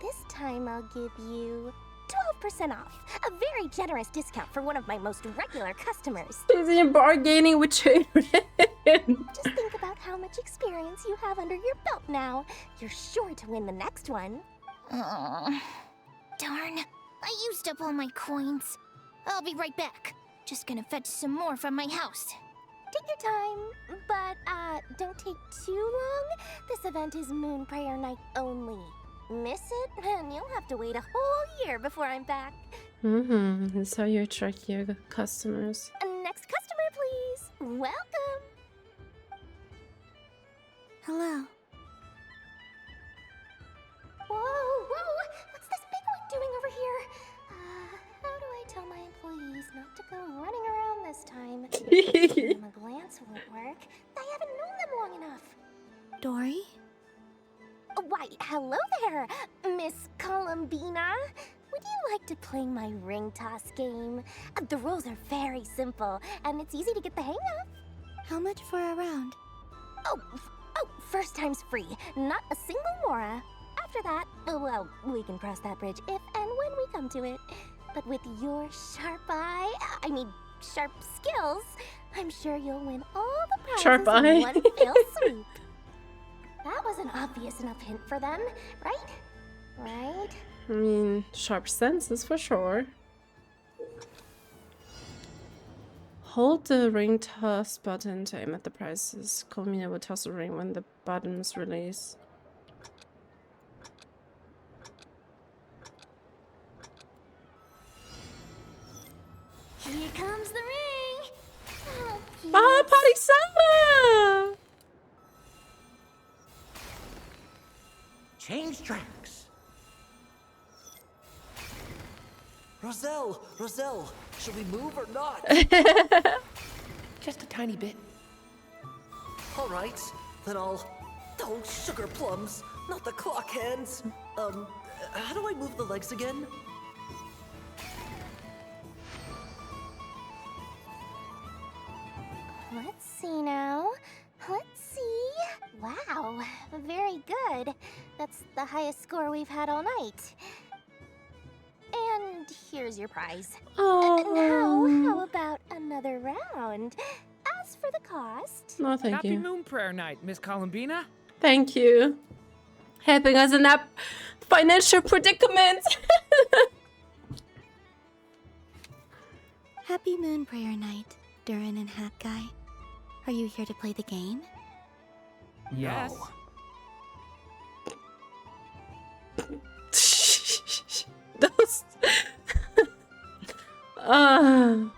This time I'll give you 12% off. A very generous discount for one of my most regular customers. She's bargaining with children. Just think about how much experience you have under your belt now. You're sure to win the next one. Darn. I used up all my coins. I'll be right back. Just gonna fetch some more from my house. Take your time, but don't take too long. This event is Moon Prayer Night only. Miss it, and you'll have to wait a whole year before I'm back. And so you attract your customers. Next customer, please. Welcome. Hello. Whoa, what's this big one doing over here? How do I tell my employees not to go running around this time? A glance won't work. I haven't known them long enough. Dory? Why, hello there, Miss Columbina. Would you like to play my ring toss game? The rules are very simple, and it's easy to get the hang of. How much for a round? Oh, first time's free. Not a single mora. After that, well, we can cross that bridge if and when we come to it. But with your sharp skills, I'm sure you'll win all the prizes Sharp eye. in one fell swoop. That was an obvious enough hint for them, right? Right? I mean, sharp senses for sure. Hold the ring toss button to aim at the prizes. Columbina will toss a ring when the button is released. Here comes the ring! Ah, Patisara! Change tracks. Roselle, should we move or not? Just a tiny bit. All right, then I'll... Oh, sugar plums, not the clock hands. How do I move the legs again? Let's see now. Let's see. Wow, very good. That's the highest score we've had all night. And here's your prize. Now, how about another round? As for the cost... No, thank Happy you. Moon Prayer Night, Miss Columbina. Thank you. Helping us in that financial predicament. Happy Moon Prayer Night, Durin and Hat Guy. Are you here to play the game? Yes. Those...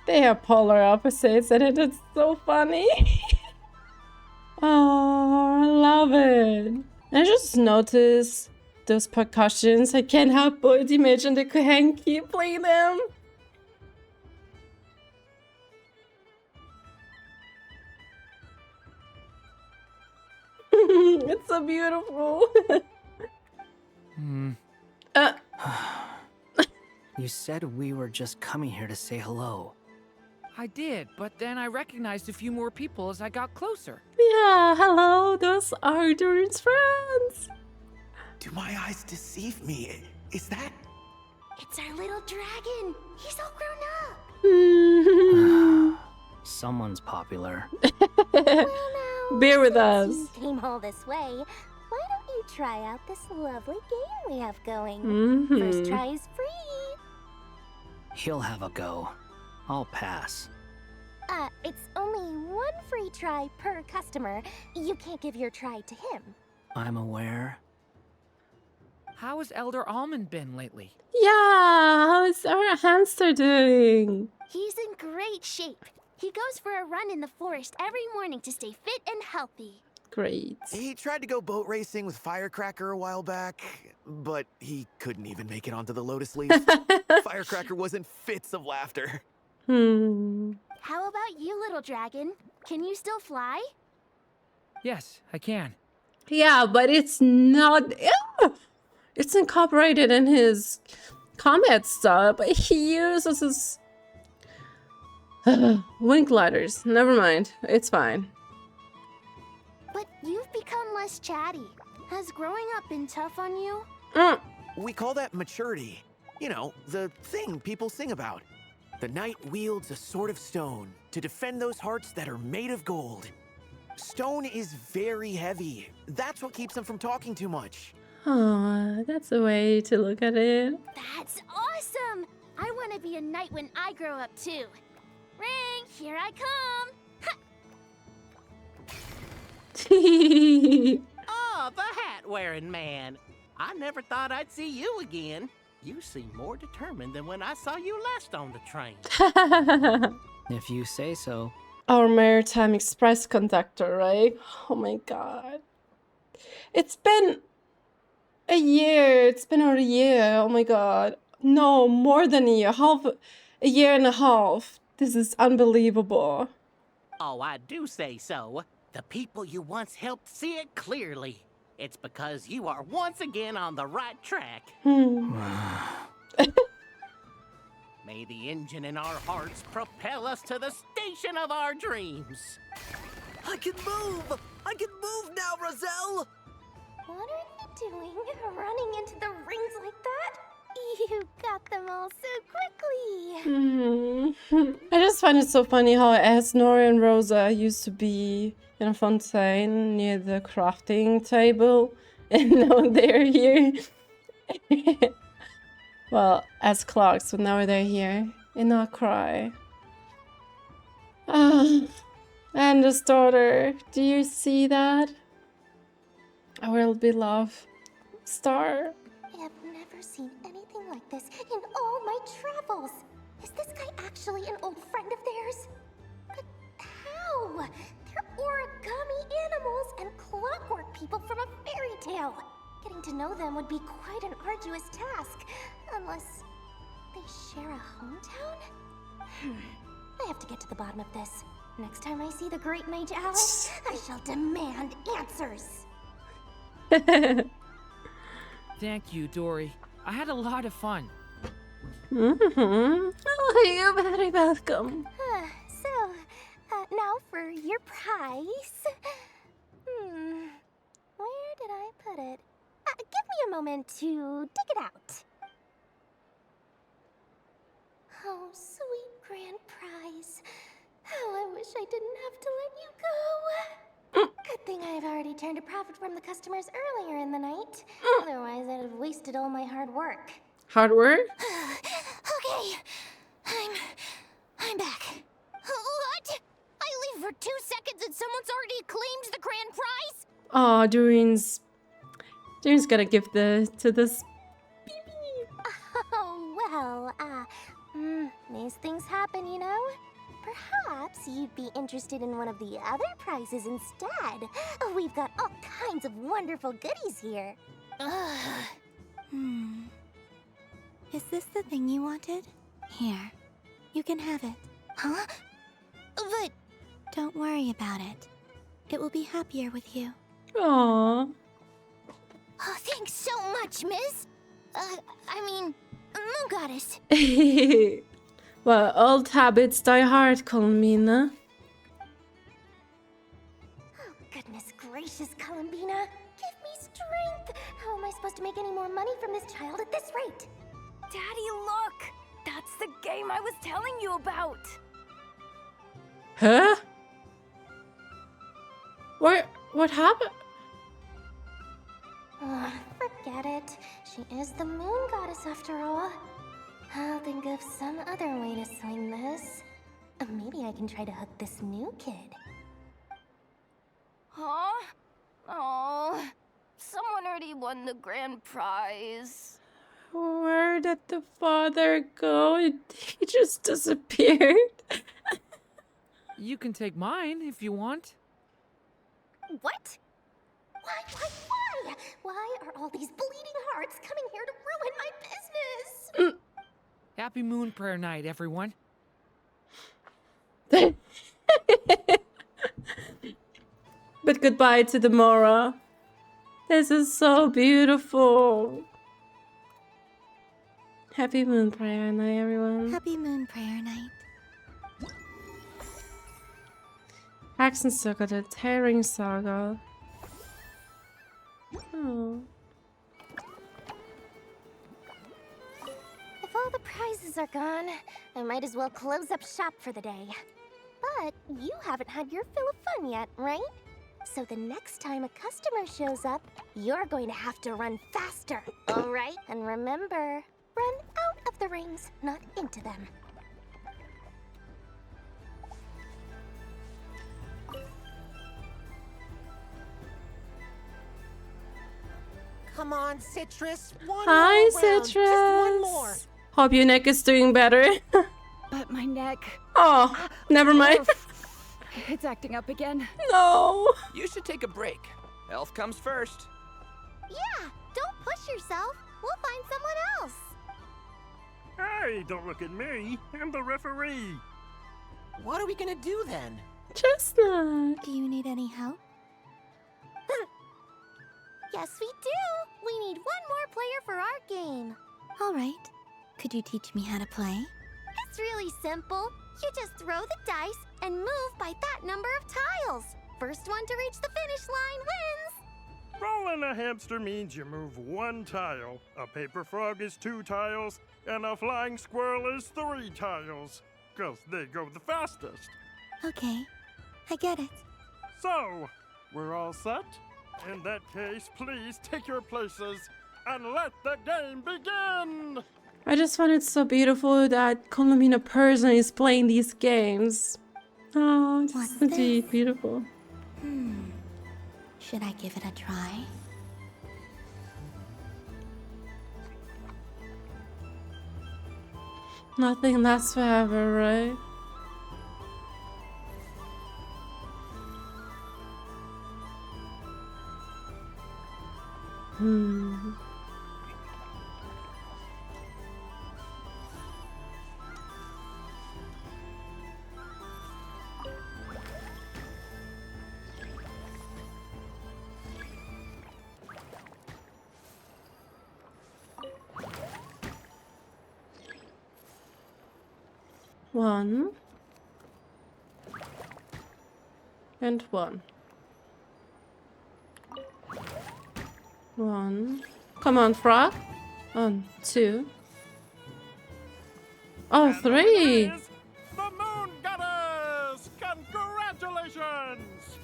they are polar opposites and it is so funny. Oh, I love it. I just noticed those percussions. I can't help but imagine the Kuuhenki play them. It's so beautiful. You said we were just coming here to say hello. I did, but then I recognized a few more people as I got closer. Yeah, hello, those are Durin's friends. Do my eyes deceive me? Is that... It's our little dragon. He's all grown up. Someone's popular. Bear with us. You came all this way. Why don't you try out this lovely game we have going? First try is free. He'll have a go. I'll pass. It's only one free try per customer. You can't give your try to him. I'm aware. How has Elder Almond been lately? Yeah, how is our hamster doing? He's in great shape. He goes for a run in the forest every morning to stay fit and healthy. Great. He tried to go boat racing with Firecracker a while back, but he couldn't even make it onto the Lotus Leaf. Firecracker was in fits of laughter. How about you, little dragon? Can you still fly? Yes, I can. Yeah, but it's not... It's incorporated in his combat stuff, but he uses his... wing gliders. Never mind. It's fine. But you've become less chatty. Has growing up been tough on you? We call that maturity. You know, the thing people sing about. The knight wields a sword of stone to defend those hearts that are made of gold. Stone is very heavy. That's what keeps them from talking too much. Oh, that's a way to look at it. That's awesome! I want to be a knight when I grow up too. Ring, here I come! Oh, the hat-wearing man. I never thought I'd see you again. You seem more determined than when I saw you last on the train. If you say so. Our Maritime Express conductor, right? Oh my god. It's been a year. It's been over a year. Oh my god. No, more than a year. A year and a half. This is unbelievable. Oh, I do say so. The people you once helped see it clearly. It's because you are once again on the right track. May the engine in our hearts propel us to the station of our dreams. I can move! I can move now, Roselle! What are you doing? Running into the rings like that? You got them all so quickly. I just find it so funny how Asnori and Rosa used to be in a fontaine near the crafting table, and now they're here. Well, as clocks, but now they're here in Nod Krai. And his daughter, do you see that? Our beloved star. I have never seen anything like this in all my travels. Is this guy actually an old friend of theirs? But how? They're origami animals and clockwork people from a fairy tale. Getting to know them would be quite an arduous task, unless they share a hometown? I have to get to the bottom of this. Next time I see the Great Mage Alice, I shall demand answers. Thank you, Dory. I had a lot of fun. Oh, you're very welcome. Now for your prize. Where did I put it? Give me a moment to dig it out. Oh, sweet grand prize. How I wish I didn't have to let you go. Good thing I've already turned a profit from the customers earlier in the night. Otherwise, I'd have wasted all my hard work. Hard work? Okay, I'm back. What? I leave for 2 seconds and someone's already claimed the grand prize? Oh, Durin's gonna give to this. Oh, well, these things happen, you know? Perhaps you'd be interested in one of the other prizes instead. We've got all kinds of wonderful goodies here. Is this the thing you wanted? Here, you can have it. Huh? But... Don't worry about it. It will be happier with you. Aww. Oh, thanks so much, miss. I mean, Moon Goddess. Well, old habits die hard, Columbina. Oh, goodness gracious, Columbina. Give me strength. How am I supposed to make any more money from this child at this rate? Daddy, look! That's the game I was telling you about! Huh? What happened? Forget it. She is the Moon Goddess after all. I'll think of some other way to swing this. Maybe I can try to hook this new kid. Huh? Oh, Someone already won the grand prize. Where did the father go? He just disappeared. You can take mine if you want. What? Why? Why are all these bleeding hearts coming here to ruin my business? Happy Moon Prayer Night, everyone. But goodbye to the Mora. This is so beautiful. Happy Moon Prayer Night, everyone. Happy Moon Prayer Night. Hexensaga, the Tearing Saga. Oh. If all the prizes are gone, I might as well close up shop for the day. But you haven't had your fill of fun yet, right? So the next time a customer shows up, you're going to have to run faster, all right? And remember, run out of the rings, not into them. Come on, Citrus. One Hi, more round. Citrus. Just one more. Hope your neck is doing better. But my neck. Oh, never mind. It's acting up again. No. You should take a break. Health comes first. Yeah, don't push yourself. We'll find someone else. Hey, don't look at me. I'm the referee. What are we gonna do then? Chestnut. Do you need any help? Yes, we do. We need one more player for our game. All right. Could you teach me how to play? It's really simple. You just throw the dice and move by that number of tiles. First one to reach the finish line wins. Rolling a hamster means you move one tile. A paper frog is 2 tiles, and a flying squirrel is 3 tiles. 'Cause they go the fastest. Okay, I get it. So, we're all set? In that case, please take your places and let the game begin! I just find it so beautiful that Columbina person is playing these games. Oh, it's What's so this? deep, beautiful. Should I give it a try? Nothing lasts forever, right? One. And one. One. Come on, frog. 1, 2. Oh, 3. The Moon Goddess! Congratulations!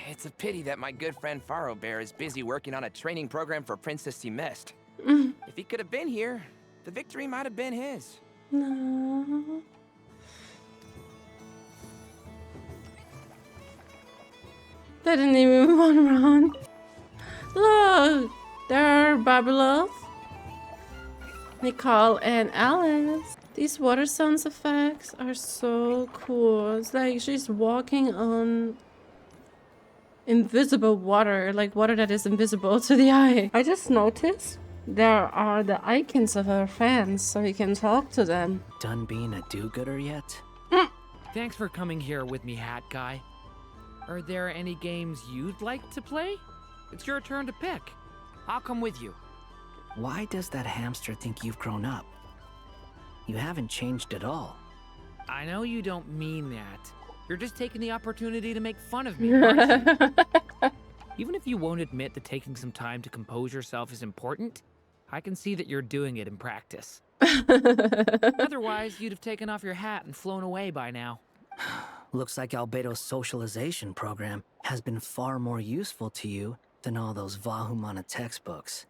It's a pity that my good friend Faro Bear is busy working on a training program for Princess he missed. If he could have been here, the victory might have been his. No. They didn't even one round. Look, there are Babylov, Nicole, and Alice. These water sounds effects are so cool. It's like she's walking on invisible water, like water that is invisible to the eye. I just noticed there are the icons of our fans, so you can talk to them. Done being a do-gooder yet? Thanks for coming here with me, Hat Guy. Are there any games you'd like to play? It's your turn to pick. I'll come with you. Why does that hamster think you've grown up? You haven't changed at all. I know you don't mean that. You're just taking the opportunity to make fun of me, aren't you? Even if you won't admit that taking some time to compose yourself is important, I can see that you're doing it in practice. Otherwise, you'd have taken off your hat and flown away by now. Looks like Albedo's socialization program has been far more useful to you than all those Vahumana textbooks.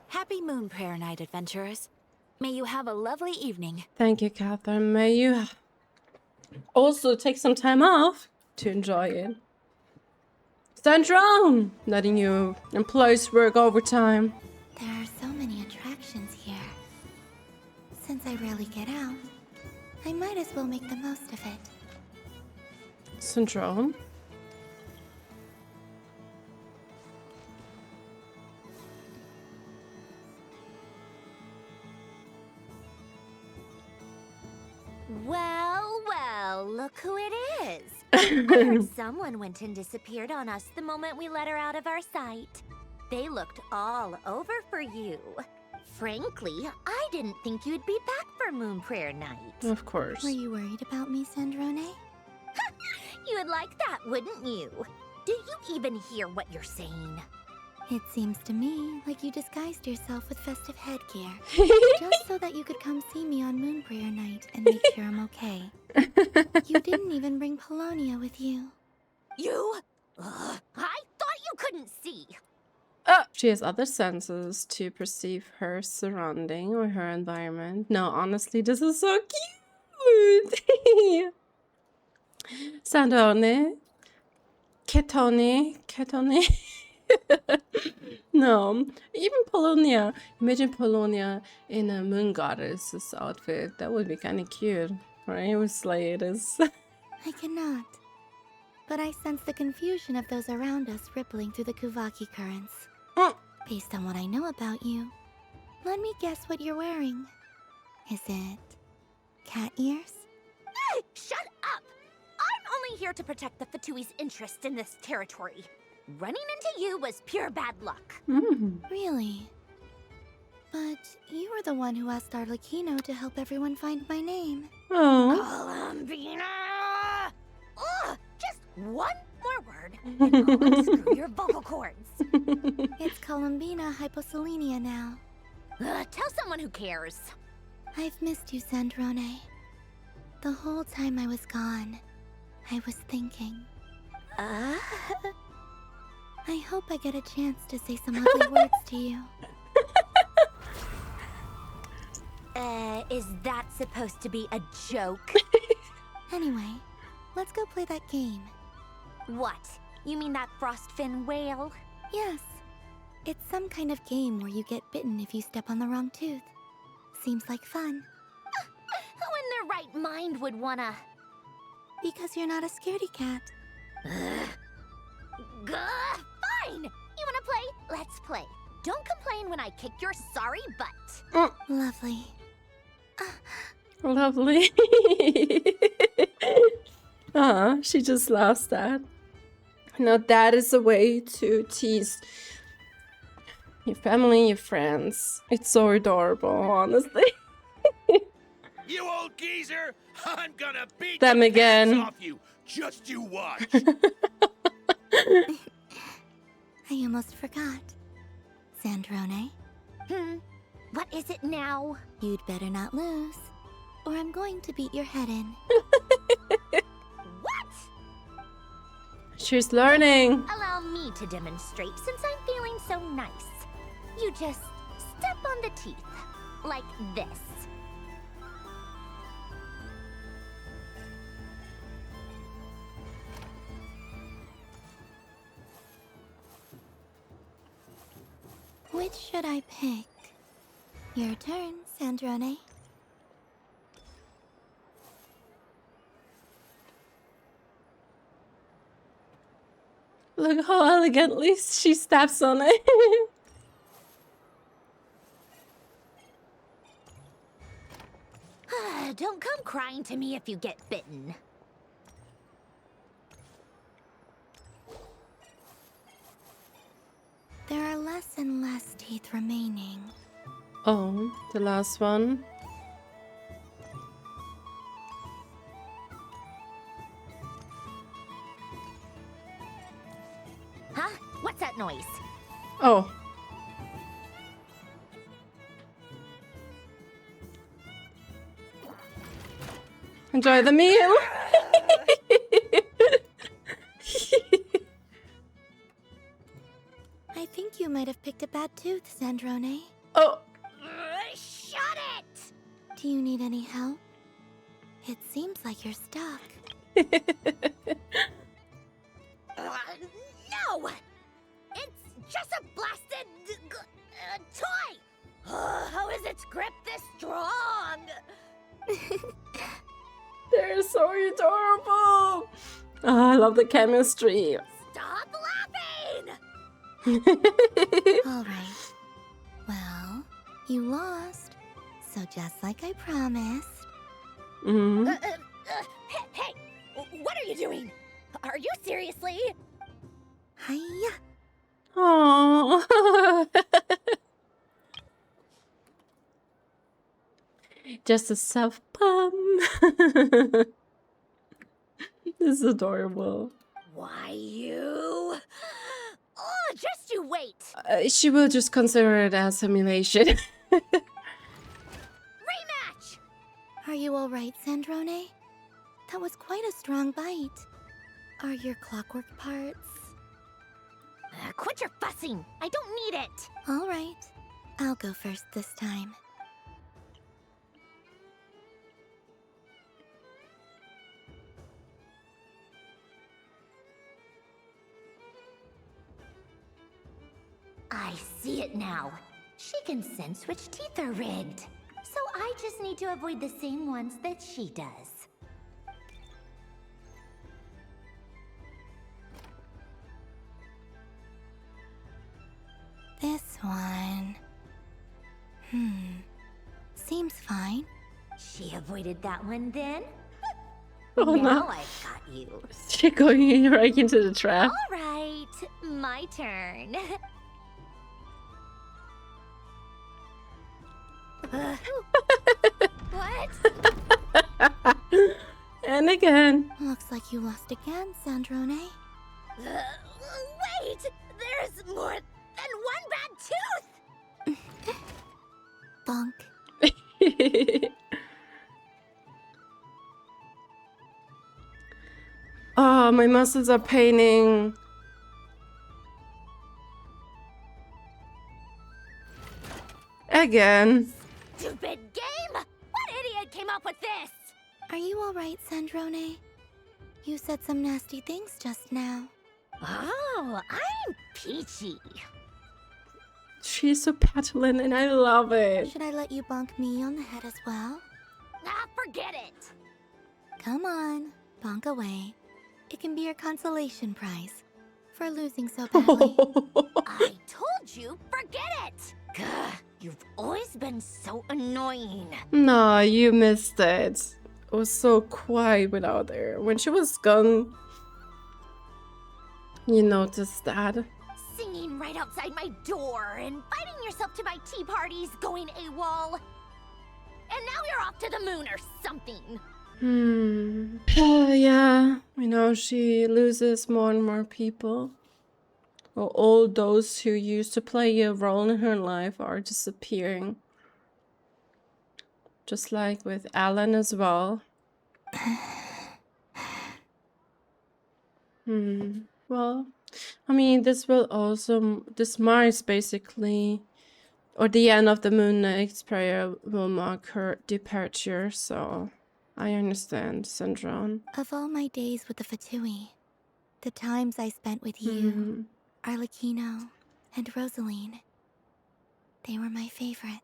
Happy Moon Prayer Night, adventurers. May you have a lovely evening. Thank you, Catherine. May you also take some time off to enjoy it. Stand strong, letting your employees work overtime. There are so many attractions here. Since I rarely get out, I might as well make the most of it. Syndrome. Well, look who it is. I heard someone went and disappeared on us the moment we let her out of our sight. They looked all over for you. Frankly, I didn't think you'd be back for Moon Prayer Night. Of course. Were you worried about me, Sandrone? You would like that, wouldn't you? Do you even hear what you're saying? It seems to me like you disguised yourself with festive headgear, just so that you could come see me on Moon Prayer Night and make sure I'm okay. You didn't even bring Polonia with you. You? I thought you couldn't see. She has other senses to perceive her surrounding or her environment. No, honestly, this is so cute. Sandrone. Ketone. No, even Polonia. Imagine Polonia in a moon goddess's outfit. That would be kind of cute, right? With Slayers. I cannot. But I sense the confusion of those around us rippling through the Kuvaki currents. Based on what I know about you, let me guess what you're wearing. Is it cat ears? Shut up! I'm only here to protect the Fatui's interest in this territory. Running into you was pure bad luck. Really? But you were the one who asked Arlecchino to help everyone find my name. Columbina! Ugh, just one more word, and I'll unscrew your vocal cords. It's Columbina Hyposelenia now. Tell someone who cares. I've missed you, Sandrone. The whole time I was gone, I was thinking. I hope I get a chance to say some ugly words to you. Is that supposed to be a joke? Anyway, let's go play that game. What? You mean that Frostfin Whale? Yes. It's some kind of game where you get bitten if you step on the wrong tooth. Seems like fun. Who in their right mind would wanna... Because you're not a scaredy cat. Fine! You wanna play? Let's play. Don't complain when I kick your sorry butt. Lovely. Lovely. She just laughs that. Now that is a way to tease your family, your friends. It's so adorable, honestly. You old geezer! I'm gonna beat them the again. pants off you. Just you watch. I almost forgot. Sandrone? What is it now? You'd better not lose, or I'm going to beat your head in. What? She's learning. Allow me to demonstrate since I'm feeling so nice. You just step on the teeth, like this. Which should I pick? Your turn, Sandrone. Look how elegantly she steps on it. Don't come crying to me if you get bitten. There are less and less teeth remaining. Oh, the last one. Huh? What's that noise? Oh. Enjoy the meal. I think you might have picked a bad tooth, Sandrone. Oh. Shut it! Do you need any help? It seems like you're stuck. No! It's just a blasted toy! How is its grip this strong? They're so adorable! Oh, I love the chemistry. Stop laughing! Alright. Well, you lost. So just like I promised. Mm-hmm. Hey! What are you doing? Are you seriously? Hiya! Aww. Just a self pump. This is adorable. Why you? Oh, just you wait. She will just consider it as simulation. Rematch! Are you alright, Sandrone? That was quite a strong bite. Are your clockwork parts? Quit your fussing. I don't need it. Alright. I'll go first this time. I see it now. She can sense which teeth are rigged. So I just need to avoid the same ones that she does. This one... Seems fine. She avoided that one then? Oh, now no. I've got you. She going right into the trap. All right, my turn. What? And again. Looks like you lost again, Sandrone. Wait! There's more than one bad tooth! Bonk. Oh, my muscles are paining. Again. Stupid game! What idiot came up with this? Are you alright, Sandrone? You said some nasty things just now. Oh, I'm peachy. She's so petulant and I love it. Should I let you bonk me on the head as well? Ah, forget it. Come on, bonk away. It can be your consolation prize for losing so badly. I told you, forget it. Gah, you've always been so annoying. No, you missed it. It was so quiet without her. When she was gone, you noticed that. Singing right outside my door, inviting yourself to my tea parties, going AWOL. And now you're off to the moon or something. Yeah, you know, she loses more and more people. Well, all those who used to play a role in her life are disappearing. Just like with Alan as well. Well, I mean, this marks basically, or the end of the Moon Knight's prayer will mark her departure, so I understand, Sandrone. Of all my days with the Fatui, the times I spent with you, Arlecchino, and Rosaline, they were my favorite.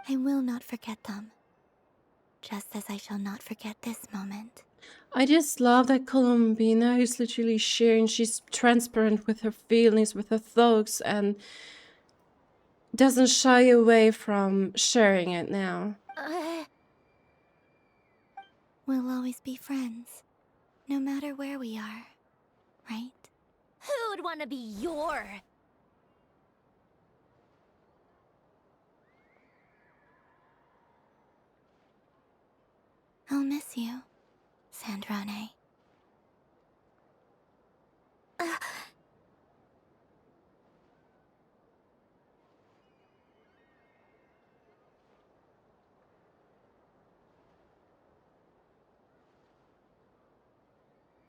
I will not forget them. Just as I shall not forget this moment. I just love that Columbina is literally sharing. She's transparent with her feelings, with her thoughts, and doesn't shy away from sharing it now. We'll always be friends, no matter where we are, right? Who'd want to be your... I'll miss you, Sandrone.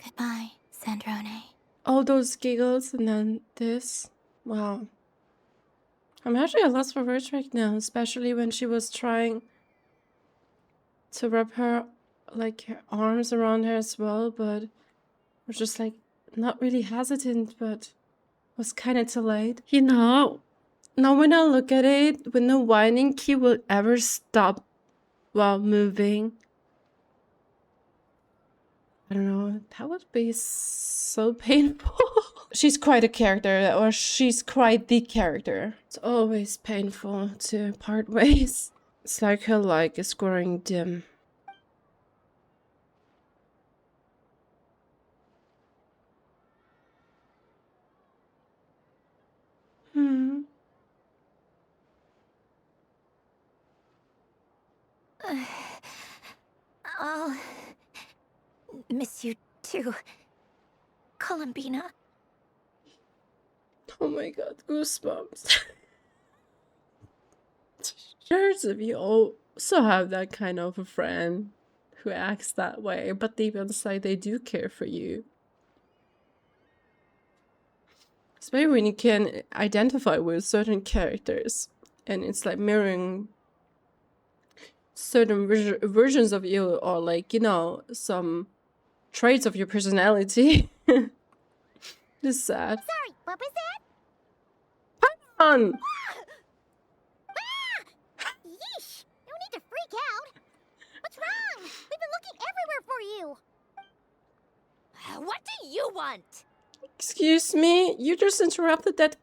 Goodbye, Sandrone. All those giggles and then this. Wow. I'm actually at loss for words right now, especially when she was trying to rub her like her arms around her as well, but was just like not really hesitant, but was kind of too late. You know, now when I look at it, when the winding key will ever stop while moving, I don't know, that would be so painful. She's quite a character, or she's quite the character. It's always painful to part ways. It's like her light is growing dim. I'll miss you too, Columbina. Oh my god, goosebumps. Shares of you also have that kind of a friend who acts that way, but deep inside they do care for you. Especially when you can identify with certain characters and it's like mirroring certain versions of you, or like, you know, some traits of your personality. It's sad. Sorry, what was that? Paimon! Yeesh! No need to freak out. What's wrong? We've been looking everywhere for you. What do you want? Excuse me? You just interrupted that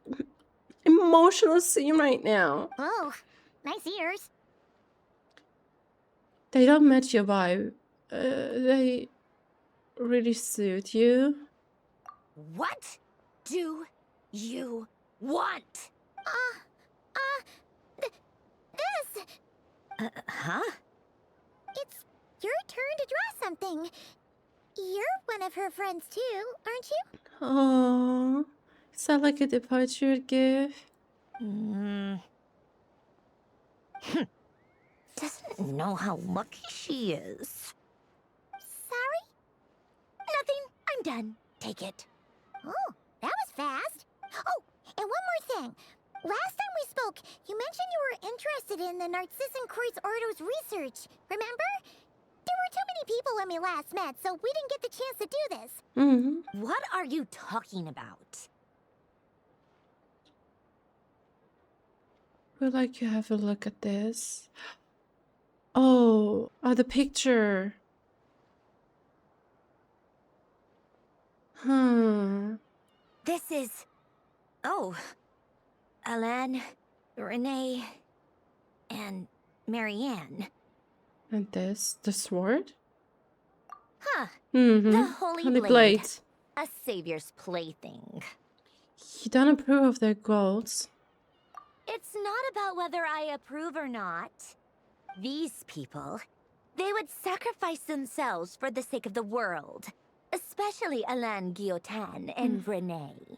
emotional scene right now. Oh, nice ears. They don't match your vibe. They really suit you. What do you want? This. Huh? It's your turn to draw something. You're one of her friends too, aren't you? Oh, is that like a departure gift? Doesn't know how lucky she is. Sorry? Nothing. I'm done. Take it. Oh, that was fast. Oh, and one more thing. Last time we spoke, you mentioned you were interested in the Narcissan Kreuz Ordo's research. Remember? There were too many people when we last met, so we didn't get the chance to do this. What are you talking about? Would like to have a look at this. Oh, the picture. This is... Oh. Alain, Renee, and Marianne. And this, the sword? Huh. The Holy blade. A savior's plaything. You don't approve of their goals. It's not about whether I approve or not. These people, they would sacrifice themselves for the sake of the world. Especially Alain Guillotin and Renee.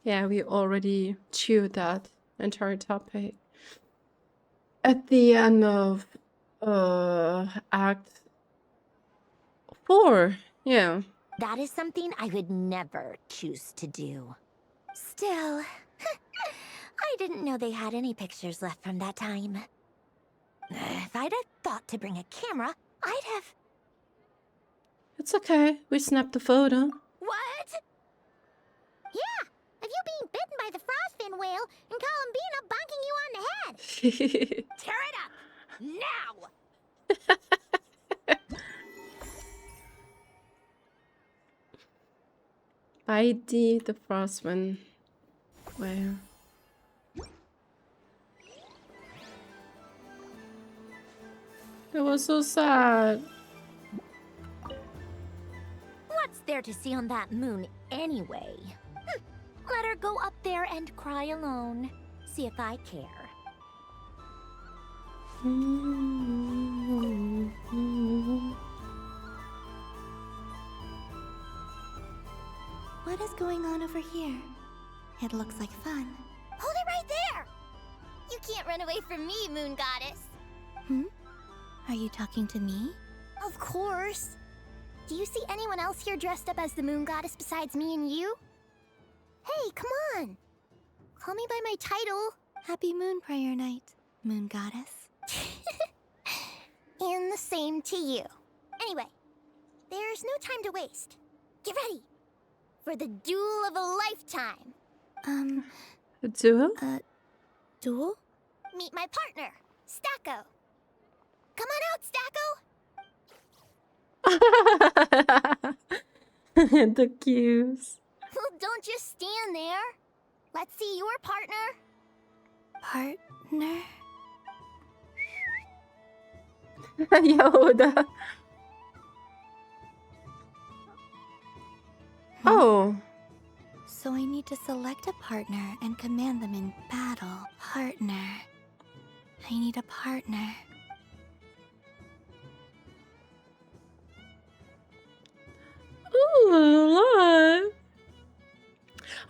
Yeah, we already chewed that entire topic. At the end of Act 4, yeah. That is something I would never choose to do. Still, I didn't know they had any pictures left from that time. If I'd have thought to bring a camera, I'd have... It's okay. We snapped the photo. What? Yeah, of you being bitten by the Frostfin Whale and Columbina bonking you on the head. Tear it up! Now! ID the Frostfin Whale. It was so sad. What's there to see on that moon anyway? Let her go up there and cry alone. See if I care. What is going on over here? It looks like fun. Hold it right there! You can't run away from me, Moon Goddess. Are you talking to me? Of course. Do you see anyone else here dressed up as the Moon Goddess besides me and you? Hey, come on. Call me by my title. Happy Moon Prayer Night, Moon Goddess. In And the same to you. Anyway, there's no time to waste. Get ready for the duel of a lifetime. A duel? Duel? Meet my partner, Stacco. Come on out, Stacco. The cues. Well, don't just stand there. Let's see your partner. Partner? Jahoda. Oh. So I need to select a partner and command them in battle. Partner. I need a partner. Ooh, look.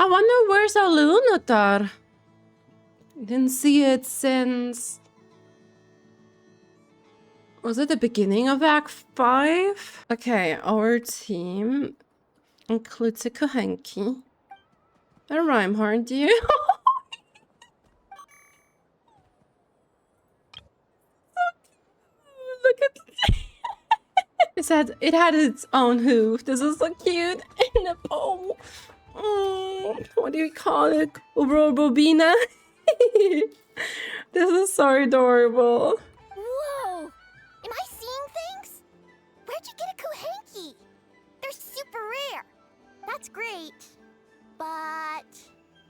I wonder where's our Luonnotar? Didn't see it since... Was it the beginning of Act 5? Okay, our team includes a Kuuhenki, a Rhymeheart deer. Look at it said it had its own hoof. This is so cute. In the poem. What do you call it? Bobina? This is so adorable. Whoa! Am I seeing things? Where'd you get a Kuuhenki? They're super rare. That's great. But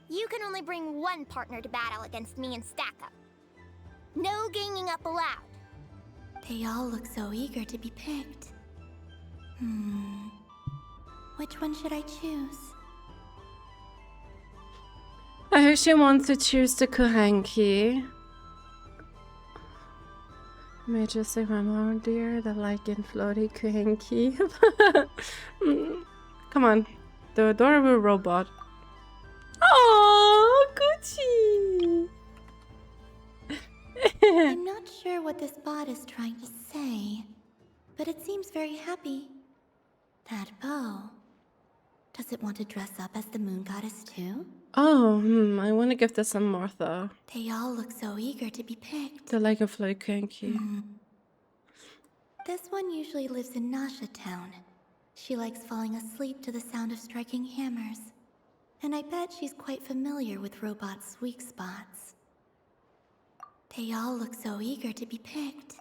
you can only bring one partner to battle against me and Stacco. No ganging up allowed. They all look so eager to be picked. Which one should I choose? I hope she wants to choose the Kuuhenki. May I just say one more, dear? The like-in floaty Kuuhenki. Come on. The adorable robot. Oh, Gucci! I'm not sure what this bot is trying to say, but it seems very happy. That bow. Does it want to dress up as the moon goddess too? Oh, I want to give this a Martha. They all look so eager to be picked. The like of floaty Kuuhenki. This one usually lives in Nasha Town. She likes falling asleep to the sound of striking hammers. And I bet she's quite familiar with robots' weak spots. They all look so eager to be picked.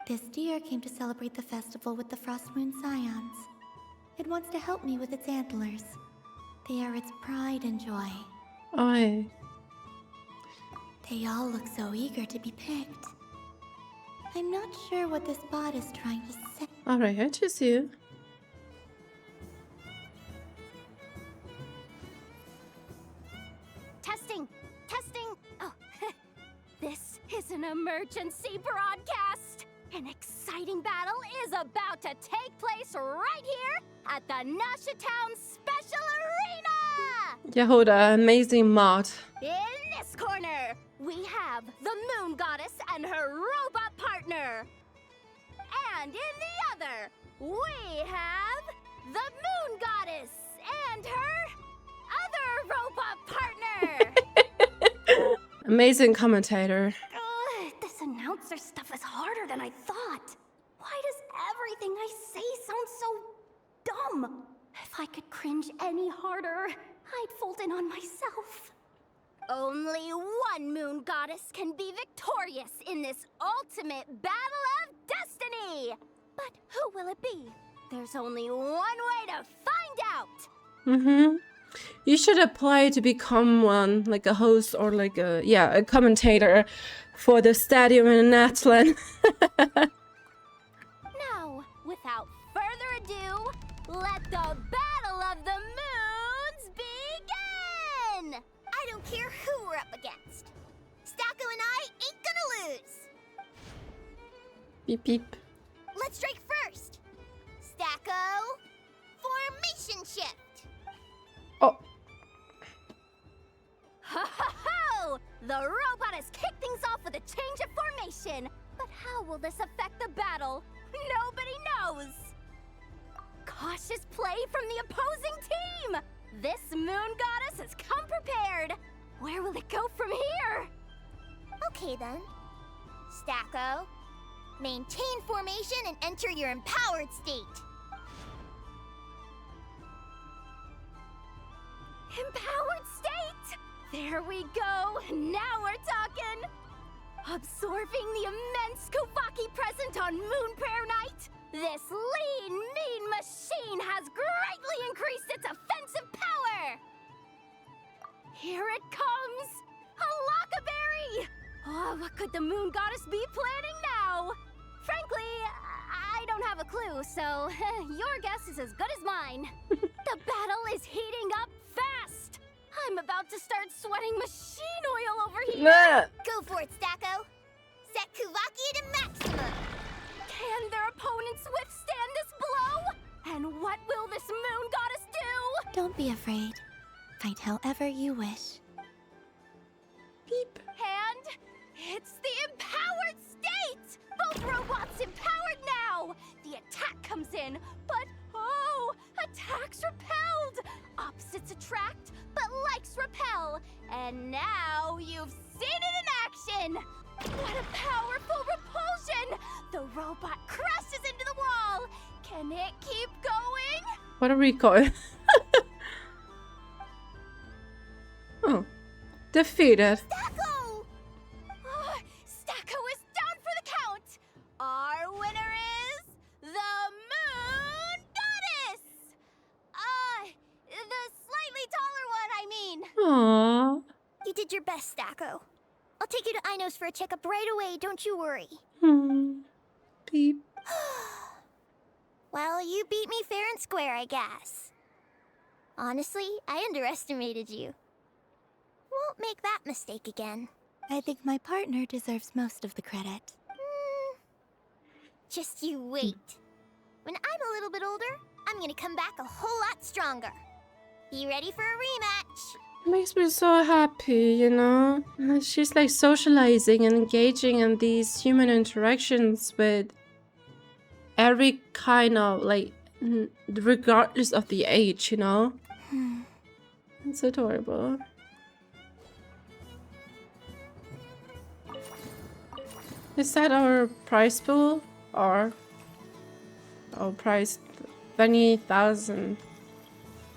This deer came to celebrate the festival with the Frostmoon Scions. It wants to help me with its antlers. They are its pride and joy. Oi. They all look so eager to be picked. I'm not sure what this bot is trying to say. Alright, I choose you. Testing! Testing! Oh, this is an emergency broadcast! An exciting battle is about to take place right here at the Nasha Town Special Arena! Jahoda, amazing mod. In this corner, we have the Moon Goddess and her robot partner. And in the other, we have the Moon Goddess and her other robot partner. Amazing commentator. This announcer stuff is harder than I thought. Why does everything I say sound so dumb? If I could cringe any harder, I'd fold in on myself. Only one Moon Goddess can be victorious in this ultimate battle of destiny! But who will it be? There's only one way to find out! You should apply to become one, like a host or like a commentator for the stadium in Atlant. Now, without further ado, let the Battle of the Moons begin! I don't care who we're up against. Stacco and I ain't gonna lose. Beep beep. Let's strike first. Stacco, formation shift. Oh. Ho-ho-ho! The robot has kicked things off with a change of formation. But how will this affect the battle? Nobody knows. Cautious play from the opposing team. This Moon Goddess has come prepared. Where will it go from here? Okay then. Stacco, Maintain formation and enter your empowered state. Empowered state! There we go! Now we're talking! Absorbing the immense Kuvaki present on Moon Prayer Night, this lean, mean machine has greatly increased its offensive power! Here it comes! A Lockaberry! Oh, what could the Moon Goddess be planning now? Frankly, I don't have a clue, so your guess is as good as mine. The battle is heating up fast! I'm about to start sweating machine oil over here! Go for it, Stacko! Set Kuvaki to maximum! Can their opponents withstand this blow? And what will this Moon Goddess do? Don't be afraid. Fight however you wish. Beep. And it's the empowered state! Both robots empowered now! The attack comes in, but oh, attacks repelled! Opposites attract, but likes repel. And now you've seen it in action! What a powerful repulsion! The robot crashes into the wall! Can it keep going? What are we calling? Oh. Defeated. Stacko! Stacko is down for the count! Our winner is the Moon Goddess! The slightly taller one, I mean. Aww. You did your best, Stacko. I'll take you to Ainos for a checkup right away, don't you worry. Beep. Well, you beat me fair and square, I guess. Honestly, I underestimated you. Won't make that mistake again. I think my partner deserves most of the credit. Just you wait. When I'm a little bit older, I'm gonna come back a whole lot stronger. Be ready for a rematch. It makes me so happy, you know? She's like socializing and engaging in these human interactions with every kind of like, regardless of the age, you know? It's adorable. Is that our prize pool? Or our prize 20,000?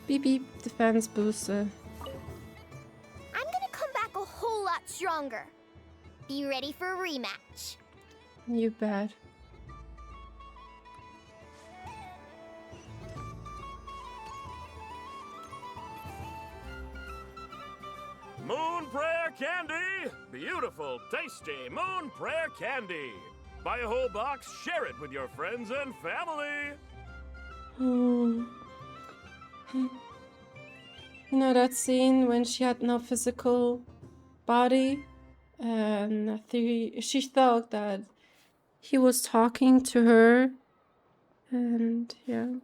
Beep beep, defense booster. I'm gonna come back a whole lot stronger. Be ready for a rematch. You bet. Moon Prayer Candy! Beautiful, tasty Moon Prayer Candy! Buy a whole box, share it with your friends and family! You know that scene when she had no physical body? And she thought that he was talking to her. And yeah,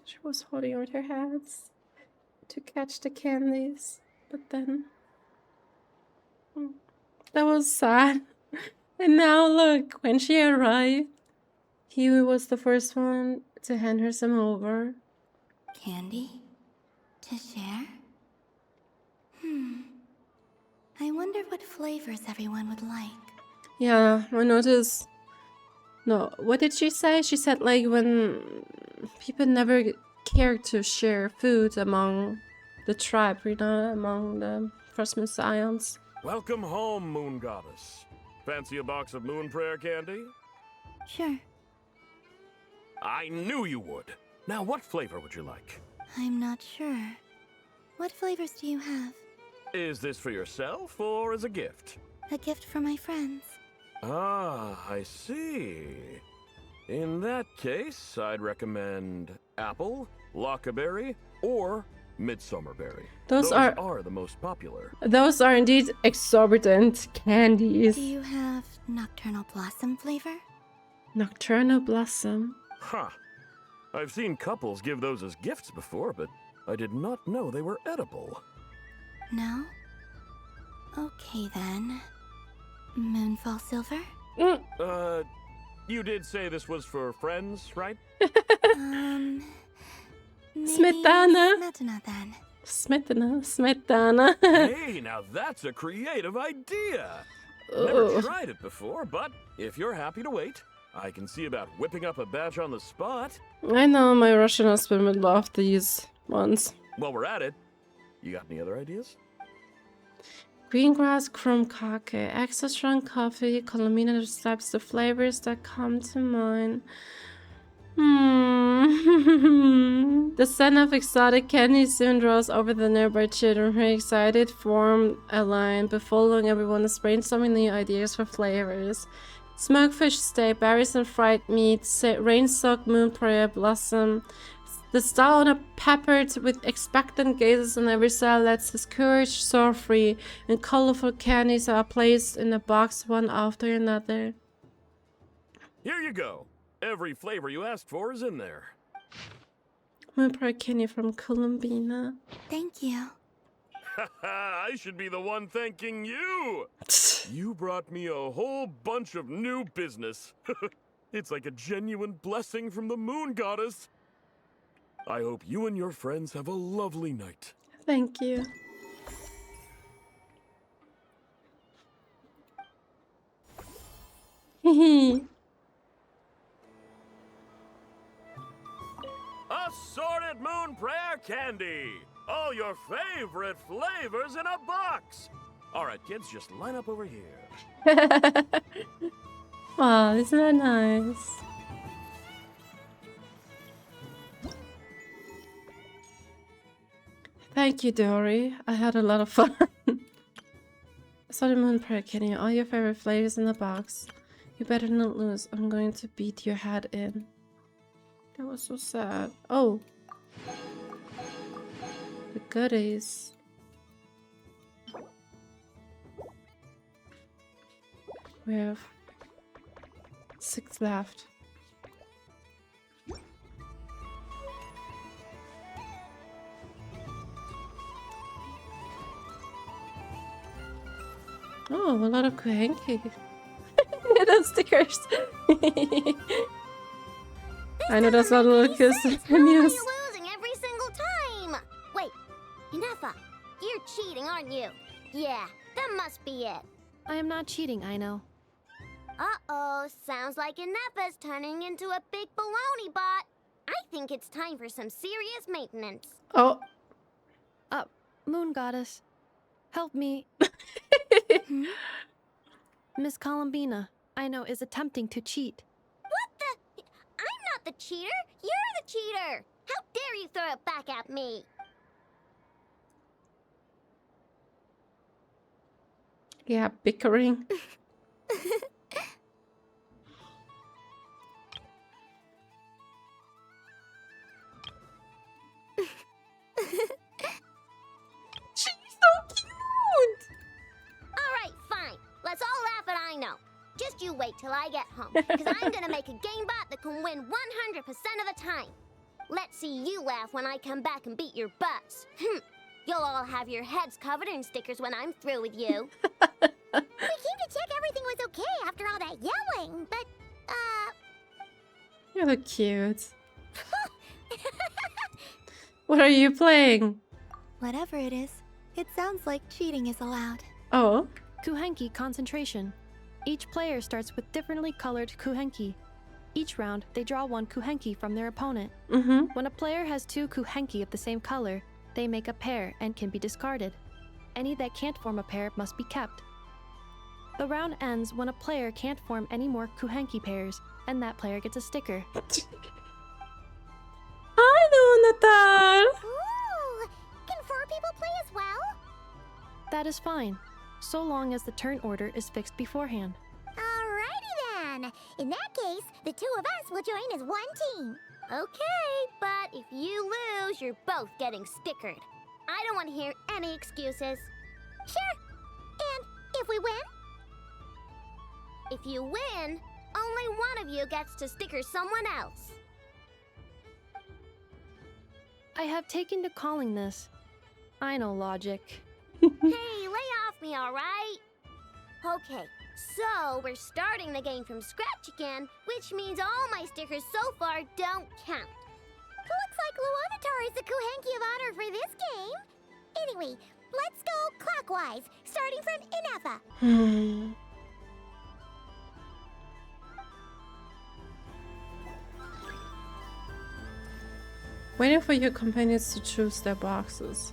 she was holding out her hands to catch the candies. But then, that was sad. And now look, when she arrived, he was the first one to hand her some over. Candy? To share? I wonder what flavors everyone would like. Yeah, I noticed. No, what did she say? She said like when people never cared to share food among the tribe, you know, among the Frostmoon Scions. Welcome home, Moon Goddess. Fancy a box of Moon Prayer Candy? Sure. I knew you would. Now, what flavor would you like? I'm not sure. What flavors do you have? Is this for yourself or as a gift? A gift for my friends. Ah, I see. In that case, I'd recommend apple, lockaberry, or midsummerberry. Those are the most popular. Those are indeed exorbitant candies. Do you have nocturnal blossom flavor? Nocturnal blossom? Huh. I've seen couples give those as gifts before, but I did not know they were edible. No? Okay then. Moonfall silver? You did say this was for friends, right? Maybe Smetana. Smetana then. Smetana. Hey, now that's a creative idea. Never tried it before, but if you're happy to wait, I can see about whipping up a batch on the spot. I know my Russian husband would love these ones. While we're at it, you got any other ideas? Green grass, chrome kake, extra strong coffee. Columbina describes the flavors that come to mind. The scent of exotic candy soon draws over the nearby children who are excited form a line, befalling everyone is brainstorming new ideas for flavors. Smoked fish steak, berries and fried meat, rain-soaked moon prayer blossom. The star peppered with expectant gazes on every cell lets his courage soar free, and colorful candies are placed in a box one after another. Here you go. Every flavor you asked for is in there. Moon prayer candy from Columbina. Thank you. I should be the one thanking you. You brought me a whole bunch of new business. It's like a genuine blessing from the moon goddess. I hope you and your friends have a lovely night. Thank you. Assorted moon prayer candy. All your favorite flavors in a box. All right, kids, just line up over here. Wow, isn't that nice? Thank you, Dory. I had a lot of fun. Assorted moon prayer candy. All your favorite flavors in the box. You better not lose. I'm going to beat your head in. That was so sad. Oh. The goodies. We have 6 left. Oh, a lot of Kuuhenki. Those stickers. I know that's not a little kiss. How are you losing every single time? Wait, Inefa, you're cheating, aren't you? Yeah, that must be it. I am not cheating, I know. Uh-oh, sounds like Inefa's turning into a big baloney bot. I think it's time for some serious maintenance. Oh. Moon Goddess, help me. Miss Columbina, I know, is attempting to cheat. What the? I'm not the cheater. You're the cheater. How dare you throw it back at me? Yeah, bickering. She's so cute! Alright, fine. Let's all laugh at I know. Just you wait till I get home, because I'm gonna make a game bot that can win 100% of the time. Let's see you laugh when I come back and beat your butts. You'll all have your heads covered in stickers when I'm through with you. We came to check everything was okay after all that yelling, but, You look cute. What are you playing? Whatever it is, it sounds like cheating is allowed. Oh. Kuuhenki concentration. Each player starts with differently colored Kuuhenki. Each round, they draw 1 Kuuhenki from their opponent. When a player has 2 Kuuhenki of the same color, they make a pair and can be discarded. Any that can't form a pair must be kept. The round ends when a player can't form any more Kuuhenki pairs, and that player gets a sticker. Hi, Luonnotar! ooh, can 4 people play as well? That is fine, so long as the turn order is fixed beforehand. Alrighty then. In that case, the 2 of us will join as 1 team. Okay, but if you lose, you're both getting stickered. I don't want to hear any excuses. Sure. And if we win? If you win, only one of you gets to sticker someone else. I have taken to calling this. I know logic. Hey, lay off me, alright? Okay, so we're starting the game from scratch again, which means all my stickers so far don't count. Looks like Luonnotar is the Kuuhenki of honor for this game. Anyway, let's go clockwise, starting from Inefa. Waiting for your companions to choose their boxes.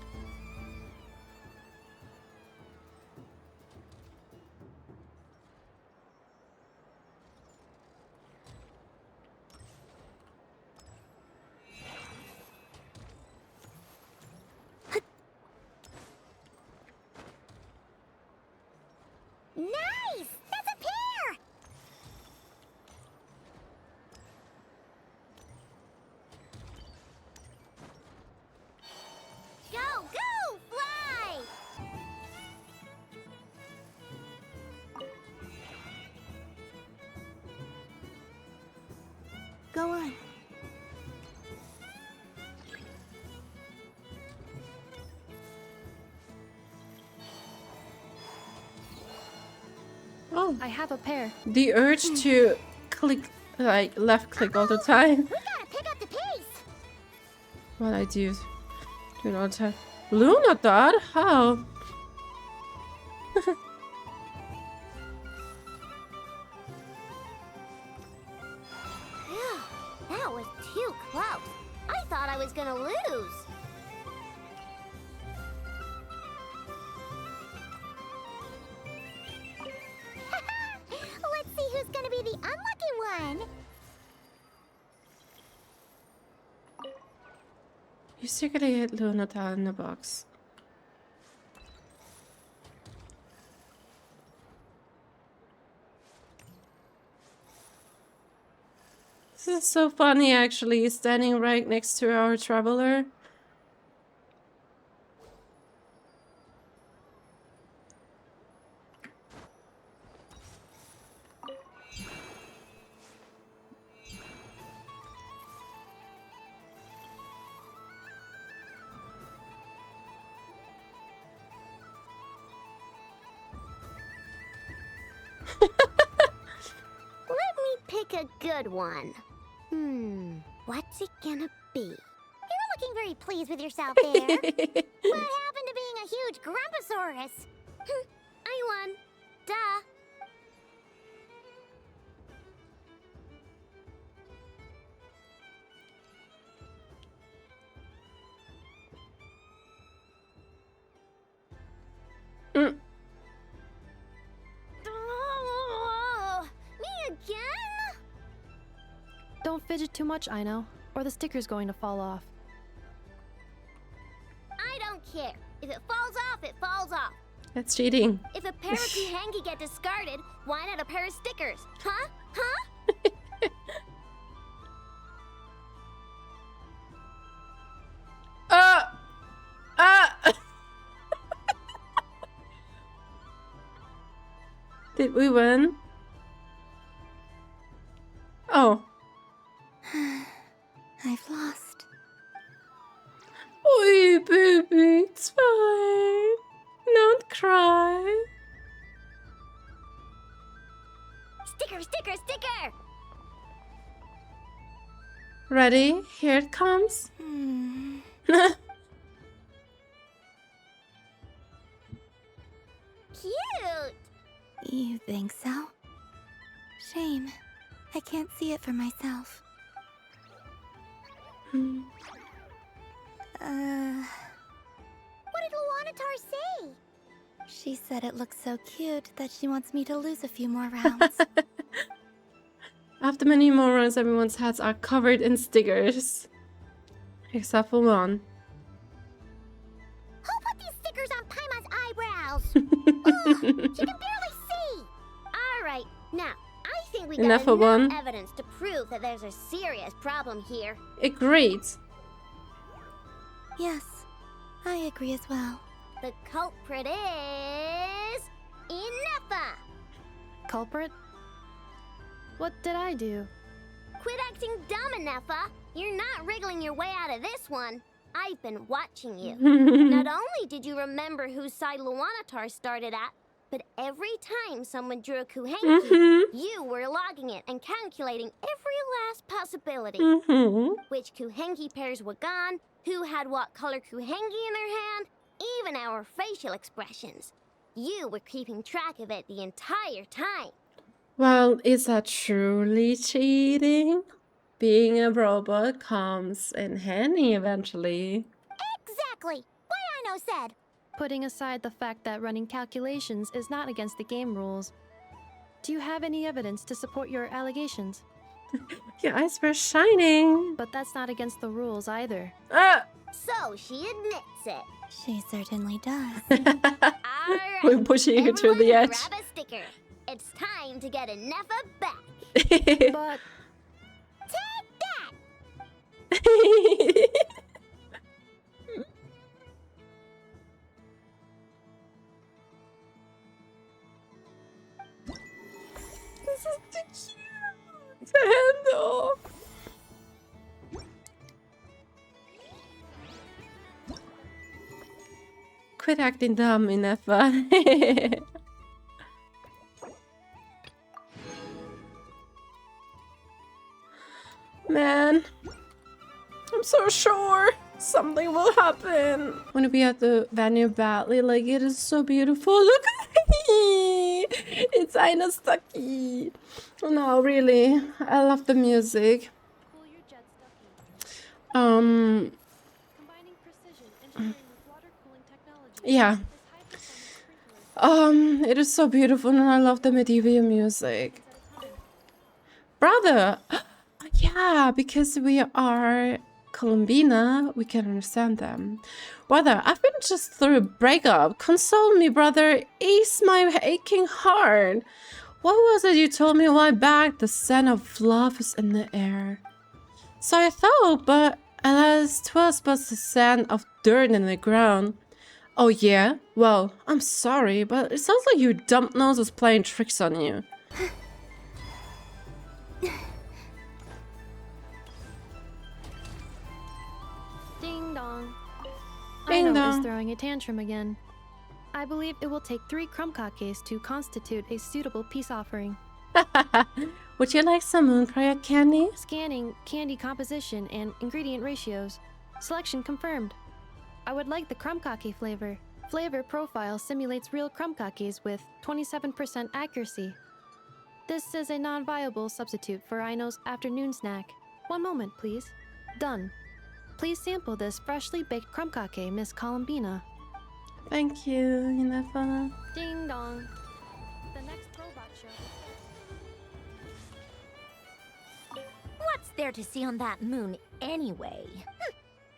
Nice! That's a pair! Go, go, fly! Go on. Oh, I have a pair. The urge to click, like left click all the time. We gotta pick up the pace! What I do not have Luonnotar? How? Phew, that was too close. I thought I was gonna lose. Let's see who's gonna be the unlucky one. You secretly hid Luonnotar in the box. This is so funny, actually, standing right next to our traveler. Let me pick a good one. What's it gonna be? You're looking very pleased with yourself there. What happened to being a huge Grumposaurus? I won. Duh. Oh, me again? Don't fidget too much, Ino, or the sticker's going to fall off. I don't care. If it falls off, it falls off. That's cheating. If a pair of Kuuhenki get discarded, why not a pair of stickers? Huh? Huh? Did we win? Oh. I've lost. Oi, baby, it's fine. Don't cry. Sticker, sticker, sticker! Ready? Here it comes. Cute! You think so? Shame. I can't see it for myself. What did Luonnotar say? She said it looks so cute that she wants me to lose a few more rounds. After many more runs, everyone's hats are covered in stickers. Except for one. Who put these stickers on Paimon's eyebrows? Ugh, she can barely see! Alright, now, I think we got Enough for enough one. evidence to prove that there's a serious problem here. Agreed. Yes, I agree as well. The culprit is... Ineffa! Culprit? What did I do? Quit acting dumb, Ineffa! You're not wriggling your way out of this one. I've been watching you. Not only did you remember whose side Luonnotar started at, but every time someone drew a Kuuhenki, you were logging it and calculating every last possibility. Which Kuuhenki pairs were gone, who had what color Kuuhenki in their hand, even our facial expressions. You were keeping track of it the entire time. Well, is that truly cheating? being a robot comes in handy eventually. Exactly! Why I know said. Putting aside the fact that running calculations is not against the game rules, do you have any evidence to support your allegations? Your eyes were shining. But that's not against the rules either. So she admits it. She certainly does. Alright, We're pushing you to the edge. grab a sticker. It's time to get enough of back. But take that! This is too cute to handle. Quit acting dumb, Inefa. Man, I'm so sure something will happen. When we at the venue badly, like it is so beautiful. Look at me! It's Aina Stucky. No, really, I love the music. Yeah. It is so beautiful and I love the medieval music. Brother! Yeah, because we are Columbina, we can understand them. Brother, I've been just through a breakup. Console me, brother. Ease my aching heart. What was it you told me a while back? The scent of love is in the air. So I thought, but alas, 'twas but the scent of dirt in the ground. Oh yeah? Well, I'm sorry, but it sounds like your dumb nose was playing tricks on you. Ding dong. Ding Aino dong. is throwing a tantrum again. I believe it will take 3 crumb-kakes to constitute a suitable peace offering. Would you like some Moon Krai candy? Scanning candy composition and ingredient ratios. Selection confirmed. I would like the crumb-kake flavor. Flavor profile simulates real crumb-kakes with 27% accuracy. This is a non-viable substitute for Aino's afternoon snack. One moment, please. Done. Please sample this freshly baked crumb-kake, Miss Columbina. Thank you, Inefa. Ding dong. The next robot show. What's there to see on that moon anyway?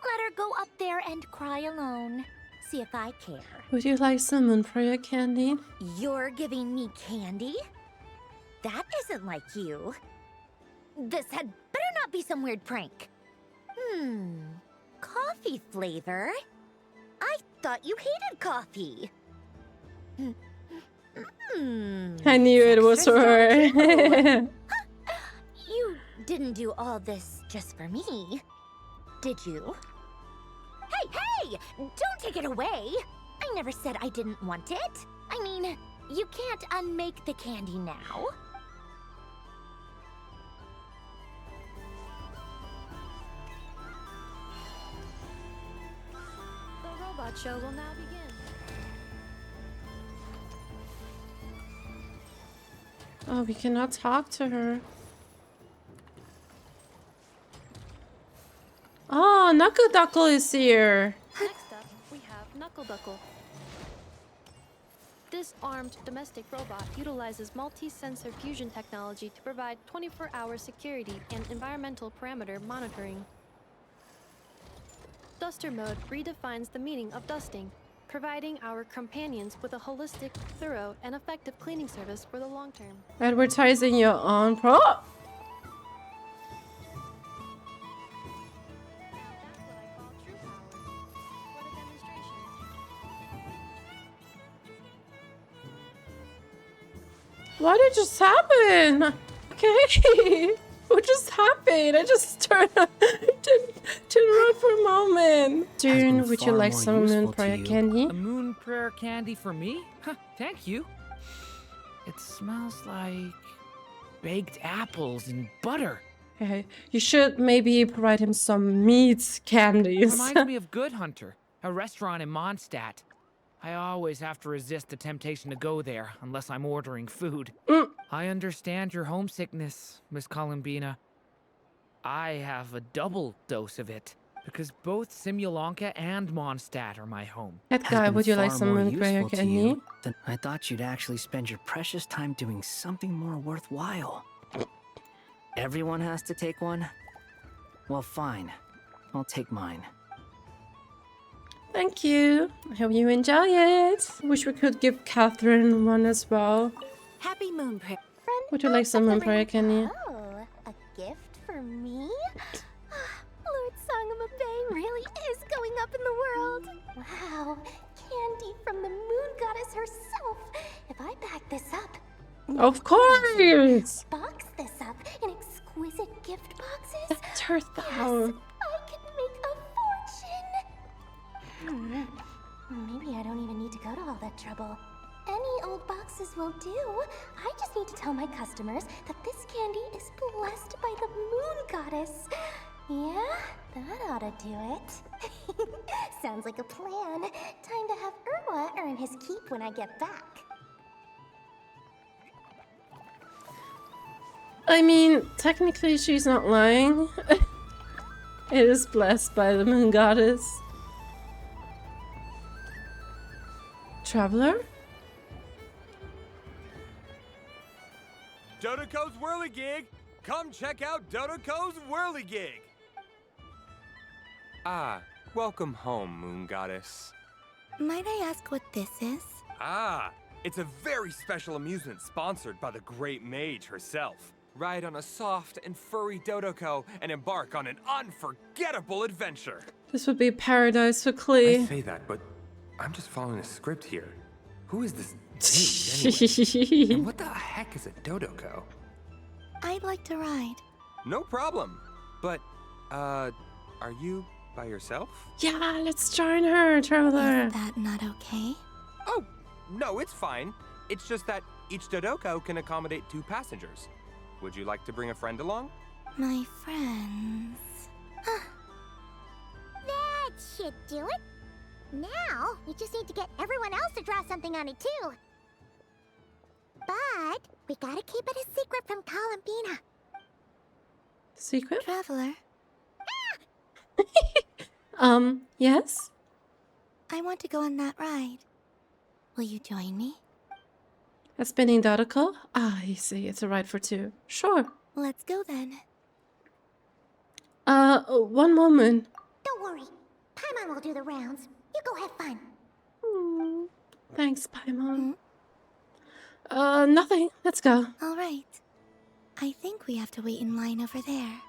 Let her go up there and cry alone. See if I care. Would you like some Moon Krai candy? You're giving me candy? That isn't like you. This had better not be some weird prank. Coffee flavor? I thought you hated coffee. I knew it was for her. You didn't do all this just for me, did you? Hey! Don't take it away! I never said I didn't want it. I mean, you can't unmake the candy now. The robot show will now begin. Oh, we cannot talk to her. Oh, Knuckle is here. Next up, we have Knuckle Duckle. This armed domestic robot utilizes multi-sensor fusion technology to provide 24-hour security and environmental parameter monitoring. Duster mode redefines the meaning of dusting, providing our companions with a holistic, thorough, and effective cleaning service for the long term. Advertising your own pro. What did just happen? Okay. What just happened? I just turned around for a moment. Durin, would you like some Moon Prayer candy? A moon prayer candy for me? Huh, thank you. It smells like baked apples and butter. Okay, you should maybe provide him some meat candies. Reminds me of Good Hunter, a restaurant in Mondstadt. I always have to resist the temptation to go there unless I'm ordering food. I understand your homesickness, Miss Columbina. I have a double dose of it, because both Simulanka and Mondstadt are my home. That guy, would you like some Moon Krai candy? Then I thought you'd actually spend your precious time doing something more worthwhile. Everyone has to take one? Well, fine. I'll take mine. Thank you. I hope you enjoy it. Wish we could give Katheryne one as well. Happy Moon Prayer. Would you like some Moon Prayer candy? Oh, a gift for me? Lord Sangamabe really is going up in the world. Wow, candy from the moon goddess herself. If I back this up... Of course! Box this up in exquisite gift boxes? That's her thou. Yes, I could make a fortune. Maybe I don't even need to go to all that trouble. Any old boxes will do. I just need to tell my customers that this candy is blessed by the moon goddess. Yeah, that ought to do it. Sounds like a plan. Time to have Irwa earn his keep when I get back. I mean, technically she's not lying. It is blessed by the moon goddess. Traveler? Dodoco's Whirly Gig! Come check out Dodoco's Whirly Gig! Ah, welcome home, Moon Goddess. Might I ask what this is? Ah, it's a very special amusement sponsored by the great mage herself. Ride on a soft and furry Dodoco and embark on an unforgettable adventure. This would be paradise for Klee. I say that, but I'm just following a script here. Who is this mage anyway? And what the heck is a Dodoco? I'd like to ride. No problem. But, are you by yourself? Yeah, let's join her, Traveler. Is that not okay? Oh, no, it's fine. It's just that each Dodoco can accommodate 2 passengers. Would you like to bring a friend along? My friends. That should do it. Now, we just need to get everyone else to draw something on it too. But we gotta keep it a secret from Columbina. Secret? Traveler. Yes? I want to go on that ride. Will you join me? A spinning Dodoco? Ah, you see, it's a ride for 2. Sure. Let's go then. One moment. Don't worry. Paimon will do the rounds. You go have fun. Thanks, Paimon. Nothing. Let's go. All right. I think we have to wait in line over there.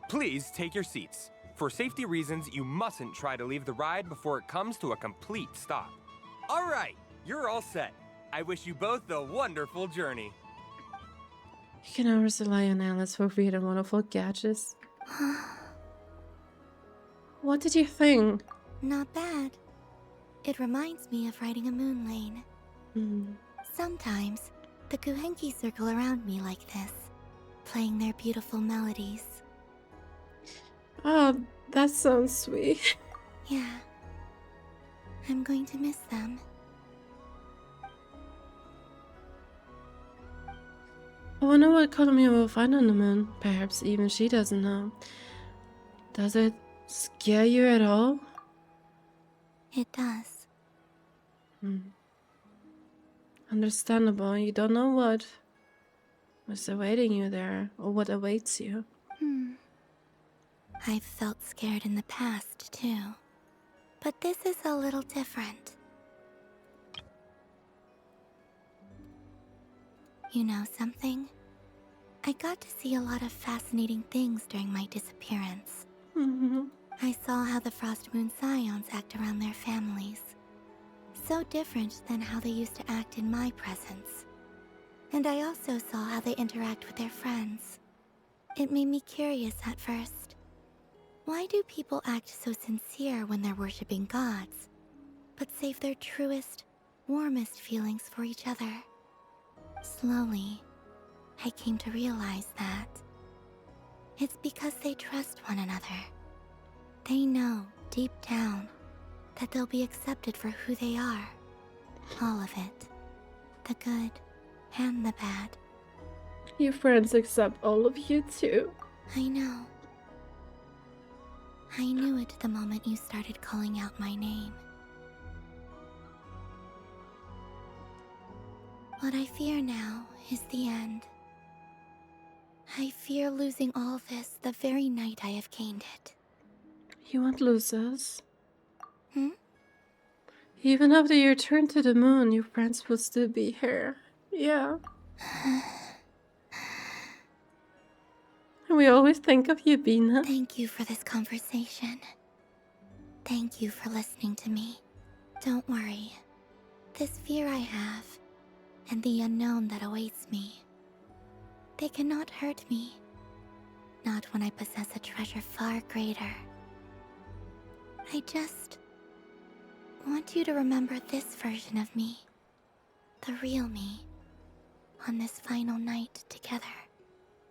Please take your seats. For safety reasons, you mustn't try to leave the ride before it comes to a complete stop. All right, you're all set. I wish you both a wonderful journey. You can always rely on Alice for weird and wonderful gadgets. What did you think? Not bad. It reminds me of riding a moon lane. Sometimes, the Kuuhenki circle around me like this, playing their beautiful melodies. Oh, that sounds sweet. Yeah. I'm going to miss them. I wonder what Columbina will find on the moon. Perhaps even she doesn't know. Does it scare you at all? It does. Understandable. You don't know what's awaiting you there, or what awaits you. I've felt scared in the past, too. But this is a little different. You know something? I got to see a lot of fascinating things during my disappearance. I saw how the Frostmoon Scions act around their families. So different than how they used to act in my presence. And I also saw how they interact with their friends. It made me curious at first. Why do people act so sincere when they're worshipping gods, but save their truest, warmest feelings for each other? Slowly, I came to realize that it's because they trust one another. They know, deep down, that they'll be accepted for who they are. All of it. The good and the bad. Your friends accept all of you too. I know. I knew it the moment you started calling out my name. What I fear now is the end. I fear losing all this the very night I have gained it. You won't lose us. Hmm? Even after you return to the moon, your friends will still be here. Yeah. We always think of you, Bina. Thank you for this conversation. Thank you for listening to me. Don't worry. This fear I have, and the unknown that awaits me, they cannot hurt me. Not when I possess a treasure far greater. I just want you to remember this version of me. The real me. On this final night together.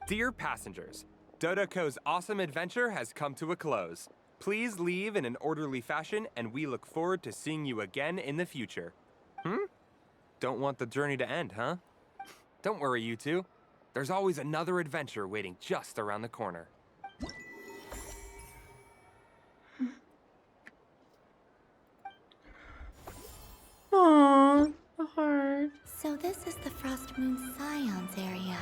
Dear passengers, Dodoco's awesome adventure has come to a close. Please leave in an orderly fashion, and we look forward to seeing you again in the future. Don't want the journey to end, huh? Don't worry, you two. There's always another adventure waiting just around the corner. Aww, a heart. So this is the Frostmoon Scions area.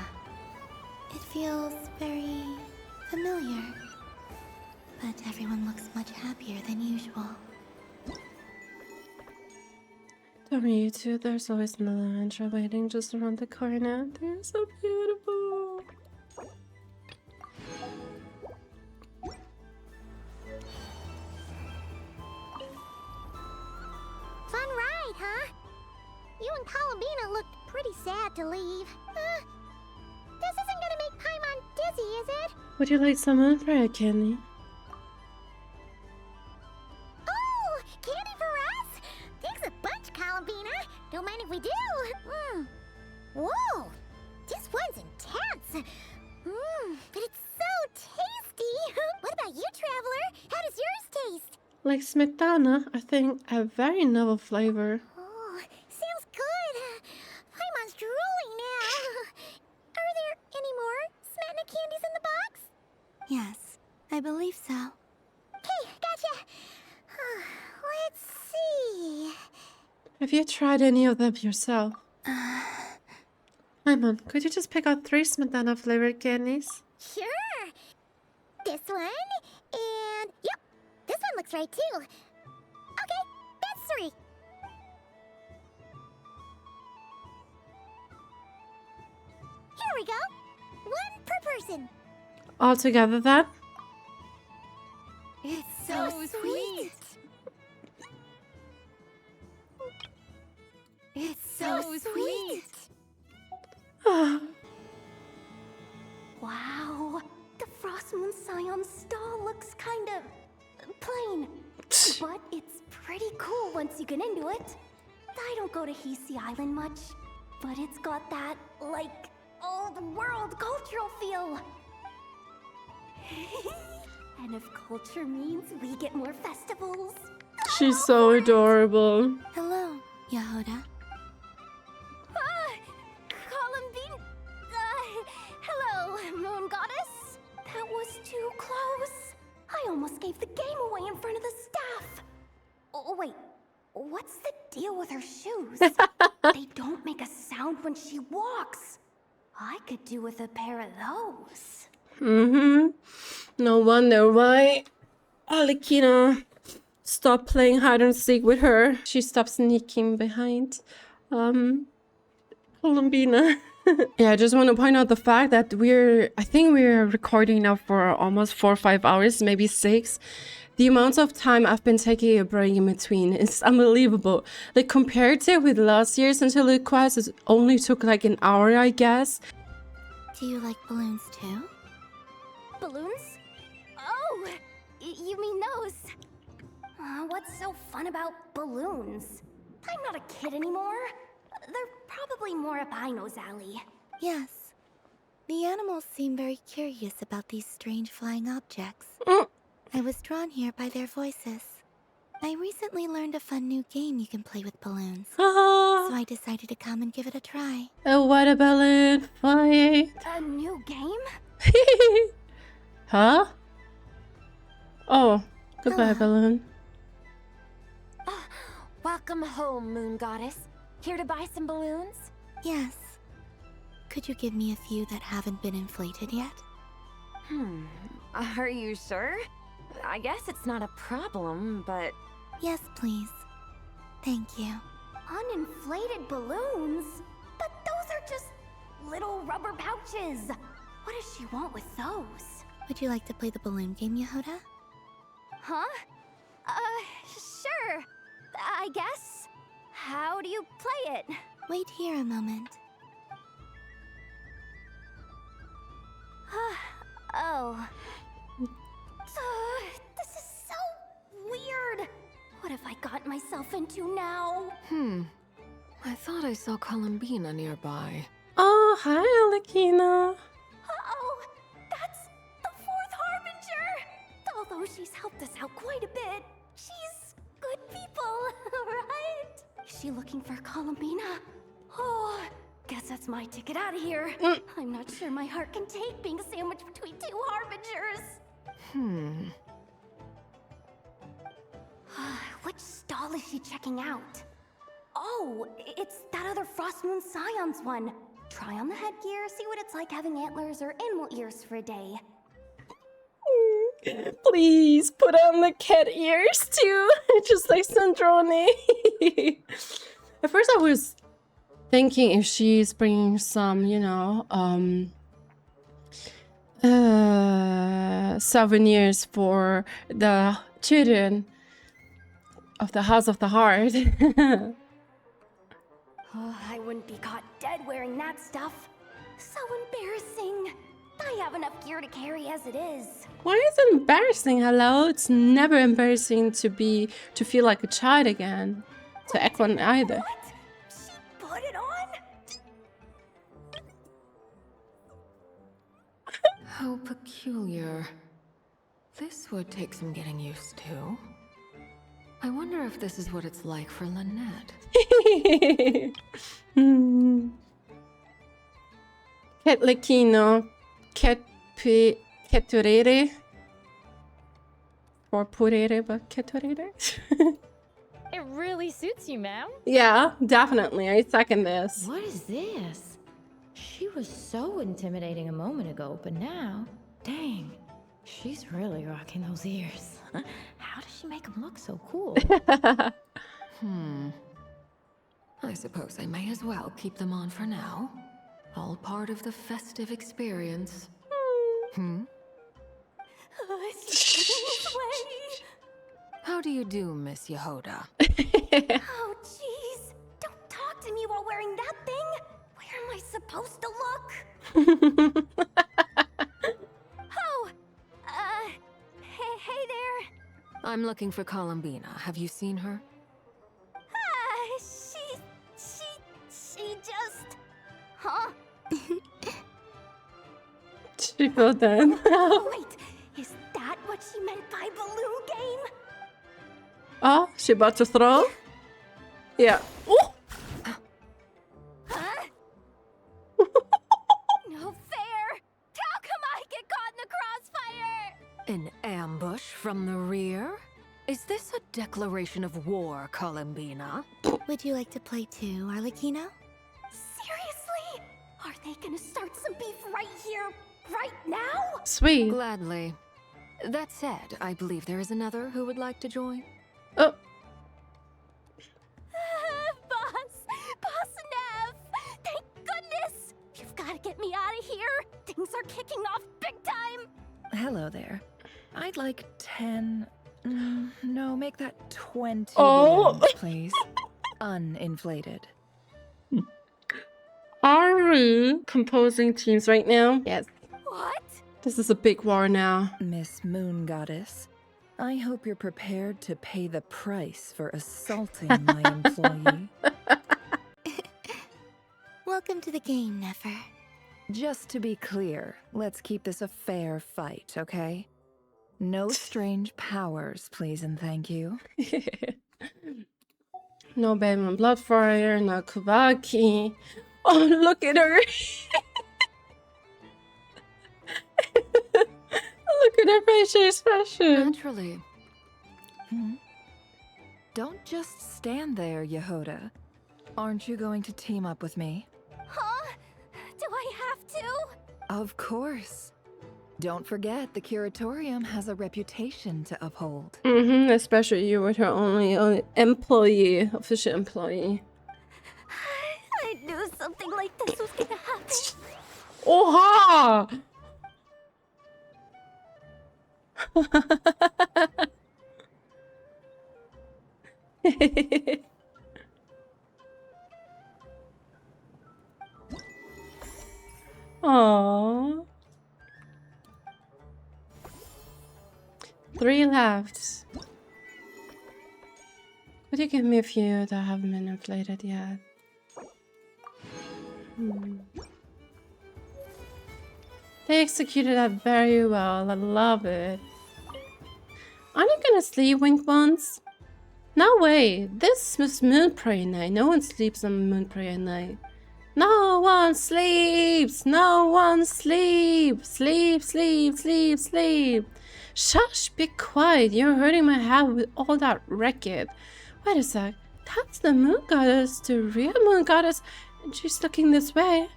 It feels very familiar. But everyone looks much happier than usual. Tell me, you two, there's always another adventure waiting just around the corner. They're so beautiful. Fun ride, huh? You and Columbina looked pretty sad to leave. This isn't gonna make Paimon dizzy, is it? Would you like some infrared candy? Oh, candy for us? Thanks a bunch, Columbina. Don't mind if we do. Whoa, this one's intense. But it's so tasty. What about you, Traveler? How does yours taste? Like smetana, I think a very novel flavor. Oh, sounds good. Paimon's drooling now. Are there any more smetana candies in the box? Yes, I believe so. Okay, gotcha. Let's see. Have you tried any of them yourself? Paimon, could you just pick out 3 smetana flavored candies? Sure. This one, and yep, this one looks right too. Okay, that's 3. Here we go. 1 per person. All together then? It's so sweet. It's so sweet. Wow, the Frostmoon Scion stall looks kind of plain, but it's pretty cool once you get into it. I don't go to Hisi Island much, but it's got that, like, old world cultural feel. And if culture means we get more festivals. She's so adorable. Hello, Jahoda. Columbine. Hello, Moon Goddess. That was too close. I almost gave the game away in front of the staff. Oh, wait. What's the deal with her shoes? They don't make a sound when she walks. I could do with a pair of those. No wonder why Arlecchino stopped playing hide and seek with her. She stopped sneaking behind Columbina. Yeah, I just want to point out the fact that I think we're recording now for almost 4 or 5 hours, maybe 6. The amount of time I've been taking a break in between is unbelievable. Like, compared to with last year's Interlude Quest, it only took like an hour, I guess. Do you like balloons too? Balloons? Oh, you mean those? What's so fun about balloons? I'm not a kid anymore. They're probably more up Aino's alley. Yes. The animals seem very curious about these strange flying objects. I was drawn here by their voices. I recently learned a fun new game you can play with balloons. So I decided to come and give it a try. A water balloon fight. A new game? Huh? Oh, goodbye, balloon. Welcome home, Moon Goddess. Here to buy some balloons? Yes. Could you give me a few that haven't been inflated yet? Are you sure? I guess it's not a problem, but... Yes, please. Thank you. Uninflated balloons? But those are just little rubber pouches. What does she want with those? Would you like to play the balloon game, Jahoda? Huh? Sure. I guess. How do you play it? Wait here a moment. Oh. This is so weird. What have I got myself into now? I thought I saw Columbina nearby. Oh, hi, Arlecchino. Uh-oh! That's the fourth Harbinger! Although she's helped us out quite a bit, she's good people, right? Is she looking for Columbina? Oh, guess that's my ticket out of here. I'm not sure my heart can take being sandwiched between two Harbingers. Which stall is she checking out? Oh, it's that other Frostmoon Scion's one. Try on the headgear, see what it's like having antlers or animal ears for a day. Please put on the cat ears too, just like Sandrone. At first I was thinking if she's bringing some, you know, souvenirs for the children of the House of the Heart. I wouldn't be caught dead wearing that stuff. So embarrassing. I have enough gear to carry as it is. Why is it embarrassing? Hello? It's never embarrassing to feel like a child again. To act one either. What? She put it on? How peculiar. This would take some getting used to. I wonder if this is what it's like for Lynette. Arlecchino, Caturere, or Purere, but Caturere. It really suits you, ma'am. Yeah, definitely. I second this. What is this? She was so intimidating a moment ago, but now, dang, she's really rocking those ears. How does she make them look so cool? I suppose I may as well keep them on for now. All part of the festive experience. How do you do, Miss Jahoda? Oh, jeez. Don't talk to me while wearing that thing. Where am I supposed to look? Oh, hey there. I'm looking for Columbina. Have you seen her? She just... Huh? She fell down. Wait, is that what she meant by balloon game? Oh, she about to throw? Yeah. Ooh. Huh? No fair! How come I get caught in the crossfire? An ambush from the rear? Is this a declaration of war, Columbina? Would you like to play too, Arlecchino? Seriously? Are they gonna start some beef right here, right now? Sweet. Gladly. That said, I believe there is another who would like to join. Oh. Boss Nev! Thank goodness! You've got to get me out of here! Things are kicking off big time! Hello there. I'd like 10... no, make that 20 balloons, please. Uninflated. Are we composing teams right now? Yes. What? This is a big war now. Miss Moon Goddess, I hope you're prepared to pay the price for assaulting my employee. Welcome to the game, Nefer. Just to be clear, let's keep this a fair fight, okay? No strange powers, please and thank you. No Paimon Bloodfire, no Kubaki. Oh, look at her. Look at her facial expression. Naturally. Don't just stand there, Jahoda. Aren't you going to team up with me? Huh? Do I have to? Of course. Don't forget, the Curatorium has a reputation to uphold. Especially you were her only employee, official employee. I knew something like this was gonna happen. Oha! Aww. 3 left. Would you give me a few that haven't been inflated yet? They executed that very well. I love it. Aren't you gonna sleep, Wink Ones? No way. This is Moon Prayer Night. No one sleeps on Moon Prayer Night. No one sleeps. No one sleeps. Sleep, sleep, sleep, sleep. Shush, be quiet. You're hurting my head with all that racket. Wait a sec. That's the Moon Goddess, the real Moon Goddess, and she's looking this way.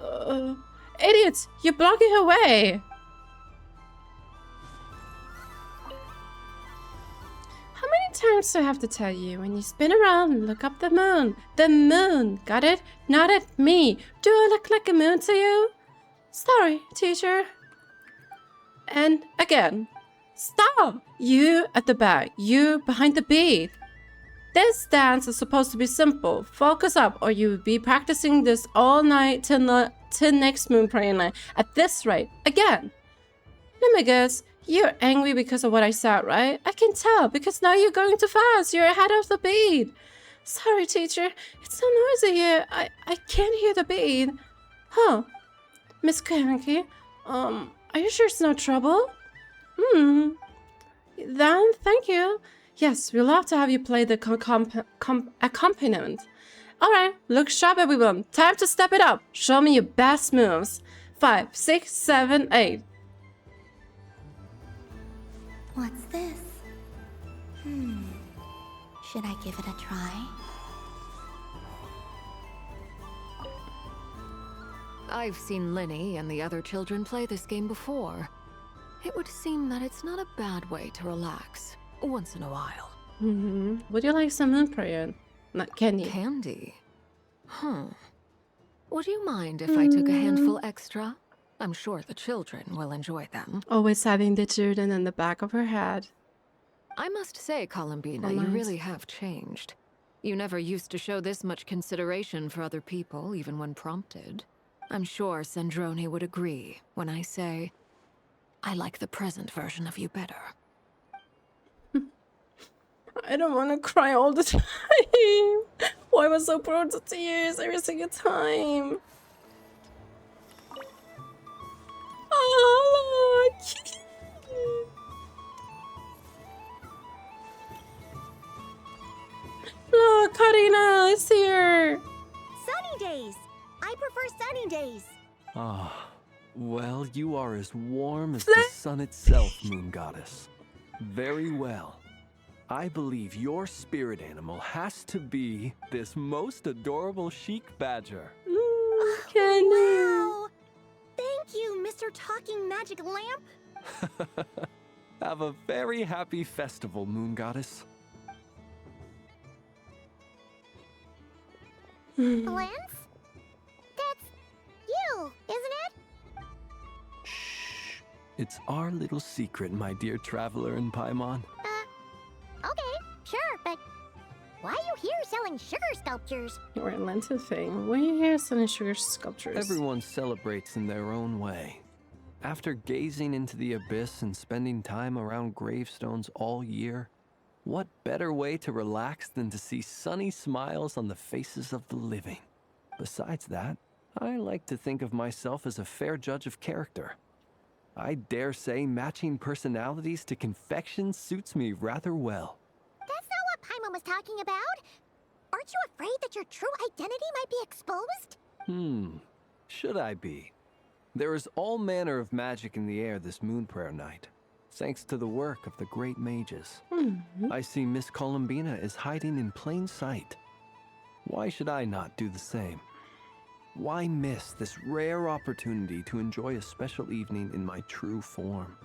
Oh. Idiots! You're blocking her way! How many times do I have to tell you? When you spin around, look up the moon. The moon! Got it? Not at me. Do I look like a moon to you? Sorry, teacher. And again. Stop! You at the back. You behind the beat. This dance is supposed to be simple. Focus up or you'll be practicing this all night till next Moon Prayer Night. At this rate. Again. Let me guess. You're angry because of what I said, right? I can tell because now you're going too fast. You're ahead of the beat. Sorry, teacher. It's so noisy here. I can't hear the beat. Huh. Miss Kuuhenki, are you sure it's no trouble? Then, thank you. Yes, we'd love to have you play the accompaniment. Alright, look sharp everyone. Time to step it up. Show me your best moves. 5, 6, 7, 8. What's this? Should I give it a try? I've seen Linny and the other children play this game before. It would seem that it's not a bad way to relax once in a while. Would you like some moon prayer? Not candy. Candy? Would you mind if I took a handful extra? I'm sure the children will enjoy them. Always having the children in the back of her head. I must say, Columbina, you really have changed. You never used to show this much consideration for other people, even when prompted. I'm sure Sandrone would agree when I say, I like the present version of you better. I don't want to cry all the time. Why am I so prone to tears every single time? Oh, look! Look, Katheryne is here! Sunny days! I prefer sunny days. Ah, well, you are as warm as the sun itself, Moon Goddess. Very well. I believe your spirit animal has to be this most adorable chic badger. Wow! Thank you, Mr. Talking Magic Lamp. Have a very happy festival, Moon Goddess. Flins? That's you, isn't it? Shh. It's our little secret, my dear Traveler and Paimon. Okay, sure, but why are you here selling sugar sculptures? You're a Lenten thing. Why are you here selling sugar sculptures? Everyone celebrates in their own way. After gazing into the abyss and spending time around gravestones all year, what better way to relax than to see sunny smiles on the faces of the living? Besides that, I like to think of myself as a fair judge of character. I dare say matching personalities to confection suits me rather well. That's not what Paimon was talking about. Aren't you afraid that your true identity might be exposed? Should I be? There is all manner of magic in the air this moon prayer night, thanks to the work of the great mages. I see Miss Columbina is hiding in plain sight. Why should I not do the same? Why miss this rare opportunity to enjoy a special evening in my true form?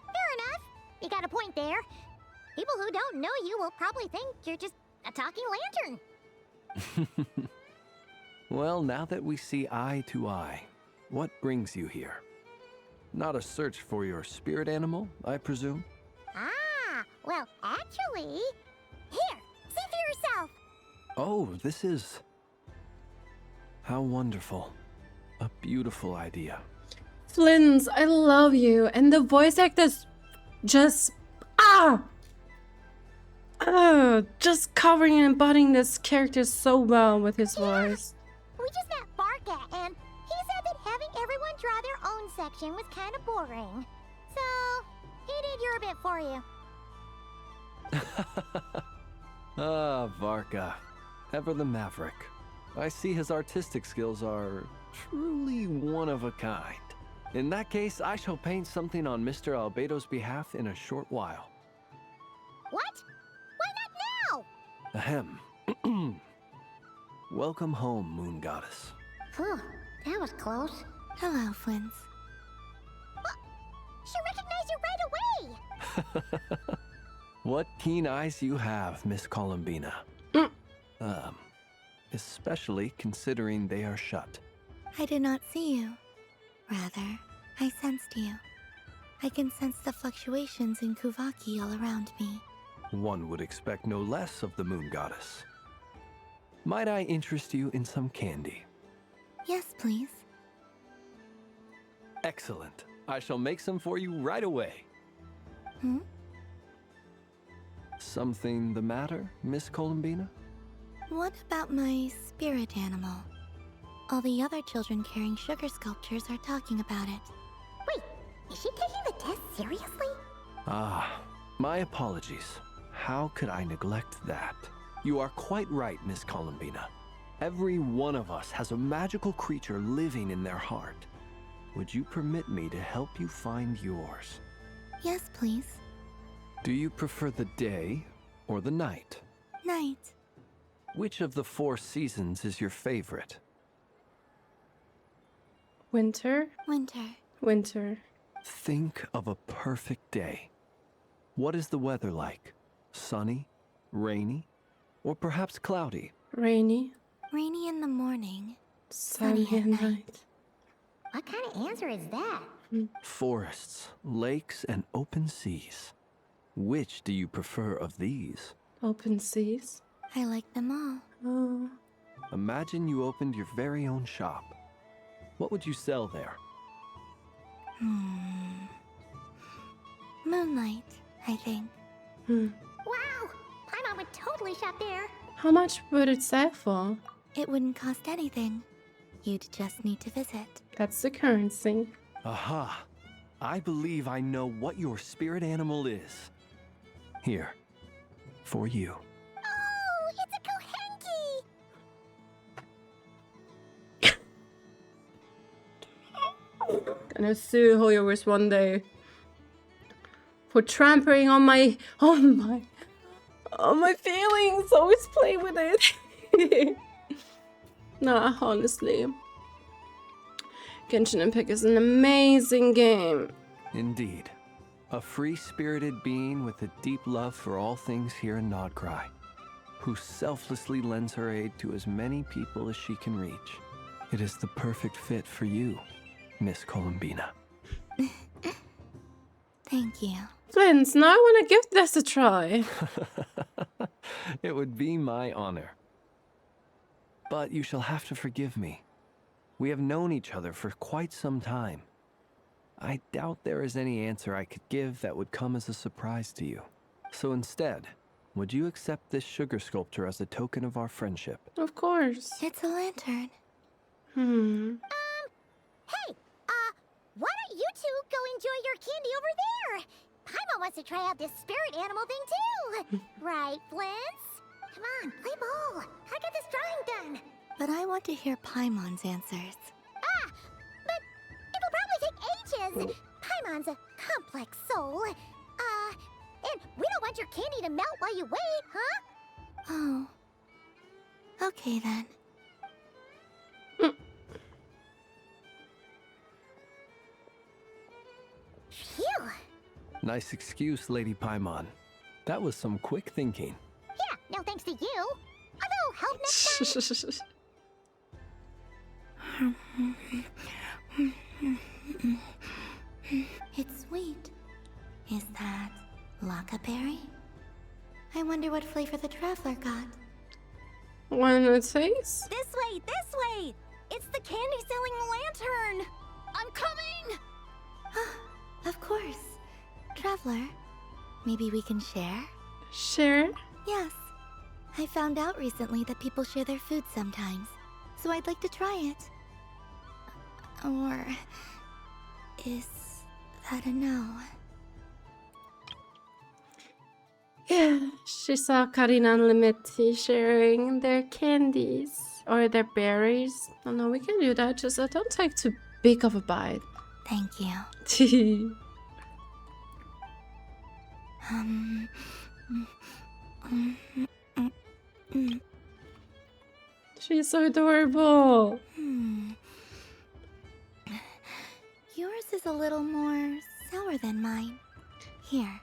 Fair enough. You got a point there. People who don't know you will probably think you're just a talking lantern. Well, now that we see eye to eye, what brings you here? Not a search for your spirit animal, I presume? Ah, well, actually... Here, see for yourself. Oh, this is... How wonderful. A beautiful idea. Flins, I love you. And the voice actors just... just covering and embodying this character so well with his voice. We just met Varka, and he said that having everyone draw their own section was kind of boring. So, he did your bit for you. Varka. Ever the maverick. I see his artistic skills are truly one of a kind. In that case, I shall paint something on Mr. Albedo's behalf in a short while. What? Why not now? Ahem. Welcome home, Moon Goddess. Phew, that was close. Hello, Flins. She recognized you right away! What keen eyes you have, Miss Columbina. Especially considering they are shut. I did not see you. Rather, I sensed you. I can sense the fluctuations in Kuuvaki all around me. One would expect no less of the Moon Goddess. Might I interest you in some candy? Yes, please. Excellent. I shall make some for you right away. Something the matter, Miss Columbina? What about my spirit animal? All the other children carrying sugar sculptures are talking about it. Wait, is she taking the test seriously? My apologies. How could I neglect that? You are quite right, Miss Columbina. Every one of us has a magical creature living in their heart. Would you permit me to help you find yours? Yes, please. Do you prefer the day or the night? Night. Which of the 4 seasons is your favorite? Winter? Winter. Winter. Think of a perfect day. What is the weather like? Sunny? Rainy? Or perhaps cloudy? Rainy. Rainy in the morning. Sunny at night. What kind of answer is that? Forests, lakes, and open seas. Which do you prefer of these? Open seas. I like them all. Oh. Imagine you opened your very own shop. What would you sell there? Moonlight, I think. Wow! Paimon would totally shop there. How much would it sell for? It wouldn't cost anything. You'd just need to visit. That's the currency. Aha! I believe I know what your spirit animal is. Here. For you. Oh, it's a Kuuhenki! Gonna sue Hoyoverse one day for trampling on my feelings. Always play with it. Nah, honestly, Genshin Impact is an amazing game. Indeed. A free-spirited being with a deep love for all things here in Nod Krai, who selflessly lends her aid to as many people as she can reach. It is the perfect fit for you, Miss Columbina. Thank you. Flins, now I want to give this a try. It would be my honor. But you shall have to forgive me. We have known each other for quite some time. I doubt there is any answer I could give that would come as a surprise to you. So instead, would you accept this sugar sculpture as a token of our friendship? Of course. It's a lantern. Hey, why don't you two go enjoy your candy over there? Paimon wants to try out this spirit animal thing too. Right, Flins? Come on, play ball. I got this drawing done. But I want to hear Paimon's answers. But if Paimon's a complex soul. And we don't want your candy to melt while you wait, huh? Oh. Okay then. Phew. Nice excuse, Lady Paimon. That was some quick thinking. Yeah, no thanks to you. Although, help next time. It's sweet. Is that Laka berry? I wonder what flavor the Traveler got. Wanna taste? This way, this way! It's the candy-selling lantern! I'm coming! Of course. Traveler, maybe we can share? Share? Yes. I found out recently that people share their food sometimes, so I'd like to try it. Or... is that a no? Yeah, she saw Katheryne and Limity sharing their candies or their berries. Oh no, we can do that, just don't take too big of a bite. Thank you. She's so adorable. Yours is a little more sour than mine. Here,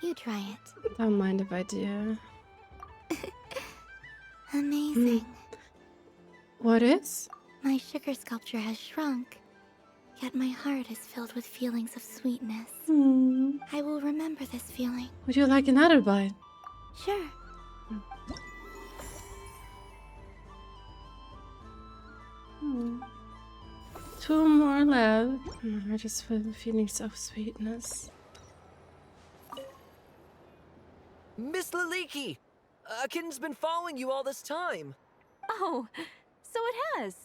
you try it. Don't mind if I do. Amazing. What is? My sugar sculpture has shrunk, yet my heart is filled with feelings of sweetness. I will remember this feeling. Would you like another bite? Sure. Two more left. I just feel feelings of sweetness. Miss Laliki! A kitten's been following you all this time. Oh, so it has.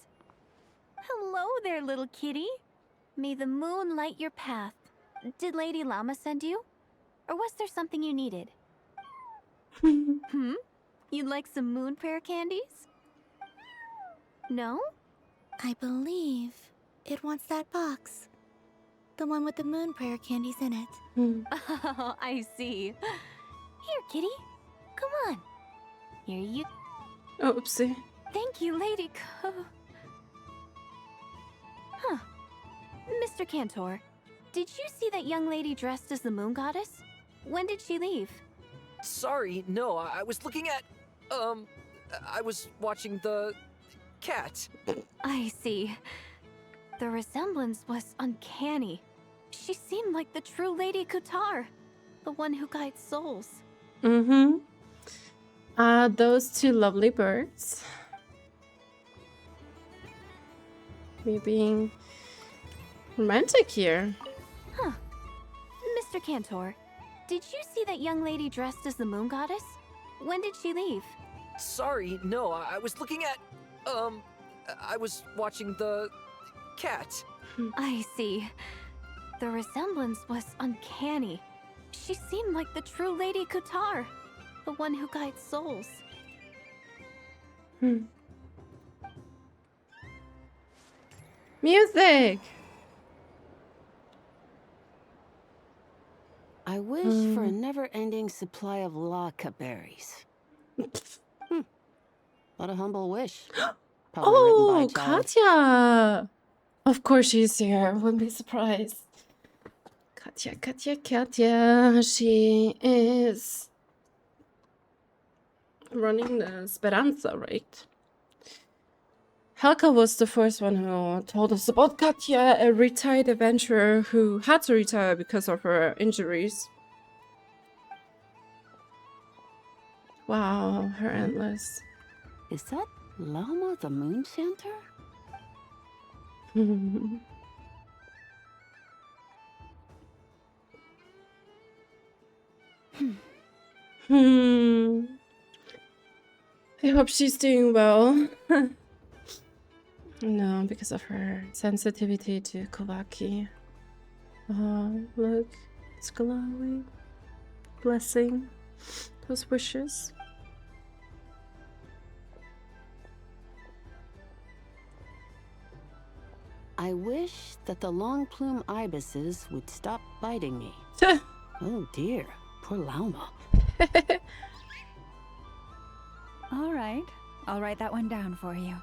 Hello there, little kitty. May the moon light your path. Did Lady Llama send you? Or was there something you needed? You'd like some moon prayer candies? No? I believe it wants that box. The one with the moon prayer candies in it. Oh, I see. Here, kitty. Come on. Here you... Oopsie. Thank you, Lady Huh. Mr. Cantor, did you see that young lady dressed as the moon goddess? When did she leave? Sorry, no, I was looking at... I was watching the... cat. I see. The resemblance was uncanny. She seemed like the true Lady Kuutar, the one who guides souls. Those two lovely birds. We're being romantic here. Huh. Mr. Cantor, did you see that young lady dressed as the moon goddess? When did she leave? Sorry, no, I was looking at... I was watching the... cat. I see. The resemblance was uncanny. She seemed like the true Lady Kuutar, the one who guides souls. Music! I wish for a never-ending supply of Laka berries. What a humble wish. Probably Oh, written by a child. Katya! Of course she's here. Wouldn't be surprised. Katya. She is running the Speranza, right? Helka was the first one who told us about Katya, a retired adventurer who had to retire because of her injuries. Wow, her endless. Is that Lauma the Moon Center? I hope she's doing well. No, because of her sensitivity to Kavaki. Oh, look, it's glowing. Blessing those wishes. I I wish that the long plume ibises would stop biting me. Oh dear, poor Lauma. All right, I'll write that one down for you.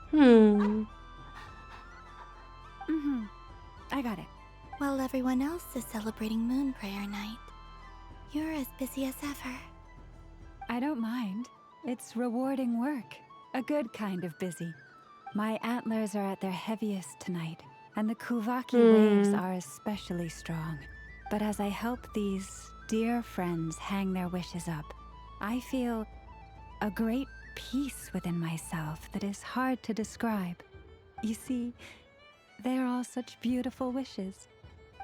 I got it. While everyone else is celebrating Moon Prayer Night, you're as busy as ever. I don't mind. It's rewarding work. A good kind of busy. My antlers are at their heaviest tonight, and the Kuuvaki waves are especially strong. But as I help these dear friends hang their wishes up, I feel a great peace within myself that is hard to describe. You see, they are all such beautiful wishes,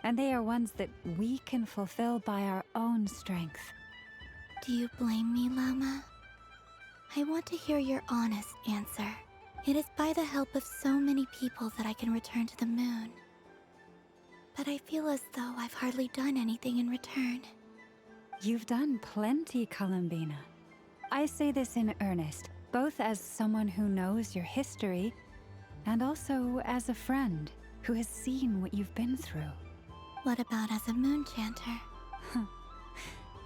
and they are ones that we can fulfill by our own strength. Do you blame me, Lauma? I want to hear your honest answer. It is by the help of so many people that I can return to the moon. But I feel as though I've hardly done anything in return. You've done plenty, Columbina. I say this in earnest, both as someone who knows your history, and also as a friend who has seen what you've been through. What about as a moon chanter?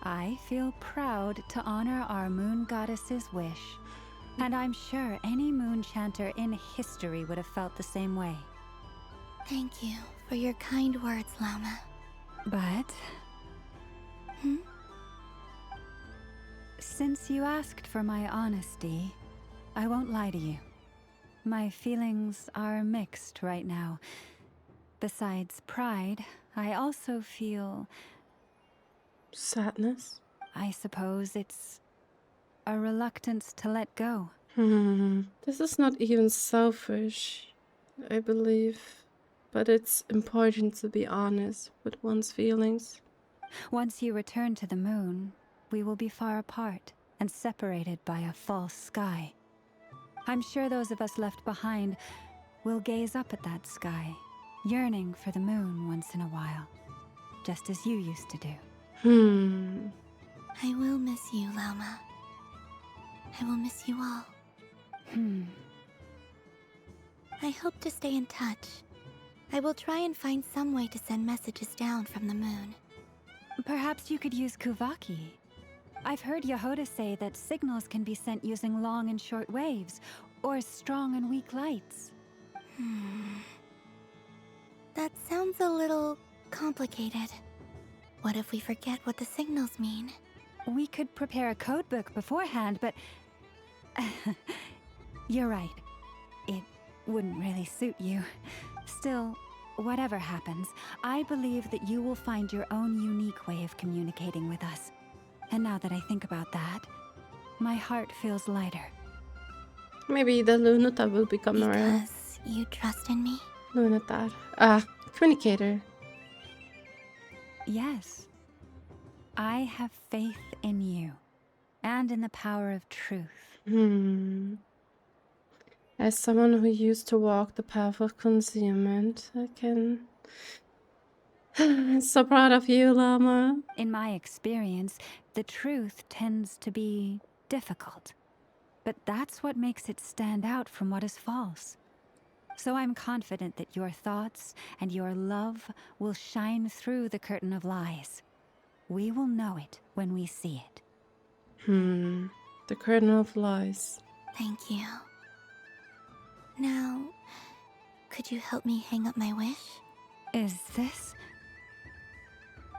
I feel proud to honor our moon goddess's wish, and I'm sure any moon chanter in history would have felt the same way. Thank you for your kind words, Lauma. But... Since you asked for my honesty, I won't lie to you. My feelings are mixed right now. Besides pride, I also feel... sadness? I suppose it's a reluctance to let go. This is not even selfish, I believe. But it's important to be honest with one's feelings. Once you return to the moon, we will be far apart and separated by a false sky. I'm sure those of us left behind will gaze up at that sky, yearning for the moon once in a while, just as you used to do. I will miss you, Lauma. I will miss you all. I hope to stay in touch. I will try and find some way to send messages down from the moon. Perhaps you could use Kuuvaki. I've heard Jahoda say that signals can be sent using long and short waves, or strong and weak lights. That sounds a little complicated. What if we forget what the signals mean? We could prepare a codebook beforehand, but... You're right. It wouldn't really suit you. Still, whatever happens, I believe that you will find your own unique way of communicating with us. And now that I think about that, my heart feels lighter. Maybe the Luonnotar will become a Because you trust in me? Luonnotar. Communicator. Yes. I have faith in you, and in the power of truth. As someone who used to walk the path of concealment, I can... I'm so proud of you, Lauma. In my experience, the truth tends to be difficult. But that's what makes it stand out from what is false. So I'm confident that your thoughts and your love will shine through the curtain of lies. We will know it when we see it. The curtain of lies. Thank you. Now, could you help me hang up my wish? Is this?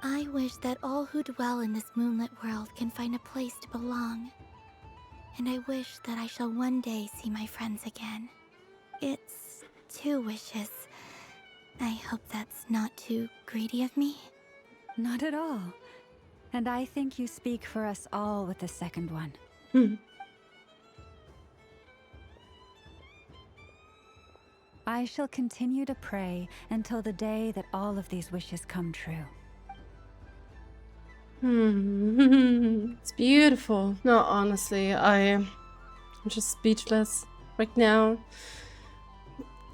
I wish that all who dwell in this moonlit world can find a place to belong. And I wish that I shall one day see my friends again. It's 2 wishes. I hope that's not too greedy of me. Not at all. And I think you speak for us all with the second one. I shall continue to pray until the day that all of these wishes come true. It's beautiful. No, honestly, I'm just speechless right now.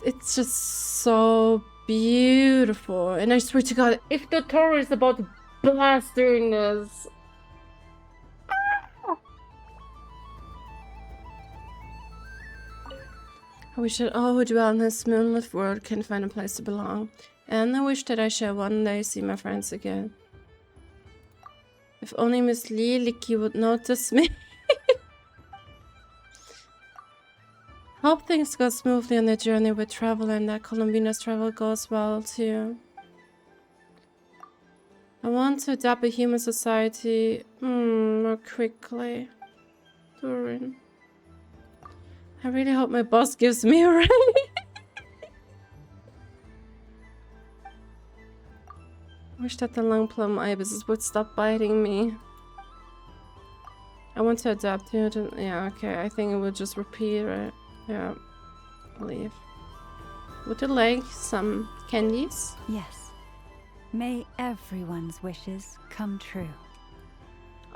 It's just so beautiful. And I swear to God, if Dottore is about to blast during this... I I wish that all who dwell in this moonlit world can find a place to belong. And I wish that I shall one day see my friends again. If only Miss Lilicki would notice me. Hope things go smoothly on their journey with Traveler and that Columbina's travel goes well too. I want to adapt a human society more quickly. Durin. I really hope my boss gives me a raise. Wish that the long plum ibises would stop biting me. I want to adapt to it. Yeah, okay. I think it will just repeat, right? Yeah. Leave. Would you like some candies? Yes. May everyone's wishes come true.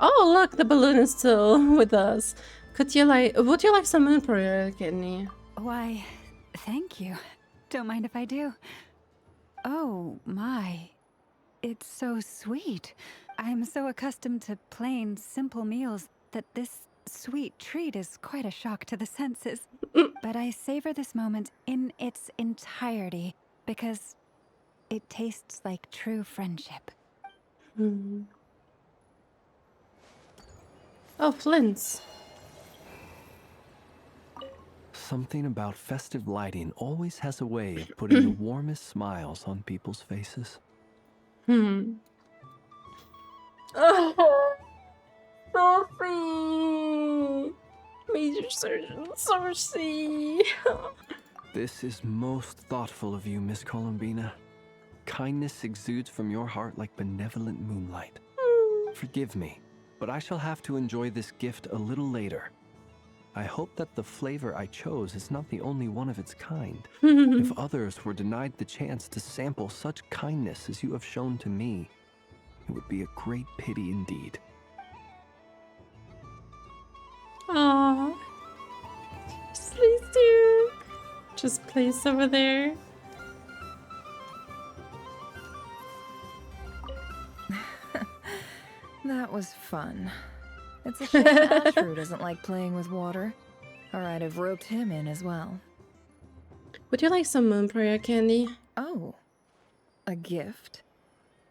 Oh, look, the balloon is still with us. Would you like some moon prayer candy? Why, thank you. Don't mind if I do. Oh, my. It's so sweet. I'm so accustomed to plain, simple meals that this sweet treat is quite a shock to the senses. But I savor this moment in its entirety because it tastes like true friendship. Oh, Flins. Something about festive lighting always has a way of putting the warmest smiles on people's faces. Oh, Sophie! Major Surgeon Cersei! This is most thoughtful of you, Miss Columbina. Kindness exudes from your heart like benevolent moonlight. Forgive me, but I shall have to enjoy this gift a little later. I hope that the flavor I chose is not the only one of its kind. If others were denied the chance to sample such kindness as you have shown to me, it would be a great pity indeed. Aww. Please do. Just place over there. That was fun. It's a shame Ashru doesn't like playing with water, or I'd have roped him in as well. Would you like some moon prayer candy? Oh, a gift?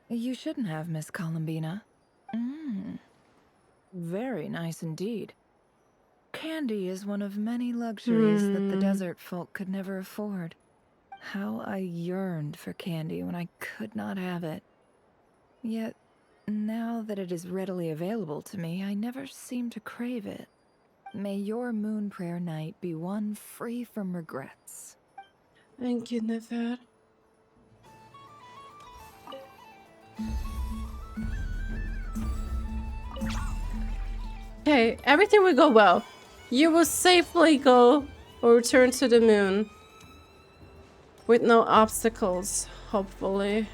You shouldn't have, Miss Columbina. Very nice indeed. Candy is one of many luxuries that the desert folk could never afford. How I yearned for candy when I could not have it. Yet, now that it is readily available to me, I never seem to crave it. May your moon prayer night be one free from regrets. Thank you, Nether. Okay, everything will go well. You will safely go or return to the moon. With no obstacles, hopefully.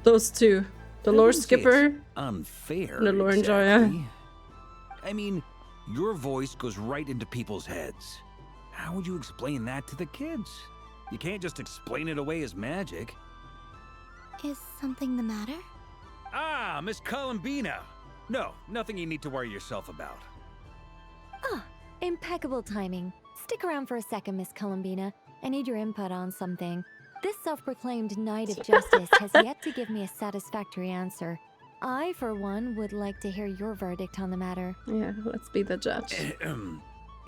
Those two. The Lord Skipper. Unfair. And the Lord Enjoyer. I mean, your voice goes right into people's heads. How would you explain that to the kids? You can't just explain it away as magic. Is something the matter? Ah, Miss Columbina. No, nothing you need to worry yourself about. Ah, impeccable timing. Stick around for a second, Miss Columbina. I need your input on something. This self-proclaimed Knight of Justice has yet to give me a satisfactory answer. I, for one, would like to hear your verdict on the matter. Yeah, let's be the judge.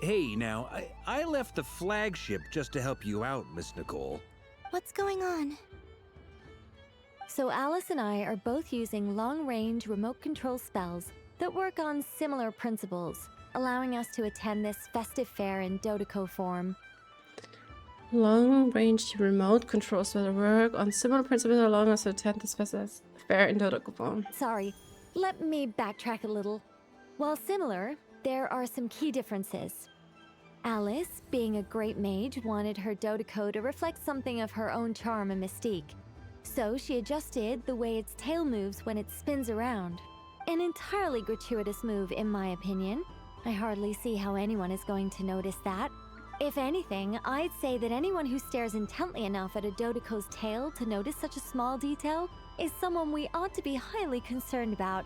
Hey, now, I left the flagship just to help you out, Miss Nicole. What's going on? So Alice and I are both using long-range remote control spells that work on similar principles, allowing us to attend this festive fair in Dodoco form. Long-range remote controls will work on similar principles allowing us to attend this fair in Dodoco form. Sorry, let me backtrack a little. While similar, there are some key differences. Alice, being a great mage, wanted her Dodoco to reflect something of her own charm and mystique. So she adjusted the way its tail moves when it spins around. An entirely gratuitous move, in my opinion. I hardly see how anyone is going to notice that. If anything, I'd say that anyone who stares intently enough at a Dodoco's tail to notice such a small detail is someone we ought to be highly concerned about.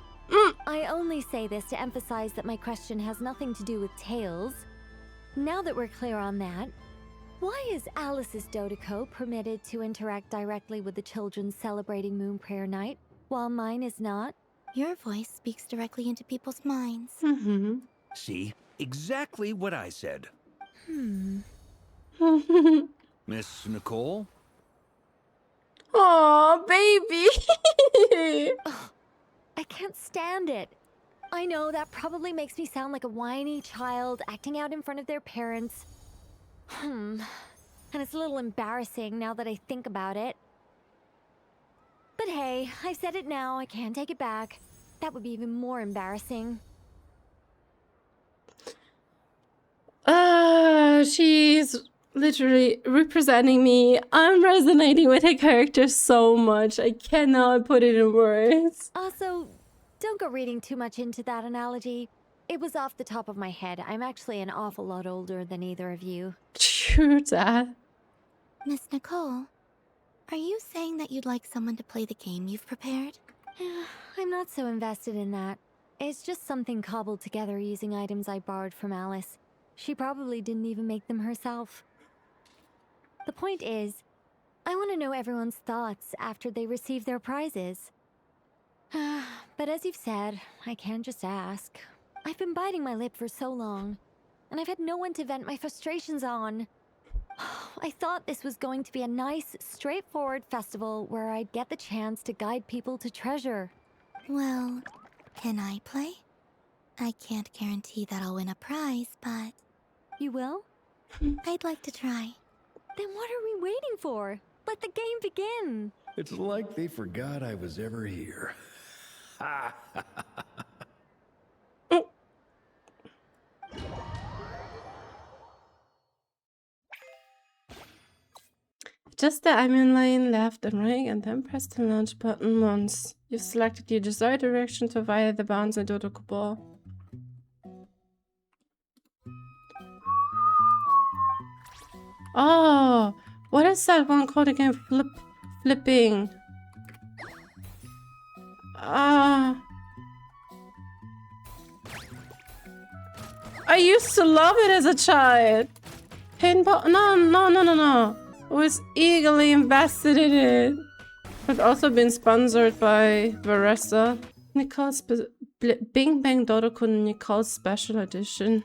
I only say this to emphasize that my question has nothing to do with tails. Now that we're clear on that, why is Alice's Dodoco permitted to interact directly with the children celebrating Moon Prayer Night, while mine is not? Your voice speaks directly into people's minds. See? Exactly what I said. Miss Nicole? Aw, baby! I can't stand it. I know that probably makes me sound like a whiny child acting out in front of their parents. And it's a little embarrassing now that I think about it. But hey, I've said it now, I can't take it back. That would be even more embarrassing. She's literally representing me. I'm resonating with her character so much. I cannot put it in words. Also, don't go reading too much into that analogy. It was off the top of my head. I'm actually an awful lot older than either of you. True that. Miss Nicole, are you saying that you'd like someone to play the game you've prepared? I'm not so invested in that. It's just something cobbled together using items I borrowed from Alice. She probably didn't even make them herself. The point is, I want to know everyone's thoughts after they receive their prizes. But as you've said, I can't just ask. I've been biting my lip for so long, and I've had no one to vent my frustrations on. I thought this was going to be a nice, straightforward festival where I'd get the chance to guide people to treasure. Well, can I play? I can't guarantee that I'll win a prize, but... You will? I'd like to try. Then what are we waiting for? Let the game begin! It's like they forgot I was ever here. Just the immune lane left and right, and then press the launch button once you've selected your desired direction to fire the bounce and Dodoco ball. Oh, what is that one called again? Flipping. I used to love it as a child. Paintball? No. I was eagerly invested in it. I've also been sponsored by Varesa. Nicole's Bing Bang Dodoco Nicole's Special Edition.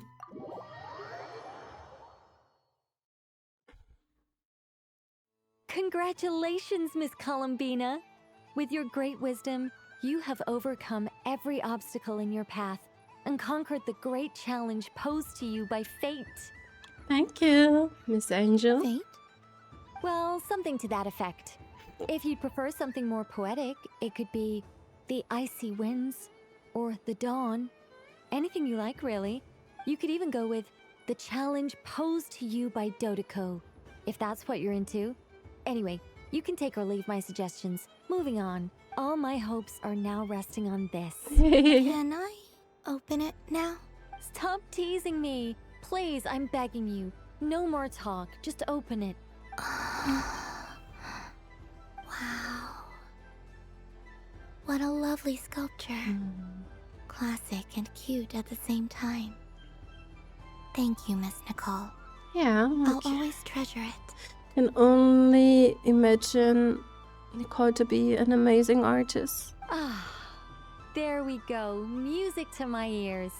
Congratulations, Miss Columbina! With your great wisdom, you have overcome every obstacle in your path and conquered the great challenge posed to you by fate. Thank you, Miss Angel. Fate? Well, something to that effect. If you'd prefer something more poetic, it could be the icy winds or the dawn. Anything you like, really. You could even go with the challenge posed to you by Dodoco, if that's what you're into. Anyway, you can take or leave my suggestions. Moving on. All my hopes are now resting on this. Can I open it now? Stop teasing me. Please, I'm begging you. No more talk. Just open it. Wow. What a lovely sculpture. Classic and cute at the same time. Thank you, Miss Nicole. Yeah, I'll always treasure it. Can only imagine Nicole to be an amazing artist. There we go. Music to my ears.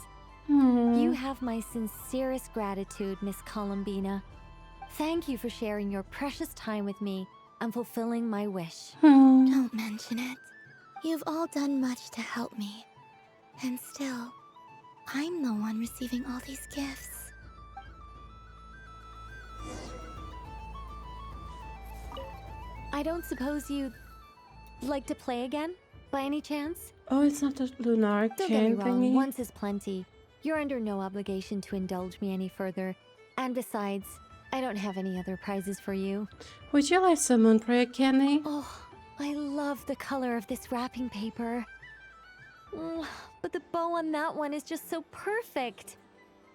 You have my sincerest gratitude, Miss Columbina. Thank you for sharing your precious time with me and fulfilling my wish. Don't mention it. You've all done much to help me. And still, I'm the one receiving all these gifts. I don't suppose you'd like to play again, by any chance? Oh, it's not a Lunar Don't get me Arcana wrong, thingy. once is plenty. You're under no obligation to indulge me any further. And besides, I don't have any other prizes for you. Would you like some Moon Prayer candy? Oh, I love the color of this wrapping paper. But the bow on that one is just so perfect.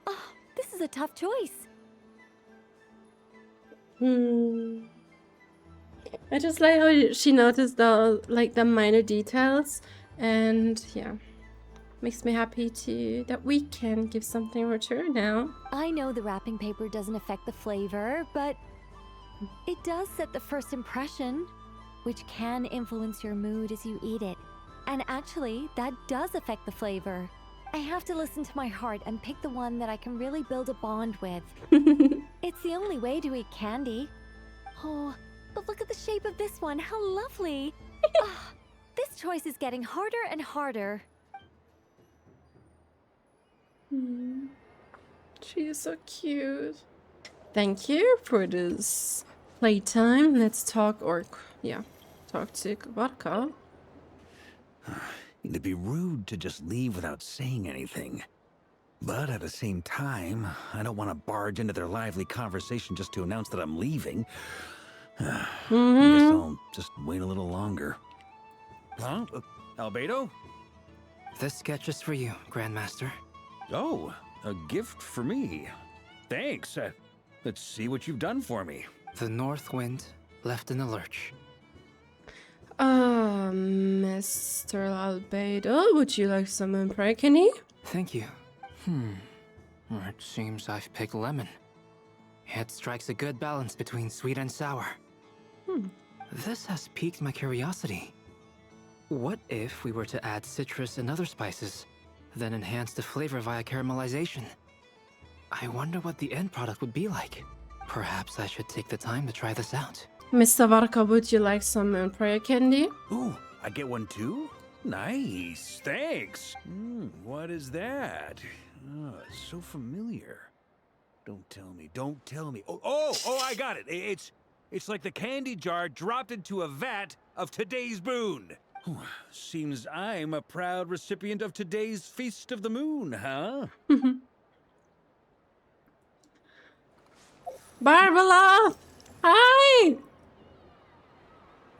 Oh, this is a tough choice. I just like how she noticed the minor details, and yeah, makes me happy that we can give something in return now. I know the wrapping paper doesn't affect the flavor, but it does set the first impression, which can influence your mood as you eat it. And actually, that does affect the flavor. I have to listen to my heart and pick the one that I can really build a bond with. It's the only way to eat candy. Oh, but look at the shape of this one. How lovely. This choice is getting harder and harder. She is so cute. Thank you for this playtime. Let's talk to Varka. It'd be rude to just leave without saying anything. But at the same time, I don't want to barge into their lively conversation just to announce that I'm leaving. I guess I'll just wait a little longer. Huh? Albedo? This sketch is for you, Grandmaster. Oh, a gift for me. Thanks. Let's see what you've done for me. The North Wind left in the lurch. Mr. Albedo, would you like some impervious? Thank you. It seems I've picked lemon. It strikes a good balance between sweet and sour. This has piqued my curiosity. What if we were to add citrus and other spices, then enhance the flavor via caramelization? I wonder what the end product would be like. Perhaps I should take the time to try this out. Mr. Varka, would you like some impervious candy? Ooh, I get one too? Nice, thanks. What is that? Oh, it's so familiar. Don't tell me. Oh, I got it. It's like the candy jar dropped into a vat of today's boon. Seems I'm a proud recipient of today's Feast of the Moon, huh? Barbara! Hi!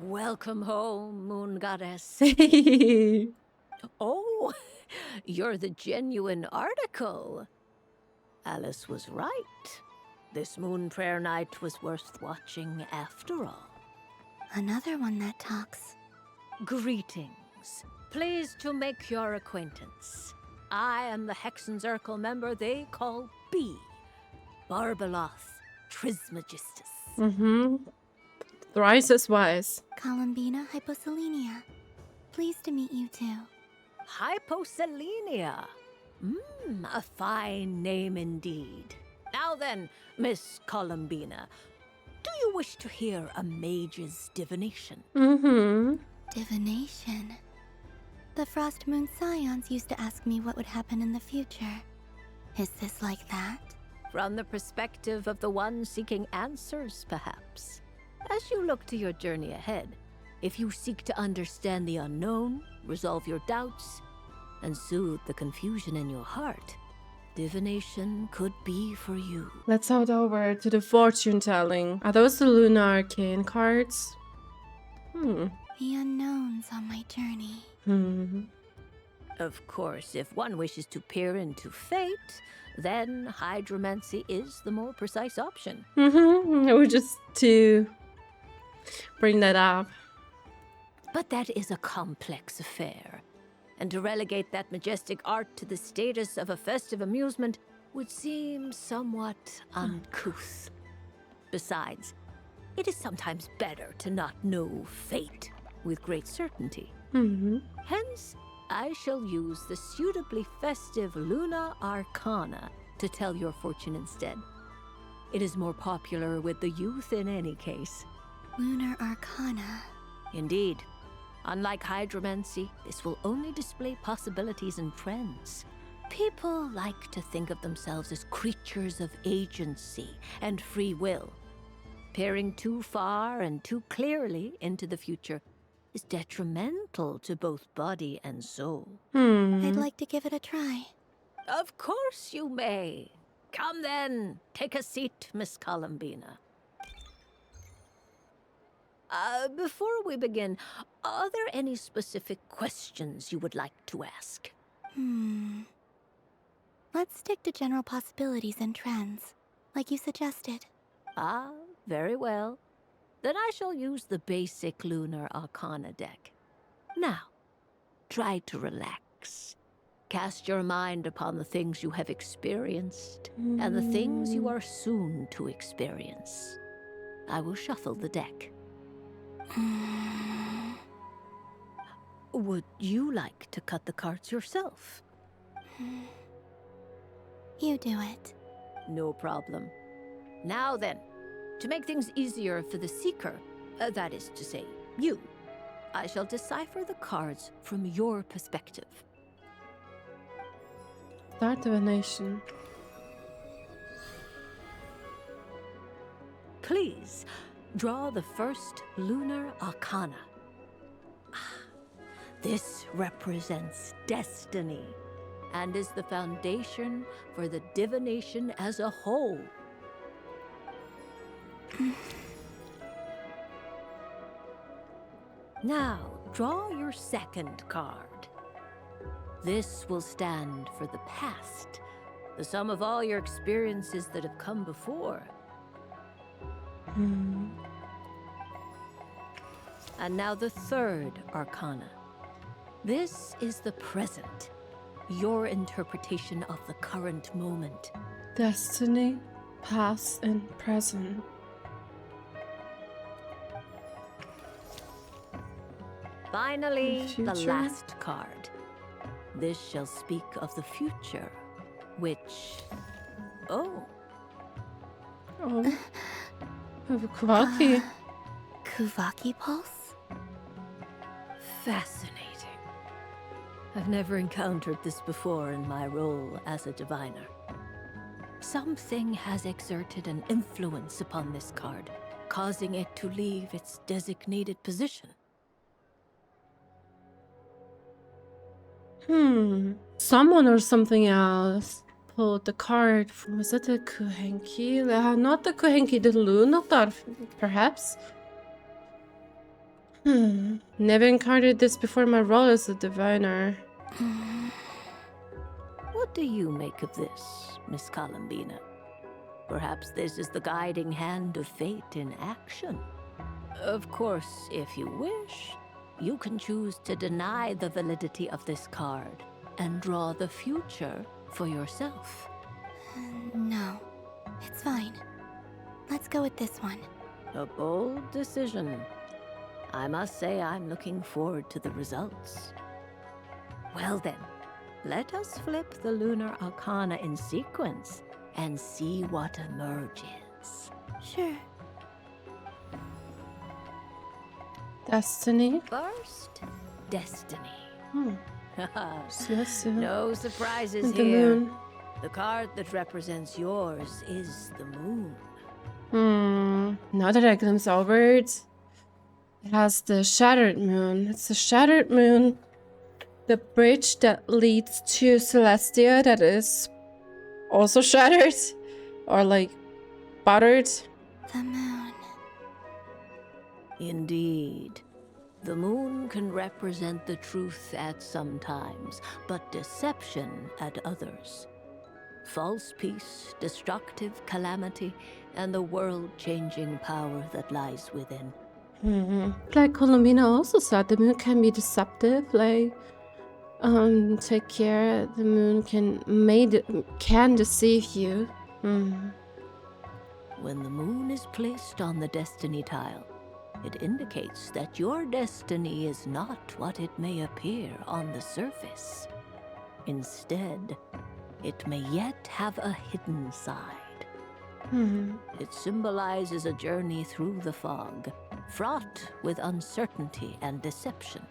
Welcome home, Moon Goddess. Hey. Oh, you're the genuine article. Alice was right. This moon prayer night was worth watching after all. Another one that talks. Greetings. Pleased to make your acquaintance. I am the Hexenzirkel member they call B. Barbeloth Trismegistus. Thrice as wise. Columbina Hyposelenia. Pleased to meet you too. Hyposelenia. A fine name indeed. Now then, Miss Columbina, do you wish to hear a mage's divination? Divination? The Frostmoon Scions used to ask me what would happen in the future. Is this like that? From the perspective of the one seeking answers, perhaps. As you look to your journey ahead, if you seek to understand the unknown, resolve your doubts, and soothe the confusion in your heart, divination could be for you. Let's head over to the fortune telling. Are those the Lunar Arcana cards? The unknowns on my journey. Of course, if one wishes to peer into fate, then hydromancy is the more precise option. Or just to bring that up. But that is a complex affair, and to relegate that majestic art to the status of a festive amusement would seem somewhat uncouth. Besides, it is sometimes better to not know fate with great certainty. Hence, I shall use the suitably festive Lunar Arcana to tell your fortune instead. It is more popular with the youth in any case. Lunar Arcana. Indeed. Unlike hydromancy, this will only display possibilities and trends. People like to think of themselves as creatures of agency and free will. Peering too far and too clearly into the future is detrimental to both body and soul. I'd like to give it a try. Of course you may. Come then, take a seat, Miss Columbina. Before we begin, are there any specific questions you would like to ask? Let's stick to general possibilities and trends, like you suggested. Ah, Very well. Then I shall use the basic Lunar Arcana deck. Now, try to relax. Cast your mind upon the things you have experienced and the things you are soon to experience. I will shuffle the deck. Would you like to cut the cards yourself? You do it. No problem. Now then, to make things easier for the Seeker, that is to say, you, I shall decipher the cards from your perspective. Start divination. Please, draw the first Lunar Arcana. This represents destiny and is the foundation for the divination as a whole. Now, draw your second card. This will stand for the past, the sum of all your experiences that have come before. And now the third Arcana. This is the present, your interpretation of the current moment. Destiny, past, and present. Finally, the Future? last card. This shall speak of the future, which... Oh. Oh. I have a Kuuhenkis. Kuuhenkis pulse? Fascinating. I've never encountered this before in my role as a diviner. Something has exerted an influence upon this card, causing it to leave its designated position. Someone or something else pulled the card. Was it the Kuuhenkis? Not the Kuuhenkis, the Luonnotar, perhaps? Never encountered this before in my role as a diviner. What do you make of this, Miss Columbina? Perhaps this is the guiding hand of fate in action. Of course, if you wish, you can choose to deny the validity of this card and draw the future for yourself. No, it's fine. Let's go with this one. A bold decision. I must say I'm looking forward to the results. Well then, let us flip the Lunar Arcana in sequence and see what emerges. Sure. Destiny. First, destiny. Yes, No surprises and the here. moon. The card that represents yours is the moon. Now that I glimpse over it, it has the shattered moon. It's a shattered moon. The bridge that leads to Celestia that is also shattered. Or like battered. The moon. Indeed. The moon can represent the truth at some times, but deception at others. False peace, destructive calamity, and the world-changing power that lies within. Like Columbina also said, the moon can be deceptive. Like, take care. The moon can deceive you. When the moon is placed on the destiny tile, it indicates that your destiny is not what it may appear on the surface. Instead, it may yet have a hidden side. It symbolizes a journey through the fog, fraught with uncertainty and deception,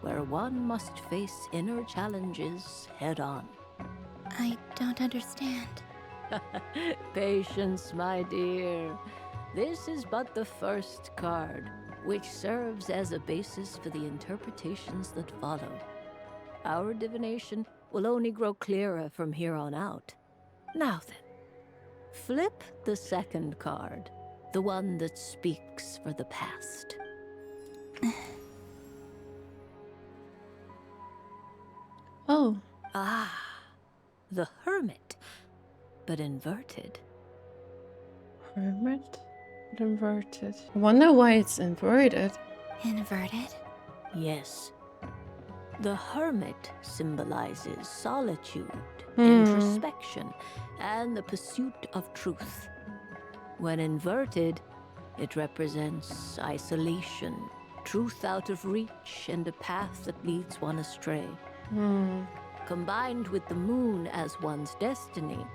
where one must face inner challenges head-on. I don't understand. Patience, my dear. This is but the first card, which serves as a basis for the interpretations that follow. Our divination will only grow clearer from here on out. Now then, flip the second card, the one that speaks for the past. Oh. Ah, the Hermit, but inverted. Hermit? Inverted. I wonder why it's inverted. Inverted? Yes. The hermit symbolizes solitude, introspection, and the pursuit of truth. When inverted, it represents isolation, truth out of reach, and a path that leads one astray. Combined with the moon as one's destiny,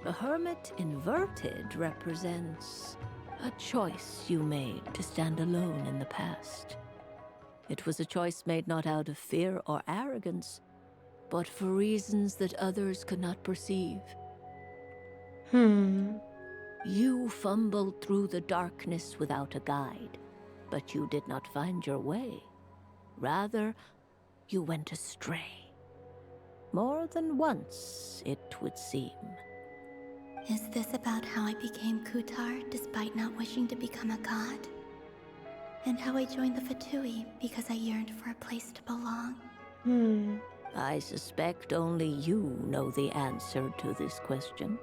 the hermit inverted represents a choice you made to stand alone in the past. It was a choice made not out of fear or arrogance, but for reasons that others could not perceive. You fumbled through the darkness without a guide, but you did not find your way. Rather, you went astray. More than once, it would seem. Is this about how I became Kuutar despite not wishing to become a god? And how I joined the Fatui because I yearned for a place to belong? I suspect only you know the answer to this question.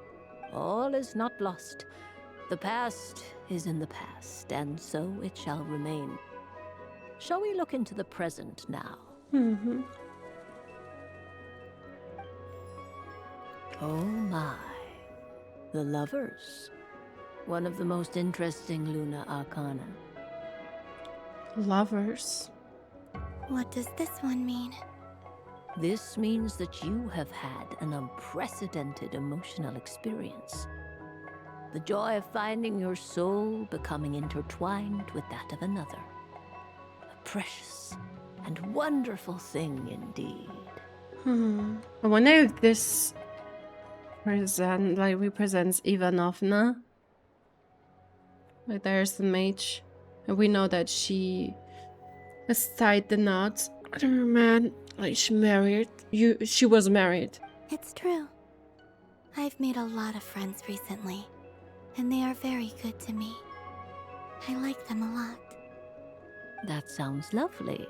All is not lost. The past is in the past, and so it shall remain. Shall we look into the present now? Oh my. The lovers. One of the most interesting Lunar Arcana. Lovers. What does this one mean? This means that you have had an unprecedented emotional experience. The joy of finding your soul becoming intertwined with that of another. A precious and wonderful thing indeed. I wonder if this represents Ivanovna. Like there's the mage. And we know that she has tied the knots. I don't know, man. Like she was married. It's true. I've made a lot of friends recently, and they are very good to me. I like them a lot. That sounds lovely.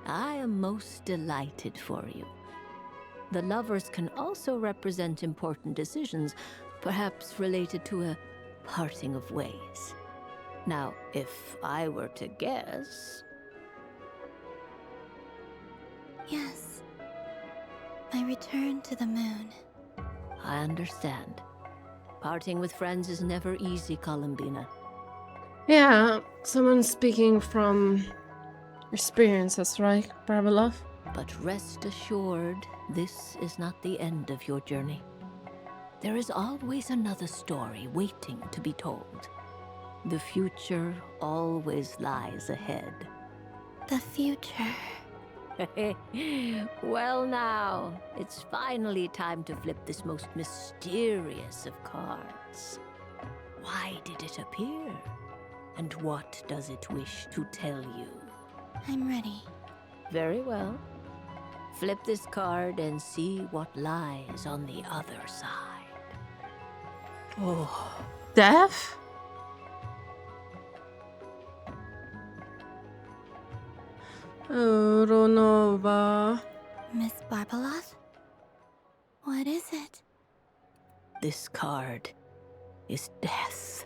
I am most delighted for you. The lovers can also represent important decisions, perhaps related to a parting of ways. Now, if I were to guess... Yes. My return to the moon. I understand. Parting with friends is never easy, Columbina. Yeah, someone speaking from experiences, right, Barbalov? But rest assured, this is not the end of your journey. There is always another story waiting to be told. The future always lies ahead. The future. Well now, it's finally time to flip this most mysterious of cards. Why did it appear? And what does it wish to tell you? I'm ready. Very well. Flip this card and see what lies on the other side. Oh. Death? Ronova. Miss Barbalov? What is it? This card is death.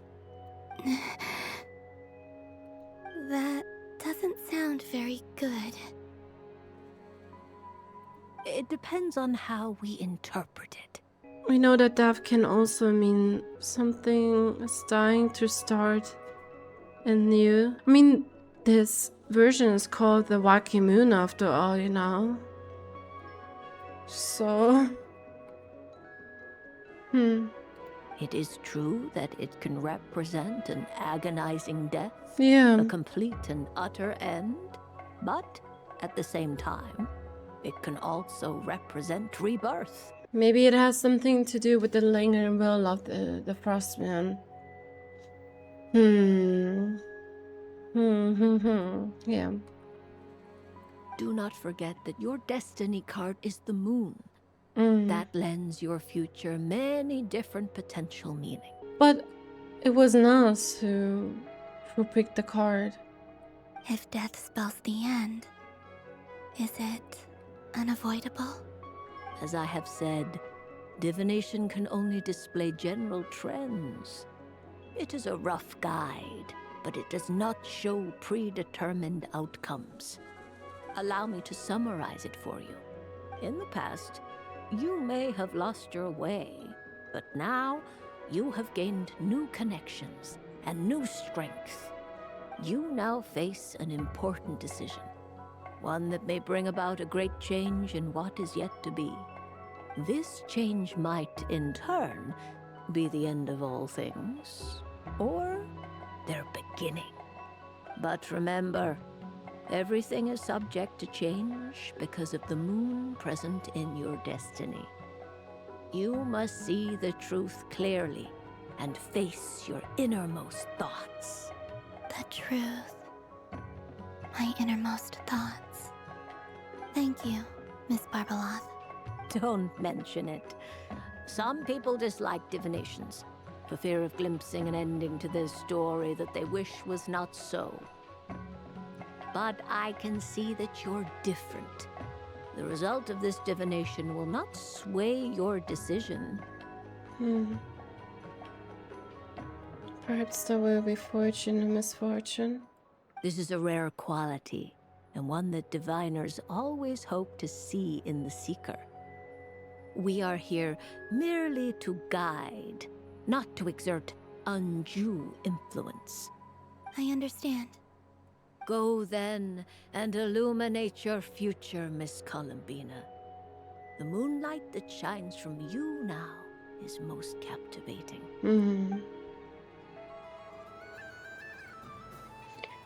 That doesn't sound very good. It depends on how we interpret it. We know that death can also mean something is dying to start anew. I mean, this version is called the Wacky Moon after all, you know. So... It is true that it can represent an agonizing death. Yeah. A complete and utter end. But, at the same time, it can also represent rebirth. Maybe it has something to do with the lingering will of the Frostman. Yeah. Do not forget that your destiny card is the moon. That lends your future many different potential meanings. But it wasn't us who picked the card. If death spells the end, is it unavoidable? As I have said, divination can only display general trends. It is a rough guide, but it does not show predetermined outcomes. Allow me to summarize it for you. In the past, you may have lost your way, but now you have gained new connections and new strength. You now face an important decision, one that may bring about a great change in what is yet to be. This change might, in turn, be the end of all things, or their beginning. But remember, everything is subject to change because of the moon present in your destiny. You must see the truth clearly and face your innermost thoughts. The truth. My innermost thoughts. Thank you, Miss Barbeloth. Don't mention it. Some people dislike divinations, for fear of glimpsing an ending to their story that they wish was not so. But I can see that you're different. The result of this divination will not sway your decision. Perhaps there will be fortune and misfortune. This is a rare quality, and one that diviners always hope to see in the seeker. We are here merely to guide, not to exert undue influence. I understand. Go then and illuminate your future, Miss Columbina. The moonlight that shines from you now is most captivating.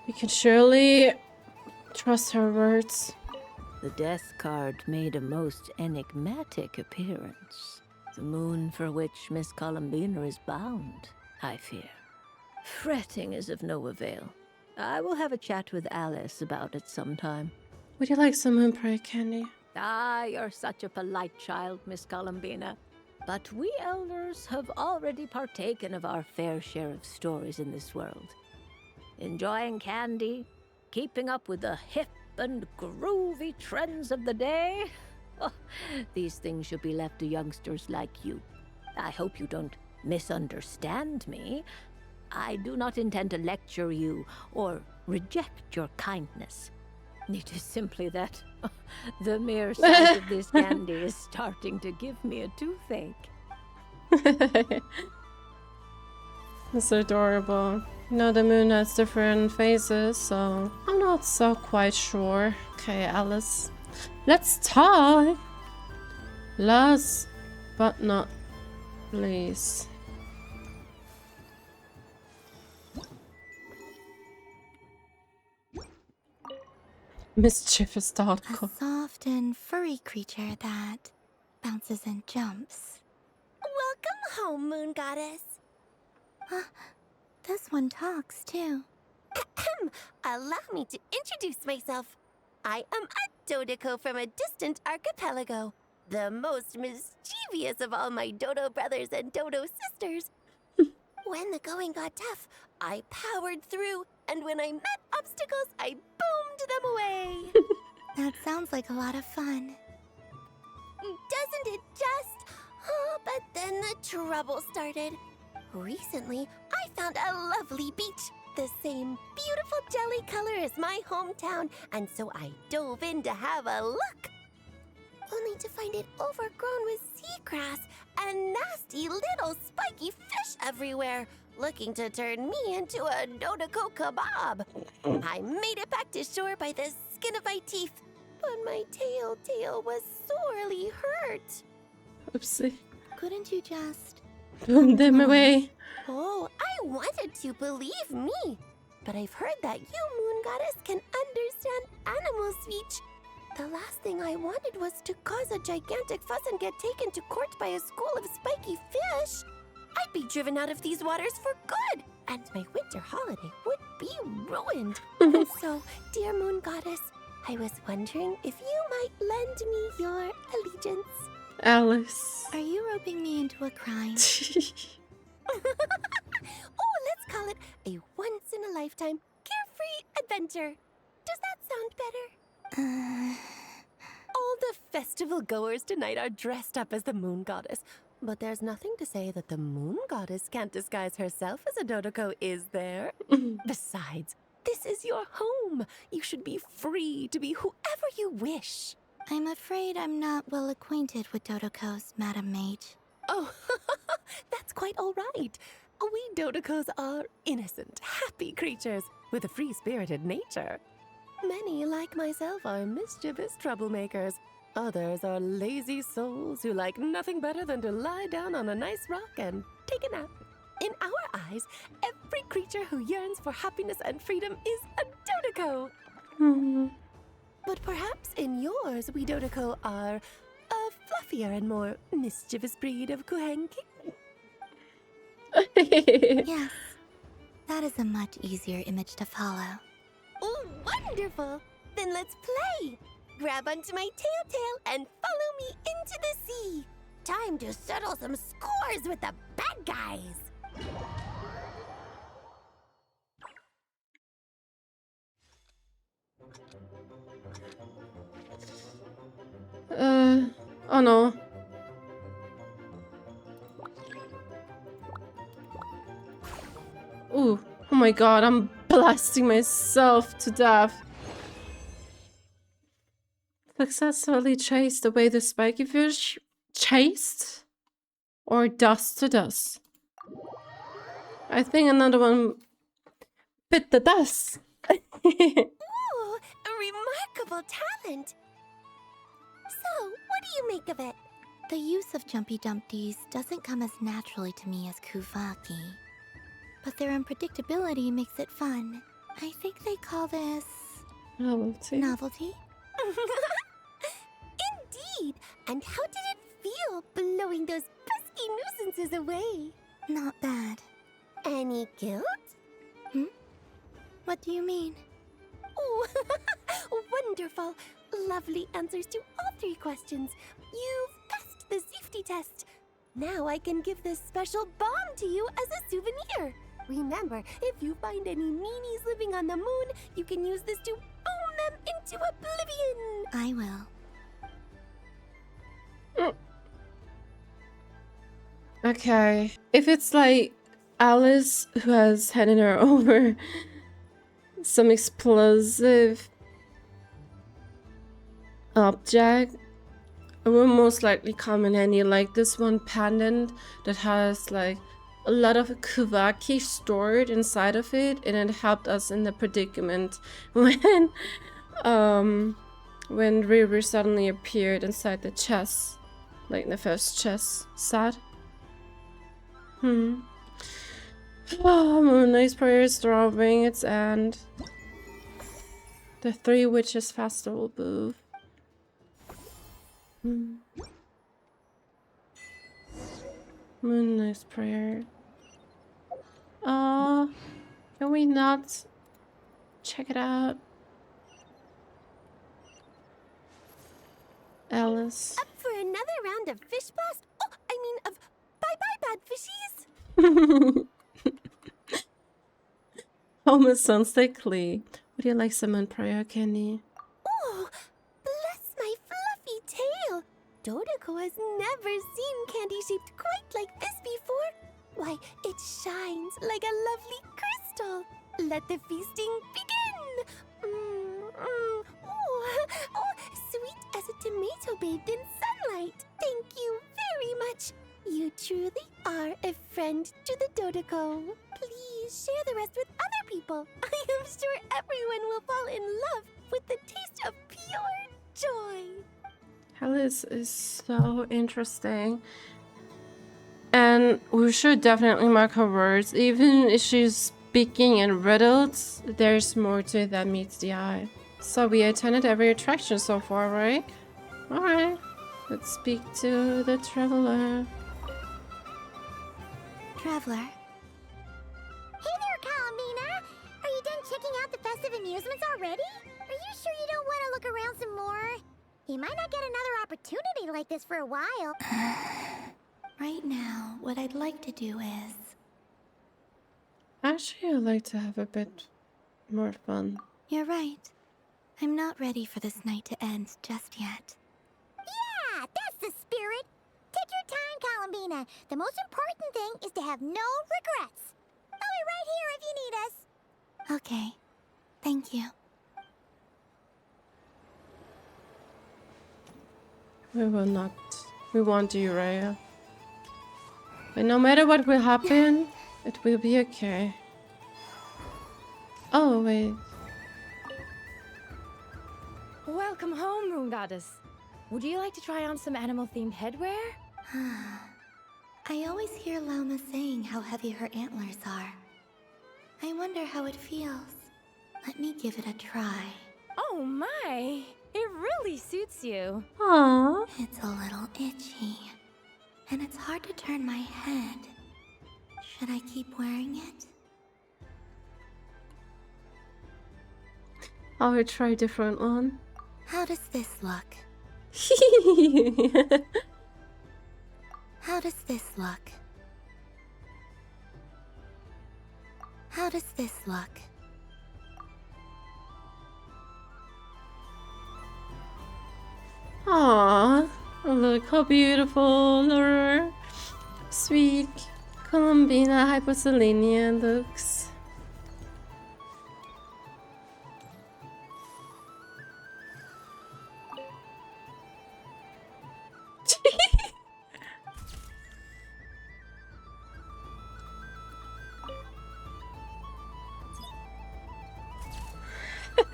We can surely trust her words. The death card made a most enigmatic appearance. The moon for which Miss Columbina is bound, I fear. Fretting is of no avail. I will have a chat with Alice about it sometime. Would you like some moon pie candy? Ah, you're such a polite child, Miss Columbina. But we elders have already partaken of our fair share of stories in this world. Enjoying candy, keeping up with the hip and groovy trends of the day. Oh, these things should be left to youngsters like you. I hope you don't misunderstand me. I do not intend to lecture you or reject your kindness. It is simply that the mere sight of this candy is starting to give me a toothache. That's adorable. You know, the moon has different phases, so I'm not so quite sure. Okay, Alice. Let's talk! Last but not least. Mischievous Dodoco. A soft and furry creature that bounces and jumps. Welcome home, Moon Goddess. This one talks too. Allow me to introduce myself. I am a Dodoco from a distant archipelago, the most mischievous of all my Dodo brothers and Dodo sisters. When the going got tough, I powered through, and when I met obstacles, I boomed them away. That sounds like a lot of fun. Doesn't it just? Oh, but then the trouble started. Recently, I found a lovely beach, the same beautiful jelly color as my hometown, and so I dove in to have a look. Only to find it overgrown with seagrass and nasty little spiky fish everywhere, looking to turn me into a Dodoco kebab. I made it back to shore by the skin of my teeth, but my tail was sorely hurt. Oopsie. Couldn't you just Boom them away. Oh, I wanted to, believe me. But I've heard that you, Moon Goddess, can understand animal speech. The last thing I wanted was to cause a gigantic fuss and get taken to court by a school of spiky fish. I'd be driven out of these waters for good, and my winter holiday would be ruined. And so, dear Moon Goddess, I was wondering if you might lend me your allegiance. Alice. Are you roping me into a crime? Oh, let's call it a once-in-a-lifetime carefree adventure. Does that sound better? All the festival goers tonight are dressed up as the Moon Goddess. But there's nothing to say that the moon goddess can't disguise herself as a Dodoco, is there? Besides, this is your home. You should be free to be whoever you wish. I'm afraid I'm not well acquainted with Dodocos, Madam Mage. Oh, that's quite all right. We Dodocos are innocent, happy creatures with a free-spirited nature. Many, like myself, are mischievous troublemakers. Others are lazy souls who like nothing better than to lie down on a nice rock and take a nap. In our eyes, every creature who yearns for happiness and freedom is a Dodoco. But perhaps in yours, we Dodoco are a fluffier and more mischievous breed of Kuuhenki. Yes, that is a much easier image to follow. Oh, wonderful! Then let's play! Grab onto my tail and follow me into the sea! Time to settle some scores with the bad guys! Oh no. Ooh, oh my god, I'm blasting myself to death. Successfully chased away the spiky fish. Chased? Or dust to dust? I think another one bit the dust. Ooh, a remarkable talent! So, what do you make of it? The use of Jumpy Dumpties doesn't come as naturally to me as Kuuvaki. But their unpredictability makes it fun. I think they call this... Novelty. Novelty? Indeed! And how did it feel blowing those pesky nuisances away? Not bad. Any guilt? What do you mean? Oh, wonderful! Lovely answers to all 3 questions. You've passed the safety test. Now I can give this special bomb to you as a souvenir. Remember, if you find any meanies living on the moon, you can use this to boom them into oblivion. I will. Okay. If it's like Alice who has handed her over some explosive object, it will most likely come in handy, like this one pendant that has like a lot of Kuuvaki stored inside of it, and it helped us in the predicament when River suddenly appeared inside the chest, like in the first chest set. Oh, Moon Knight's prayer is drawing its end. The 3 Witches Festival booth. Moon Knight's prayer. Can we not check it out? Alice. Up for another round of fish blast? Oh, I mean of bye-bye bad fishies. Almost sounds sickly. Would you like some on prayer, Kenny? Oh, bless my fluffy tail. Dodoco has never seen candy shaped quite like this before. Why, it shines like a lovely crystal. Let the feasting begin. Oh, sweet as a tomato bathed in sunlight. Thank you very much. You truly are a friend to the Dodoco. Please share the rest with other people. I am sure everyone will fall in love with the taste of pure joy. Alice is so interesting. And we should definitely mark her words. Even if she's speaking in riddles, there's more to it that meets the eye. So we attended every attraction so far, right? Alright. Let's speak to the Traveler. Traveler. Hey there, Columbina! Are you done checking out the festive amusements already? Are you sure you don't want to look around some more? You might not get another opportunity like this for a while. Right now, what I'd like to do is... Actually, I'd like to have a bit more fun. You're right. I'm not ready for this night to end just yet. Yeah, that's the spirit! Take your time, Columbina. The most important thing is to have no regrets. I'll be right here if you need us. Okay. Thank you. We will not. We want you, Raya. But no matter what will happen, it will be okay. Oh, wait. Welcome home, Moon Goddess. Would you like to try on some animal-themed headwear? I always hear Lauma saying how heavy her antlers are. I wonder how it feels. Let me give it a try. Oh my! It really suits you. Aww. It's a little itchy. And it's hard to turn my head. Should I keep wearing it? I will try a different one. How does this look? How does this look? How does this look? Aww, look how beautiful our sweet Columbina Hyposelenia looks.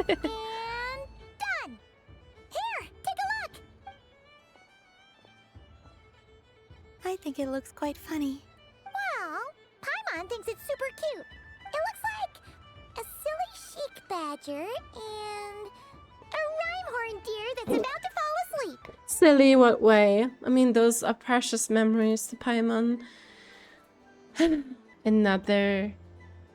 And done! Here, take a look! I think it looks quite funny. Well, Paimon thinks it's super cute. It looks like a silly chic badger and a rhyme-horn deer that's about to fall asleep. Silly what way? I mean, those are precious memories to Paimon. Another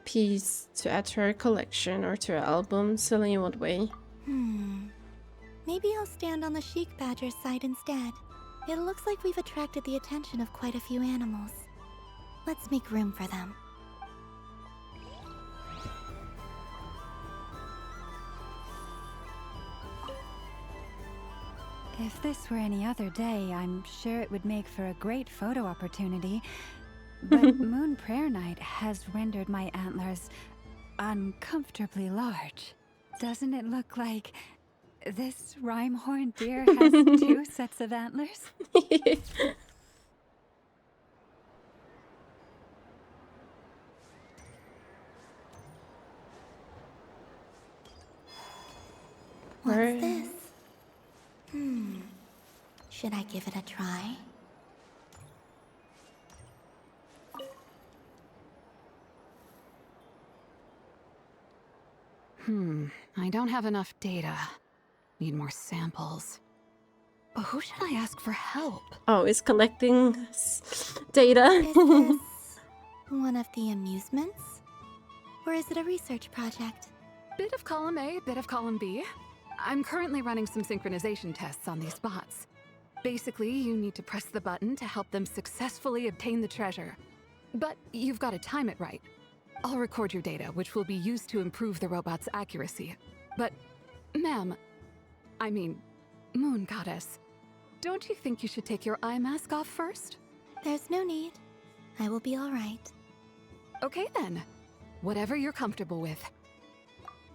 piece to add to her collection or to her album. Silly in what way? Maybe I'll stand on the chic badger's side instead. It looks like we've attracted the attention of quite a few animals. Let's make room for them. If this were any other day, I'm sure it would make for a great photo opportunity. But Moon Prayer Night has rendered my antlers uncomfortably large. Doesn't it look like this rhyme-horn deer has 2 sets of antlers? What's this? Should I give it a try? I don't have enough data. Need more samples. But who should I ask for help? Oh, it's collecting data. Is this one of the amusements? Or is it a research project? Bit of column A, bit of column B. I'm currently running some synchronization tests on these bots. Basically, you need to press the button to help them successfully obtain the treasure. But you've got to time it right. I'll record your data, which will be used to improve the robot's accuracy. But, ma'am, I mean, Moon Goddess, don't you think you should take your eye mask off first? There's no need. I will be all right. Okay then. Whatever you're comfortable with.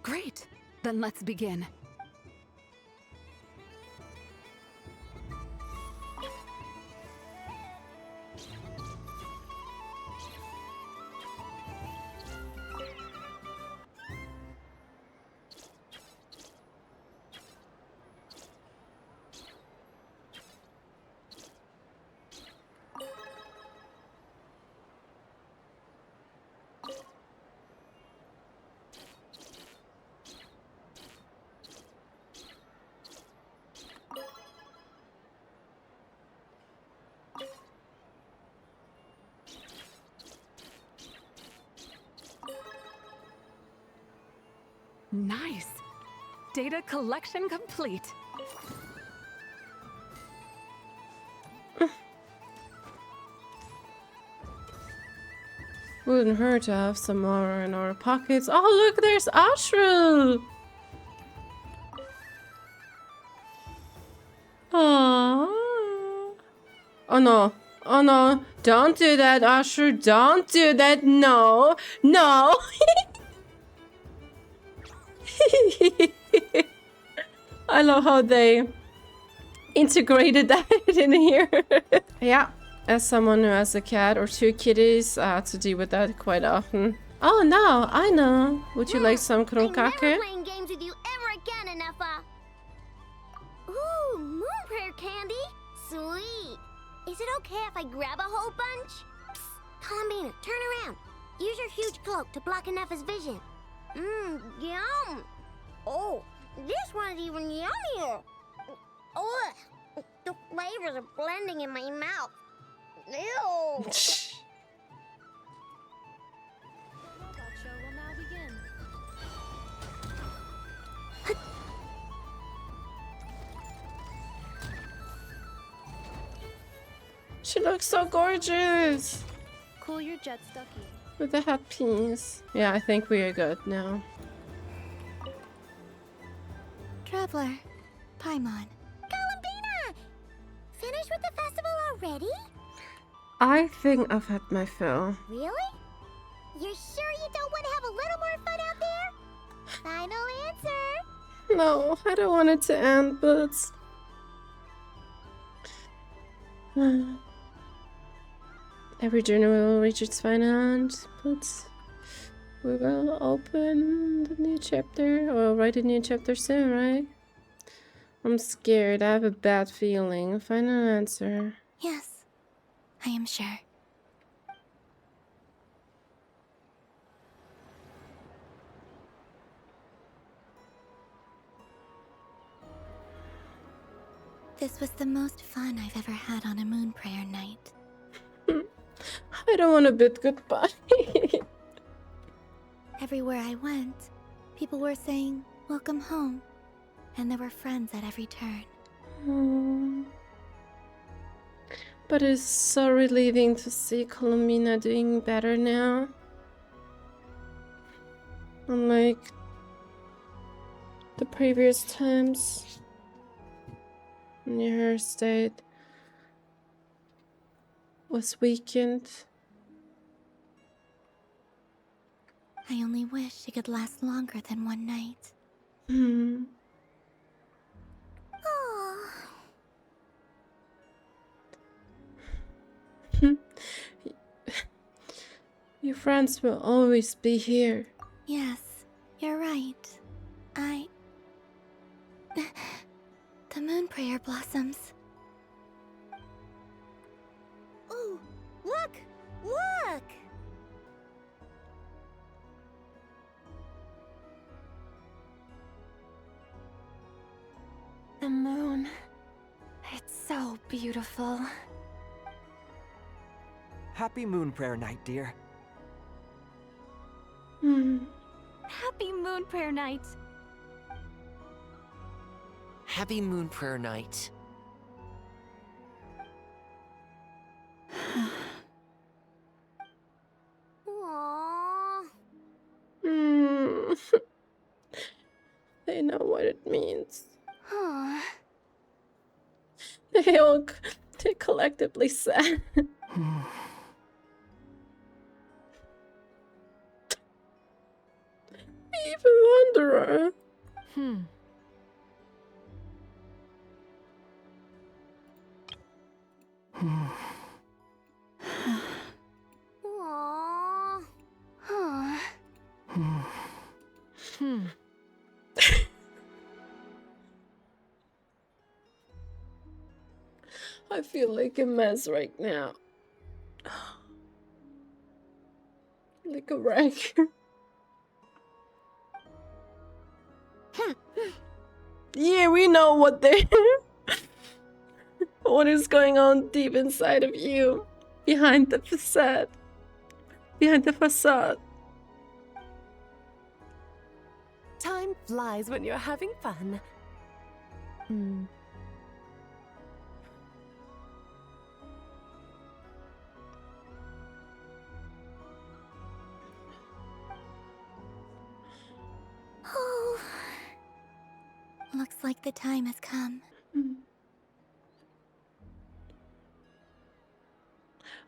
Great. Then let's begin. Nice. Data collection complete. Wouldn't hurt to have some more in our pockets. Oh, look, there's Ashru! Aww. Oh no. Oh no, don't do that, Usher. Don't do that. No, no. I love how they integrated that in here. Yeah, as someone who has a cat or two kitties, I have to deal with that quite often. Oh no, I know. Would you like some kronkake? I'm never playing games with you ever again, Enougha. Ooh, moon prayer candy. Sweet. Is it okay if I grab a whole bunch? Psst, Columbina, turn around. Use your huge cloak to block Enougha's vision. Mmm, yum. Oh, this one's even yummier. Oh, the flavors are blending in my mouth. Ew. She looks so gorgeous. Cool your jet stucky. With the hat piece. Yeah, I think we are good now. Traveler, Paimon. Columbina! Finished with the festival already? I think I've had my fill. Really? You're sure you don't want to have a little more fun out there? Final answer. No, I don't want it to end, but... Every journey will reach its final end, but we will open the new chapter, or write a new chapter soon, right? I'm scared, I have a bad feeling. Final answer. Yes, I am sure. This was the most fun I've ever had on a moon prayer night. I don't want to bid goodbye. Everywhere I went, people were saying, "Welcome home," and there were friends at every turn. But it's so relieving to see Columbina doing better now. Unlike the previous times. Her state was weakened. I only wish it could last longer than one night. Your friends will always be here. Yes, you're right. The moon prayer blossoms. Ooh, look! Look! The moon. It's so beautiful. Happy moon prayer night, dear. Happy moon prayer night. Happy moon prayer night. Aww. They know what it means. Huh. They collectively said. Even Wanderer. Aww. Huh. I feel like a mess right now. Like a wreck. Yeah, we know what what is going on deep inside of you. Behind the facade. Behind the facade. Time flies when you're having fun. Oh. Looks like the time has come.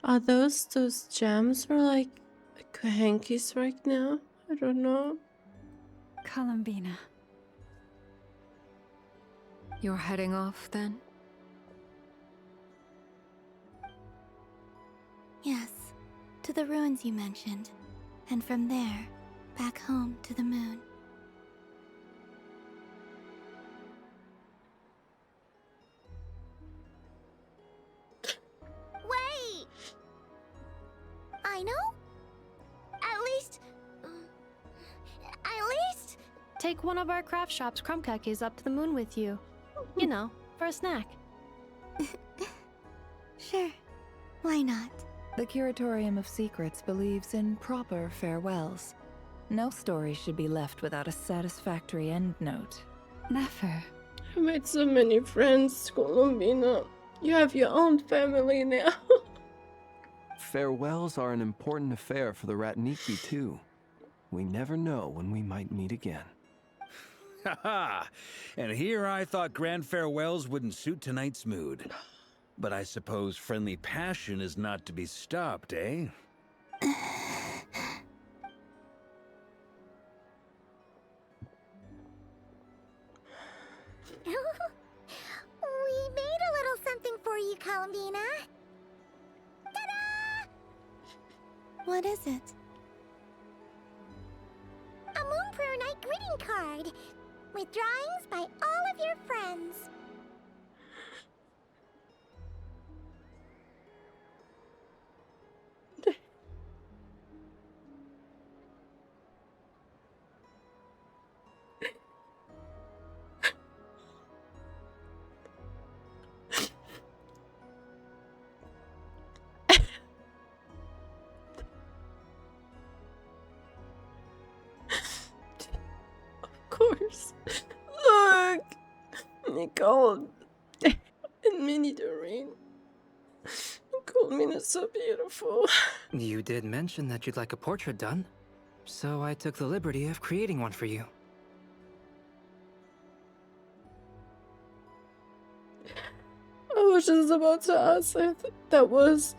Are those gems for like Kuuhenkis right now? I don't know. Columbina. You're heading off then? Yes, to the ruins you mentioned. And from there, back home to the moon. Wait! I know? At least... Take one of our craft shop's crumb cookies up to the moon with you. You know, for a snack. Sure, why not? The Curatorium of Secrets believes in proper farewells. No story should be left without a satisfactory endnote. Never. I made so many friends, Columbina. You have your own family now. Farewells are an important affair for the Ratniki, too. We never know when we might meet again. Haha! And here I thought grand farewells wouldn't suit tonight's mood. But I suppose friendly passion is not to be stopped, eh? We made a little something for you, Columbina. Ta-da! What is it? A Moon Prayer Night greeting card with drawings by all of your friends. Course. Look! Nicole and Mini Durin. Columbina's so beautiful. You did mention that you'd like a portrait done, so I took the liberty of creating one for you. I was just about to ask if that was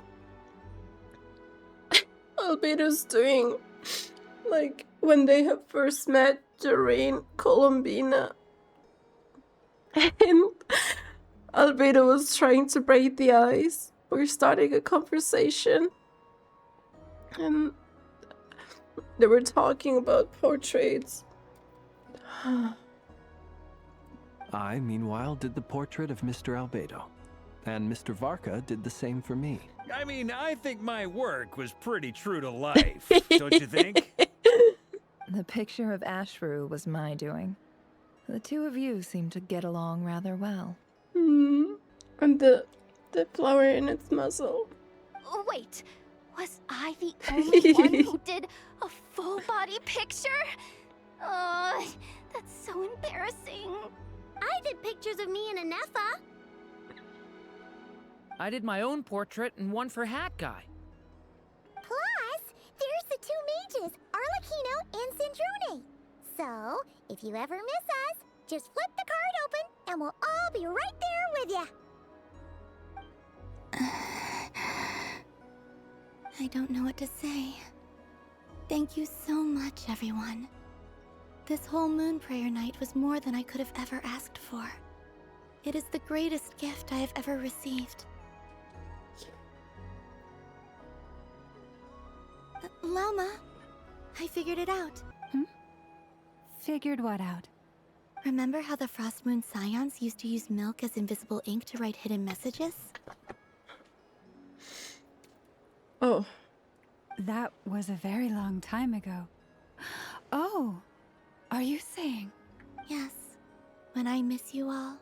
Albedo's doing, like when they have first met Durin, Columbina, and Albedo was trying to break the ice. We're starting a conversation, and they were talking about portraits. I, meanwhile, did the portrait of Mr. Albedo, and Mr. Varka did the same for me. I mean, I think my work was pretty true to life, don't you think? The picture of Ashru was my doing. The two of you seem to get along rather well. And the flower in its muzzle. Wait, was I the only one who did a full body picture? That's so embarrassing. I did pictures of me and Anefa. I did my own portrait and one for Hat Guy. Plus, there's the two mages, Arlecchino and Sandrone. So, if you ever miss us, just flip the card open and we'll all be right there with you. I don't know what to say. Thank you so much, everyone. This whole moon prayer night was more than I could have ever asked for. It is the greatest gift I have ever received. Lauma, I figured it out. Figured what out? Remember how the Frostmoon Scions used to use milk as invisible ink to write hidden messages? Oh. That was a very long time ago. Oh, are you saying? Yes. When I miss you all,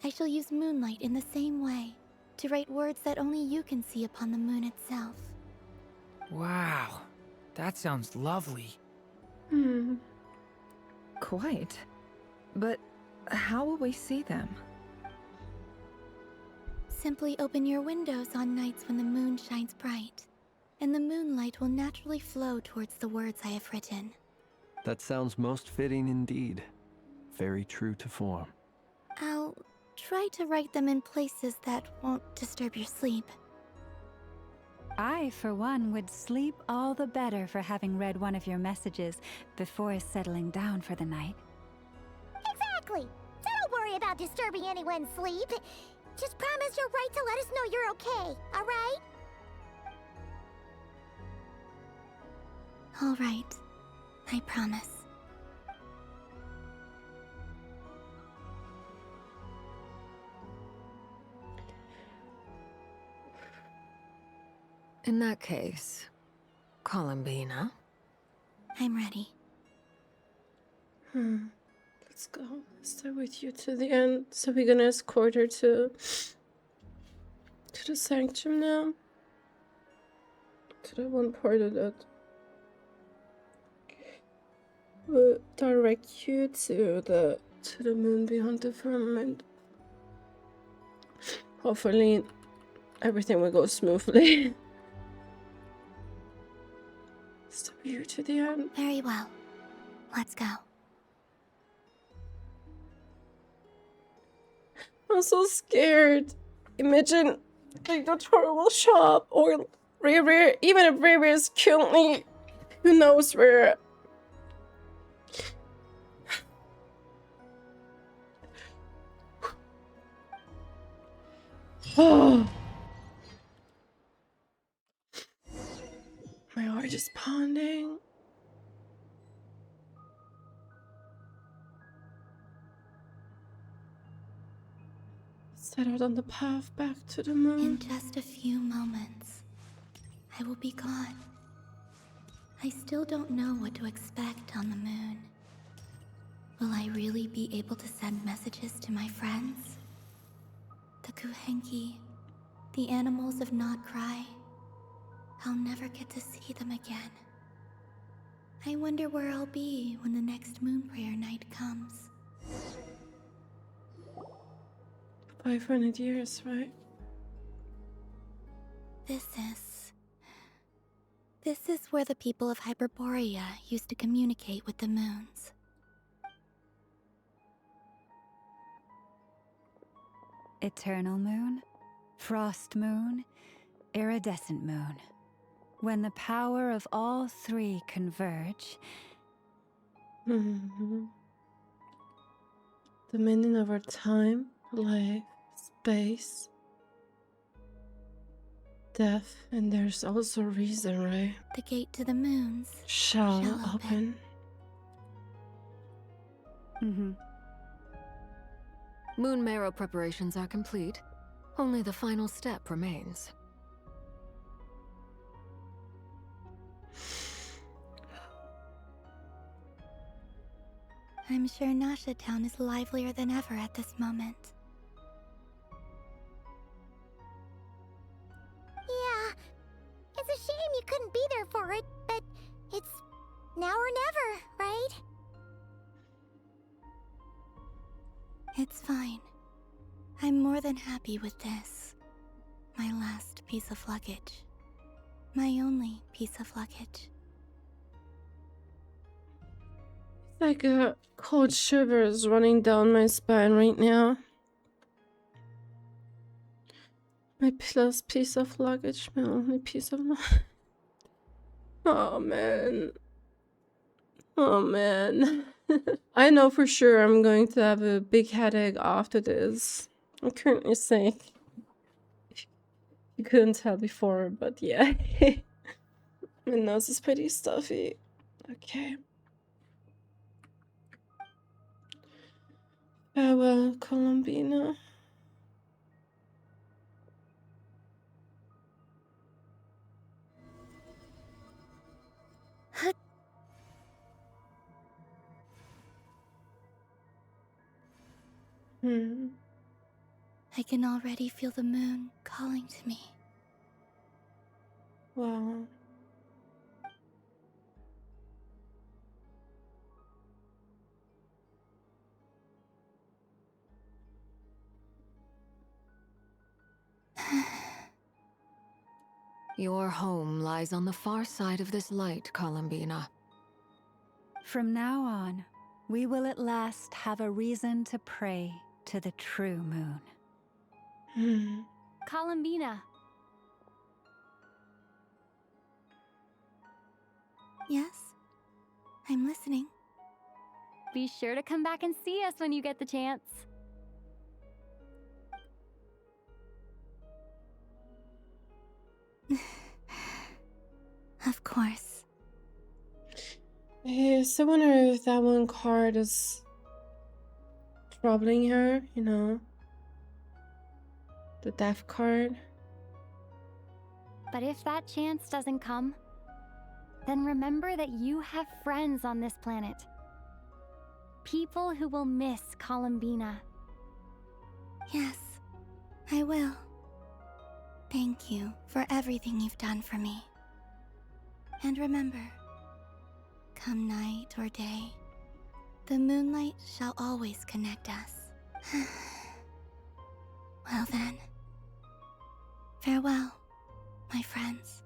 I shall use moonlight in the same way, to write words that only you can see upon the moon itself. Wow, that sounds lovely. Quite. But how will we see them? Simply open your windows on nights when the moon shines bright, and the moonlight will naturally flow towards the words I have written. That sounds most fitting indeed. Very true to form. I'll try to write them in places that won't disturb your sleep. I, for one, would sleep all the better for having read one of your messages before settling down for the night. Exactly! So don't worry about disturbing anyone's sleep. Just promise you'll write to let us know you're okay, alright? All right. I promise. In that case, Columbina. I'm ready. Let's go. Stay with you to the end. So we're gonna escort her to the sanctum now. To the one part of that. We'll direct you to the moon beyond the firmament. Hopefully everything will go smoothly. Stay with you to the end. Very well. Let's go. I'm so scared. Imagine like Dottore will show up, or Riri, even if Riri is currently who knows where. Oh, my heart is pounding. Set out on the path back to the moon. In just a few moments, I will be gone. I still don't know what to expect on the moon. Will I really be able to send messages to my friends? The Kuuhenki, the animals of Nod Krai. I'll never get to see them again. I wonder where I'll be when the next moon prayer night comes. 500 years, right? This is where the people of Hyperborea used to communicate with the moons. Eternal moon, frost moon, iridescent moon. When the power of all three converge... The meaning of our time, life, space, death, and there's also reason, right? The gate to the moons Shall open. Moon marrow preparations are complete. Only the final step remains. I'm sure Nasha Town is livelier than ever at this moment. Yeah, it's a shame you couldn't be there for it, but it's now or never, right? It's fine. I'm more than happy with this. My last piece of luggage. My only piece of luggage. Like a cold shiver is running down my spine right now. My last piece of luggage, my only piece of luggage. Oh man. Oh man. I know for sure I'm going to have a big headache after this. I'm currently sick. You couldn't tell before, but yeah. My nose is pretty stuffy. Okay. Farewell, Columbina. I can already feel the moon calling to me. Wow. Your home lies on the far side of this light, Columbina. From now on, we will at last have a reason to pray to the true moon. Columbina. Yes? I'm listening. Be sure to come back and see us when you get the chance. Of course. Yes, I wonder if that one card is troubling her, you know? The death card. But if that chance doesn't come, then remember that you have friends on this planet. People who will miss Columbina. Yes, I will. Thank you for everything you've done for me. And remember, come night or day, the moonlight shall always connect us. Well then, farewell, my friends.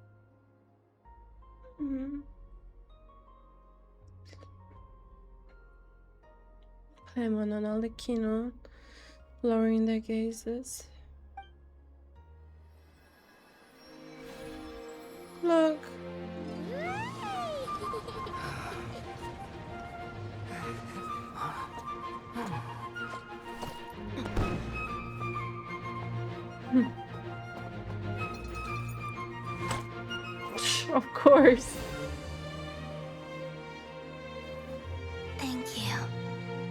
Paimon and Arlecchino lowering their gazes. Look. Of course. Thank you.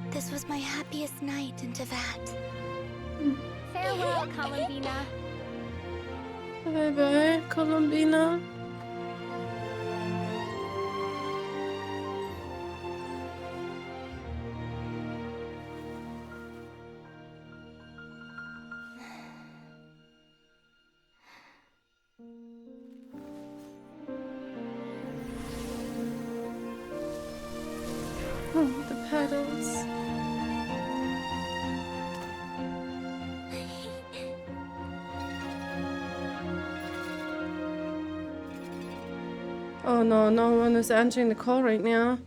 This was my happiest night in Teyvat. Farewell, Columbina. Bye-bye, Columbina. Oh, the petals. Oh no, no one is answering the call right now.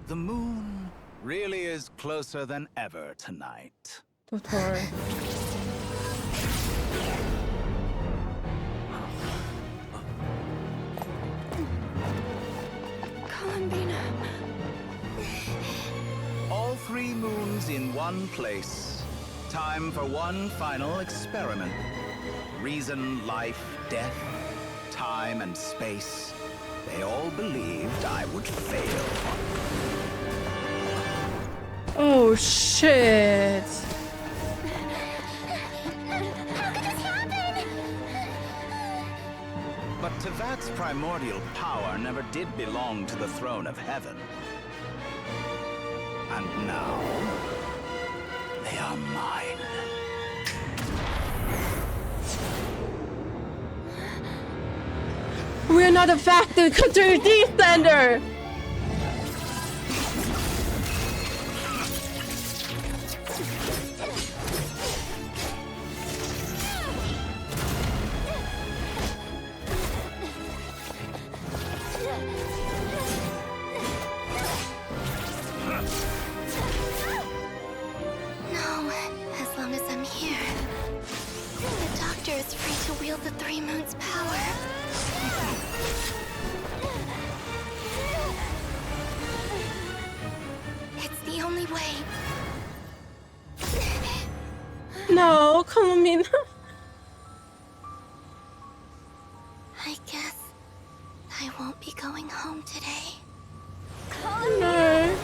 The moon really is closer than ever tonight. Dottore. Columbina. All 3 moons in one place. Time for one final experiment. Reason, life, death, time and space. They all believed I would fail. Oh shit. But Teyvat's primordial power never did belong to the throne of heaven. And now, they are mine. We're not affected because you're descender. No, as long as I'm here. The Doctor is free to wield the 3 moons' power. It's the only way. No, Columbina. I guess I won't be going home today. No.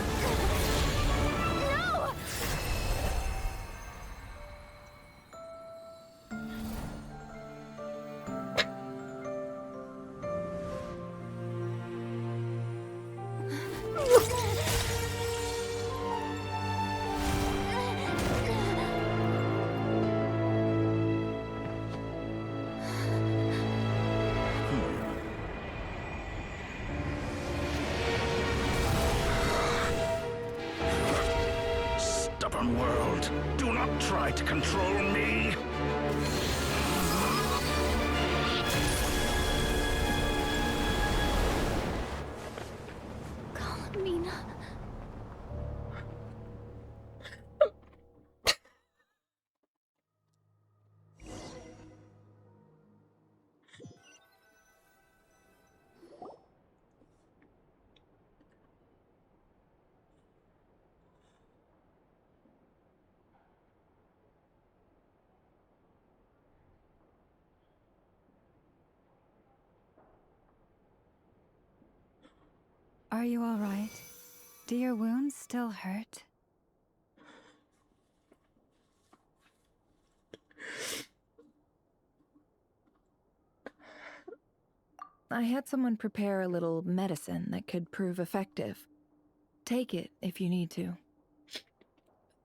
Stubborn world, do not try to control me. Columbina. Are you all right? Do your wounds still hurt? I had someone prepare a little medicine that could prove effective. Take it if you need to.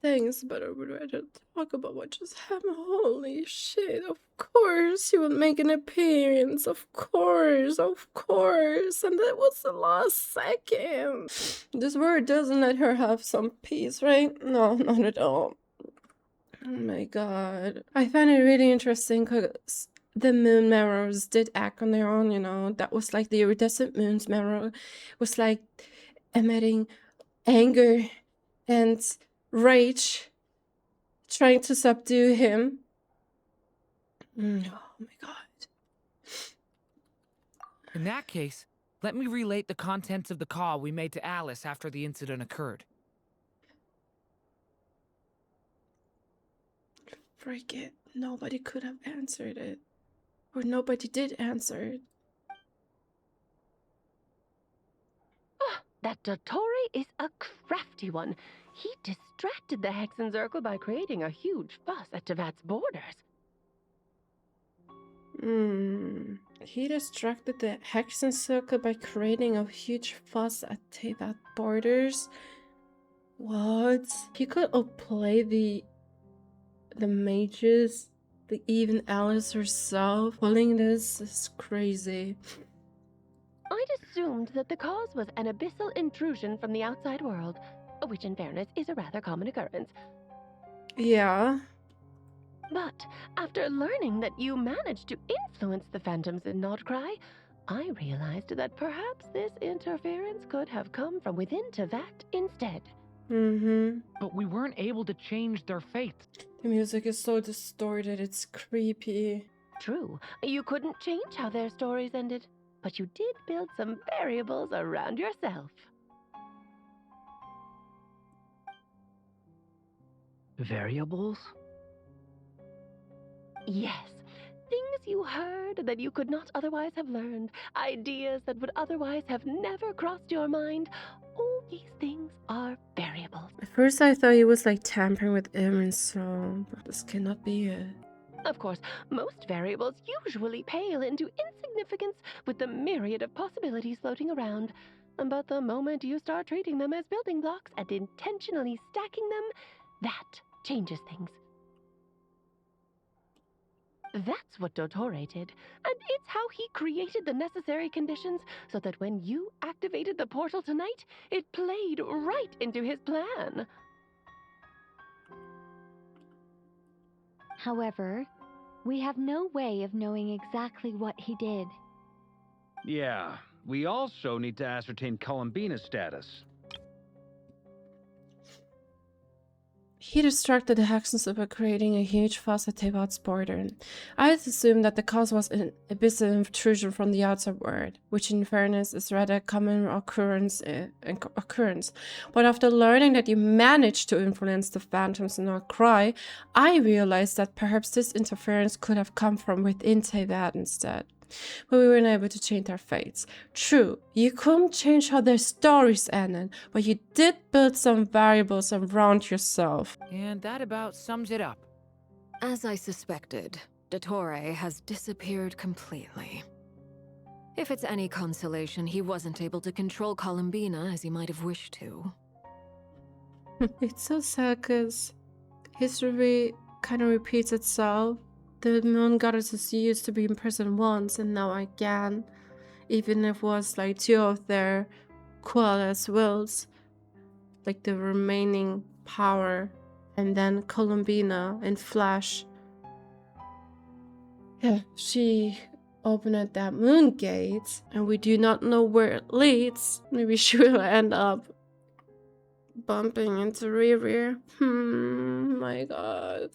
Thanks, but I would rather talk about what just happened. Holy shit, of course he would make an appearance. Of course. And that was the last second. This word doesn't let her have some peace, right? No, not at all. Oh my god. I find it really interesting because the moon mirrors did act on their own, you know. That was like the iridescent moon's mirror was like emitting anger and rage, trying to subdue him. Oh my god. In that case, let me relate the contents of the call we made to Alice after the incident occurred. Freak it. Nobody could have answered it. Or nobody did answer it. That Dottore is a crafty one. He distracted the Hexen Circle by creating a huge fuss at Teyvat's borders. He distracted the Hexen Circle by creating a huge fuss at Teyvat borders. What? He could outplay the mages, even Alice herself. Pulling this is crazy. I'd assumed that the cause was an abyssal intrusion from the outside world, which in fairness is a rather common occurrence. Yeah. But after learning that you managed to influence the phantoms in Nod Krai, I realized that perhaps this interference could have come from within Teyvat instead. But we weren't able to change their fates. The music is so distorted, it's creepy. True, you couldn't change how their stories ended, but you did build some variables around yourself. Variables? Yes. Things you heard that you could not otherwise have learned. Ideas that would otherwise have never crossed your mind. All these things are variables. At first I thought he was like tampering with Imran's soul, but this cannot be it. Of course, most variables usually pale into insignificance with the myriad of possibilities floating around. But the moment you start treating them as building blocks and intentionally stacking them, that changes things. That's what Dottore did, and it's how he created the necessary conditions so that when you activated the portal tonight, it played right into his plan. However, we have no way of knowing exactly what he did. Yeah, we also need to ascertain Columbina's status. He distracted the Hexens by creating a huge fuss at Teyvat's border. I had assumed that the cause was an abyssal intrusion from the outside world, which in fairness is rather a common occurrence. But after learning that you managed to influence the phantoms in Nod Krai, I realized that perhaps this interference could have come from within Teyvat instead. But we weren't able to change their fates. True, you couldn't change how their stories ended, but you did build some variables around yourself. And that about sums it up. As I suspected, Dottore has disappeared completely. If it's any consolation, he wasn't able to control Columbina as he might have wished to. It's so sad because history kind of repeats itself. The moon goddesses used to be in prison once and now again, even if it was like two of their qualities wills, like the remaining power, and then Columbina in flesh. Yeah, she opened that moon gate and we do not know where it leads. Maybe she will end up bumping into Rerear. My god.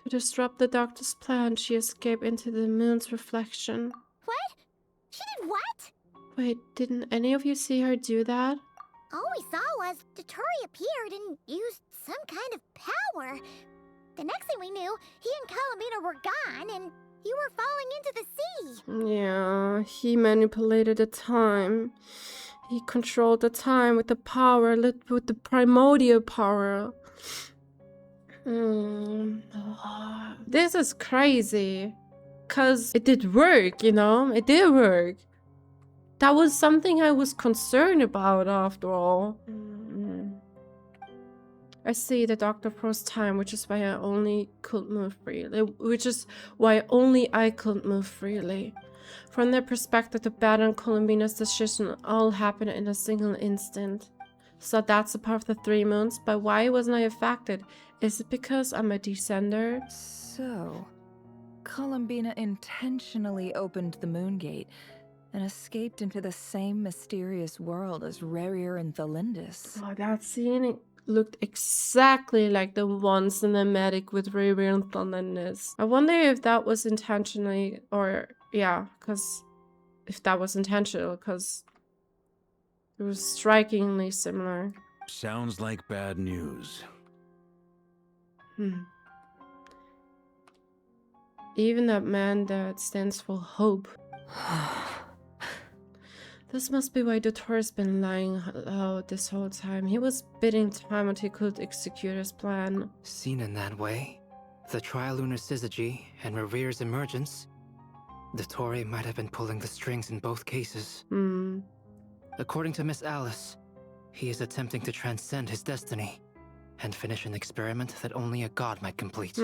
To disrupt the doctor's plan, she escaped into the moon's reflection. What? She did what? Wait, didn't any of you see her do that? All we saw was Dottore appeared and used some kind of power. The next thing we knew, he and Columbina were gone, and You were falling into the sea. Yeah, he manipulated the time. He controlled the time with the power, with the primordial power. This is crazy. Because it did work, you know? It did work. That was something I was concerned about after all. I see the doctor froze time, which is why I only could move freely. Which is why only I could move freely. From their perspective, the battle and Columbina's decision all happened in a single instant. So that's a part of the 3 moons, but why wasn't I affected? Is it because I'm a descender? So, Columbina intentionally opened the moon gate and escaped into the same mysterious world as Rerir and Thelindis. Oh, that scene looked exactly like the one cinematic with Rerir and Thelindis. I wonder if that was intentionally, or yeah, because if that was intentional, because it was strikingly similar. Sounds like bad news. Even that man that stands for hope. This must be why Dottore's been lying low this whole time. He was bidding time until he could execute his plan. Seen in that way, the Trilunar Syzgy and Rerir's emergence, Dottore might have been pulling the strings in both cases. According to Miss Alice, he is attempting to transcend his destiny and finish an experiment that only a god might complete.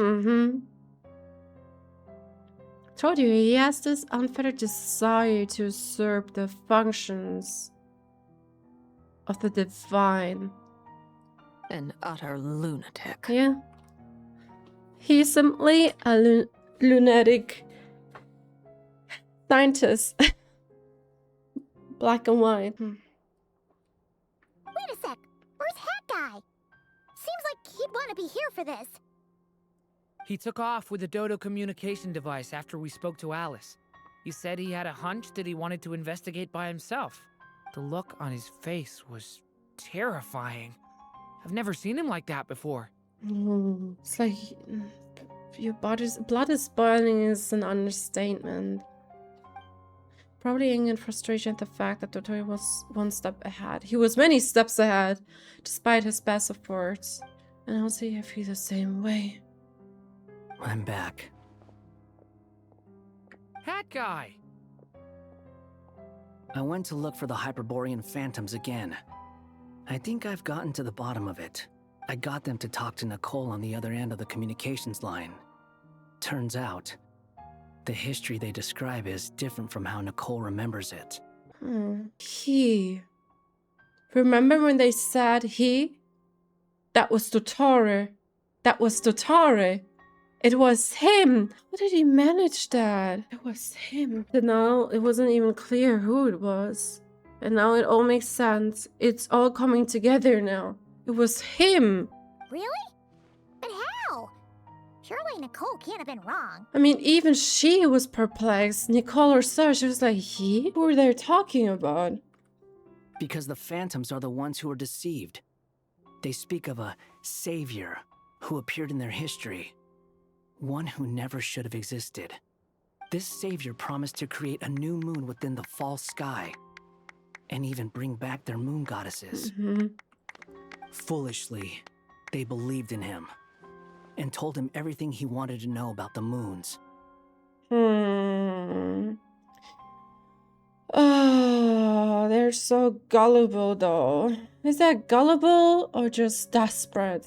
Told you, he has this unfettered desire to usurp the functions of the divine. An utter lunatic. Yeah. He's simply a lunatic scientist. Black and white. Wait a sec. Where's Hat Guy? Seems like he'd want to be here for this. He took off with the Dodo communication device after we spoke to Alice. He said he had a hunch that he wanted to investigate by himself. The look on his face was terrifying. I've never seen him like that before. It's like your blood is boiling is an understatement. Probably in frustration at the fact that Dottore was one step ahead. He was many steps ahead, despite his best efforts. And I'll see if he's the same way. I'm back. Hat Guy! I went to look for the Hyperborean phantoms again. I think I've gotten to the bottom of it. I got them to talk to Nicole on the other end of the communications line. Turns out, the history they describe is different from how Nicole remembers it. He. Remember when they said he? That was Dottore. That was Dottore. It was him. How did he manage that? It was him. And now it wasn't even clear who it was. And now it all makes sense. It's all coming together now. It was him. Really? But how? Surely Nicole can't have been wrong. I mean, even she was perplexed. Nicole herself, she was like, he? Who were they talking about? Because the phantoms are the ones who are deceived. They speak of a savior who appeared in their history. One who never should have existed. This savior promised to create a new moon within the false sky, and even bring back their moon goddesses. Foolishly, they believed in him, and told him everything he wanted to know about the moons. Oh, they're so gullible though. Is that gullible or just desperate?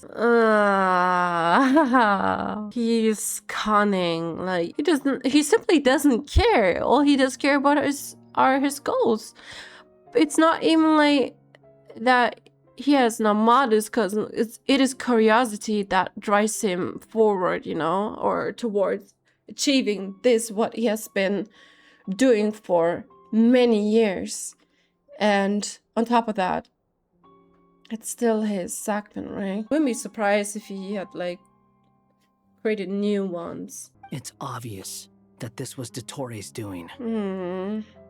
He's cunning. Like he simply doesn't care. All he does care about are his goals. It's not even like that he has no modus, because it is curiosity that drives him forward, you know, or towards achieving this, what he has been doing for many years. And on top of that, it's still his segment, right? Wouldn't be surprised if he had like created new ones. It's obvious that this was Dottore's doing.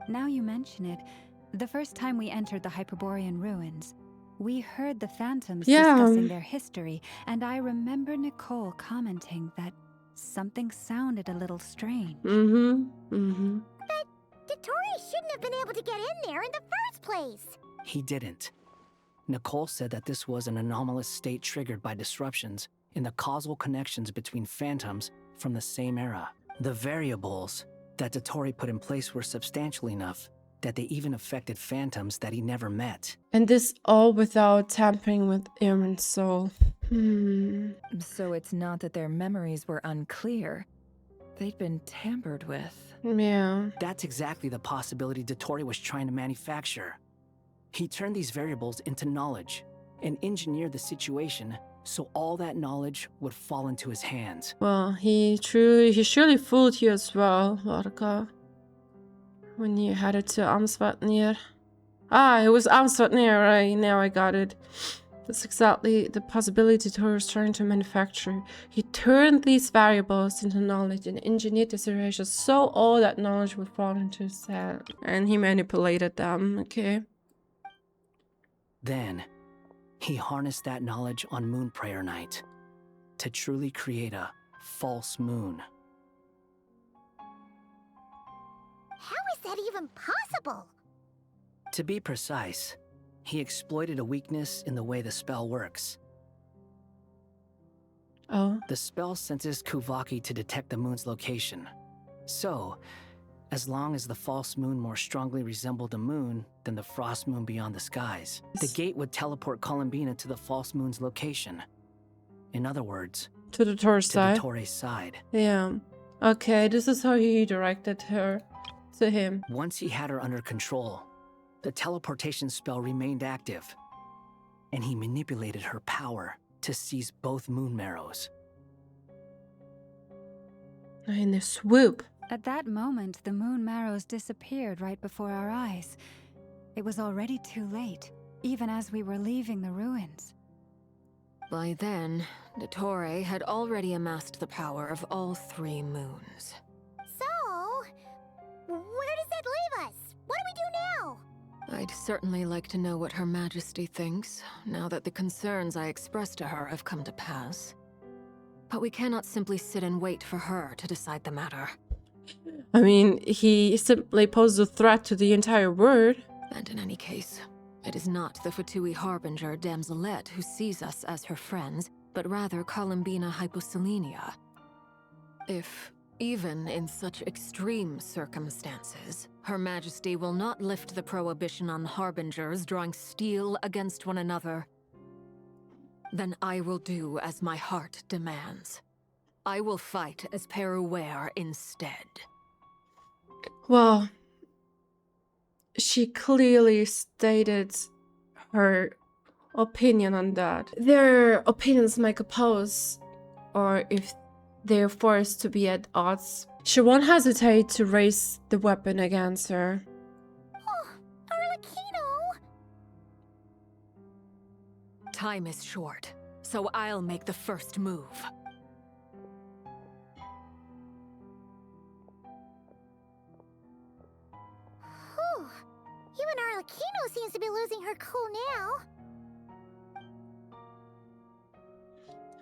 Now you mention it, the first time we entered the Hyperborean ruins, we heard the phantoms discussing their history, and I remember Nicole commenting that something sounded a little strange. But Dottore shouldn't have been able to get in there in the first place. He didn't. Nicole said that this was an anomalous state triggered by disruptions in the causal connections between phantoms from the same era. The variables that Dottore put in place were substantial enough that they even affected phantoms that he never met. And this all without tampering with Irmin's soul. So it's not that their memories were unclear. They'd been tampered with. Yeah. That's exactly the possibility Dottore was trying to manufacture. He turned these variables into knowledge and engineered the situation so all that knowledge would fall into his hands. Well, he surely fooled you as well, Varka. When you headed to Amsvatnir. Ah, it was Amsvatnir, right? Now I got it. That's exactly the possibility Dottore was trying to manufacture. He turned these variables into knowledge and engineered the situation so all that knowledge would fall into his head. And he manipulated them, okay? Then, he harnessed that knowledge on Moon Prayer Night to truly create a false moon. How is that even possible? To be precise, he exploited a weakness in the way the spell works. Oh. The spell senses Kuuhenkis to detect the moon's location. So, as long as the false moon more strongly resembled the moon than the frost moon beyond the skies, the gate would teleport Columbina to the false moon's location. In other words, to Dottore's side. Dottore's side. Yeah. Okay, this is how he directed her to him. Once he had her under control, the teleportation spell remained active, and he manipulated her power to seize both moon marrows. In a swoop. At that moment, the moon marrows disappeared right before our eyes. It was already too late, even as we were leaving the ruins. By then, Dottore had already amassed the power of all 3 moons. So, where does that leave us? What do we do now? I'd certainly like to know what Her Majesty thinks, now that the concerns I expressed to her have come to pass. But we cannot simply sit and wait for her to decide the matter. I mean, he simply posed a threat to the entire world. And in any case, it is not the Fatui Harbinger Damselette who sees us as her friends, but rather Columbina Hyposelenia. If, even in such extreme circumstances, Her Majesty will not lift the prohibition on Harbingers drawing steel against one another, then I will do as my heart demands. I will fight as Peruware instead. Well, she clearly stated her opinion on that. Their opinions might oppose, or if they're forced to be at odds, she won't hesitate to raise the weapon against her. Oh, Arlecchino! Time is short, so I'll make the first move. Whew. Even Arlecchino seems to be losing her cool now.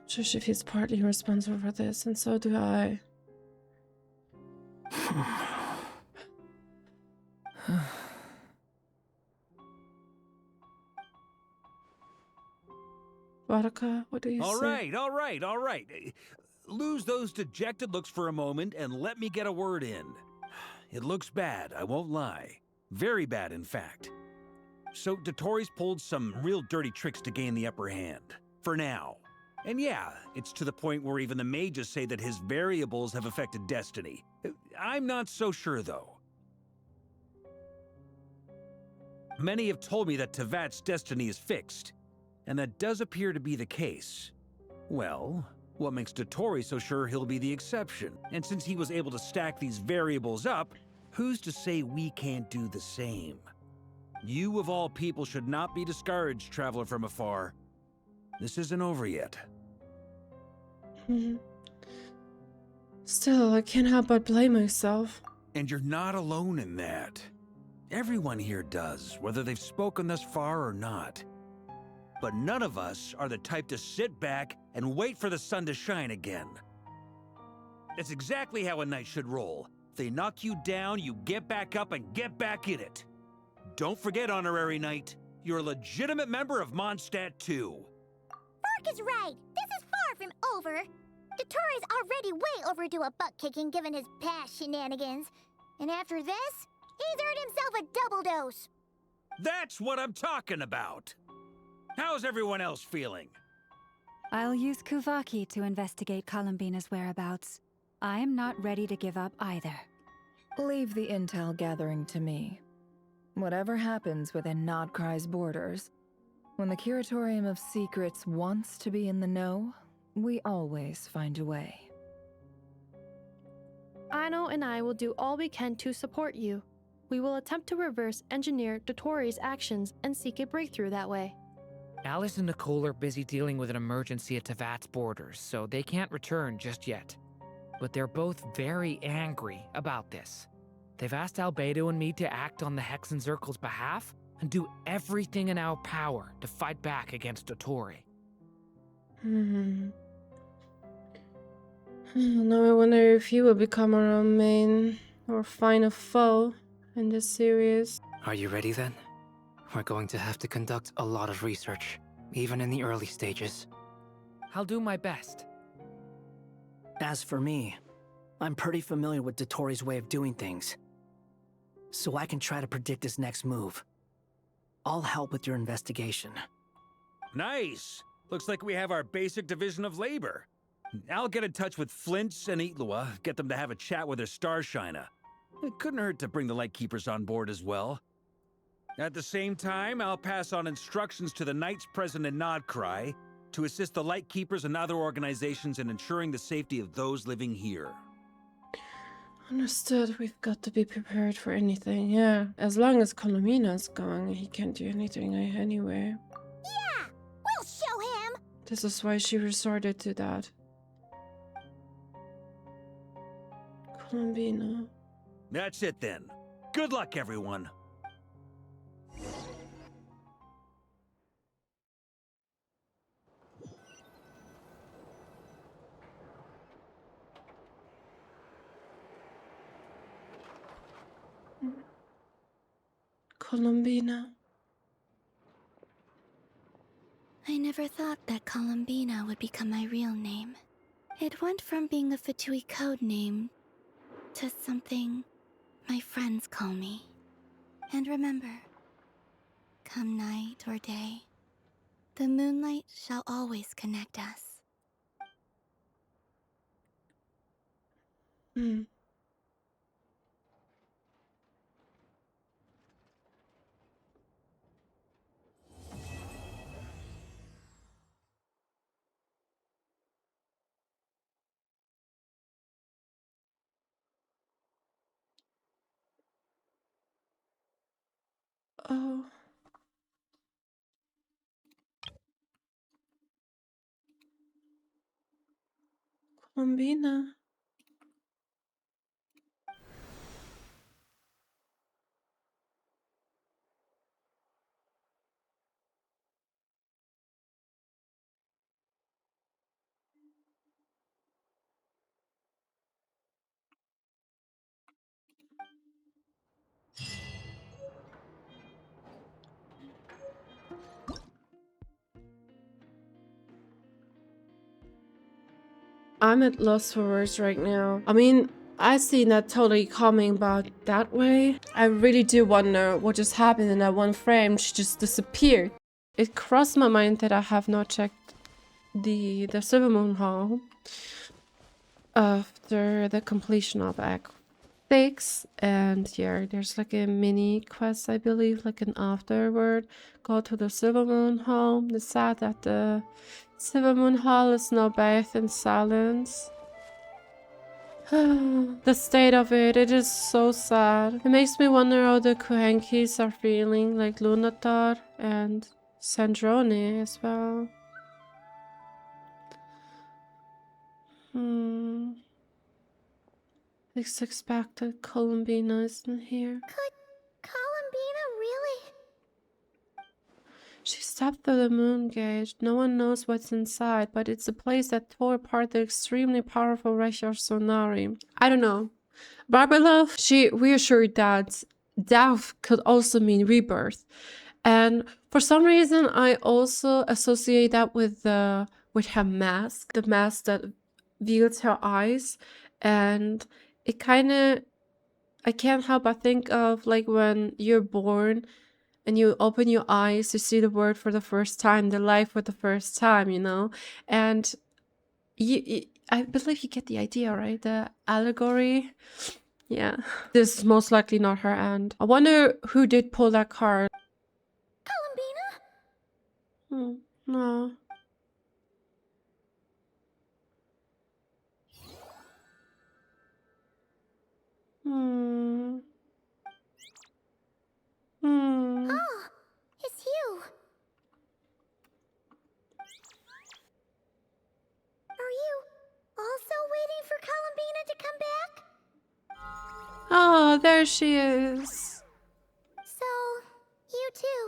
Sure, she feels partly responsible for this, and so do I. Varka, what do you say? All right. Lose those dejected looks for a moment and let me get a word in. It looks bad, I won't lie. Very bad, in fact. So Dottore's pulled some real dirty tricks to gain the upper hand. For now. And yeah, it's to the point where even the mages say that his variables have affected destiny. I'm not so sure, though. Many have told me that Teyvat's destiny is fixed, and that does appear to be the case. Well, what makes Dottore so sure he'll be the exception? And since he was able to stack these variables up, who's to say we can't do the same? You of all people should not be discouraged, traveler from afar. This isn't over yet. Still, I can't help but blame myself. And you're not alone in that. Everyone here does, whether they've spoken thus far or not. But none of us are the type to sit back and wait for the sun to shine again. That's exactly how a knight should roll. If they knock you down, you get back up and get back in it. Don't forget, Honorary Knight, you're a legitimate member of Mondstadt too. Varka's right. This is far from over. Dottore's already way overdue a butt-kicking given his past shenanigans. And after this, he's earned himself a double dose. That's what I'm talking about. How's everyone else feeling? I'll use Kuuvaki to investigate Columbina's whereabouts. I'm not ready to give up either. Leave the intel gathering to me. Whatever happens within Nod Krai's borders, when the Curatorium of Secrets wants to be in the know, we always find a way. Aino and I will do all we can to support you. We will attempt to reverse engineer Dottore's actions and seek a breakthrough that way. Alice and Nicole are busy dealing with an emergency at Teyvat's borders, so they can't return just yet. But they're both very angry about this. They've asked Albedo and me to act on the Hex and Zirkel's behalf and do everything in our power to fight back against Dottore. Now I wonder if you will become our own main or final foe in this series. Are you ready then? We're going to have to conduct a lot of research, even in the early stages. I'll do my best. As for me, I'm pretty familiar with Dottore's way of doing things, so I can try to predict his next move. I'll help with your investigation. Nice! Looks like we have our basic division of labor. I'll get in touch with Flint's and Itlua, get them to have a chat with their Starshiner. It couldn't hurt to bring the Lightkeepers on board as well. At the same time, I'll pass on instructions to the knights present in Nod Krai to assist the Lightkeepers and other organizations in ensuring the safety of those living here. Understood. We've got to be prepared for anything, yeah. As long as Columbina's gone, he can't do anything anyway. Yeah! We'll show him! This is why she resorted to that. Columbina. That's it then. Good luck, everyone. Columbina. I never thought that Columbina would become my real name. It went from being a Fatui code name to something my friends call me. And remember, come night or day, the moonlight shall always connect us. Oh. Columbina. I'm at loss for words right now. I mean, I seen that totally coming, but that way, I really do wonder what just happened in that one frame. She just disappeared. It crossed my mind that I have not checked the Silvermoon Hall after the completion of Act 6, and yeah, there's like a mini quest, I believe, like an afterward. Go to the Silvermoon Hall. It's sad that the Silvermoon Hall is now bathed in silence. The state of it is so sad. It makes me wonder how the Kuuhenkis are feeling, like Luonnotar and Sandrone as well. Least expected Columbina isn't here. Could Columbina really? She's Step through the moon gate. No one knows what's inside, but it's a place that tore apart the extremely powerful Reich of Sonari. I don't know. Barbara, she reassured that death could also mean rebirth. And for some reason, I also associate that with her mask, the mask that veils her eyes. And it kind of, I can't help but think of like when you're born and you open your eyes to see the world for the first time, the life for the first time, you know? And I believe you get the idea, right? The allegory. Yeah. This is most likely not her end. I wonder who did pull that card. Columbina? No. Oh, it's you. Are you also waiting for Columbina to come back? Oh, there she is. So, you too.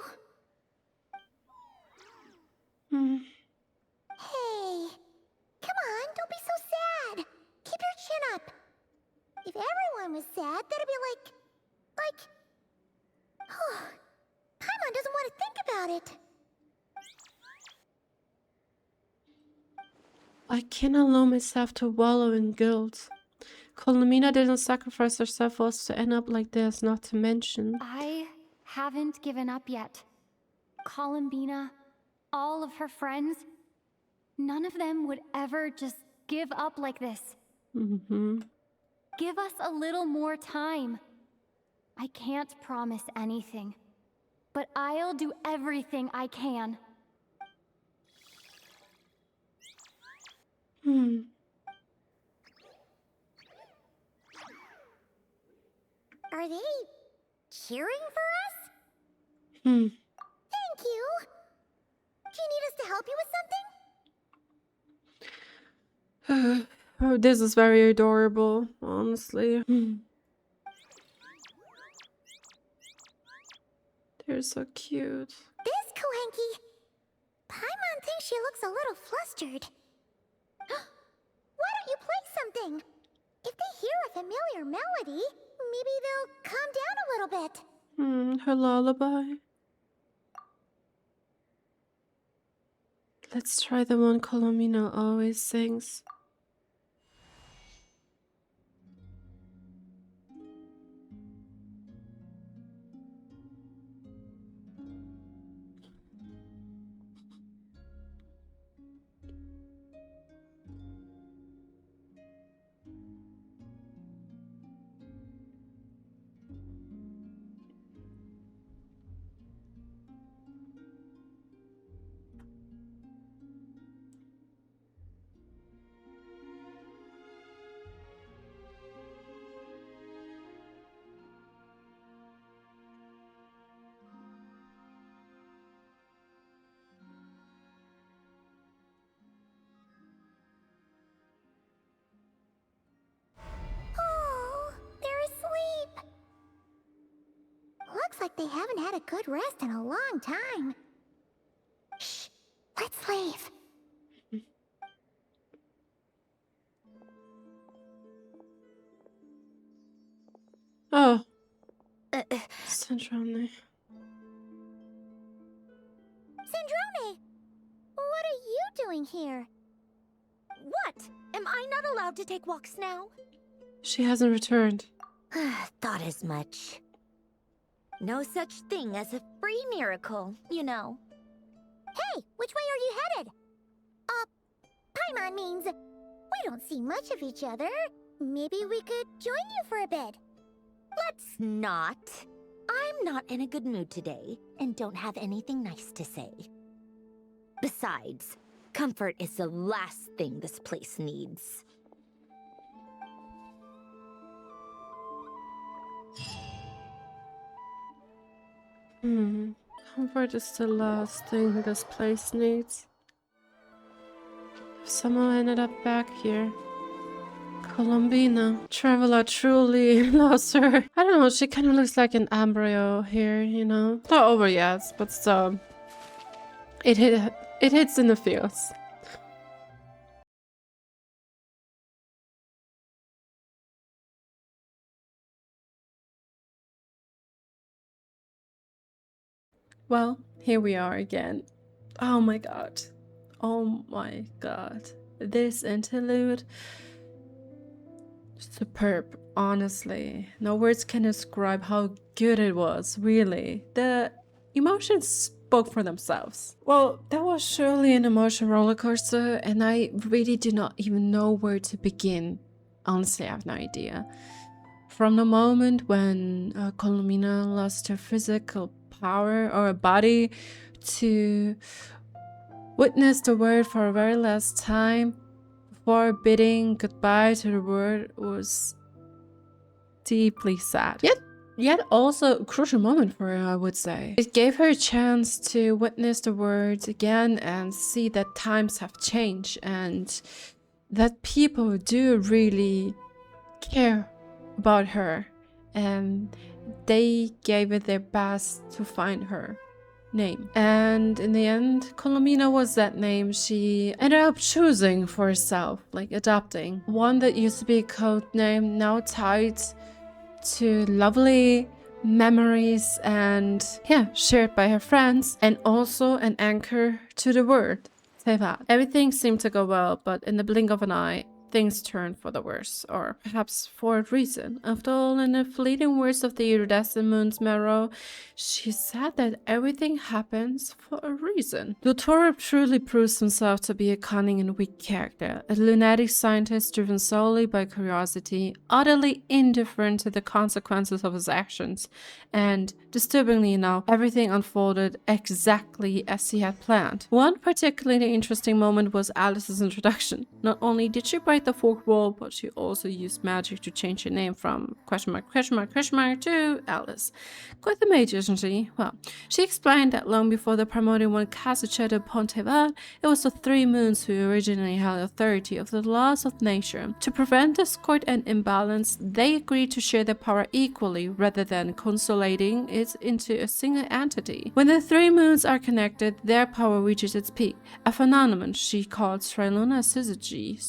Hey, come on, don't be so sad. Keep your chin up. If everyone was sad, that'd be like... Paimon doesn't want to think about it. I cannot allow myself to wallow in guilt. Columbina didn't sacrifice herself for us to end up like this, not to mention. I haven't given up yet. Columbina, all of her friends, none of them would ever just give up like this. Give us a little more time. I can't promise anything, but I'll do everything I can. Are they cheering for us? Thank you. Do you need us to help you with something? Oh, this is very adorable, honestly. They're so cute. This Kuuhenki. Paimon thinks she looks a little flustered. Why don't you play something? If they hear a familiar melody, maybe they'll calm down a little bit. Her lullaby. Let's try the one Columbina always sings. Looks like they haven't had a good rest in a long time. Shh, let's leave. Oh. Sandrone. Sandrone! What are you doing here? What? Am I not allowed to take walks now? She hasn't returned. Thought as much. No such thing as a free miracle, you know. Hey, which way are you headed? Paimon means we don't see much of each other. Maybe we could join you for a bit. Let's not. I'm not in a good mood today, and don't have anything nice to say. Besides, comfort is the last thing this place needs. Comfort is the last thing this place needs. If somehow ended up back here. Columbina. Traveler truly lost her. I don't know, she kind of looks like an embryo here, you know? Not over yet, but still. It hits in the feels. Well, here we are again. Oh my god. Oh my god. This interlude, superb, honestly. No words can describe how good it was, really. The emotions spoke for themselves. Well, that was surely an emotional roller coaster, and I really do not even know where to begin. Honestly, I have no idea. From the moment when Columbina lost her physical power or a body to witness the world for a very last time before bidding goodbye to the world was deeply sad. Yet also a crucial moment for her, I would say. It gave her a chance to witness the world again and see that times have changed and that people do really care about her, and they gave it their best to find her name. And in the end, Columbina was that name she ended up choosing for herself, like adopting. One that used to be a code name, now tied to lovely memories and shared by her friends, and also an anchor to the word Teyvat. Everything seemed to go well, but in the blink of an eye, things turned for the worse, or perhaps for a reason. After all, in the fleeting words of the iridescent moon's marrow, she said that everything happens for a reason. Dottore truly proves himself to be a cunning and weak character, a lunatic scientist driven solely by curiosity, utterly indifferent to the consequences of his actions, and, disturbingly enough, everything unfolded exactly as he had planned. One particularly interesting moment was Alice's introduction. Not only did she break the fourth wall, but she also used magic to change her name from !! To Alice. Quite the mage, isn't she? Well, she explained that long before the primordial one cast a shadow upon Teyvat, it was the three moons who originally held authority of the laws of nature. To prevent discord and imbalance, they agreed to share their power equally rather than consolidating it into a single entity. When the three moons are connected, their power reaches its peak, a phenomenon she called Trilunar Syzgy,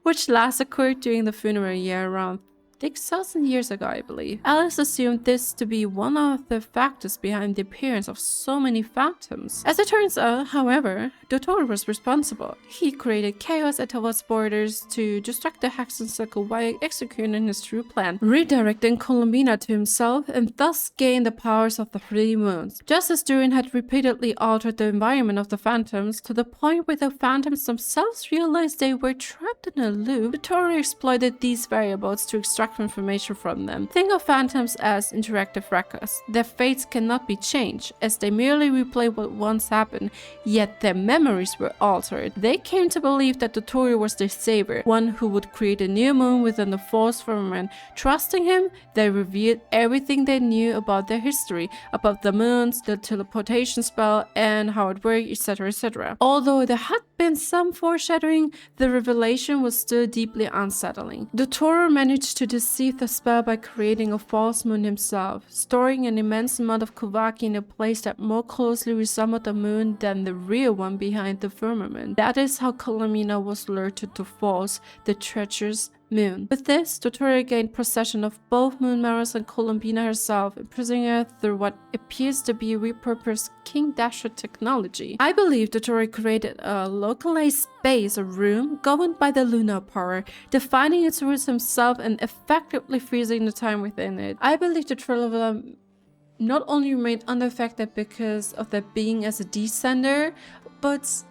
which last occurred during the funeral year around 6,000 years ago, I believe. Alice assumed this to be one of the factors behind the appearance of so many phantoms. As it turns out, however, Dottore was responsible. He created chaos at Teyvat's borders to distract the Hexen Circle while executing his true plan, redirecting Columbina to himself and thus gain the powers of the three moons. Just as Durin had repeatedly altered the environment of the phantoms to the point where the phantoms themselves realized they were trapped in a loop, Dottore exploited these variables to extract information from them. Think of phantoms as interactive records. Their fates cannot be changed, as they merely replay what once happened, yet their memories were altered. They came to believe that Dottore was their savior, one who would create a new moon within the false firmament. Trusting him, they revealed everything they knew about their history, about the moons, the teleportation spell, and how it worked, etc., etc. Although there had been some foreshadowing, the revelation was still deeply unsettling. Dottore managed to deceive the spell by creating a false moon himself, storing an immense amount of Kuuhenkis in a place that more closely resembled the moon than the real one behind the firmament. That is how Columbina was lured to the false, the treacherous moon. With this, Dottore gained possession of both moon mirrors and Columbina herself, imprisoning her through what appears to be repurposed King Dasher technology. I believe Dottore created a localized space, a room, governed by the Lunar Power, defining its roots himself and effectively freezing the time within it. I believe the Traveler not only remained unaffected because of their being as a descender, but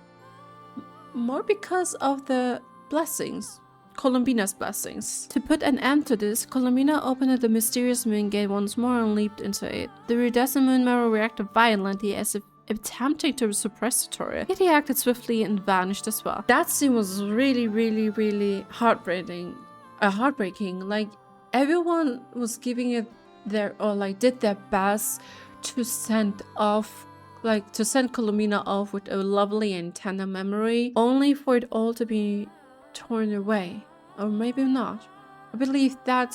more because of the blessings. Columbina's blessings. To put an end to this, Columbina opened the mysterious moon gate once more and leaped into it. The iridescent moon marrow reacted violently as if attempting to suppress Dottore, yet he acted swiftly and vanished as well. That scene was really heartbreaking. Like, everyone was giving it their, or like did their best to send Columbina off with a lovely and tender memory, only for it all to be torn away. Or maybe not. I believe that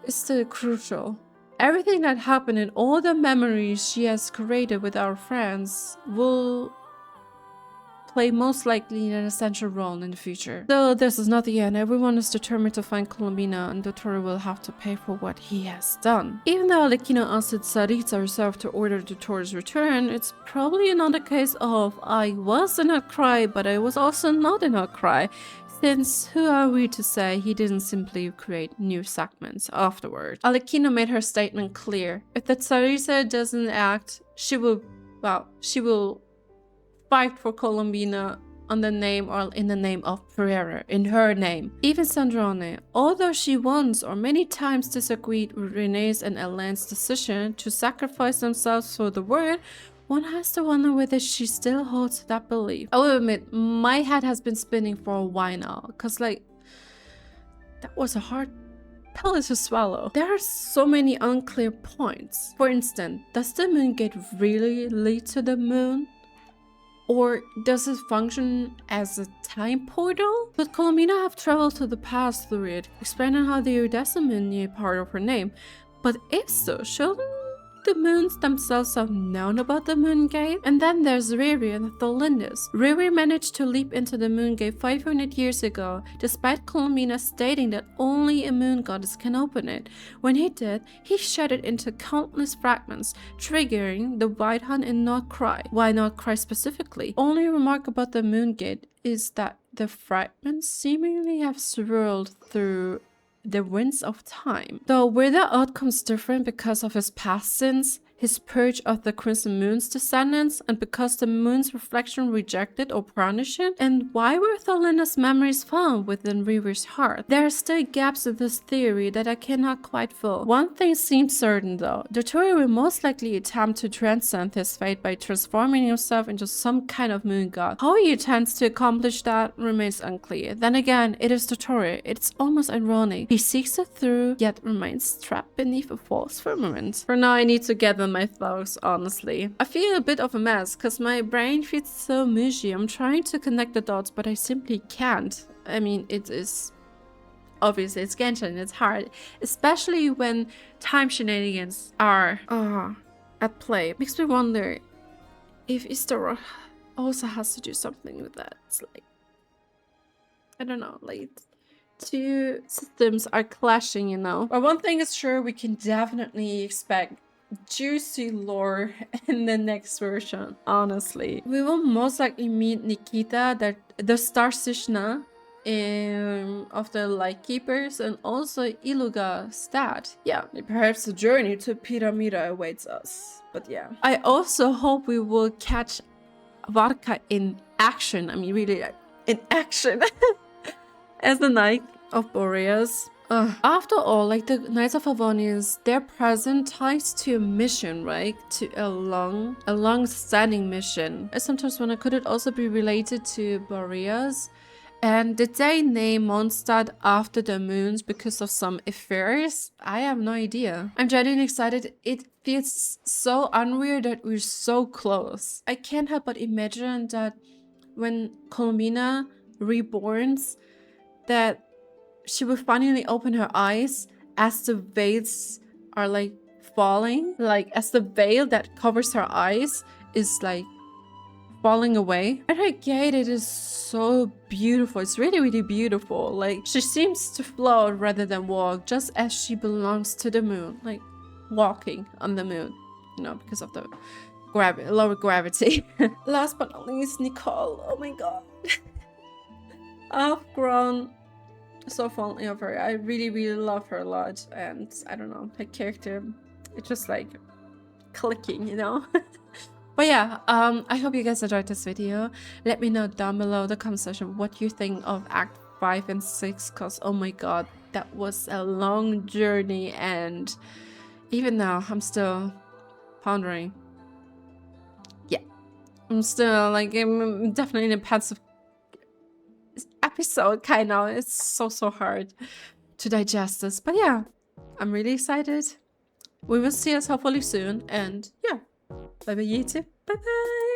is still crucial everything that happened and all the memories she has created with our friends will play most likely an essential role in the future. Though this is not the end, everyone is determined to find Columbina and Dottore will have to pay for what he has done. Even though Arlecchino asked Tsaritsa herself to order Dottore's return, it's probably another case of I was a Nod Krai, but I was also not a Nod Krai, since who are we to say he didn't simply create new segments afterward. Arlecchino made her statement clear. If the Tsaritsa doesn't act, she will fight for Columbina on the name or in the name of Pereira, in her name. Even Sandrone, although she once or many times disagreed with Renee's and Elaine's decision to sacrifice themselves for the world, one has to wonder whether she still holds that belief. I will admit, my head has been spinning for a while now, because like, that was a hard pill to swallow. There are so many unclear points. For instance, does the moon gate really lead to the moon? Or does it function as a time portal? Could Columbina have traveled to the past through it, explaining how the Udesimoon knew part of her name? But if so, shouldn't the moons themselves have known about the moon gate? And then there's Riri and the Lindis. Riri managed to leap into the moon gate 500 years ago, despite Columbina stating that only a moon goddess can open it. When he did, he shattered into countless fragments, triggering the White Hunt in Nod Krai. Why Nod Krai specifically? Only remark about the moon gate is that the fragments seemingly have swirled through the winds of time. Though were the outcomes different because of his past sins, his purge of the Crimson Moon's descendants, and because the moon's reflection rejected or punished it? And why were Thalina's memories found within Riri's heart? There are still gaps in this theory that I cannot quite fill. One thing seems certain though, Dottore will most likely attempt to transcend his fate by transforming himself into some kind of moon god. How he intends to accomplish that remains unclear. Then again, it is Dottore. It's almost ironic. He seeks it through, yet remains trapped beneath a false firmament. For now, I need to gather my thoughts, honestly. I feel a bit of a mess because my brain feels so mushy. I'm trying to connect the dots, but I simply can't. I mean, it is obviously it's Genshin, it's hard, especially when time shenanigans are at play. Makes me wonder if Istar also has to do something with that. It's like, I don't know, like two systems are clashing, you know. But one thing is sure, we can definitely expect juicy lore in the next version, honestly. We will most likely meet Nikita, the Star Sishna of the Lightkeepers, and also Iluga stat. Yeah, perhaps the journey to Pyramida awaits us. But yeah, I also hope we will catch Varka in action. I mean, really, like, in action as the Knight of Boreas. After all, like the Knights of Favonius, their present ties to a mission, right? To a long-standing mission. I sometimes wonder, could it also be related to Boreas? And did they name Mondstadt after the moons because of some affairs? I have no idea. I'm genuinely excited. It feels so unreal that we're so close. I can't help but imagine that when Columbina reborns, that she will finally open her eyes as the veils are like falling, like as the veil that covers her eyes is like falling away. And her gait, it is so beautiful. It's really, really beautiful. Like she seems to float rather than walk, just as she belongs to the moon, like walking on the moon, you know, because of the lower gravity. Last but not least, Nicole. Oh my god. I've grown so fondly of her. I really, really love her a lot, and I don't know, her character, it's just like clicking, you know. But yeah, I hope you guys enjoyed this video. Let me know down below in the comment section what you think of Act 5 and 6, because oh my god, that was a long journey, and even now I'm still pondering. Yeah, I'm still like, I'm definitely in a pensive episode kind of. It's so hard to digest this, but yeah, I'm really excited. We will see us hopefully soon, and yeah, bye bye YouTube, bye bye.